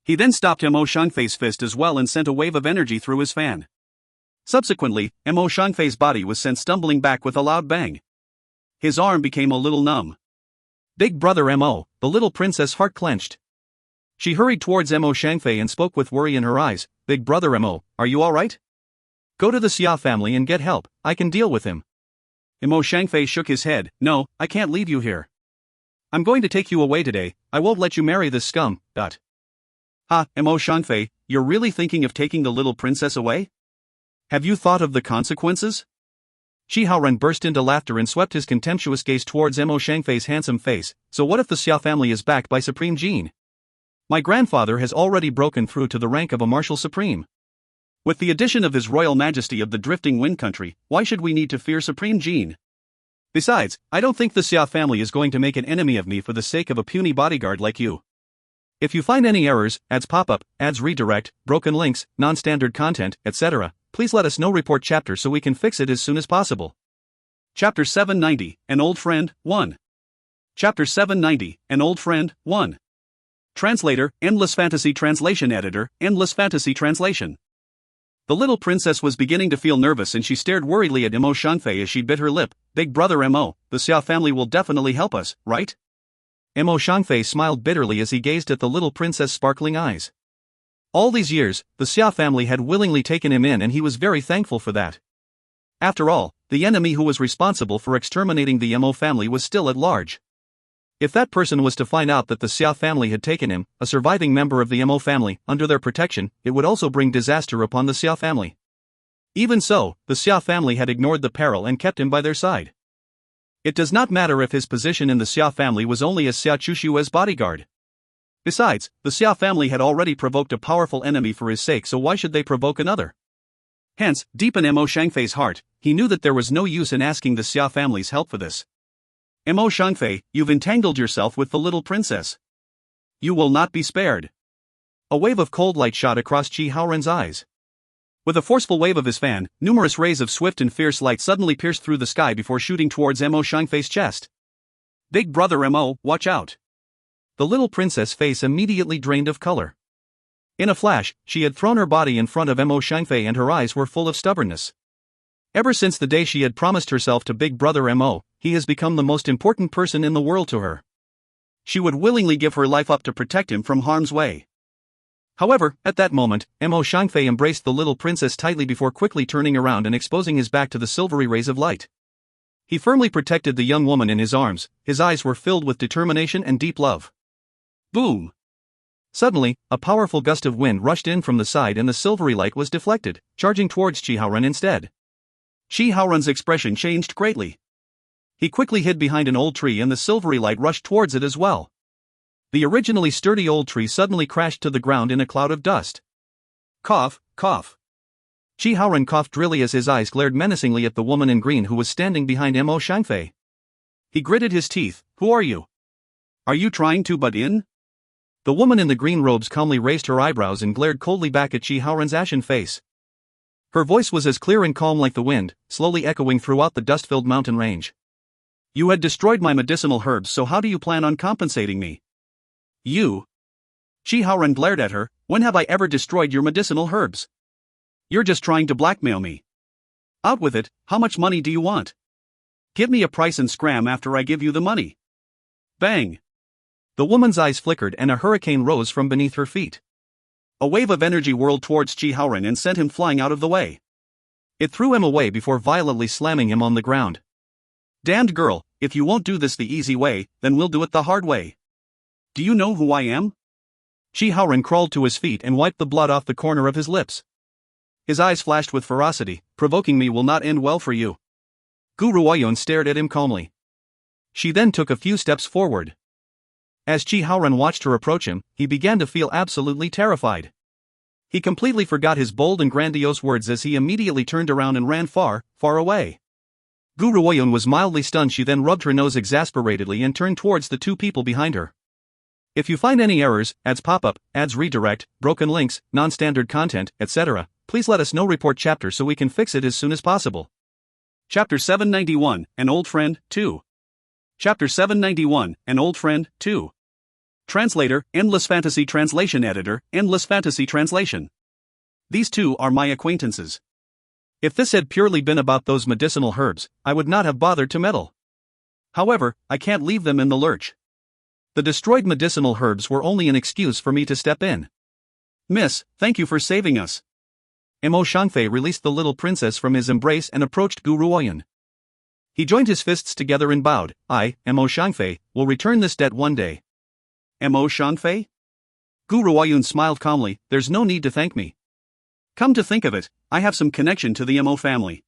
He then stopped Mo Shangfei's fist as well and sent a wave of energy through his fan. Subsequently, Mo Shangfei's body was sent stumbling back with a loud bang. His arm became a little numb. Big brother Mo, the little princess' heart clenched. She hurried towards Mo Shangfei and spoke with worry in her eyes. Big brother Mo, are you alright? Go to the Xia family and get help, I can deal with him. Mo Shangfei shook his head. No, I can't leave you here. I'm going to take you away today, I won't let you marry this scum. Ha, Mo Shangfei, you're really thinking of taking the little princess away? Have you thought of the consequences? Chi Haoren burst into laughter and swept his contemptuous gaze towards Mo Shangfei's handsome face. So what if the Xia family is backed by Supreme Jin? My grandfather has already broken through to the rank of a Marshal Supreme. With the addition of His Royal Majesty of the Drifting Wind Country, why should we need to fear Supreme Jin? Besides, I don't think the Xia family is going to make an enemy of me for the sake of a puny bodyguard like you. If you find any errors, ads pop-up, ads redirect, broken links, non-standard content, etc., please let us know. Report chapter so we can fix it as soon as possible. Chapter 790, An Old Friend, 1. Chapter 790, An Old Friend, 1. Translator, Endless Fantasy Translation Editor, Endless Fantasy Translation. The little princess was beginning to feel nervous and she stared worriedly at Mo Shangfei as she bit her lip. Big brother Mo, the Xia family will definitely help us, right? Mo Shangfei smiled bitterly as he gazed at the little princess' sparkling eyes. All these years, the Xia family had willingly taken him in and he was very thankful for that. After all, the enemy who was responsible for exterminating the Mo family was still at large. If that person was to find out that the Xia family had taken him, a surviving member of the Mo family, under their protection, it would also bring disaster upon the Xia family. Even so, the Xia family had ignored the peril and kept him by their side. It does not matter if his position in the Xia family was only as Xia Chushue's bodyguard. Besides, the Xia family had already provoked a powerful enemy for his sake, so why should they provoke another? Hence, deep in Mo Shangfei's heart, he knew that there was no use in asking the Xia family's help for this. Mo Shangfei, you've entangled yourself with the little princess. You will not be spared. A wave of cold light shot across Chi Haoren's eyes. With a forceful wave of his fan, numerous rays of swift and fierce light suddenly pierced through the sky before shooting towards Mo Shangfei's chest. Big brother Mo, watch out. The little princess' face immediately drained of color. In a flash, she had thrown her body in front of Mo Shangfei and her eyes were full of stubbornness. Ever since the day she had promised herself to Big Brother Mo, he has become the most important person in the world to her. She would willingly give her life up to protect him from harm's way. However, at that moment, Mo Shangfei embraced the little princess tightly before quickly turning around and exposing his back to the silvery rays of light. He firmly protected the young woman in his arms, his eyes were filled with determination and deep love. Boom! Suddenly, a powerful gust of wind rushed in from the side and the silvery light was deflected, charging towards Chi Haoren instead. Chi Haoren's expression changed greatly. He quickly hid behind an old tree and the silvery light rushed towards it as well. The originally sturdy old tree suddenly crashed to the ground in a cloud of dust. Cough, cough. Chi Haoren coughed drily as his eyes glared menacingly at the woman in green who was standing behind Mo Shangfei. He gritted his teeth. Who are you? Are you trying to butt in? The woman in the green robes calmly raised her eyebrows and glared coldly back at Chi Haoran's ashen face. Her voice was as clear and calm like the wind, slowly echoing throughout the dust-filled mountain range. You had destroyed my medicinal herbs, so how do you plan on compensating me? You? Chi Haoran glared at her. When have I ever destroyed your medicinal herbs? You're just trying to blackmail me. Out with it, how much money do you want? Give me a price and scram after I give you the money. Bang! The woman's eyes flickered and a hurricane rose from beneath her feet. A wave of energy whirled towards Chi Haoran and sent him flying out of the way. It threw him away before violently slamming him on the ground. Damned girl, if you won't do this the easy way, then we'll do it the hard way. Do you know who I am? Chi Haoran crawled to his feet and wiped the blood off the corner of his lips. His eyes flashed with ferocity. Provoking me will not end well for you. Gu Ruoyun stared at him calmly. She then took a few steps forward. As Chi Haoran watched her approach him, he began to feel absolutely terrified. He completely forgot his bold and grandiose words as he immediately turned around and ran far, far away. Gu Ruoyun was mildly stunned. She then rubbed her nose exasperatedly and turned towards the two people behind her. If you find any errors, ads pop-up, ads redirect, broken links, non-standard content, etc., please let us know. Report chapter so we can fix it as soon as possible. Chapter 791, An Old Friend, 2. Chapter 791, An Old Friend, 2. Translator, Endless Fantasy Translation Editor, Endless Fantasy Translation. These two are my acquaintances. If this had purely been about those medicinal herbs, I would not have bothered to meddle. However, I can't leave them in the lurch. The destroyed medicinal herbs were only an excuse for me to step in. Miss, thank you for saving us. Mo Shangfei released the little princess from his embrace and approached Gu Ruoyun. He joined his fists together and bowed. I, Mo Shangfei, will return this debt one day. Mo Shangfei? Gu Ruoyun smiled calmly. There's no need to thank me. Come to think of it, I have some connection to the Mo family.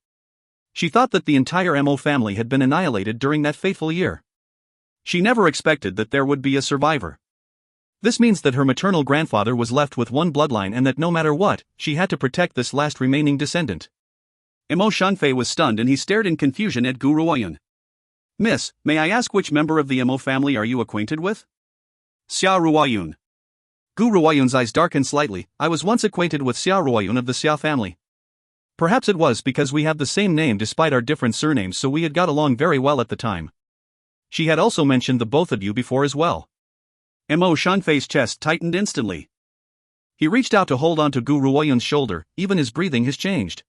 She thought that the entire Mo family had been annihilated during that fateful year. She never expected that there would be a survivor. This means that her maternal grandfather was left with one bloodline and that no matter what, she had to protect this last remaining descendant. Mo Shangfei was stunned and he stared in confusion at Gu Ruoyun. Miss, may I ask which member of the Mo family are you acquainted with? Xia Ruoyun. Gu Ruoyun's eyes darkened slightly. I was once acquainted with Xia Ruoyun of the Xia family. Perhaps it was because we have the same name despite our different surnames, so we had got along very well at the time. She had also mentioned the both of you before as well. Mo Shangfei's chest tightened instantly. He reached out to hold on to Gu Ruoyun's shoulder. Even his breathing has changed.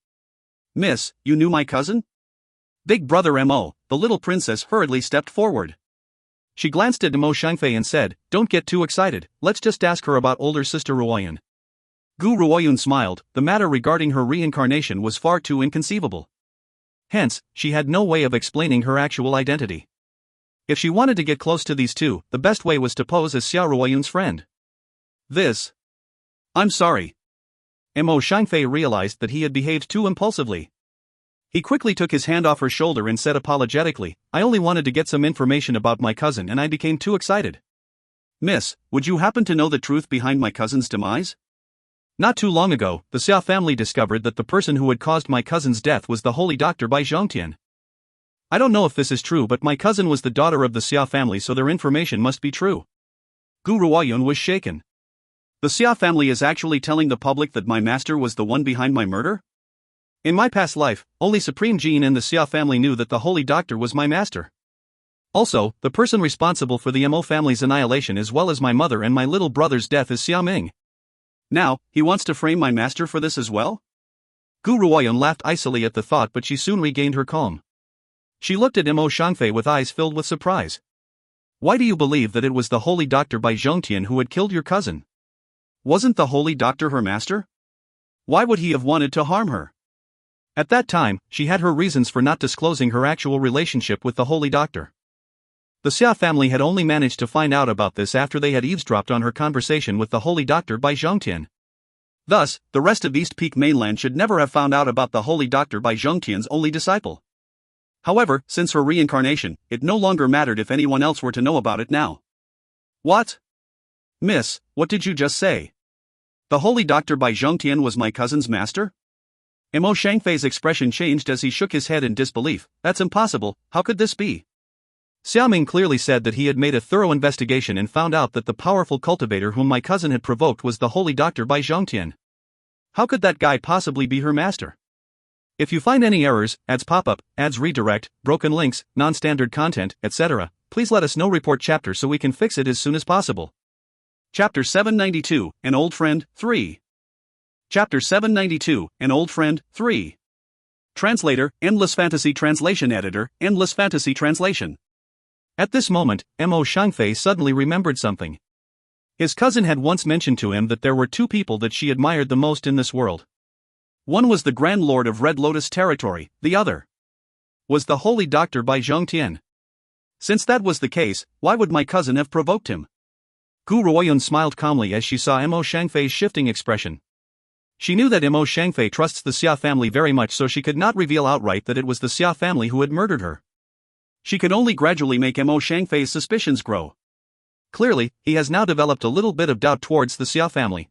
Miss, you knew my cousin? Big brother Mo, the little princess hurriedly stepped forward. She glanced at Mo Shangfei and said, don't get too excited, let's just ask her about older sister Ruoyun. Gu Ruoyun smiled. The matter regarding her reincarnation was far too inconceivable. Hence, she had no way of explaining her actual identity. If she wanted to get close to these two, the best way was to pose as Xia Ruoyun's friend. I'm sorry. Mo Shangfei realized that he had behaved too impulsively. He quickly took his hand off her shoulder and said apologetically, I only wanted to get some information about my cousin and I became too excited. Miss, would you happen to know the truth behind my cousin's demise? Not too long ago, the Xia family discovered that the person who had caused my cousin's death was the holy doctor Bai Zhongtian. I don't know if this is true, but my cousin was the daughter of the Xia family, so their information must be true. Gu Ruoyun was shaken. The Xia family is actually telling the public that my master was the one behind my murder? In my past life, only Supreme Jin and the Xia family knew that the holy doctor was my master. Also, the person responsible for the Mo family's annihilation as well as my mother and my little brother's death is Xia Ming. Now, he wants to frame my master for this as well? Gu Ruoyun laughed icily at the thought, but she soon regained her calm. She looked at Mo Shangfei with eyes filled with surprise. Why do you believe that it was the holy doctor Bai Zhongtian who had killed your cousin? Wasn't the holy doctor her master? Why would he have wanted to harm her? At that time, she had her reasons for not disclosing her actual relationship with the holy doctor. The Xia family had only managed to find out about this after they had eavesdropped on her conversation with the holy doctor Bai Zhongtian. Thus, the rest of East Peak mainland should never have found out about the holy doctor Bai Zhongtian's only disciple. However, since her reincarnation, it no longer mattered if anyone else were to know about it now. What? Miss, what did you just say? The holy doctor Bai Zhongtian was my cousin's master? Mo Shangfei's expression changed as he shook his head in disbelief. That's impossible, how could this be? Xia Ming clearly said that he had made a thorough investigation and found out that the powerful cultivator whom my cousin had provoked was the holy doctor Bai Zhongtian. How could that guy possibly be her master? If you find any errors, ads pop up, ads redirect, broken links, non-standard content, etc., please let us know. Report chapter so we can fix it as soon as possible. Chapter 792, An Old Friend, 3. Chapter 792, An Old Friend, 3. Translator, Endless Fantasy Translation Editor, Endless Fantasy Translation. At this moment, Mo Shangfei suddenly remembered something. His cousin had once mentioned to him that there were two people that she admired the most in this world. One was the Grand Lord of Red Lotus Territory, the other was the holy doctor Bai Zhongtian. Since that was the case, why would my cousin have provoked him? Gu Ruoyun smiled calmly as she saw Mo Shangfei's shifting expression. She knew that Mo Shangfei trusts the Xia family very much, so she could not reveal outright that it was the Xia family who had murdered her. She could only gradually make Mo Shangfei's suspicions grow. Clearly, he has now developed a little bit of doubt towards the Xia family.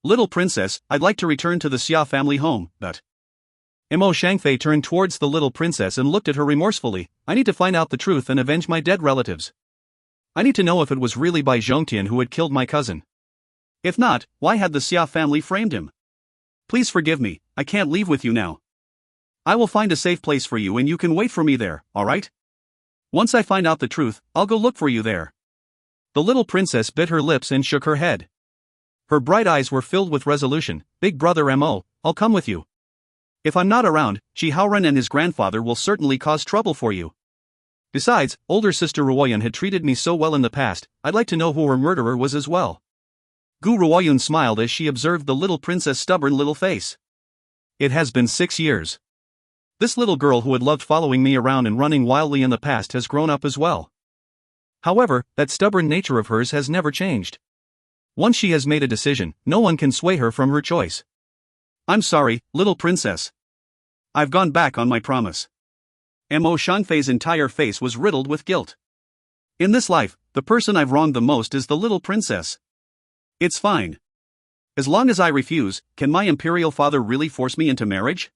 Little princess, I'd like to return to the Xia family home, but... Mo Shangfei turned towards the little princess and looked at her remorsefully. I need to find out the truth and avenge my dead relatives. I need to know if it was really Bai Zhongtian who had killed my cousin. If not, why had the Xia family framed him? Please forgive me, I can't leave with you now. I will find a safe place for you and you can wait for me there, alright? Once I find out the truth, I'll go look for you there. The little princess bit her lips and shook her head. Her bright eyes were filled with resolution. Big brother Mo, I'll come with you. If I'm not around, Shi Haoren and his grandfather will certainly cause trouble for you. Besides, older sister Ruoyun had treated me so well in the past, I'd like to know who her murderer was as well. Gu Ruoyun smiled as she observed the little princess' stubborn little face. It has been 6 years. This little girl who had loved following me around and running wildly in the past has grown up as well. However, that stubborn nature of hers has never changed. Once she has made a decision, no one can sway her from her choice. I'm sorry, little princess. I've gone back on my promise. Mo Shangfei's entire face was riddled with guilt. In this life, the person I've wronged the most is the little princess. It's fine. As long as I refuse, can my imperial father really force me into marriage?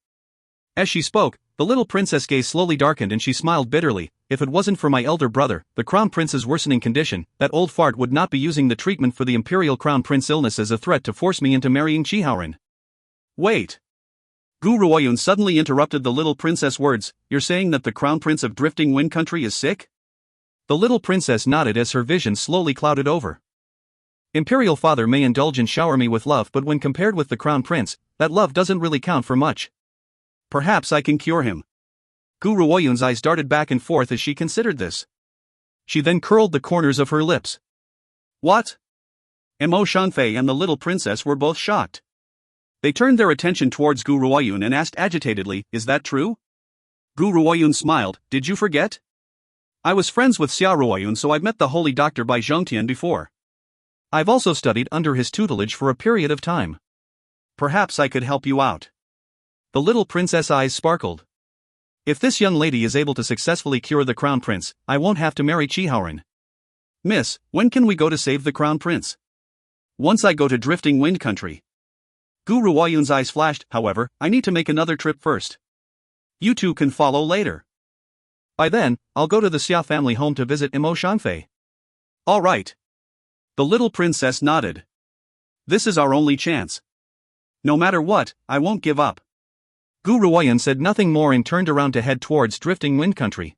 As she spoke, the little princess' gaze slowly darkened and she smiled bitterly. If it wasn't for my elder brother, the crown prince's worsening condition, that old fart would not be using the treatment for the imperial crown prince illness as a threat to force me into marrying Shi Haoren. Wait. Gu Ruoyun suddenly interrupted the little princess' words. You're saying that the crown prince of Drifting Wind Country is sick? The little princess nodded as her vision slowly clouded over. Imperial father may indulge and shower me with love, but when compared with the crown prince, that love doesn't really count for much. Perhaps I can cure him. Gu Ruoyun's eyes darted back and forth as she considered this. She then curled the corners of her lips. What? Mo Shangfei and the little princess were both shocked. They turned their attention towards Gu Ruoyun and asked agitatedly, is that true? Gu Ruoyun smiled, did you forget? I was friends with Xia Ruoyun, so I've met the holy doctor Bai Zhongtian before. I've also studied under his tutelage for a period of time. Perhaps I could help you out. The little princess' eyes sparkled. If this young lady is able to successfully cure the crown prince, I won't have to marry Shi Haoren. Miss, when can we go to save the crown prince? Once I go to Drifting Wind Country. Gu Ruoyun's eyes flashed. However, I need to make another trip first. You two can follow later. By then, I'll go to the Xia family home to visit Mo Shangfei. All right. The little princess nodded. This is our only chance. No matter what, I won't give up. Gu Ruoyun said nothing more and turned around to head towards Drifting Wind Country.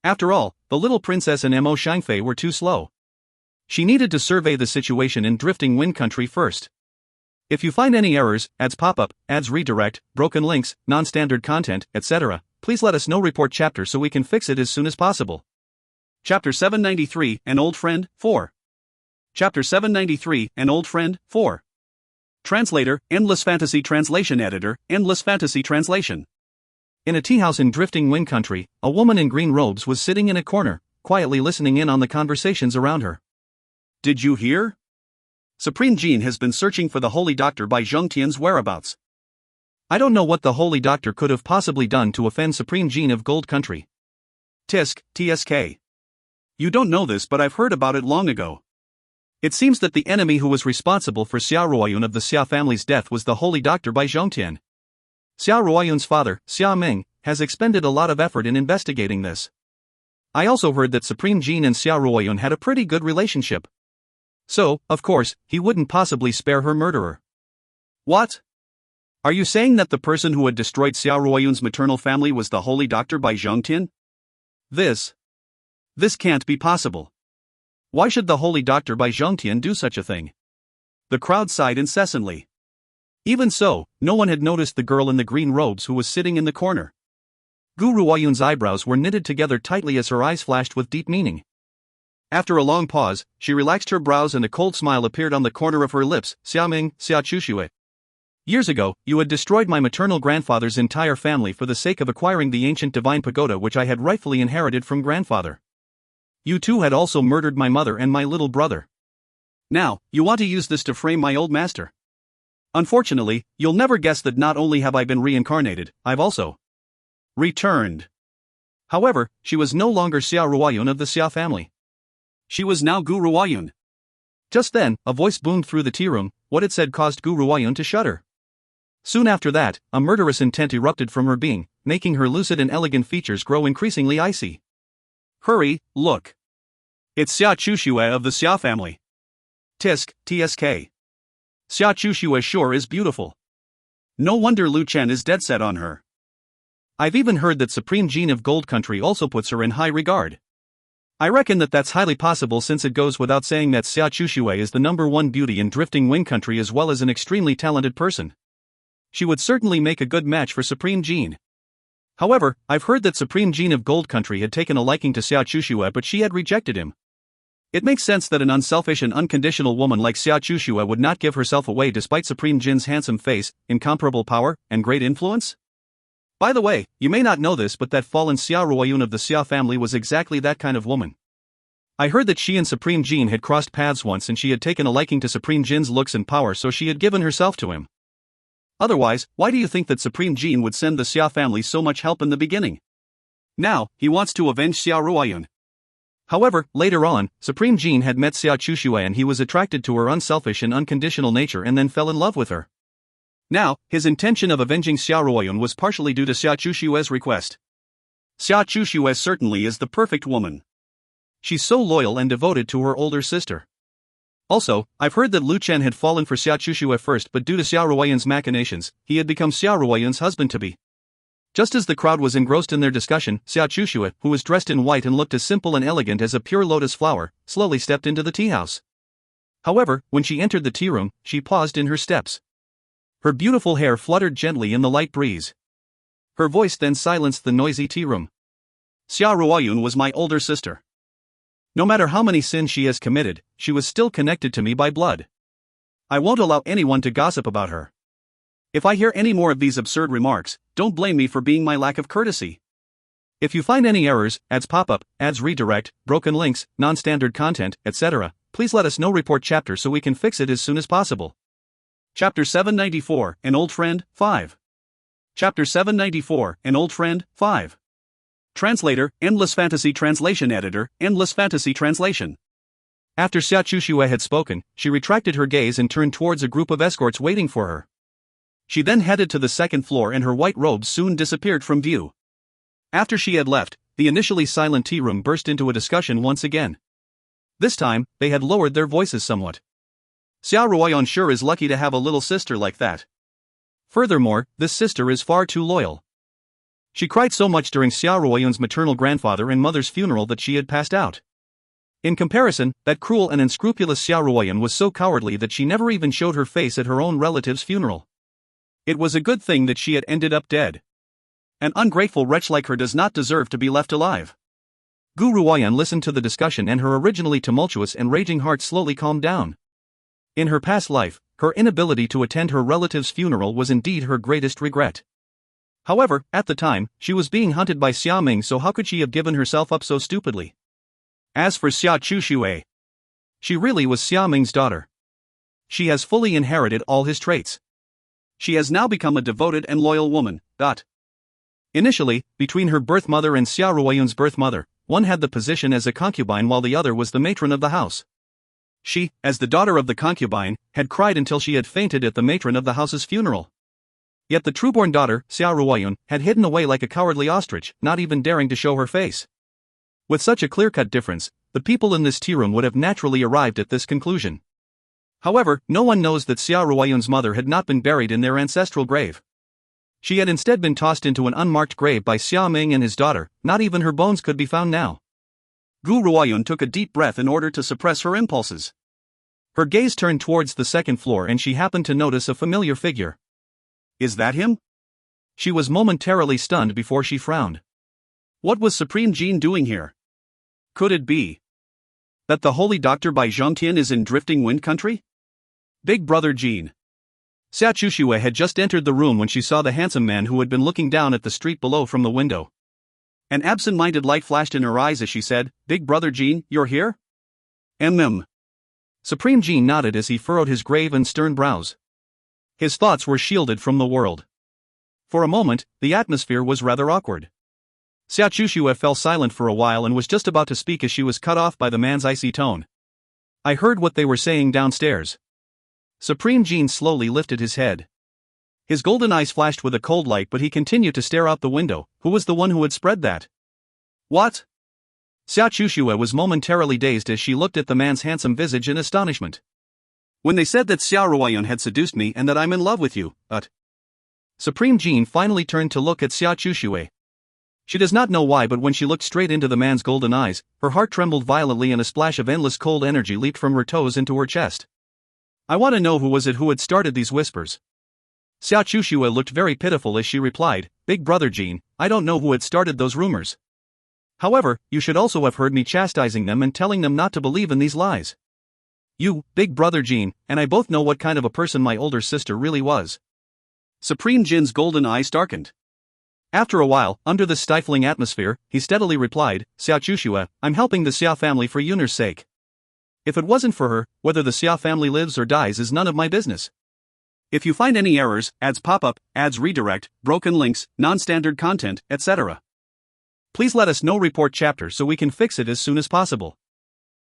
After all, the little princess and Mo Shangfei were too slow. She needed to survey the situation in Drifting Wind Country first. If you find any errors, ads pop up, ads redirect, broken links, non-standard content, etc., please let us know. Report chapter so we can fix it as soon as possible. Chapter 793, An Old Friend, 4. Chapter 793, An Old Friend, 4. Translator, Endless Fantasy Translation Editor, Endless Fantasy Translation. In a tea house in Drifting Wind Country, a woman in green robes was sitting in a corner, quietly listening in on the conversations around her. Did you hear? Supreme Jin has been searching for the holy doctor Bai Zhongtian's whereabouts. I don't know what the holy doctor could have possibly done to offend Supreme Jin of Gold Country. Tisk, TSK. You don't know this, but I've heard about it long ago. It seems that the enemy who was responsible for Xia Ruoyun of the Xia family's death was the holy doctor Bai Zhongtian. Xia Ruoyun's father, Xia Ming, has expended a lot of effort in investigating this. I also heard that Supreme Jin and Xia Ruoyun had a pretty good relationship. So, of course, he wouldn't possibly spare her murderer. What? Are you saying that the person who had destroyed Xia Ruoyun's maternal family was the holy doctor Bai Zhongtian? This can't be possible. Why should the holy doctor Bai Zhongtian do such a thing? The crowd sighed incessantly. Even so, no one had noticed the girl in the green robes who was sitting in the corner. Gu Ruoyun's eyebrows were knitted together tightly as her eyes flashed with deep meaning. After a long pause, she relaxed her brows and a cold smile appeared on the corner of her lips. Xiaoming, Xia Chuxue. Years ago, you had destroyed my maternal grandfather's entire family for the sake of acquiring the ancient divine pagoda which I had rightfully inherited from grandfather. You too had also murdered my mother and my little brother. Now, you want to use this to frame my old master. Unfortunately, you'll never guess that not only have I been reincarnated, I've also returned. However, she was no longer Xia Ruoyun of the Xia family. She was now Gu Ruoyun. Just then, a voice boomed through the tea room. What it said caused Gu Ruoyun to shudder. Soon after that, a murderous intent erupted from her being, making her lucid and elegant features grow increasingly icy. Hurry, look. It's Xia Chuxue of the Xia family. Tisk, TSK. Xia Chuxue sure is beautiful. No wonder Lu Chen is dead set on her. I've even heard that Supreme Jin of Gold Country also puts her in high regard. I reckon that that's highly possible since it goes without saying that Xia Chuxue is the #1 beauty in Drifting Wind Country as well as an extremely talented person. She would certainly make a good match for Supreme Jin. However, I've heard that Supreme Jin of Gold Country had taken a liking to Xia Chuxue but she had rejected him. It makes sense that an unselfish and unconditional woman like Xia Chuxue would not give herself away despite Supreme Jin's handsome face, incomparable power, and great influence. By the way, you may not know this but that fallen Xia Ruoyun of the Xia family was exactly that kind of woman. I heard that she and Supreme Jin had crossed paths once and she had taken a liking to Supreme Jin's looks and power so she had given herself to him. Otherwise, why do you think that Supreme Jin would send the Xia family so much help in the beginning? Now, he wants to avenge Xia Ruoyun. However, later on, Supreme Jin had met Xia Chuxue and he was attracted to her unselfish and unconditional nature and then fell in love with her. Now, his intention of avenging Xia Ruoyun was partially due to Xia Chuxue's request. Xia Chuxue certainly is the perfect woman. She's so loyal and devoted to her older sister. Also, I've heard that Lu Chen had fallen for Xia Chuxue first but due to Xia Ruoyun's machinations, he had become Xia Ruoyun's husband-to-be. Just as the crowd was engrossed in their discussion, Xia Chuxue, who was dressed in white and looked as simple and elegant as a pure lotus flower, slowly stepped into the tea house. However, when she entered the tea room, she paused in her steps. Her beautiful hair fluttered gently in the light breeze. Her voice then silenced the noisy tea room. Xia Ruoyun was my older sister. No matter how many sins she has committed, she was still connected to me by blood. I won't allow anyone to gossip about her. If I hear any more of these absurd remarks, don't blame me for being my lack of courtesy. If you find any errors, ads pop up, ads redirect, broken links, non-standard content, etc., please let us know. Report chapter so we can fix it as soon as possible. Chapter 794, An Old Friend, 5. Chapter 794, An Old Friend, 5. Translator, Endless Fantasy Translation Editor, Endless Fantasy Translation. After Xia Chuxue had spoken, she retracted her gaze and turned towards a group of escorts waiting for her. She then headed to the second floor and her white robes soon disappeared from view. After she had left, the initially silent tea room burst into a discussion once again. This time, they had lowered their voices somewhat. Xia Ruoyun sure is lucky to have a little sister like that. Furthermore, this sister is far too loyal. She cried so much during Xia Ruoyun's maternal grandfather and mother's funeral that she had passed out. In comparison, that cruel and unscrupulous Xia Ruoyun was so cowardly that she never even showed her face at her own relative's funeral. It was a good thing that she had ended up dead. An ungrateful wretch like her does not deserve to be left alive. Gu Ruoyun listened to the discussion and her originally tumultuous and raging heart slowly calmed down. In her past life, her inability to attend her relative's funeral was indeed her greatest regret. However, at the time, she was being hunted by Xiaoming, so how could she have given herself up so stupidly? As for Xia Chuxue, she really was Xiaoming's daughter. She has fully inherited all his traits. She has now become a devoted and loyal woman. Initially, between her birth mother and Xia Ruoyun's birth mother, one had the position as a concubine while the other was the matron of the house. She, as the daughter of the concubine, had cried until she had fainted at the matron of the house's funeral. Yet the trueborn daughter, Xia Ruoyun, had hidden away like a cowardly ostrich, not even daring to show her face. With such a clear-cut difference, the people in this tea room would have naturally arrived at this conclusion. However, no one knows that Xia Ruoyun's mother had not been buried in their ancestral grave. She had instead been tossed into an unmarked grave by Xia Ming and his daughter. Not even her bones could be found now. Gu Ruoyun took a deep breath in order to suppress her impulses. Her gaze turned towards the second floor and she happened to notice a familiar figure. Is that him? She was momentarily stunned before she frowned. What was Supreme Jin doing here? Could it be that the holy doctor Bai Zhongtian is in Drifting Wind Country? Big Brother Jin. Xia Chuxue had just entered the room when she saw the handsome man who had been looking down at the street below from the window. An absent-minded light flashed in her eyes as she said, Big Brother Jin, you're here? Supreme Jin nodded as he furrowed his grave and stern brows. His thoughts were shielded from the world. For a moment, the atmosphere was rather awkward. Xia Chuxue fell silent for a while and was just about to speak as she was cut off by the man's icy tone. I heard what they were saying downstairs. Supreme Jin slowly lifted his head. His golden eyes flashed with a cold light, but he continued to stare out the window. Who was the one who had spread that? What? Xia Chuxue was momentarily dazed as she looked at the man's handsome visage in astonishment. When they said that Xia Ruoyun had seduced me and that I'm in love with you, Supreme Jin finally turned to look at Xia Chuxue. She does not know why, but when she looked straight into the man's golden eyes, her heart trembled violently and a splash of endless cold energy leaped from her toes into her chest. I want to know who had started these whispers. Xia Chuxue looked very pitiful as she replied, Big Brother Jin, I don't know who had started those rumors. However, you should also have heard me chastising them and telling them not to believe in these lies. You, Big Brother Jin, and I both know what kind of a person my older sister really was. Supreme Jin's golden eyes darkened. After a while, under the stifling atmosphere, he steadily replied, Xia Chuxue, I'm helping the Xia family for Yunar's sake. If it wasn't for her, whether the Xia family lives or dies is none of my business. If you find any errors, ads pop up, ads redirect, broken links, non-standard content, etc., please let us know. Report chapter so we can fix it as soon as possible.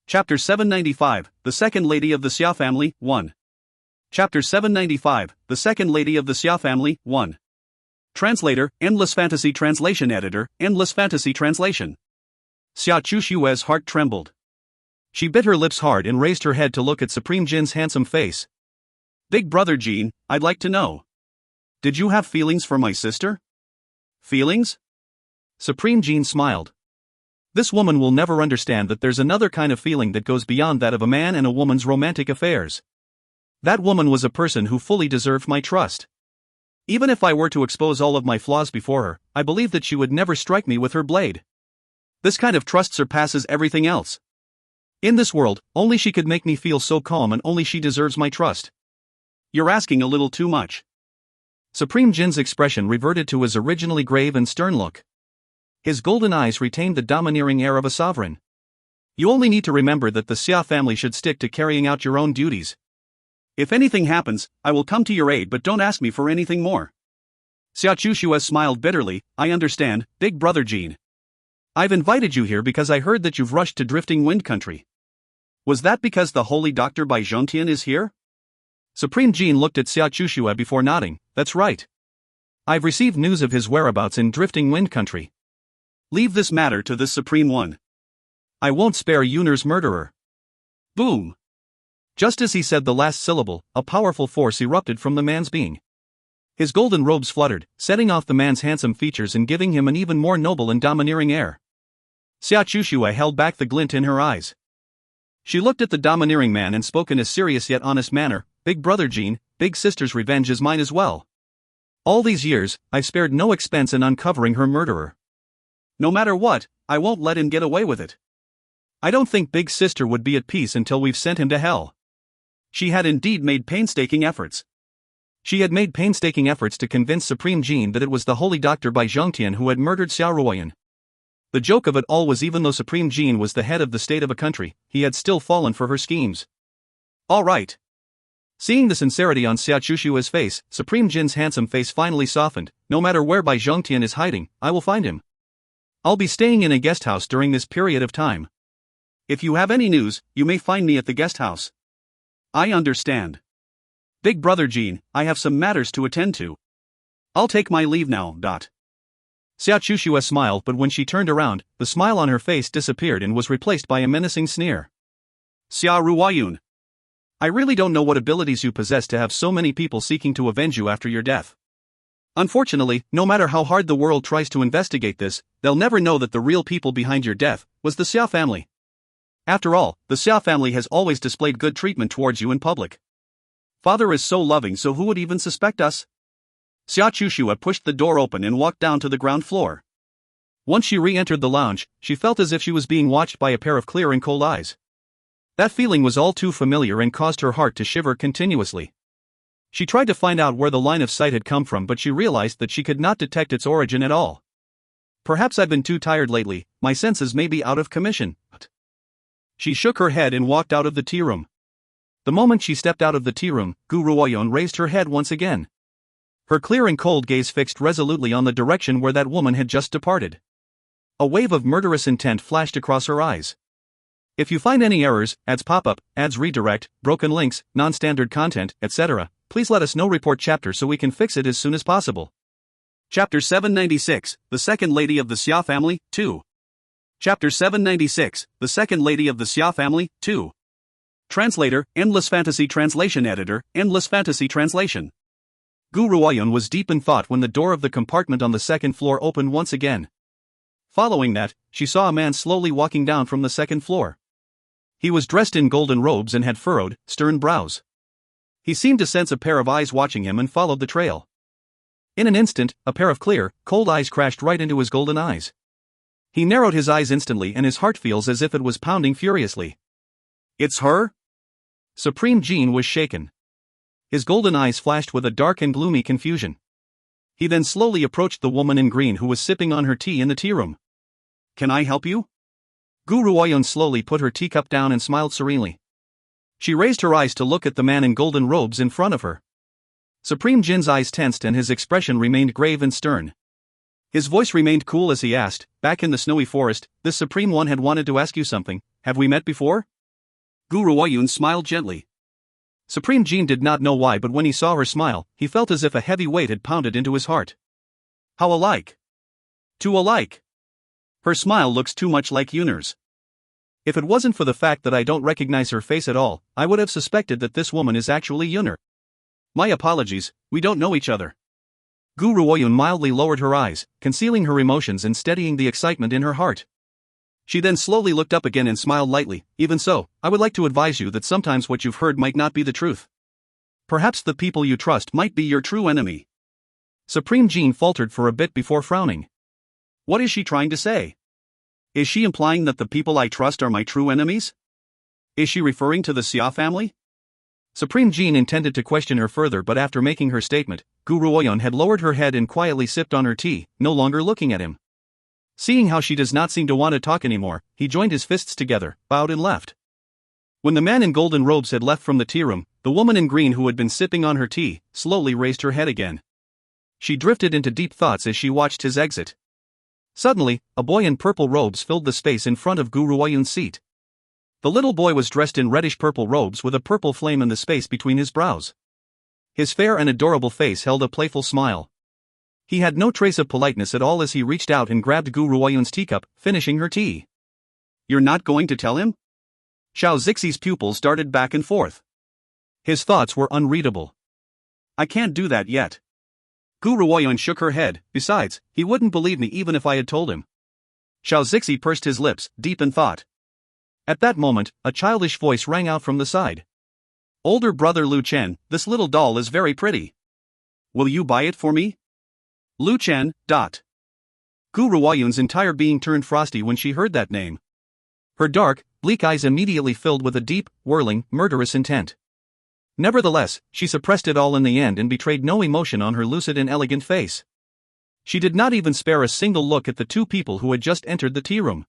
Chapter 795, The Second Lady of the Xia Family, 1. Chapter 795, The Second Lady of the Xia Family, 1. Translator, Endless Fantasy Translation Editor, Endless Fantasy Translation. Xia Chushue's heart trembled. She bit her lips hard and raised her head to look at Supreme Jin's handsome face. Big Brother Jin, I'd like to know. Did you have feelings for my sister? Feelings? Supreme Jin smiled. This woman will never understand that there's another kind of feeling that goes beyond that of a man and a woman's romantic affairs. That woman was a person who fully deserved my trust. Even if I were to expose all of my flaws before her, I believe that she would never strike me with her blade. This kind of trust surpasses everything else. In this world, only she could make me feel so calm, and only she deserves my trust. You're asking a little too much. Supreme Jin's expression reverted to his originally grave and stern look. His golden eyes retained the domineering air of a sovereign. You only need to remember that the Xia family should stick to carrying out your own duties. If anything happens, I will come to your aid, but don't ask me for anything more. Xia Chuxue smiled bitterly. I understand, Big Brother Jin. I've invited you here because I heard that you've rushed to Drifting Wind Country. Was that because the holy doctor Bai Zhongtian is here? Supreme Jin looked at Xia Chuxue before nodding. That's right. I've received news of his whereabouts in Drifting Wind Country. Leave this matter to this Supreme One. I won't spare Yunar's murderer. Boom. Just as he said the last syllable, a powerful force erupted from the man's being. His golden robes fluttered, setting off the man's handsome features and giving him an even more noble and domineering air. Xia Chuxue held back the glint in her eyes. She looked at the domineering man and spoke in a serious yet honest manner. Big Brother Jin, Big Sister's revenge is mine as well. All these years, I've spared no expense in uncovering her murderer. No matter what, I won't let him get away with it. I don't think Big Sister would be at peace until we've sent him to hell. She had indeed made painstaking efforts. She had made painstaking efforts to convince Supreme Jin that it was the holy doctor Bai Zhongtian who had murdered Xia Ruoyun. The joke of it all was, even though Supreme Jin was the head of the state of a country, he had still fallen for her schemes. All right. Seeing the sincerity on Xia Chushue's face, Supreme Jin's handsome face finally softened. No matter where Bai Zhongtian is hiding, I will find him. I'll be staying in a guest house during this period of time. If you have any news, you may find me at the guest house. I understand. Big Brother Jin, I have some matters to attend to. I'll take my leave now. Xia Chushua smiled, but when she turned around, the smile on her face disappeared and was replaced by a menacing sneer. Xia Ruoyun. I really don't know what abilities you possess to have so many people seeking to avenge you after your death. Unfortunately, no matter how hard the world tries to investigate this, they'll never know that the real people behind your death was the Xia family. After all, the Xia family has always displayed good treatment towards you in public. Father is so loving, so who would even suspect us? Xia Chushua pushed the door open and walked down to the ground floor. Once she re-entered the lounge, she felt as if she was being watched by a pair of clear and cold eyes. That feeling was all too familiar and caused her heart to shiver continuously. She tried to find out where the line of sight had come from, but she realized that she could not detect its origin at all. Perhaps I've been too tired lately, my senses may be out of commission. She shook her head and walked out of the tea room. The moment she stepped out of the tea room, Gu Ruoyun raised her head once again. Her clear and cold gaze fixed resolutely on the direction where that woman had just departed. A wave of murderous intent flashed across her eyes. If you find any errors, ads pop-up, ads redirect, broken links, non-standard content, etc., please let us know. Report chapter so we can fix it as soon as possible. Chapter 796, The Second Lady of the Xia Family, 2. Chapter 796, The Second Lady of the Xia Family, 2. Translator, Endless Fantasy Translation Editor, Endless Fantasy Translation. Gu Ruoyun was deep in thought when the door of the compartment on the second floor opened once again. Following that, she saw a man slowly walking down from the second floor. He was dressed in golden robes and had furrowed, stern brows. He seemed to sense a pair of eyes watching him and followed the trail. In an instant, a pair of clear, cold eyes crashed right into his golden eyes. He narrowed his eyes instantly and his heart feels as if it was pounding furiously. It's her? Supreme Jin was shaken. His golden eyes flashed with a dark and gloomy confusion. He then slowly approached the woman in green who was sipping on her tea in the tea room. Can I help you? Gu Ruoyun slowly put her teacup down and smiled serenely. She raised her eyes to look at the man in golden robes in front of her. Supreme Jin's eyes tensed and his expression remained grave and stern. His voice remained cool as he asked, back in the snowy forest, this Supreme One had wanted to ask you something, have we met before? Gu Ruoyun smiled gently. Supreme Jin did not know why, but when he saw her smile, he felt as if a heavy weight had pounded into his heart. How alike. Too alike. Her smile looks too much like Yunner's. If it wasn't for the fact that I don't recognize her face at all, I would have suspected that this woman is actually Yunner. My apologies, we don't know each other. Gu Ruoyun mildly lowered her eyes, concealing her emotions and steadying the excitement in her heart. She then slowly looked up again and smiled lightly. Even so, I would like to advise you that sometimes what you've heard might not be the truth. Perhaps the people you trust might be your true enemy. Supreme Jin faltered for a bit before frowning. What is she trying to say? Is she implying that the people I trust are my true enemies? Is she referring to the Xia family? Supreme Jin intended to question her further, but after making her statement, Gu Ruoyun had lowered her head and quietly sipped on her tea, no longer looking at him. Seeing how she does not seem to want to talk anymore, he joined his fists together, bowed and left. When the man in golden robes had left from the tea room, the woman in green who had been sipping on her tea, slowly raised her head again. She drifted into deep thoughts as she watched his exit. Suddenly, a boy in purple robes filled the space in front of Gu Ruoyun's seat. The little boy was dressed in reddish-purple robes with a purple flame in the space between his brows. His fair and adorable face held a playful smile. He had no trace of politeness at all as he reached out and grabbed Gu Ruoyun's teacup, finishing her tea. You're not going to tell him? Xiao Zixi's pupils darted back and forth. His thoughts were unreadable. I can't do that yet. Gu Ruoyun shook her head, besides, he wouldn't believe me even if I had told him. Xiao Zixi pursed his lips, deep in thought. At that moment, a childish voice rang out from the side. Older brother Lu Chen, this little doll is very pretty. Will you buy it for me? Lu Chen. Gu Ruoyun's entire being turned frosty when she heard that name. Her dark, bleak eyes immediately filled with a deep, whirling, murderous intent. Nevertheless, she suppressed it all in the end and betrayed no emotion on her lucid and elegant face. She did not even spare a single look at the two people who had just entered the tea room.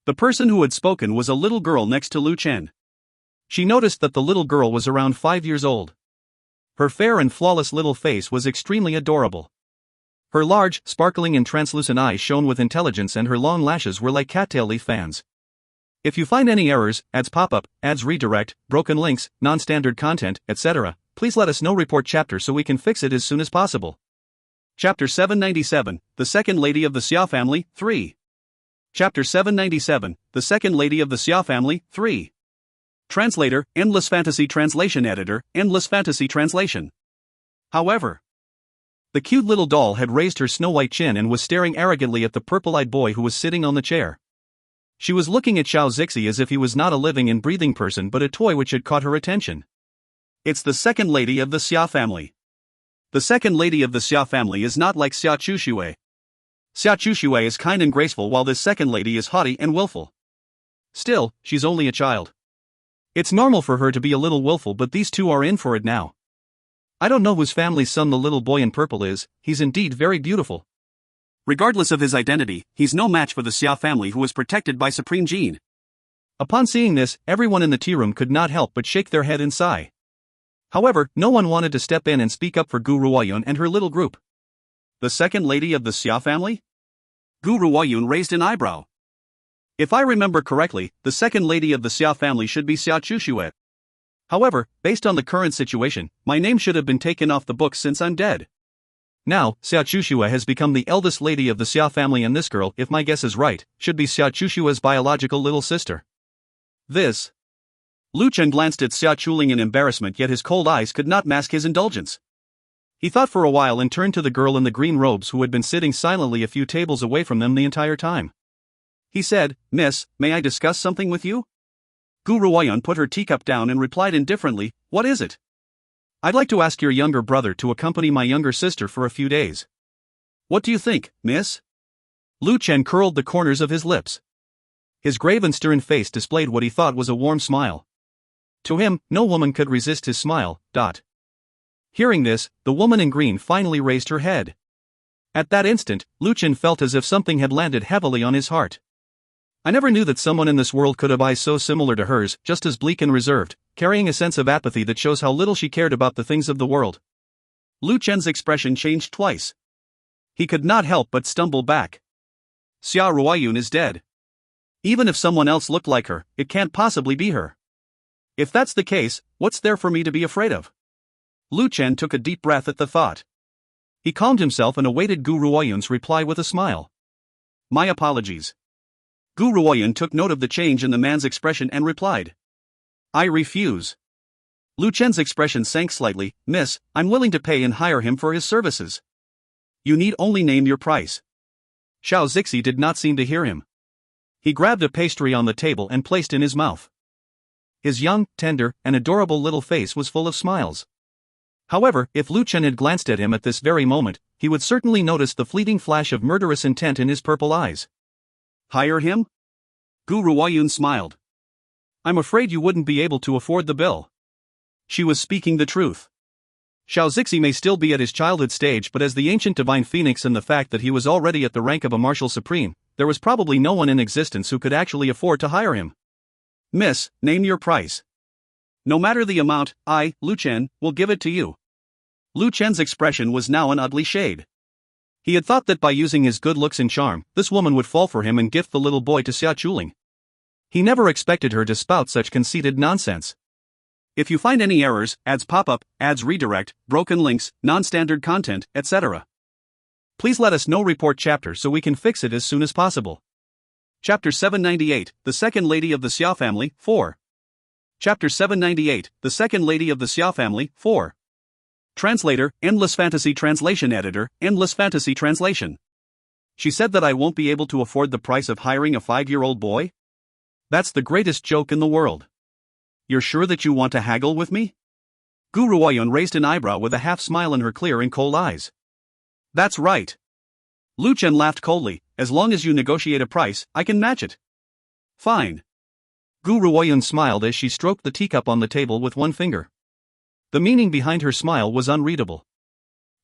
The person who had spoken was a little girl next to Lu Chen. She noticed that the little girl was around 5 years old. Her fair and flawless little face was extremely adorable. Her large, sparkling and translucent eyes shone with intelligence and her long lashes were like cattail leaf fans. If you find any errors, ads pop-up, ads redirect, broken links, non-standard content, etc., please let us know. Report chapter so we can fix it as soon as possible. Chapter 797, The Second Lady of the Xia Family, 3. Chapter 797, The Second Lady of the Xia Family, 3. Translator, Endless Fantasy Translation Editor, Endless Fantasy Translation. However, the cute little doll had raised her snow-white chin and was staring arrogantly at the purple-eyed boy who was sitting on the chair. She was looking at Xiao Zixi as if he was not a living and breathing person but a toy which had caught her attention. It's the second lady of the Xia family. The second lady of the Xia family is not like Xia Chuxue. Xia Chuxue is kind and graceful while this second lady is haughty and willful. Still, she's only a child. It's normal for her to be a little willful, but these two are in for it now. I don't know whose family's son the little boy in purple is, he's indeed very beautiful. Regardless of his identity, he's no match for the Xia family who is protected by Supreme Gene. Upon seeing this, everyone in the tea room could not help but shake their head and sigh. However, no one wanted to step in and speak up for Gu Ruoyun and her little group. The second lady of the Xia family? Gu Ruoyun raised an eyebrow. If I remember correctly, the second lady of the Xia family should be Xia Chuxue. However, based on the current situation, my name should have been taken off the books since I'm dead. Now, Xia Chuxue has become the eldest lady of the Xia family, and this girl, if my guess is right, should be Xia Chuxue's biological little sister. This. Lu Chen glanced at Xia Chuling in embarrassment, yet his cold eyes could not mask his indulgence. He thought for a while and turned to the girl in the green robes who had been sitting silently a few tables away from them the entire time. He said, "Miss, may I discuss something with you?" Gu Ruoyun put her teacup down and replied indifferently, "What is it?" "I'd like to ask your younger brother to accompany my younger sister for a few days." "What do you think, miss?" Lu Chen curled the corners of his lips. His grave and stern face displayed what he thought was a warm smile. To him, no woman could resist his smile. Hearing this, the woman in green finally raised her head. At that instant, Lu Chen felt as if something had landed heavily on his heart. I never knew that someone in this world could have eyes so similar to hers, just as bleak and reserved, carrying a sense of apathy that shows how little she cared about the things of the world. Lu Chen's expression changed twice. He could not help but stumble back. Xia Ruoyun is dead. Even if someone else looked like her, it can't possibly be her. If that's the case, what's there for me to be afraid of? Lu Chen took a deep breath at the thought. He calmed himself and awaited Gu Ruoyun's reply with a smile. "My apologies." Gu Ruoyun took note of the change in the man's expression and replied, "I refuse." Lu Chen's expression sank slightly. "Miss, I'm willing to pay and hire him for his services. You need only name your price." Xiao Zixi did not seem to hear him. He grabbed a pastry on the table and placed in his mouth. His young, tender, and adorable little face was full of smiles. However, if Lu Chen had glanced at him at this very moment, he would certainly notice the fleeting flash of murderous intent in his purple eyes. "Hire him?" Gu Ruoyun smiled. "I'm afraid you wouldn't be able to afford the bill." She was speaking the truth. Xiao Zixi may still be at his childhood stage, but as the ancient divine phoenix and the fact that he was already at the rank of a martial supreme, there was probably no one in existence who could actually afford to hire him. "Miss, name your price. No matter the amount, I, Lu Chen, will give it to you." Lu Chen's expression was now an ugly shade. He had thought that by using his good looks and charm, this woman would fall for him and gift the little boy to Xia Chuling. He never expected her to spout such conceited nonsense. If you find any errors, ads pop up, ads redirect, broken links, non-standard content, etc., please let us know. Report chapter so we can fix it as soon as possible. Chapter 798, The Second Lady of the Xia Family, 4. Chapter 798, The Second Lady of the Xia Family, 4. Translator, Endless Fantasy Translation Editor, Endless Fantasy Translation. She said that I won't be able to afford the price of hiring a 5-year-old boy? That's the greatest joke in the world. You're sure that you want to haggle with me? Gu Ruoyun raised an eyebrow with a half-smile in her clear and cold eyes. That's right. Lu Chen laughed coldly. As long as you negotiate a price, I can match it. Fine. Gu Ruoyun smiled as she stroked the teacup on the table with one finger. The meaning behind her smile was unreadable.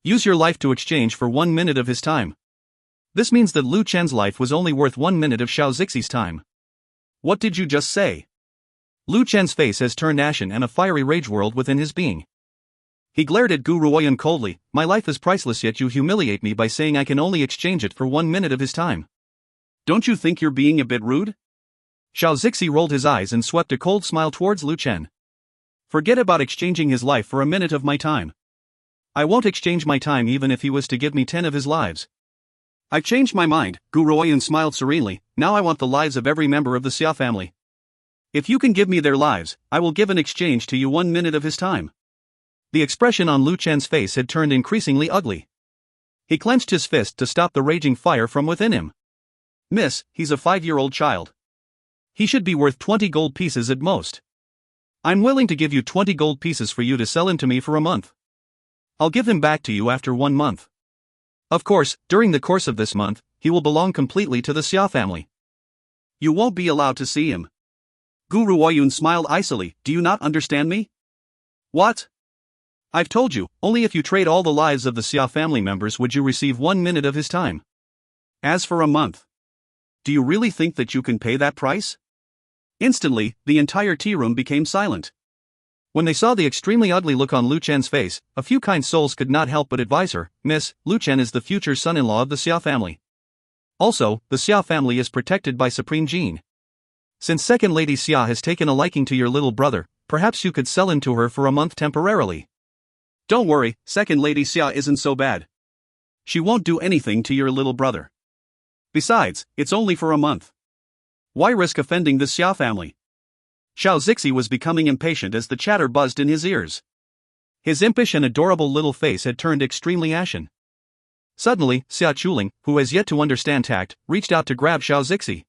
Use your life to exchange for 1 minute of his time. This means that Lu Chen's life was only worth 1 minute of Xiao Zixi's time. What did you just say? Lu Chen's face has turned ashen and a fiery rage whirled within his being. He glared at Gu Ruoyun coldly. My life is priceless, yet you humiliate me by saying I can only exchange it for 1 minute of his time. Don't you think you're being a bit rude? Xiao Zixi rolled his eyes and swept a cold smile towards Lu Chen. Forget about exchanging his life for a minute of my time. I won't exchange my time even if he was to give me 10 of his lives. I've changed my mind, Gu Ruoyun smiled serenely. Now I want the lives of every member of the Xia family. If you can give me their lives, I will give in exchange to you 1 minute of his time. The expression on Lu Chen's face had turned increasingly ugly. He clenched his fist to stop the raging fire from within him. Miss, he's a 5-year-old child. He should be worth 20 gold pieces at most. I'm willing to give you 20 gold pieces for you to sell him to me for a month. I'll give him back to you after 1 month. Of course, during the course of this month, he will belong completely to the Xia family. You won't be allowed to see him. Gu Ruoyun smiled icily. Do you not understand me? What? I've told you, only if you trade all the lives of the Xia family members would you receive 1 minute of his time. As for a month. Do you really think that you can pay that price? Instantly, the entire tea room became silent. When they saw the extremely ugly look on Lu Chen's face, a few kind souls could not help but advise her, Miss, Lu Chen is the future son-in-law of the Xia family. Also, the Xia family is protected by Supreme Jin. Since Second Lady Xia has taken a liking to your little brother, perhaps you could sell him to her for a month temporarily. Don't worry, Second Lady Xia isn't so bad. She won't do anything to your little brother. Besides, it's only for a month. Why risk offending the Xia family? Xiao Zixi was becoming impatient as the chatter buzzed in his ears. His impish and adorable little face had turned extremely ashen. Suddenly, Xia Chuling, who has yet to understand tact, reached out to grab Xiao Zixi.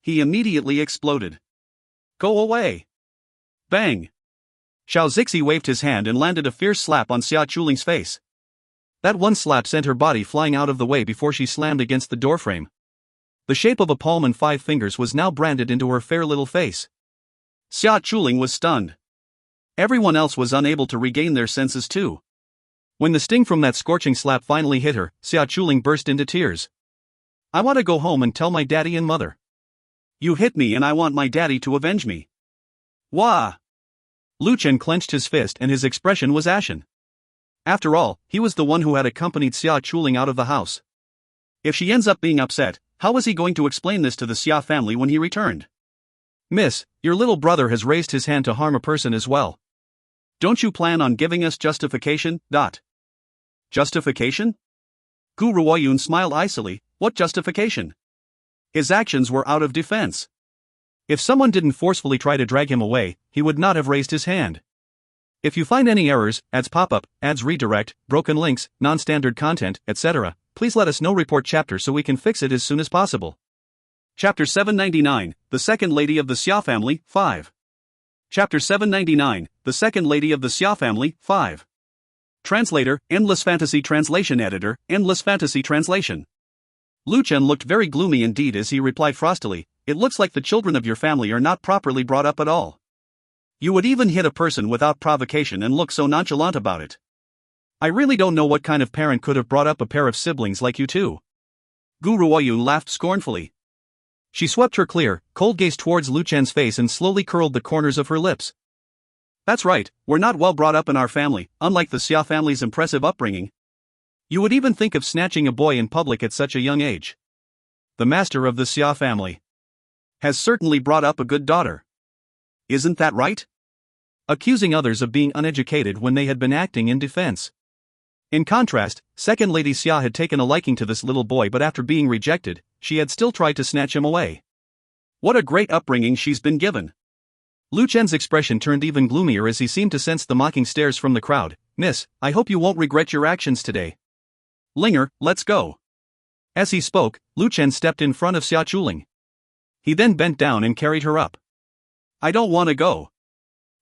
He immediately exploded. Go away! Bang! Xiao Zixi waved his hand and landed a fierce slap on Xia Chuling's face. That one slap sent her body flying out of the way before she slammed against the doorframe. The shape of a palm and 5 fingers was now branded into her fair little face. Xia Chuling was stunned. Everyone else was unable to regain their senses too. When the sting from that scorching slap finally hit her, Xia Chuling burst into tears. I want to go home and tell my daddy and mother. You hit me and I want my daddy to avenge me. Wah! Lu Chen clenched his fist and his expression was ashen. After all, he was the one who had accompanied Xia Chuling out of the house. If she ends up being upset, how was he going to explain this to the Xia family when he returned? Miss, your little brother has raised his hand to harm a person as well. Don't you plan on giving us justification? Justification? Gu Ruoyun smiled icily. What justification? His actions were out of defense. If someone didn't forcefully try to drag him away, he would not have raised his hand. If you find any errors, ads pop-up, ads redirect, broken links, non-standard content, etc., please let us know. Report chapter so we can fix it as soon as possible. Chapter 799, The Second Lady of the Xia Family, 5. Chapter 799, The Second Lady of the Xia Family, 5. Translator, Endless Fantasy Translation Editor, Endless Fantasy Translation. Lu Chen looked very gloomy indeed as he replied frostily, it looks like the children of your family are not properly brought up at all. You would even hit a person without provocation and look so nonchalant about it. I really don't know what kind of parent could have brought up a pair of siblings like you two. Gu Ruoyun laughed scornfully. She swept her clear, cold gaze towards Lu Chen's face and slowly curled the corners of her lips. That's right, we're not well brought up in our family, unlike the Xia family's impressive upbringing. You would even think of snatching a boy in public at such a young age. The master of the Xia family has certainly brought up a good daughter. Isn't that right? Accusing others of being uneducated when they had been acting in defense. In contrast, Second Lady Xia had taken a liking to this little boy, but after being rejected, she had still tried to snatch him away. What a great upbringing she's been given. Lu Chen's expression turned even gloomier as he seemed to sense the mocking stares from the crowd. Miss, I hope you won't regret your actions today. Linger, let's go. As he spoke, Lu Chen stepped in front of Xia Chuling. He then bent down and carried her up. I don't want to go.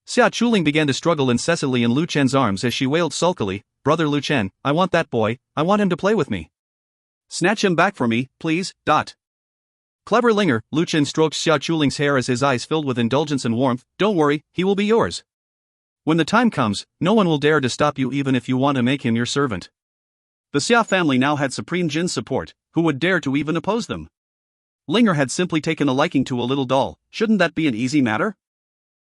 Xia Chuling began to struggle incessantly in Lu Chen's arms as she wailed sulkily, Brother Lu Chen, I want that boy, I want him to play with me. Snatch him back for me, please. Clever Linger, Lu Chen stroked Xia Chuling's hair as his eyes filled with indulgence and warmth. Don't worry, he will be yours. When the time comes, no one will dare to stop you even if you want to make him your servant. The Xia family now had Supreme Jin's support, who would dare to even oppose them? Linger had simply taken a liking to a little doll, shouldn't that be an easy matter?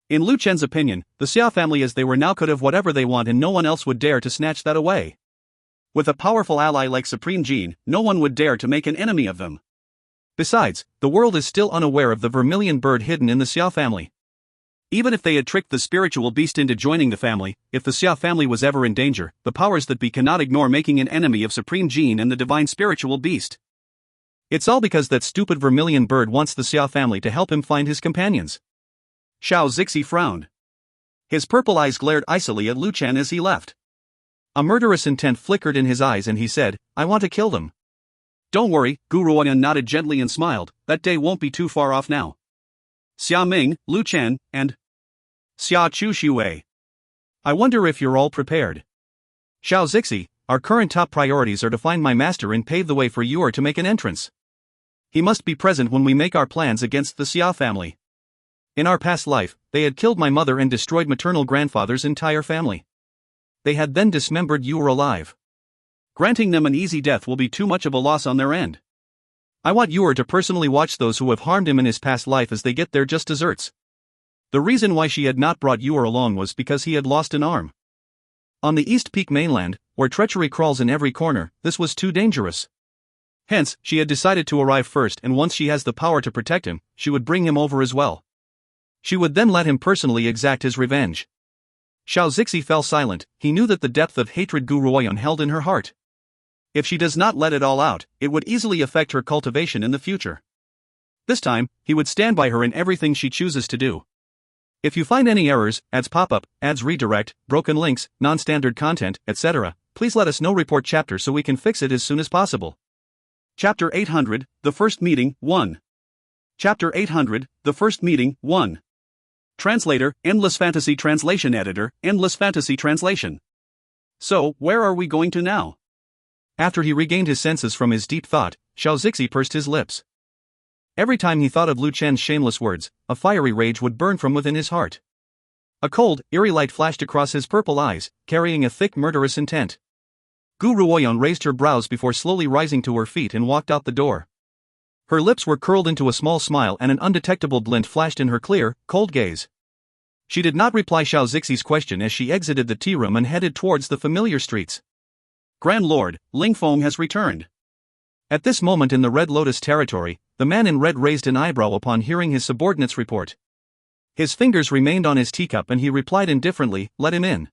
In Lu Chen's opinion, the Xia family as they were now could have whatever they want and no one else would dare to snatch that away. With a powerful ally like Supreme Jin, no one would dare to make an enemy of them. Besides, the world is still unaware of the vermilion bird hidden in the Xia family. Even if they had tricked the spiritual beast into joining the family, if the Xia family was ever in danger, the powers that be cannot ignore making an enemy of Supreme Jin and the divine spiritual beast. It's all because that stupid vermilion bird wants the Xia family to help him find his companions. Xiao Zixi frowned. His purple eyes glared icily at Lu Chen as he left. A murderous intent flickered in his eyes and he said, I want to kill them. Don't worry, Gu Ruoyan nodded gently and smiled, that day won't be too far off now. Xia Ming, Lu Chen, and Xia Chu Xue. I wonder if you're all prepared. Xiao Zixi, our current top priorities are to find my master and pave the way for Yuer to make an entrance. He must be present when we make our plans against the Xia family. In our past life, they had killed my mother and destroyed maternal grandfather's entire family. They had then dismembered Yuer alive. Granting them an easy death will be too much of a loss on their end. I want Yuer to personally watch those who have harmed him in his past life as they get their just desserts. The reason why she had not brought Yuer along was because he had lost an arm. On the East Peak mainland, where treachery crawls in every corner, this was too dangerous. Hence, she had decided to arrive first, and once she has the power to protect him, she would bring him over as well. She would then let him personally exact his revenge. Xiao Zixi fell silent. He knew that the depth of hatred Gu Ruoyan held in her heart. If she does not let it all out, it would easily affect her cultivation in the future. This time, he would stand by her in everything she chooses to do. If you find any errors, ads pop-up, ads redirect, broken links, non-standard content, etc., please let us know. Report chapter so we can fix it as soon as possible. Chapter 800, The First Meeting, 1. Chapter 800, The First Meeting, 1. Translator, Endless Fantasy Translation Editor, Endless Fantasy Translation. So, where are we going to now? After he regained his senses from his deep thought, Xiao Zixi pursed his lips. Every time he thought of Lu Chen's shameless words, a fiery rage would burn from within his heart. A cold, eerie light flashed across his purple eyes, carrying a thick murderous intent. Gu Ruoyan raised her brows before slowly rising to her feet and walked out the door. Her lips were curled into a small smile and an undetectable glint flashed in her clear, cold gaze. She did not reply Xiao Zixi's question as she exited the tea room and headed towards the familiar streets. Grand Lord, Ling Feng has returned. At this moment in the Red Lotus territory, the man in red raised an eyebrow upon hearing his subordinate's report. His fingers remained on his teacup and he replied indifferently, let him in.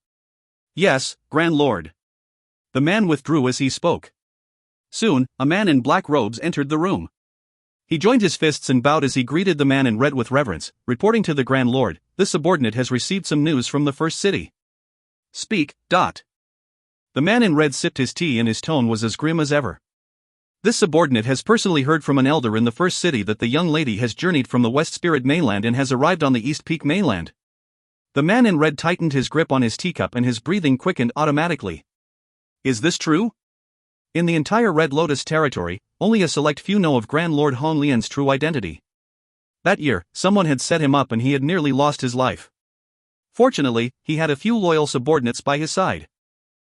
Yes, Grand Lord. The man withdrew as he spoke. Soon, a man in black robes entered the room. He joined his fists and bowed as he greeted the man in red with reverence, reporting to the Grand Lord, this subordinate has received some news from the first city. Speak. The man in red sipped his tea and his tone was as grim as ever. This subordinate has personally heard from an elder in the first city that the young lady has journeyed from the West Spirit mainland and has arrived on the East Peak mainland. The man in red tightened his grip on his teacup and his breathing quickened automatically. Is this true? In the entire Red Lotus territory, only a select few know of Grand Lord Hong Lian's true identity. That year, someone had set him up and he had nearly lost his life. Fortunately, he had a few loyal subordinates by his side.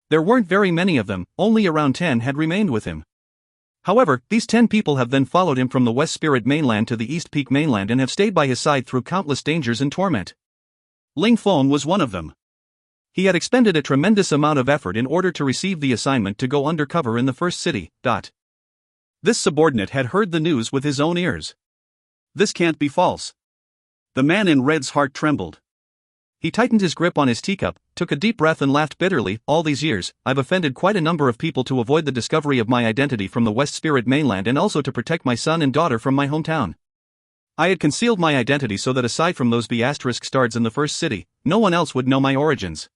There weren't very many of them, only around 10 had remained with him. However, these 10 people have then followed him from the West Spirit mainland to the East Peak mainland and have stayed by his side through countless dangers and torment. Ling Feng was one of them. He had expended a tremendous amount of effort in order to receive the assignment to go undercover in the first city. This subordinate had heard the news with his own ears. This can't be false. The man in red's heart trembled. He tightened his grip on his teacup, took a deep breath and laughed bitterly. All these years, I've offended quite a number of people to avoid the discovery of my identity from the West Spirit mainland and also to protect my son and daughter from my hometown. I had concealed my identity so that aside from those B***stards in the first city, no one else would know my origins.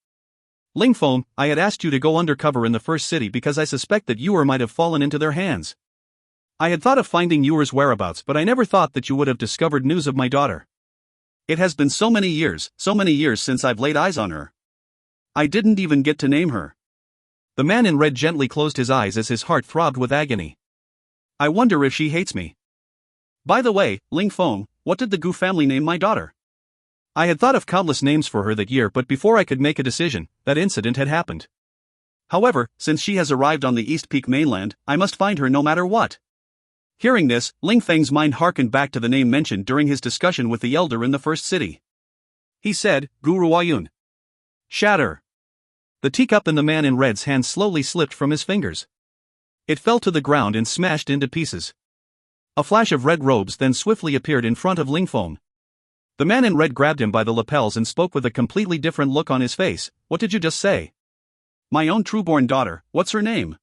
Ling Feng, I had asked you to go undercover in the first city because I suspect that Yuer might have fallen into their hands. I had thought of finding Yuer's whereabouts, but I never thought that you would have discovered news of my daughter. It has been so many years since I've laid eyes on her. I didn't even get to name her. The man in red gently closed his eyes as his heart throbbed with agony. I wonder if she hates me. By the way, Ling Feng, what did the Gu family name my daughter? I had thought of countless names for her that year, but before I could make a decision, that incident had happened. However, since she has arrived on the East Peak mainland, I must find her no matter what. Hearing this, Ling Feng's mind harkened back to the name mentioned during his discussion with the elder in the first city. He said, Gu Ruoyun. Shatter. The teacup in the man in red's hand slowly slipped from his fingers. It fell to the ground and smashed into pieces. A flash of red robes then swiftly appeared in front of Ling Feng. The man in red grabbed him by the lapels and spoke with a completely different look on his face. What did you just say? My own trueborn daughter, what's her name?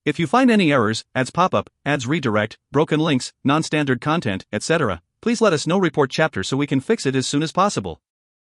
If you find any errors, ads pop up, ads redirect, broken links, non-standard content, etc., please let us know. Report chapter so we can fix it as soon as possible.